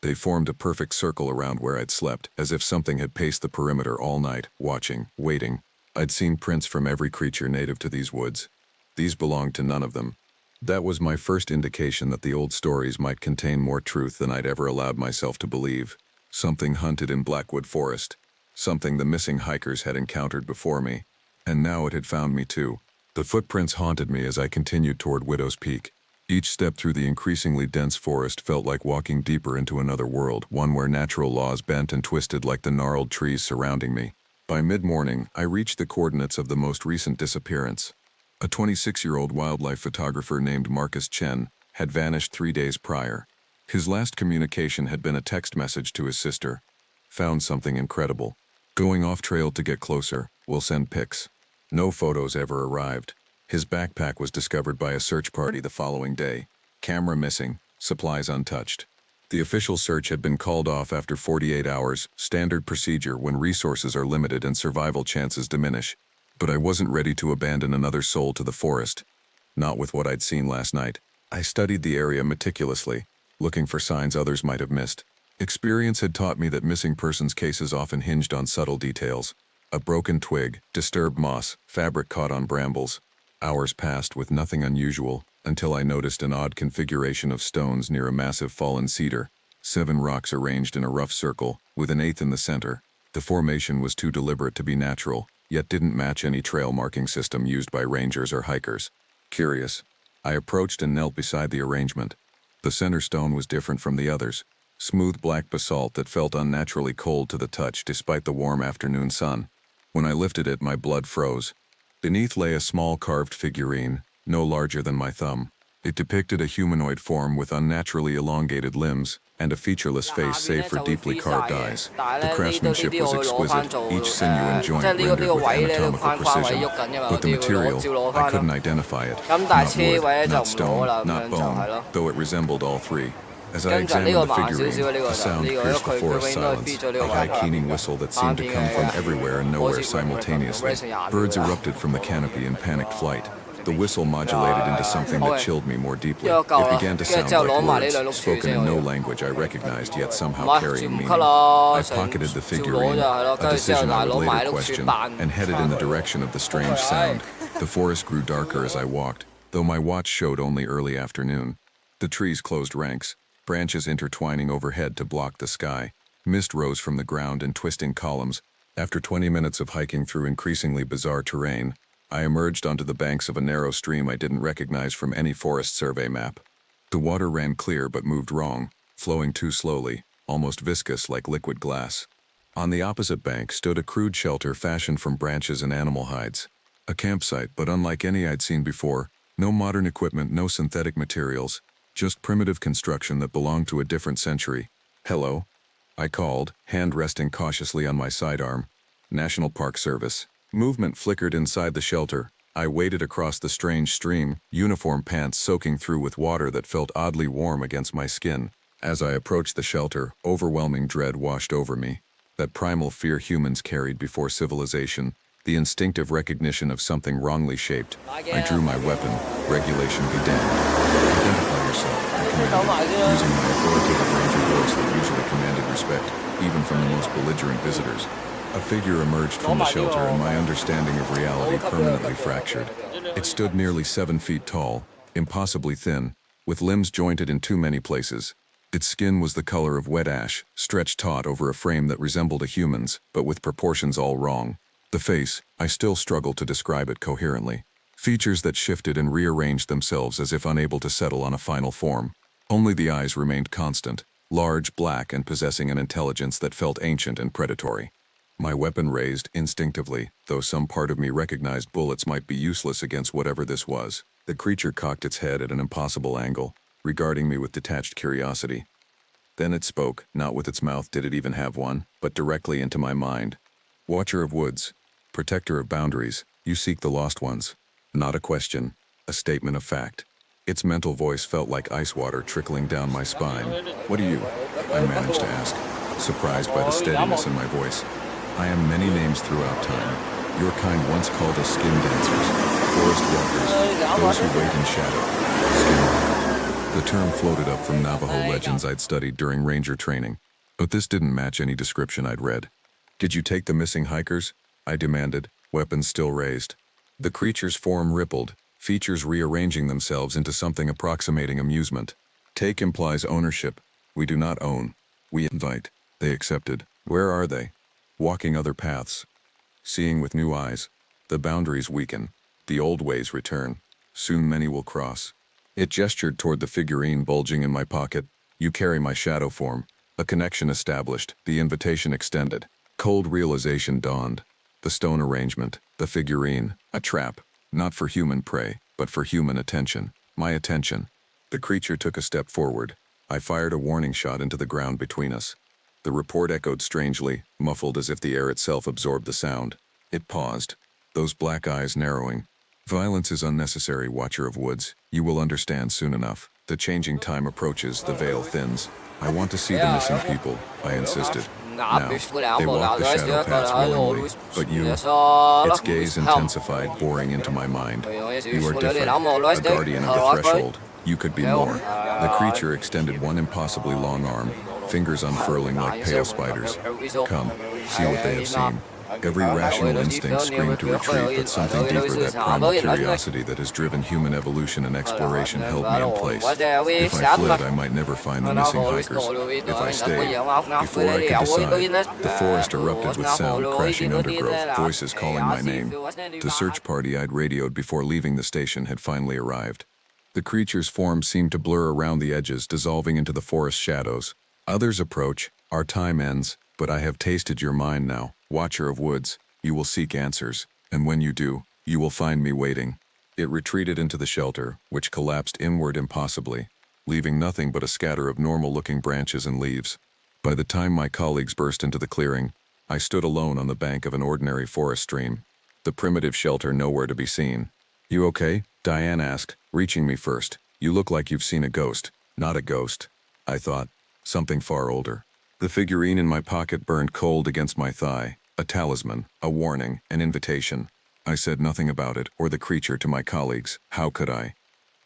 They formed a perfect circle around where I'd slept, as if something had paced the perimeter all night, watching, waiting. I'd seen prints from every creature native to these woods. These belonged to none of them. That was my first indication that the old stories might contain more truth than I'd ever allowed myself to believe. Something hunted in Blackwood Forest. Something the missing hikers had encountered before me. And now it had found me too. The footprints haunted me as I continued toward Widow's Peak. Each step through the increasingly dense forest felt like walking deeper into another world, one where natural laws bent and twisted like the gnarled trees surrounding me. By mid-morning, I reached the coordinates of the most recent disappearance. A 26-year-old wildlife photographer named Marcus Chen had vanished 3 days prior. His last communication had been a text message to his sister. "Found something incredible. Going off trail to get closer. We'll send pics." No photos ever arrived. His backpack was discovered by a search party the following day. Camera missing, supplies untouched. The official search had been called off after 48 hours, standard procedure when resources are limited and survival chances diminish. But I wasn't ready to abandon another soul to the forest. Not with what I'd seen last night. I studied the area meticulously, looking for signs others might have missed. Experience had taught me that missing persons cases often hinged on subtle details. A broken twig, disturbed moss, fabric caught on brambles. Hours passed with nothing unusual, until I noticed an odd configuration of stones near a massive fallen cedar. 7 rocks arranged in a rough circle, with an 8th in the center. The formation was too deliberate to be natural, yet didn't match any trail marking system used by rangers or hikers. Curious, I approached and knelt beside the arrangement. The center stone was different from the others, smooth black basalt that felt unnaturally cold to the touch despite the warm afternoon sun. When I lifted it, my blood froze. Beneath lay a small carved figurine, no larger than my thumb. It depicted a humanoid form with unnaturally elongated limbs and a featureless face save for deeply carved eyes. The craftsmanship was exquisite, each sinew and joint rendered with anatomical precision. But the material, I couldn't identify it. Not wood, not stone, not bone, though it resembled all three. As I examined the figurine, a sound pierced the forest silence, a high keening whistle that seemed to come from everywhere and nowhere simultaneously. Birds erupted from the canopy in panicked flight. The whistle modulated into something that chilled me more deeply. It began to sound like words, spoken in no language I recognized, yet somehow carrying meaning. I pocketed the figurine, a decision I would later question, and headed in the direction of the strange sound. The forest grew darker as I walked, though my watch showed only early afternoon. The trees closed ranks, branches intertwining overhead to block the sky. Mist rose from the ground in twisting columns. After 20 minutes of hiking through increasingly bizarre terrain, I emerged onto the banks of a narrow stream I didn't recognize from any forest survey map. The water ran clear but moved wrong, flowing too slowly, almost viscous like liquid glass. On the opposite bank stood a crude shelter fashioned from branches and animal hides. A campsite, but unlike any I'd seen before. No modern equipment, no synthetic materials, just primitive construction that belonged to a different century. "Hello," I called, hand resting cautiously on my sidearm. "National Park Service." Movement flickered inside the shelter. I waded across the strange stream, uniform pants soaking through with water that felt oddly warm against my skin. As I approached the shelter, overwhelming dread washed over me. That primal fear humans carried before civilization, the instinctive recognition of something wrongly shaped. I drew my weapon, regulation be damned. "Identify yourself," I commanded, using my authoritative ranger voice that usually commanded respect, even from the most belligerent visitors. A figure emerged from the shelter and my understanding of reality permanently fractured. It stood nearly 7 feet tall, impossibly thin, with limbs jointed in too many places. Its skin was the color of wet ash, stretched taut over a frame that resembled a human's, but with proportions all wrong. The face, I still struggled to describe it coherently. Features that shifted and rearranged themselves as if unable to settle on a final form. Only the eyes remained constant, large, black, and possessing an intelligence that felt ancient and predatory. My weapon raised instinctively, though some part of me recognized bullets might be useless against whatever this was. The creature cocked its head at an impossible angle, regarding me with detached curiosity. Then it spoke, not with its mouth did it even have one, but directly into my mind. "Watcher of woods, protector of boundaries, you seek the lost ones." Not a question, a statement of fact. Its mental voice felt like ice water trickling down my spine. "What are you?" I managed to ask, surprised by the steadiness in my voice. "I am many names throughout time. Your kind once called us skin dancers, forest walkers, those who wait in shadow. Skinwalker." The term floated up from Navajo legends I'd studied during ranger training, but this didn't match any description I'd read. "Did you take the missing hikers?" I demanded, weapons still raised. The creature's form rippled, features rearranging themselves into something approximating amusement. "Take implies ownership. We do not own. We invite." They accepted. "Where are they?" "Walking other paths. Seeing with new eyes. The boundaries weaken. The old ways return. Soon many will cross." It gestured toward the figurine bulging in my pocket. "You carry my shadow form." A connection established, the invitation extended. Cold realization dawned. The stone arrangement, the figurine, a trap. Not for human prey, but for human attention. My attention. The creature took a step forward. I fired a warning shot into the ground between us. The report echoed strangely, muffled as if the air itself absorbed the sound. It paused, those black eyes narrowing. "Violence is unnecessary, Watcher of Woods. You will understand soon enough. The changing time approaches, the veil thins. I want to see the missing people," I insisted. Now, they walk the shadow paths willingly, but you... Its gaze intensified, boring into my mind. "You are different, a guardian of the threshold. You could be more." The creature extended one impossibly long arm, fingers unfurling like pale spiders. "Come, see what they have seen." Every rational instinct screamed to retreat, but something deeper, that primal curiosity that has driven human evolution and exploration, held me in place. If I fled, I might never find the missing hikers. If I stayed, before I could decide, the forest erupted with sound, crashing undergrowth, voices calling my name. The search party I'd radioed before leaving the station had finally arrived. The creature's form seemed to blur around the edges, dissolving into the forest shadows. Others approach. Our time ends, but I have tasted your mind now. Watcher of woods, you will seek answers, and when you do, you will find me waiting. It retreated into the shelter, which collapsed inward impossibly, leaving nothing but a scatter of normal-looking branches and leaves. By the time my colleagues burst into the clearing, I stood alone on the bank of an ordinary forest stream, the primitive shelter nowhere to be seen. You okay? Diane asked, reaching me first. You look like you've seen a ghost. Not a ghost, I thought. Something far older. The figurine in my pocket burned cold against my thigh, a talisman, a warning, an invitation. I said nothing about it or the creature to my colleagues. How could I?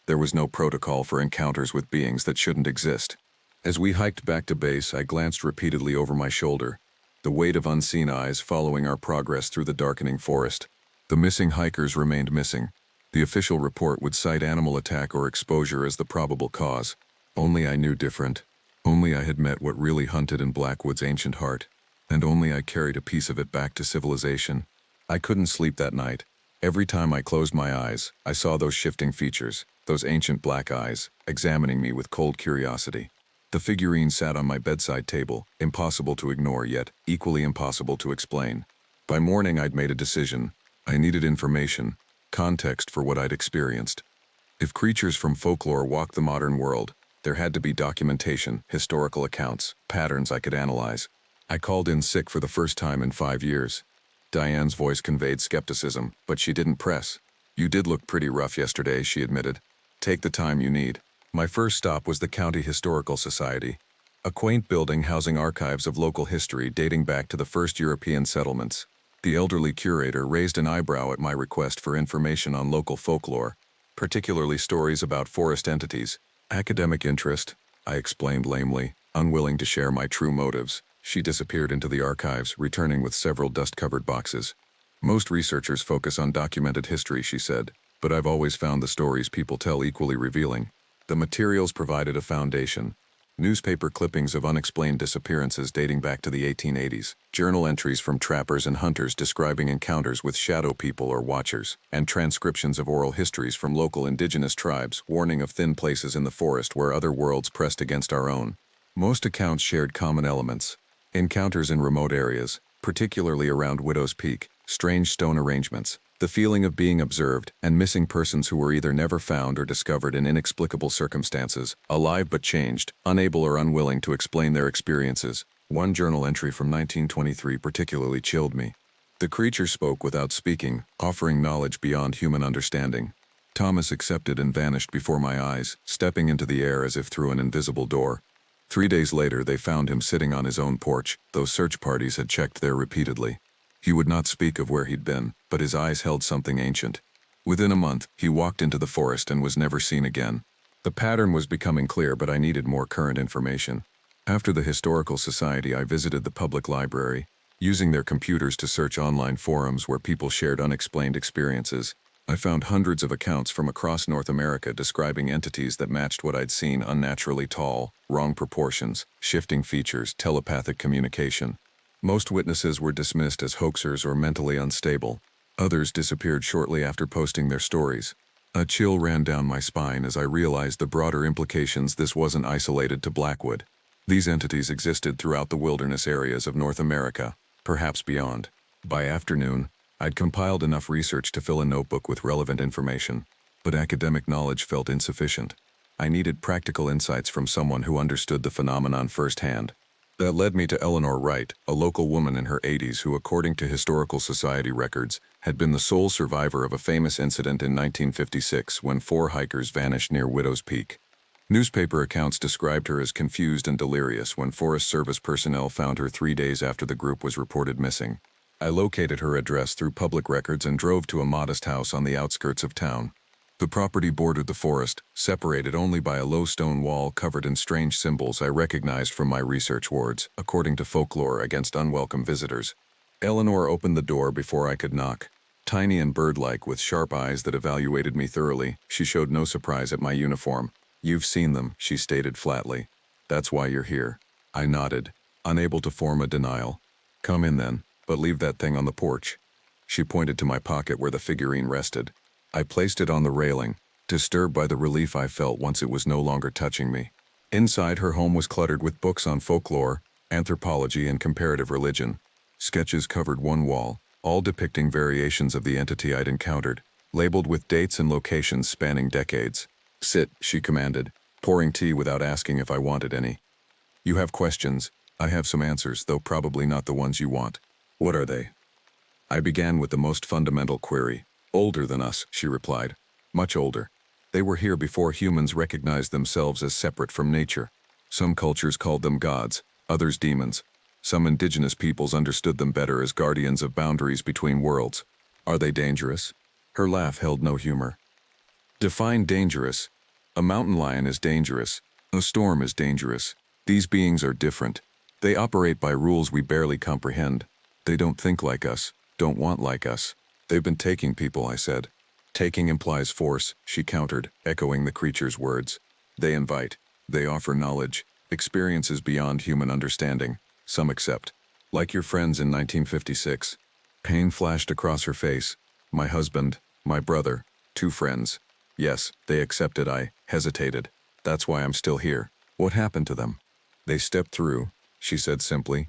There was no protocol for encounters with beings that shouldn't exist. As we hiked back to base, I glanced repeatedly over my shoulder, the weight of unseen eyes following our progress through the darkening forest. The missing hikers remained missing. The official report would cite animal attack or exposure as the probable cause. Only I knew different. Only I had met what really hunted in Blackwood's ancient heart, and only I carried a piece of it back to civilization. I couldn't sleep that night. Every time I closed my eyes, I saw those shifting features, those ancient black eyes, examining me with cold curiosity. The figurine sat on my bedside table, impossible to ignore, yet equally impossible to explain. By morning, I'd made a decision. I needed information, context for what I'd experienced. If creatures from folklore walked the modern world, there had to be documentation, historical accounts, patterns I could analyze. I called in sick for the first time in 5 years. Diane's voice conveyed skepticism, but she didn't press. You did look pretty rough yesterday, she admitted. Take the time you need. My first stop was the County Historical Society, a quaint building housing archives of local history dating back to the first European settlements. The elderly curator raised an eyebrow at my request for information on local folklore, particularly stories about forest entities. Academic interest, I explained lamely, unwilling to share my true motives. She disappeared into the archives, returning with several dust-covered boxes. Most researchers focus on documented history, she said, but I've always found the stories people tell equally revealing. The materials provided a foundation. Newspaper clippings of unexplained disappearances dating back to the 1880s, journal entries from trappers and hunters describing encounters with shadow people or watchers, and transcriptions of oral histories from local indigenous tribes warning of thin places in the forest where other worlds pressed against our own. Most accounts shared common elements. Encounters in remote areas, particularly around Widow's Peak, strange stone arrangements, the feeling of being observed, and missing persons who were either never found or discovered in inexplicable circumstances, alive but changed, unable or unwilling to explain their experiences. One journal entry from 1923 particularly chilled me. The creature spoke without speaking, offering knowledge beyond human understanding. Thomas accepted and vanished before my eyes, stepping into the air as if through an invisible door. 3 days later, they found him sitting on his own porch, though search parties had checked there repeatedly. He would not speak of where he'd been, but his eyes held something ancient. Within a month, he walked into the forest and was never seen again. The pattern was becoming clear, but I needed more current information. After the Historical Society, I visited the public library, using their computers to search online forums where people shared unexplained experiences. I found hundreds of accounts from across North America describing entities that matched what I'd seen: unnaturally tall, wrong proportions, shifting features, telepathic communication. Most witnesses were dismissed as hoaxers or mentally unstable. Others disappeared shortly after posting their stories. A chill ran down my spine as I realized the broader implications. This wasn't isolated to Blackwood. These entities existed throughout the wilderness areas of North America, perhaps beyond. By afternoon, I'd compiled enough research to fill a notebook with relevant information, but academic knowledge felt insufficient. I needed practical insights from someone who understood the phenomenon firsthand. That led me to Eleanor Wright, a local woman in her 80s who, according to Historical Society records, had been the sole survivor of a famous incident in 1956 when 4 hikers vanished near Widow's Peak. Newspaper accounts described her as confused and delirious when Forest Service personnel found her 3 days after the group was reported missing. I located her address through public records and drove to a modest house on the outskirts of town. The property bordered the forest, separated only by a low stone wall covered in strange symbols I recognized from my research wards, according to folklore against unwelcome visitors. Eleanor opened the door before I could knock. Tiny and bird-like with sharp eyes that evaluated me thoroughly, she showed no surprise at my uniform. "You've seen them," she stated flatly. "That's why you're here." I nodded, unable to form a denial. "Come in then, but leave that thing on the porch." She pointed to my pocket where the figurine rested. I placed it on the railing, disturbed by the relief I felt once it was no longer touching me. Inside, her home was cluttered with books on folklore, anthropology, and comparative religion. Sketches covered one wall, all depicting variations of the entity I'd encountered, labeled with dates and locations spanning decades. "Sit," she commanded, pouring tea without asking if I wanted any. "You have questions. I have some answers, though probably not the ones you want." "What are they?" I began with the most fundamental query. "Older than us," she replied. "Much older. They were here before humans recognized themselves as separate from nature. Some cultures called them gods, others demons. Some indigenous peoples understood them better as guardians of boundaries between worlds. Are they dangerous?" Her laugh held no humor. "Define dangerous. A mountain lion is dangerous. A storm is dangerous. These beings are different. They operate by rules we barely comprehend. They don't think like us, don't want like us. They've been taking people," I said. "Taking implies force," she countered, echoing the creature's words. "They invite. They offer knowledge, experiences beyond human understanding. Some accept. Like your friends in 1956. Pain flashed across her face. "My husband, my brother, 2 friends. Yes, they accepted." I hesitated. "That's why I'm still here." "What happened to them?" "They stepped through," she said simply.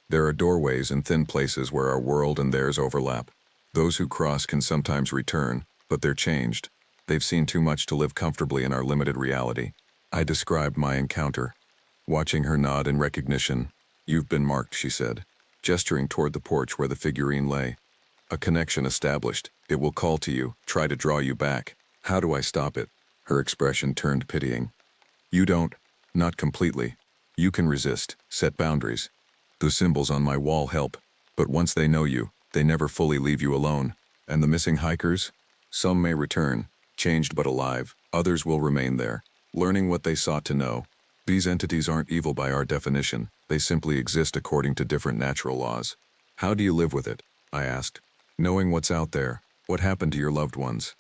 "There are doorways and thin places where our world and theirs overlap. Those who cross can sometimes return, but they're changed. They've seen too much to live comfortably in our limited reality." I described my encounter. Watching her nod in recognition. "You've been marked," she said, gesturing toward the porch where the figurine lay. "A connection established. It will call to you, try to draw you back. How do I stop it?" Her expression turned pitying. "You don't. Not completely. You can resist, set boundaries. The symbols on my wall help, but once they know you, they never fully leave you alone. And the missing hikers? Some may return, changed but alive. Others will remain there, learning what they sought to know. These entities aren't evil by our definition. They simply exist according to different natural laws." "How do you live with it?" I asked. "Knowing what's out there, what happened to your loved ones?"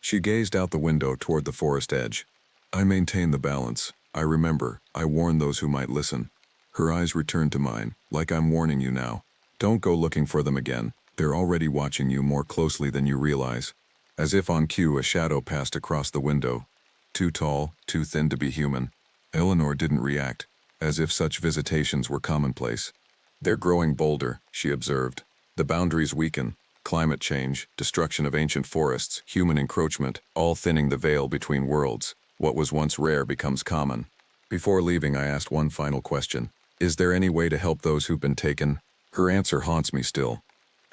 She gazed out the window toward the forest edge. "I maintain the balance. I remember. I warn those who might listen." Her eyes returned to mine, like I'm warning you now. "Don't go looking for them again. They're already watching you more closely than you realize." As if on cue, a shadow passed across the window. Too tall, too thin to be human. Eleanor didn't react, as if such visitations were commonplace. "They're growing bolder," she observed. "The boundaries weaken. Climate change, destruction of ancient forests, human encroachment, all thinning the veil between worlds. What was once rare becomes common." Before leaving, I asked one final question. "Is there any way to help those who've been taken?" Her answer haunts me still.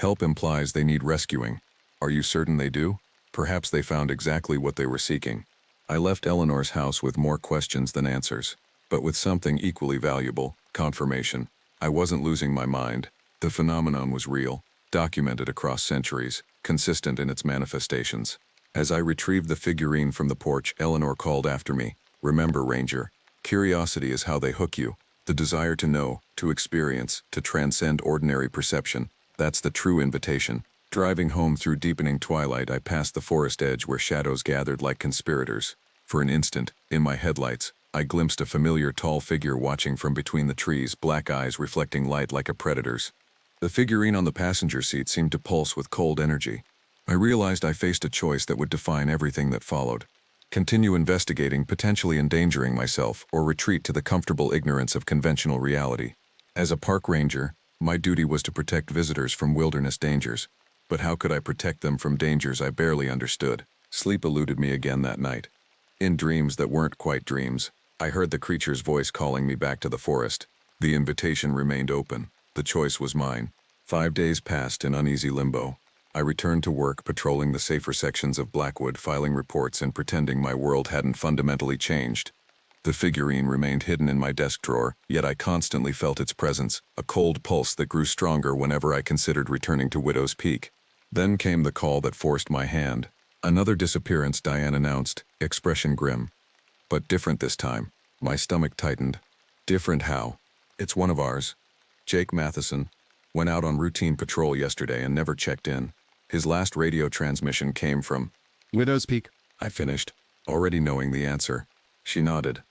"Help implies they need rescuing. Are you certain they do? Perhaps they found exactly what they were seeking." I left Eleanor's house with more questions than answers, but with something equally valuable, confirmation. I wasn't losing my mind. The phenomenon was real, documented across centuries, consistent in its manifestations. As I retrieved the figurine from the porch, Eleanor called after me. "Remember, Ranger, curiosity is how they hook you. The desire to know, to experience, to transcend ordinary perception. That's the true invitation." Driving home through deepening twilight, I passed the forest edge where shadows gathered like conspirators. For an instant, in my headlights, I glimpsed a familiar tall figure watching from between the trees, black eyes reflecting light like a predator's. The figurine on the passenger seat seemed to pulse with cold energy. I realized I faced a choice that would define everything that followed. Continue investigating, potentially endangering myself, or retreat to the comfortable ignorance of conventional reality. As a park ranger, my duty was to protect visitors from wilderness dangers. But how could I protect them from dangers I barely understood? Sleep eluded me again that night. In dreams that weren't quite dreams, I heard the creature's voice calling me back to the forest. The invitation remained open. The choice was mine. 5 days passed in uneasy limbo. I returned to work, patrolling the safer sections of Blackwood, filing reports and pretending my world hadn't fundamentally changed. The figurine remained hidden in my desk drawer, yet I constantly felt its presence, a cold pulse that grew stronger whenever I considered returning to Widow's Peak. Then came the call that forced my hand. "Another disappearance," Diane announced, expression grim. "But different this time." My stomach tightened. "Different how?" "It's one of ours. Jake Matheson." Went out on routine patrol yesterday and never checked in. His last radio transmission came from... Widow's Peak. I finished, already knowing the answer. She nodded.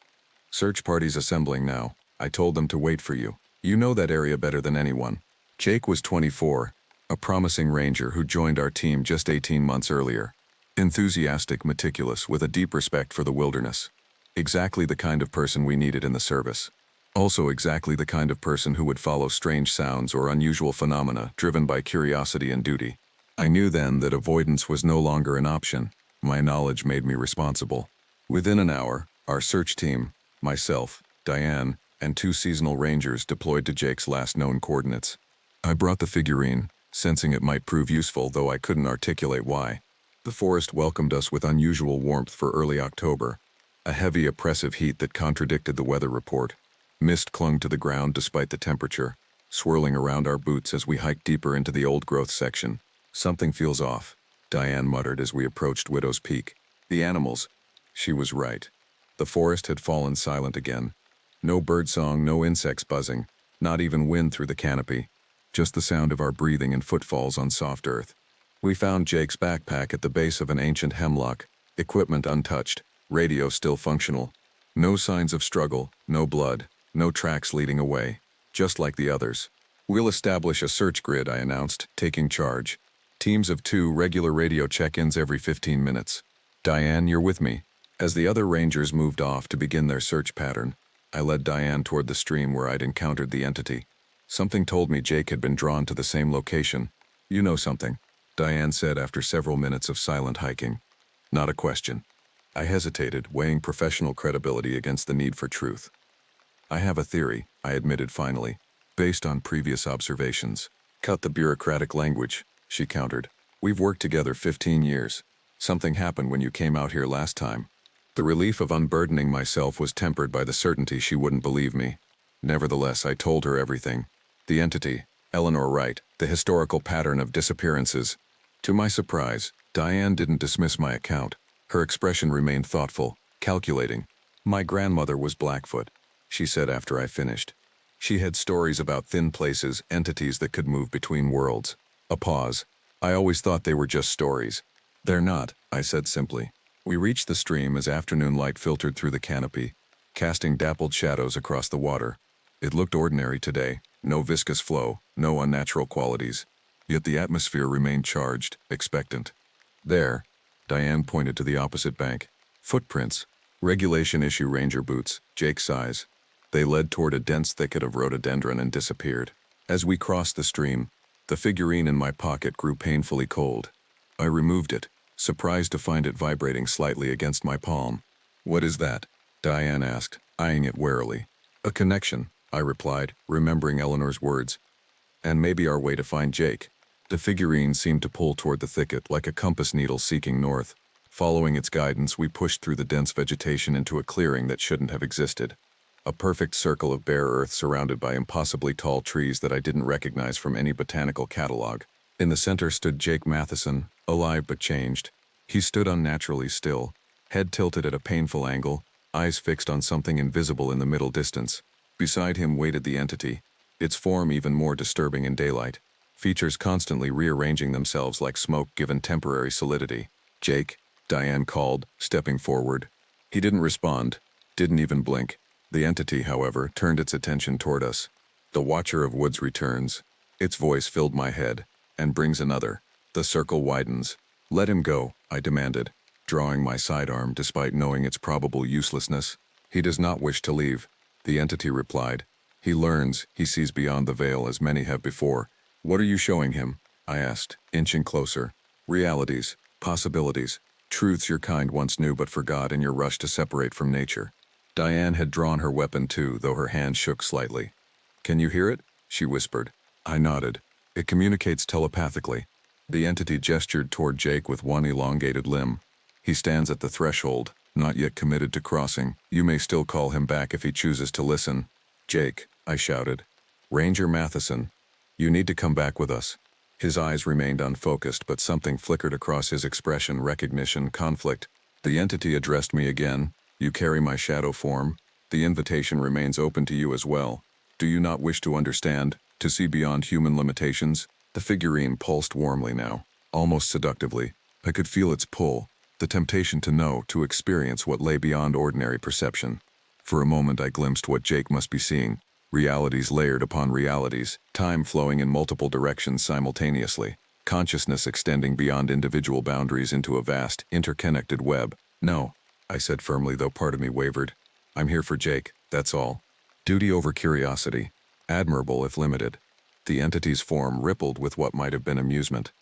Search party's assembling now. I told them to wait for you. You know that area better than anyone. Jake was 24, a promising ranger who joined our team just 18 months earlier. Enthusiastic, meticulous, with a deep respect for the wilderness. Exactly the kind of person we needed in the service. Also exactly the kind of person who would follow strange sounds or unusual phenomena driven by curiosity and duty. I knew then that avoidance was no longer an option. My knowledge made me responsible. Within an hour, our search team, myself, Diane, and 2 seasonal rangers deployed to Jake's last known coordinates. I brought the figurine, sensing it might prove useful, though I couldn't articulate why. The forest welcomed us with unusual warmth for early October, a heavy, oppressive heat that contradicted the weather report. Mist clung to the ground despite the temperature, swirling around our boots as we hiked deeper into the old-growth section. Something feels off, Diane muttered as we approached Widow's Peak. The animals. She was right. The forest had fallen silent again. No birdsong, no insects buzzing, not even wind through the canopy. Just the sound of our breathing and footfalls on soft earth. We found Jake's backpack at the base of an ancient hemlock, equipment untouched, radio still functional. No signs of struggle, no blood, no tracks leading away, just like the others. We'll establish a search grid, I announced, taking charge. Teams of 2 regular radio check-ins every 15 minutes. Diane, you're with me. As the other rangers moved off to begin their search pattern, I led Diane toward the stream where I'd encountered the entity. Something told me Jake had been drawn to the same location. You know something, Diane said after several minutes of silent hiking. Not a question. I hesitated, weighing professional credibility against the need for truth. I have a theory, I admitted finally, based on previous observations. Cut the bureaucratic language, she countered. We've worked together 15 years. Something happened when you came out here last time. The relief of unburdening myself was tempered by the certainty she wouldn't believe me. Nevertheless, I told her everything. The entity, Eleanor Wright, the historical pattern of disappearances. To my surprise, Diane didn't dismiss my account. Her expression remained thoughtful, calculating. My grandmother was Blackfoot, she said after I finished. She had stories about thin places, entities that could move between worlds. A pause. I always thought they were just stories. They're not, I said simply. We reached the stream as afternoon light filtered through the canopy, casting dappled shadows across the water. It looked ordinary today, no viscous flow, no unnatural qualities. Yet the atmosphere remained charged, expectant. There, Diane pointed to the opposite bank. Footprints. Regulation issue ranger boots, Jake's size. They led toward a dense thicket of rhododendron and disappeared. As we crossed the stream, the figurine in my pocket grew painfully cold. I removed it, surprised to find it vibrating slightly against my palm. What is that? Diane asked, eyeing it warily. A connection, I replied, remembering Eleanor's words. And maybe our way to find Jake. The figurine seemed to pull toward the thicket like a compass needle seeking north. Following its guidance, we pushed through the dense vegetation into a clearing that shouldn't have existed. A perfect circle of bare earth surrounded by impossibly tall trees that I didn't recognize from any botanical catalog. In the center stood Jake Matheson, alive but changed. He stood unnaturally still, head tilted at a painful angle, eyes fixed on something invisible in the middle distance. Beside him waited the entity, its form even more disturbing in daylight, features constantly rearranging themselves like smoke given temporary solidity. Jake, Diane called, stepping forward. He didn't respond, didn't even blink. The entity, however, turned its attention toward us. The Watcher of Woods returns. Its voice filled my head, and brings another. The circle widens. Let him go, I demanded, drawing my sidearm despite knowing its probable uselessness. He does not wish to leave, the entity replied. He learns, he sees beyond the veil as many have before. What are you showing him? I asked, inching closer. Realities, possibilities, truths your kind once knew but forgot in your rush to separate from nature. Diane had drawn her weapon too, though her hand shook slightly. Can you hear it? She whispered. I nodded. It communicates telepathically. The entity gestured toward Jake with one elongated limb. He stands at the threshold, not yet committed to crossing. You may still call him back if he chooses to listen. Jake, I shouted. Ranger Matheson, you need to come back with us. His eyes remained unfocused, but something flickered across his expression, recognition, conflict. The entity addressed me again. You carry my shadow form. The invitation remains open to you as well. Do you not wish to understand, To see beyond human limitations, the figurine pulsed warmly now, almost seductively. I could feel its pull, the temptation to know, to experience what lay beyond ordinary perception. For a moment I glimpsed what Jake must be seeing, realities layered upon realities, time flowing in multiple directions simultaneously, consciousness extending beyond individual boundaries into a vast, interconnected web. "No," I said firmly, though part of me wavered. "I'm here for Jake, that's all." Duty over curiosity, admirable if limited. The entity's form rippled with what might have been amusement.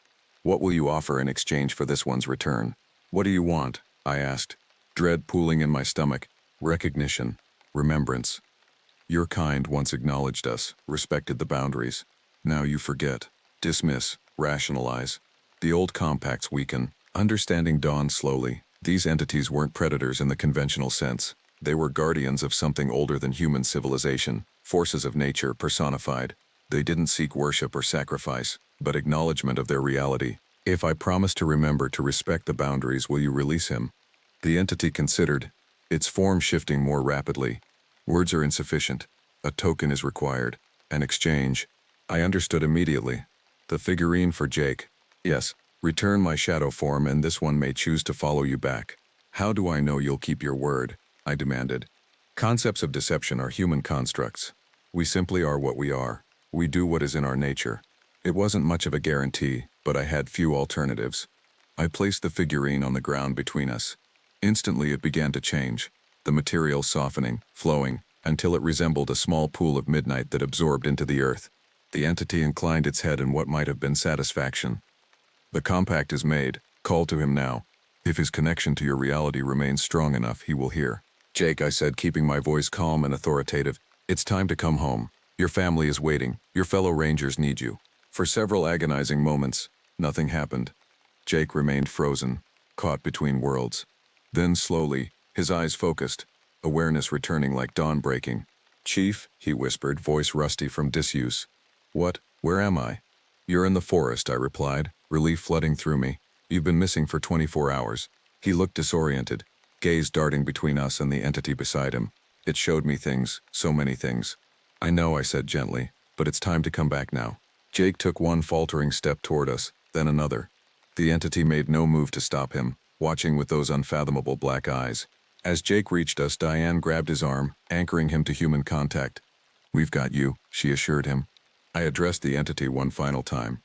"What will you offer in exchange for this one's return?" "What do you want?" I asked, dread pooling in my stomach. "Recognition, remembrance. Your kind once acknowledged us, respected the boundaries. Now you forget, dismiss, rationalize. The old compacts weaken, understanding dawns slowly. These entities weren't predators in the conventional sense. They were guardians of something older than human civilization, forces of nature personified. They didn't seek worship or sacrifice, but acknowledgement of their reality. If I promise to remember to respect the boundaries, will you release him?" The entity considered, its form shifting more rapidly. "Words are insufficient. A token is required. An exchange." I understood immediately. The figurine for Jake. "Yes, return my shadow form and this one may choose to follow you back." "How do I know you'll keep your word?" I demanded. "Concepts of deception are human constructs. We simply are what we are. We do what is in our nature." It wasn't much of a guarantee, but I had few alternatives. I placed the figurine on the ground between us. Instantly it began to change, the material softening, flowing, until it resembled a small pool of midnight that absorbed into the earth. The entity inclined its head in what might have been satisfaction. "The compact is made. Call to him now. If his connection to your reality remains strong enough, he will hear." "Jake," I said, keeping my voice calm and authoritative, "it's time to come home. Your family is waiting. Your fellow rangers need you." For several agonizing moments, nothing happened. Jake remained frozen, caught between worlds. Then slowly, his eyes focused, awareness returning like dawn breaking. "Chief," he whispered, voice rusty from disuse. "What? Where am I?" "You're in the forest," I replied, relief flooding through me. "You've been missing for 24 hours. He looked disoriented, gaze darting between us and the entity beside him. "It showed me things, so many things." "I know," I said gently, "but it's time to come back now." Jake took one faltering step toward us, then another. The entity made no move to stop him, watching with those unfathomable black eyes. As Jake reached us, Diane grabbed his arm, anchoring him to human contact. "We've got you," she assured him. I addressed the entity one final time.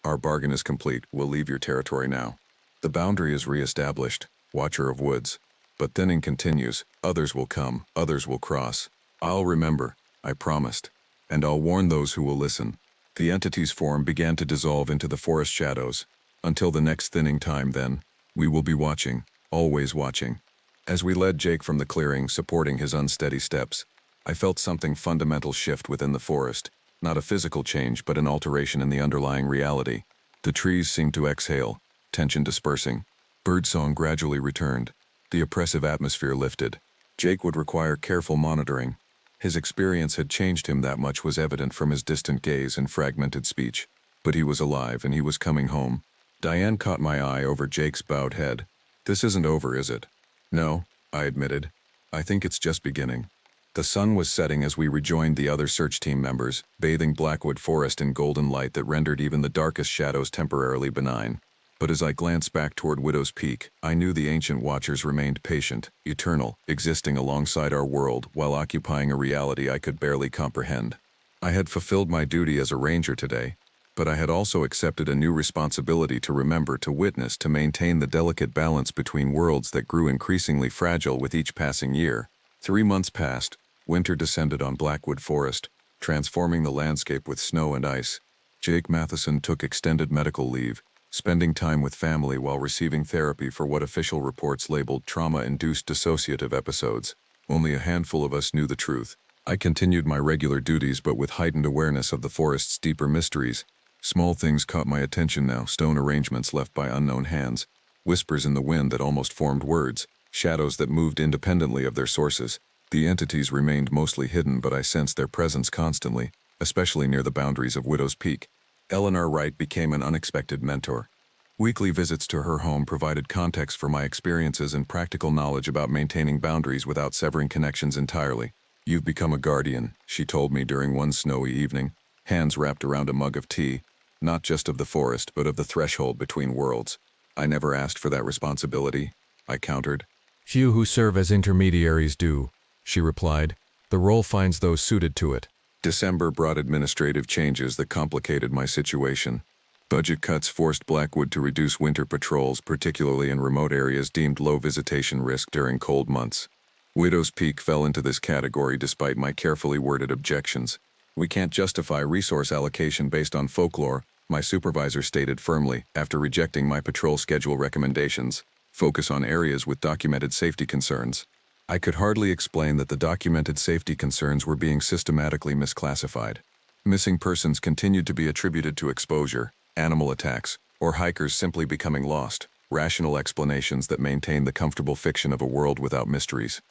"Our bargain is complete. We'll leave your territory now. The boundary is re-established, Watcher of Woods. But thinning continues. Others will come, others will cross. I'll remember," I promised. "And I'll warn those who will listen." The entity's form began to dissolve into the forest shadows. Until the next thinning time, then, we will be watching, always watching. As we led Jake from the clearing, supporting his unsteady steps, I felt something fundamental shift within the forest. Not a physical change, but an alteration in the underlying reality. The trees seemed to exhale, tension dispersing. Birdsong gradually returned. The oppressive atmosphere lifted. Jake would require careful monitoring. His experience had changed him, that much was evident from his distant gaze and fragmented speech. But he was alive and he was coming home. Diane caught my eye over Jake's bowed head. "This isn't over, is it?" "No," I admitted. "I think it's just beginning." The sun was setting as we rejoined the other search team members, bathing Blackwood Forest in golden light that rendered even the darkest shadows temporarily benign. But as I glanced back toward Widow's Peak, I knew the ancient watchers remained patient, eternal, existing alongside our world while occupying a reality I could barely comprehend. I had fulfilled my duty as a ranger today, but I had also accepted a new responsibility to remember, to witness, to maintain the delicate balance between worlds that grew increasingly fragile with each passing year. 3 months passed. Winter descended on Blackwood Forest, transforming the landscape with snow and ice. Jake Matheson took extended medical leave, spending time with family while receiving therapy for what official reports labeled trauma-induced dissociative episodes. Only a handful of us knew the truth. I continued my regular duties, but with heightened awareness of the forest's deeper mysteries. Small things caught my attention now: stone arrangements left by unknown hands, whispers in the wind that almost formed words, shadows that moved independently of their sources. The entities remained mostly hidden, but I sensed their presence constantly, especially near the boundaries of Widow's Peak. Eleanor Wright became an unexpected mentor. Weekly visits to her home provided context for my experiences and practical knowledge about maintaining boundaries without severing connections entirely. "You've become a guardian," she told me during one snowy evening. hands wrapped around a mug of tea, not just of the forest, but of the threshold between worlds. I never asked for that responsibility, I countered. Few who serve as intermediaries do, she replied. The role finds those suited to it. December brought administrative changes that complicated my situation. Budget cuts forced Blackwood to reduce winter patrols, particularly in remote areas deemed low visitation risk during cold months. Widow's Peak fell into this category despite my carefully worded objections. We can't justify resource allocation based on folklore, my supervisor stated firmly after rejecting my patrol schedule recommendations. Focus on areas with documented safety concerns. I could hardly explain that the documented safety concerns were being systematically misclassified. Missing persons continued to be attributed to exposure, animal attacks, or hikers simply becoming lost, rational explanations that maintain the comfortable fiction of a world without mysteries.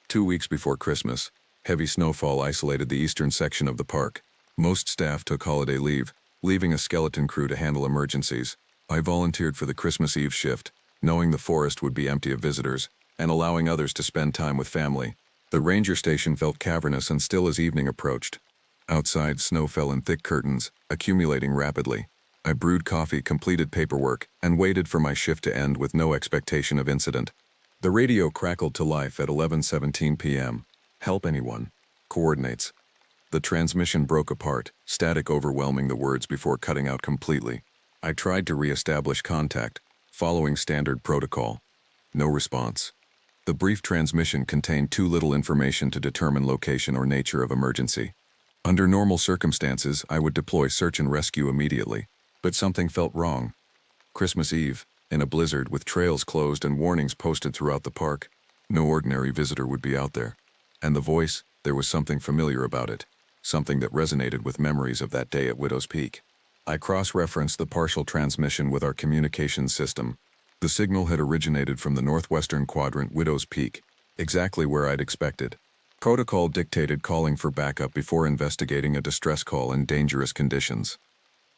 2 weeks before Christmas, heavy snowfall isolated the eastern section of the park. Most staff took holiday leave, leaving a skeleton crew to handle emergencies. I volunteered for the Christmas Eve shift, knowing the forest would be empty of visitors, and allowing others to spend time with family. The ranger station felt cavernous and still as evening approached. Outside, snow fell in thick curtains, accumulating rapidly. I brewed coffee, completed paperwork, and waited for my shift to end with no expectation of incident. The radio crackled to life at 11:17 p.m. Help anyone. Coordinates. The transmission broke apart, static overwhelming the words before cutting out completely. I tried to re-establish contact, following standard protocol. No response. The brief transmission contained too little information to determine location or nature of emergency. Under normal circumstances, I would deploy search and rescue immediately, but something felt wrong. Christmas Eve, in a blizzard with trails closed and warnings posted throughout the park, no ordinary visitor would be out there. And the voice, there was something familiar about it, something that resonated with memories of that day at Widow's Peak. I cross-referenced the partial transmission with our communications system. The signal had originated from the northwestern quadrant Widow's Peak, exactly where I'd expected. Protocol dictated calling for backup before investigating a distress call in dangerous conditions.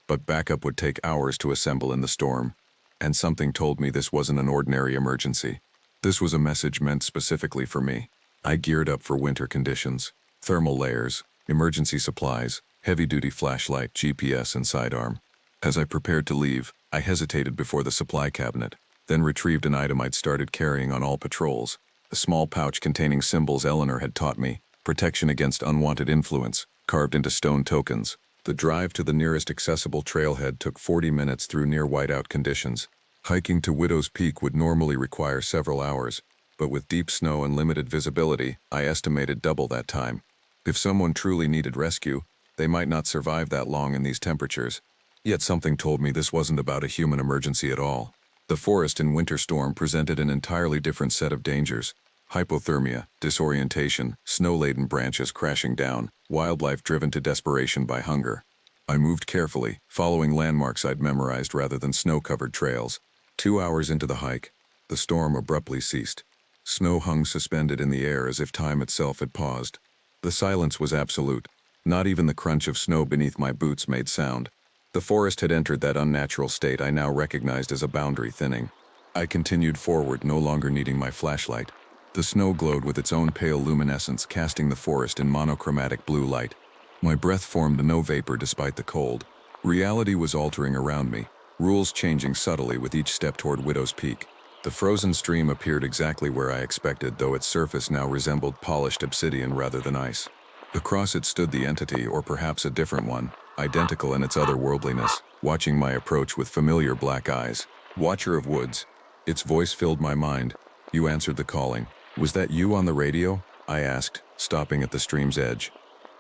But backup would take hours to assemble in the storm, and something told me this wasn't an ordinary emergency. This was a message meant specifically for me. I geared up for winter conditions. Thermal layers, emergency supplies, heavy-duty flashlight, GPS, and sidearm. As I prepared to leave, I hesitated before the supply cabinet, then retrieved an item I'd started carrying on all patrols, a small pouch containing symbols Eleanor had taught me, protection against unwanted influence, carved into stone tokens. The drive to the nearest accessible trailhead took 40 minutes through near whiteout conditions. Hiking to Widow's Peak would normally require several hours, but with deep snow and limited visibility, I estimated double that time. If someone truly needed rescue, they might not survive that long in these temperatures. Yet something told me this wasn't about a human emergency at all. The forest in winter storm presented an entirely different set of dangers. Hypothermia, disorientation, snow-laden branches crashing down, wildlife driven to desperation by hunger. I moved carefully, following landmarks I'd memorized rather than snow-covered trails. 2 hours into the hike, the storm abruptly ceased. Snow hung suspended in the air as if time itself had paused. The silence was absolute. Not even the crunch of snow beneath my boots made sound. The forest had entered that unnatural state I now recognized as a boundary thinning. I continued forward, no longer needing my flashlight. The snow glowed with its own pale luminescence, casting the forest in monochromatic blue light. My breath formed no vapor despite the cold. Reality was altering around me, rules changing subtly with each step toward Widow's Peak. The frozen stream appeared exactly where I expected, though its surface now resembled polished obsidian rather than ice. Across it stood the entity, or perhaps a different one, identical in its otherworldliness, watching my approach with familiar black eyes. Watcher of Woods. Its voice filled my mind. You answered the calling. Was that you on the radio? I asked, stopping at the stream's edge.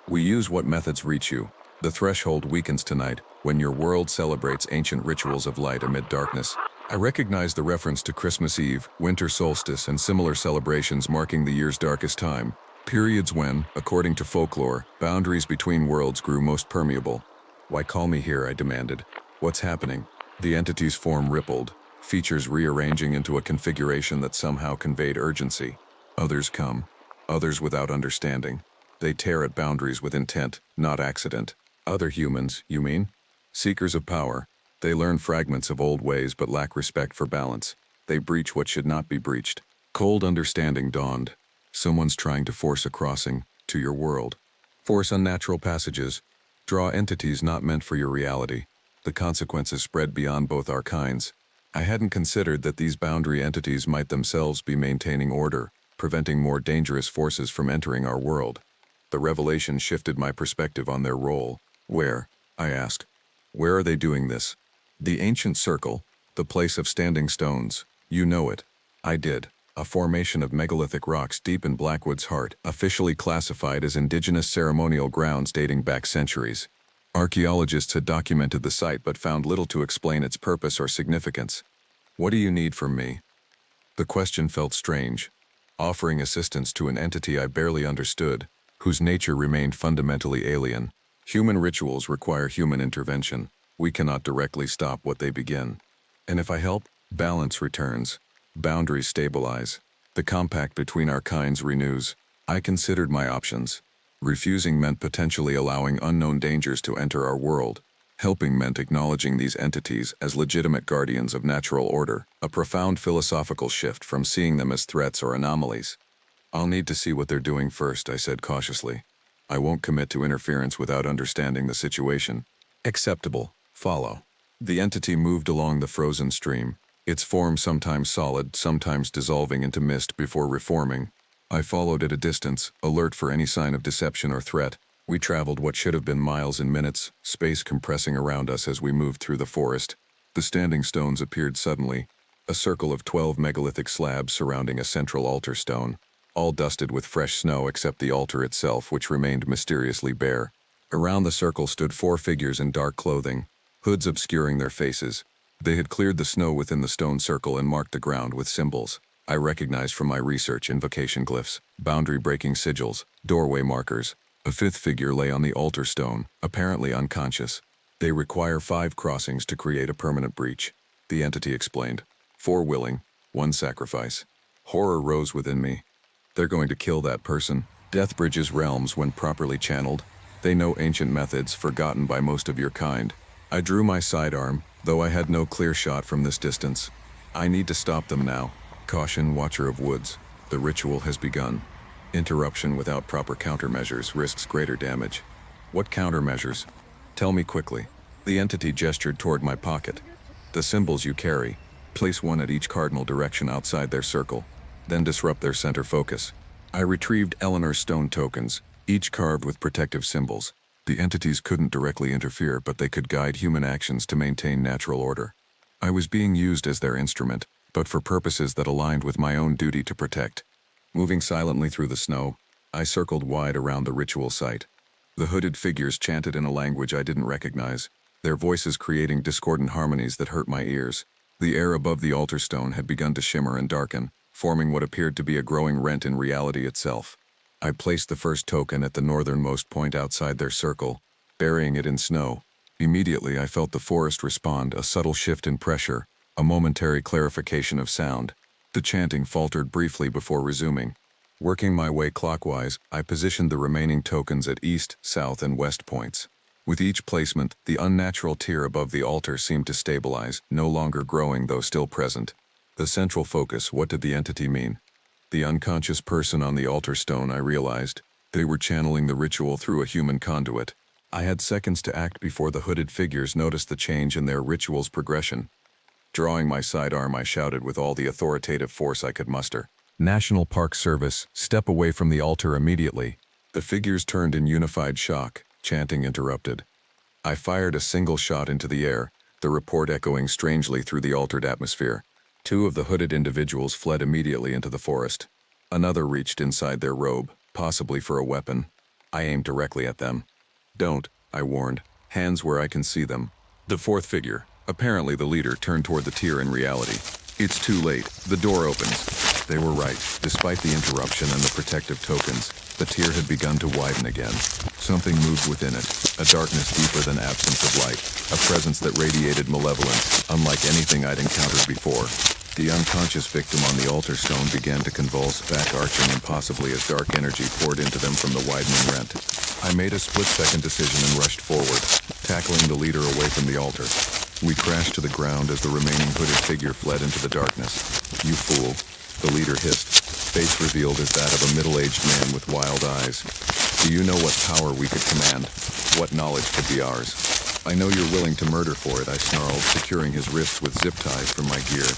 We use what methods reach you. The threshold weakens tonight, when your world celebrates ancient rituals of light amid darkness. I recognized the reference to Christmas Eve, winter solstice, and similar celebrations marking the year's darkest time. Periods when, according to folklore, boundaries between worlds grew most permeable. Why call me here? I demanded. What's happening? The entity's form rippled, features rearranging into a configuration that somehow conveyed urgency. Others come, others without understanding. They tear at boundaries with intent, not accident. Other humans, you mean? Seekers of power. They learn fragments of old ways but lack respect for balance. They breach what should not be breached. Cold understanding dawned. Someone's trying to force a crossing to your world. Force unnatural passages. Draw entities not meant for your reality. The consequences spread beyond both our kinds. I hadn't considered that these boundary entities might themselves be maintaining order, preventing more dangerous forces from entering our world. The revelation shifted my perspective on their role. Where? I asked. Where are they doing this? The ancient circle, the place of standing stones. You know it. I did. A formation of megalithic rocks deep in Blackwood's heart, officially classified as indigenous ceremonial grounds dating back centuries. Archaeologists had documented the site but found little to explain its purpose or significance. What do you need from me? The question felt strange. Offering assistance to an entity I barely understood, whose nature remained fundamentally alien. Human rituals require human intervention. We cannot directly stop what they begin. And if I help, balance returns. Boundaries stabilize. The compact between our kinds renews. I considered my options. Refusing meant potentially allowing unknown dangers to enter our world. Helping meant acknowledging these entities as legitimate guardians of natural order, a profound philosophical shift from seeing them as threats or anomalies. I'll need to see what they're doing first, I said cautiously. I won't commit to interference without understanding the situation. Acceptable. Follow. The entity moved along the frozen stream, its form sometimes solid, sometimes dissolving into mist before reforming. I followed at a distance, alert for any sign of deception or threat. We traveled what should have been miles in minutes, space compressing around us as we moved through the forest. The standing stones appeared suddenly, a circle of 12 megalithic slabs surrounding a central altar stone, all dusted with fresh snow except the altar itself, which remained mysteriously bare. Around the circle stood 4 figures in dark clothing, hoods obscuring their faces. They had cleared the snow within the stone circle and marked the ground with symbols I recognized from my research: invocation glyphs, boundary-breaking sigils, doorway markers. A 5th figure lay on the altar stone, apparently unconscious. They require 5 crossings to create a permanent breach, the entity explained. 4 willing, 1 sacrifice. Horror rose within me. They're going to kill that person. Death bridges realms when properly channeled. They know ancient methods forgotten by most of your kind. I drew my sidearm, though I had no clear shot from this distance. I need to stop them now. Caution, Watcher of Woods. The ritual has begun. Interruption without proper countermeasures risks greater damage. What countermeasures? Tell me quickly. The entity gestured toward my pocket. The symbols you carry. Place 1 at each cardinal direction outside their circle. Then disrupt their center focus. I retrieved Eleanor's stone tokens, each carved with protective symbols. The entities couldn't directly interfere, but they could guide human actions to maintain natural order. I was being used as their instrument, but for purposes that aligned with my own duty to protect. Moving silently through the snow, I circled wide around the ritual site. The hooded figures chanted in a language I didn't recognize, their voices creating discordant harmonies that hurt my ears. The air above the altar stone had begun to shimmer and darken, forming what appeared to be a growing rent in reality itself. I placed the first token at the northernmost point outside their circle, burying it in snow. Immediately I felt the forest respond, a subtle shift in pressure, a momentary clarification of sound. The chanting faltered briefly before resuming. Working my way clockwise, I positioned the remaining tokens at east, south, and west points. With each placement, the unnatural tier above the altar seemed to stabilize, no longer growing though still present. The central focus, what did the entity mean? The unconscious person on the altar stone, I realized. They were channeling the ritual through a human conduit. I had seconds to act before the hooded figures noticed the change in their ritual's progression. Drawing my sidearm, I shouted with all the authoritative force I could muster. National Park Service, step away from the altar immediately. The figures turned in unified shock, chanting interrupted. I fired a single shot into the air, the report echoing strangely through the altered atmosphere. 2 of the hooded individuals fled immediately into the forest. Another reached inside their robe, possibly for a weapon. I aimed directly at them. Don't, I warned. Hands where I can see them. The 4th figure, apparently the leader, turned toward the tier in reality. It's too late. The door opens. They were right. Despite the interruption and the protective tokens, the tier had begun to widen again. Something moved within it, a darkness deeper than absence of light, a presence that radiated malevolence, unlike anything I'd encountered before. The unconscious victim on the altar stone began to convulse, back arching impossibly as dark energy poured into them from the widening rent. I made a split-second decision and rushed forward, tackling the leader away from the altar. We crashed to the ground as the remaining hooded figure fled into the darkness. You fool, the leader hissed, face revealed as that of a middle-aged man with wild eyes. Do you know what power we could command? What knowledge could be ours? I know you're willing to murder for it, I snarled, securing his wrists with zip ties from my gear.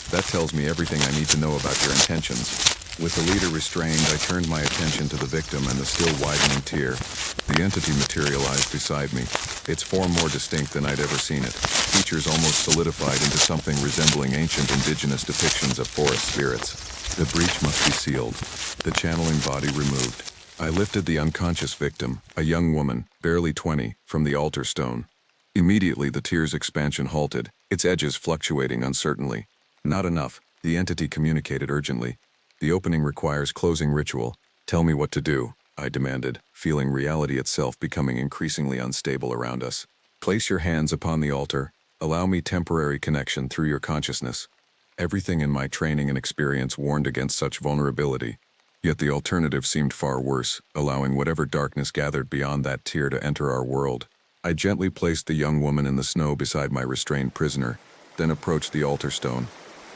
That tells me everything I need to know about your intentions. With the leader restrained, I turned my attention to the victim and the still widening tier. The entity materialized beside me, its form more distinct than I'd ever seen it. Features almost solidified into something resembling ancient indigenous depictions of forest spirits. The breach must be sealed, the channeling body removed. I lifted the unconscious victim, a young woman, barely 20, from the altar stone. Immediately the tier's expansion halted, its edges fluctuating uncertainly. Not enough, the entity communicated urgently. The opening requires closing ritual. Tell me what to do, I demanded, feeling reality itself becoming increasingly unstable around us. Place your hands upon the altar. Allow me temporary connection through your consciousness. Everything in my training and experience warned against such vulnerability. Yet the alternative seemed far worse, allowing whatever darkness gathered beyond that tier to enter our world. I gently placed the young woman in the snow beside my restrained prisoner, then approached the altar stone.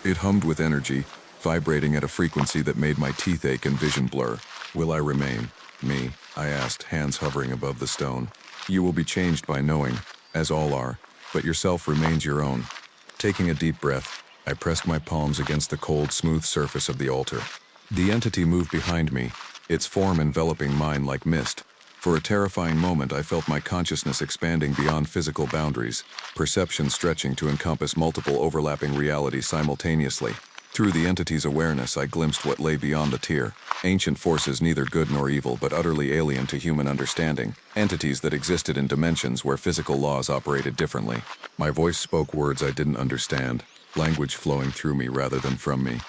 It hummed with energy, vibrating at a frequency that made my teeth ache and vision blur. Will I remain me? I asked, hands hovering above the stone. You will be changed by knowing, as all are, but yourself remains your own. Taking a deep breath, I pressed my palms against the cold, smooth surface of the altar. The entity moved behind me, its form enveloping mine like mist. For a terrifying moment, I felt my consciousness expanding beyond physical boundaries, perception stretching to encompass multiple overlapping realities simultaneously. Through the entity's awareness, I glimpsed what lay beyond the tier. Ancient forces neither good nor evil, but utterly alien to human understanding. Entities that existed in dimensions where physical laws operated differently. My voice spoke words I didn't understand, language flowing through me rather than from me.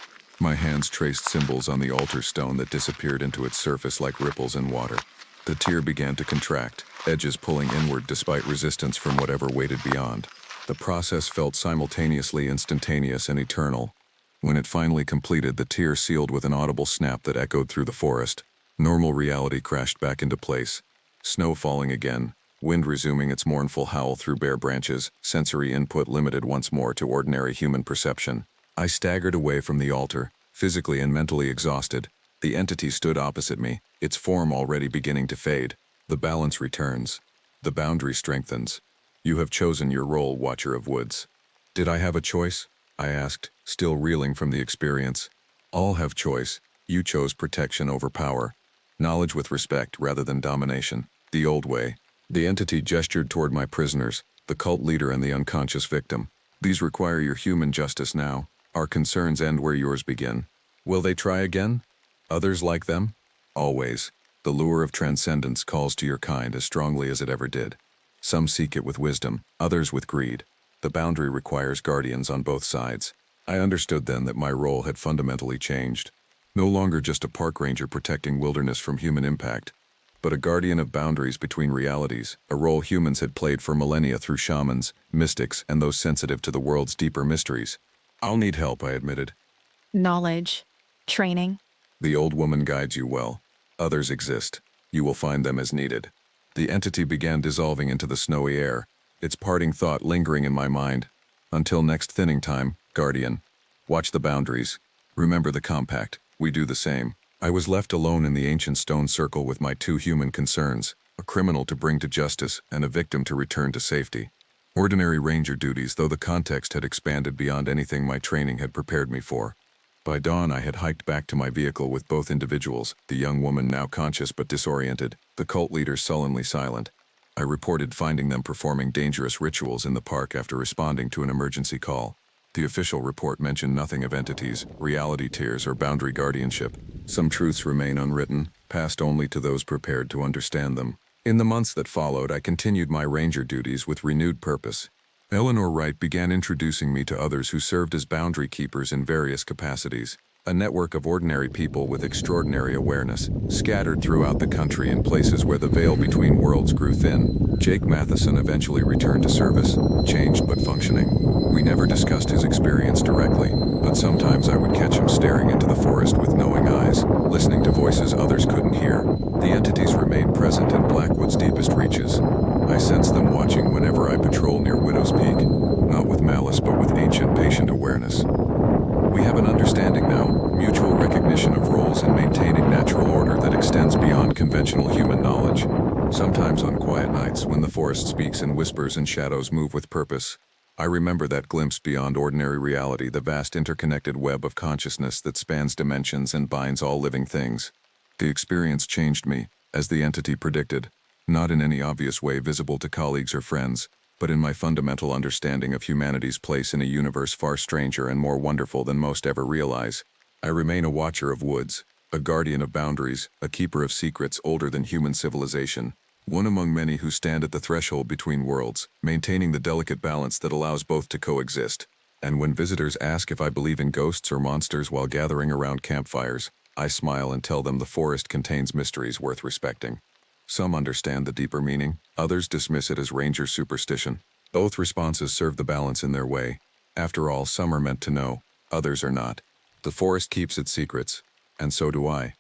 My hands traced symbols on the altar stone that disappeared into its surface like ripples in water. The tier began to contract, edges pulling inward despite resistance from whatever waited beyond. The process felt simultaneously instantaneous and eternal. When it finally completed, the tier sealed with an audible snap that echoed through the forest. Normal reality crashed back into place. Snow falling again, wind resuming its mournful howl through bare branches, sensory input limited once more to ordinary human perception. I staggered away from the altar, physically and mentally exhausted. The entity stood opposite me, its form already beginning to fade. The balance returns. The boundary strengthens. You have chosen your role, Watcher of Woods. Did I have a choice? I asked, still reeling from the experience. All have choice. You chose protection over power. Knowledge with respect rather than domination. The old way. The entity gestured toward my prisoners, the cult leader and the unconscious victim. These require your human justice now. Our concerns end where yours begin. Will they try again? Others like them? Always. The lure of transcendence calls to your kind as strongly as it ever did. Some seek it with wisdom, others with greed. The boundary requires guardians on both sides. I understood then that my role had fundamentally changed. No longer just a park ranger protecting wilderness from human impact, but a guardian of boundaries between realities, a role humans had played for millennia through shamans, mystics, and those sensitive to the world's deeper mysteries. I'll need help, I admitted. Knowledge. Training. The old woman guides you well. Others exist. You will find them as needed. The entity began dissolving into the snowy air, its parting thought lingering in my mind. Until next thinning time, Guardian. Watch the boundaries. Remember the compact. We do the same. I was left alone in the ancient stone circle with my two human concerns, a criminal to bring to justice and a victim to return to safety. Ordinary ranger duties, though the context had expanded beyond anything my training had prepared me for. By dawn, I had hiked back to my vehicle with both individuals, the young woman now conscious but disoriented, the cult leader sullenly silent. I reported finding them performing dangerous rituals in the park after responding to an emergency call. The official report mentioned nothing of entities, reality tiers, or boundary guardianship. Some truths remain unwritten, passed only to those prepared to understand them. In the months that followed, I continued my ranger duties with renewed purpose. Eleanor Wright began introducing me to others who served as boundary keepers in various capacities. A network of ordinary people with extraordinary awareness, scattered throughout the country in places where the veil between worlds grew thin. Jake Matheson eventually returned to service, changed but functioning. We never discussed his experience directly, but sometimes I would catch him staring into the forest with knowing eyes, listening to voices others couldn't hear. The entities remained present in Blackwood's deepest reaches. I sensed them watching whenever I patrol near Widow's Peak, not with malice but with ancient patient awareness. We have an understanding now, mutual recognition of roles in maintaining natural order that extends beyond conventional human knowledge. Sometimes on quiet nights, when the forest speaks in whispers and shadows move with purpose, I remember that glimpse beyond ordinary reality, the vast interconnected web of consciousness that spans dimensions and binds all living things. The experience changed me, as the entity predicted, not in any obvious way visible to colleagues or friends, but in my fundamental understanding of humanity's place in a universe far stranger and more wonderful than most ever realize. I remain a watcher of woods, a guardian of boundaries, a keeper of secrets older than human civilization, one among many who stand at the threshold between worlds, maintaining the delicate balance that allows both to coexist. And when visitors ask if I believe in ghosts or monsters while gathering around campfires, I smile and tell them the forest contains mysteries worth respecting. Some understand the deeper meaning, others dismiss it as ranger superstition. Both responses serve the balance in their way. After all, some are meant to know, others are not. The forest keeps its secrets, and so do I.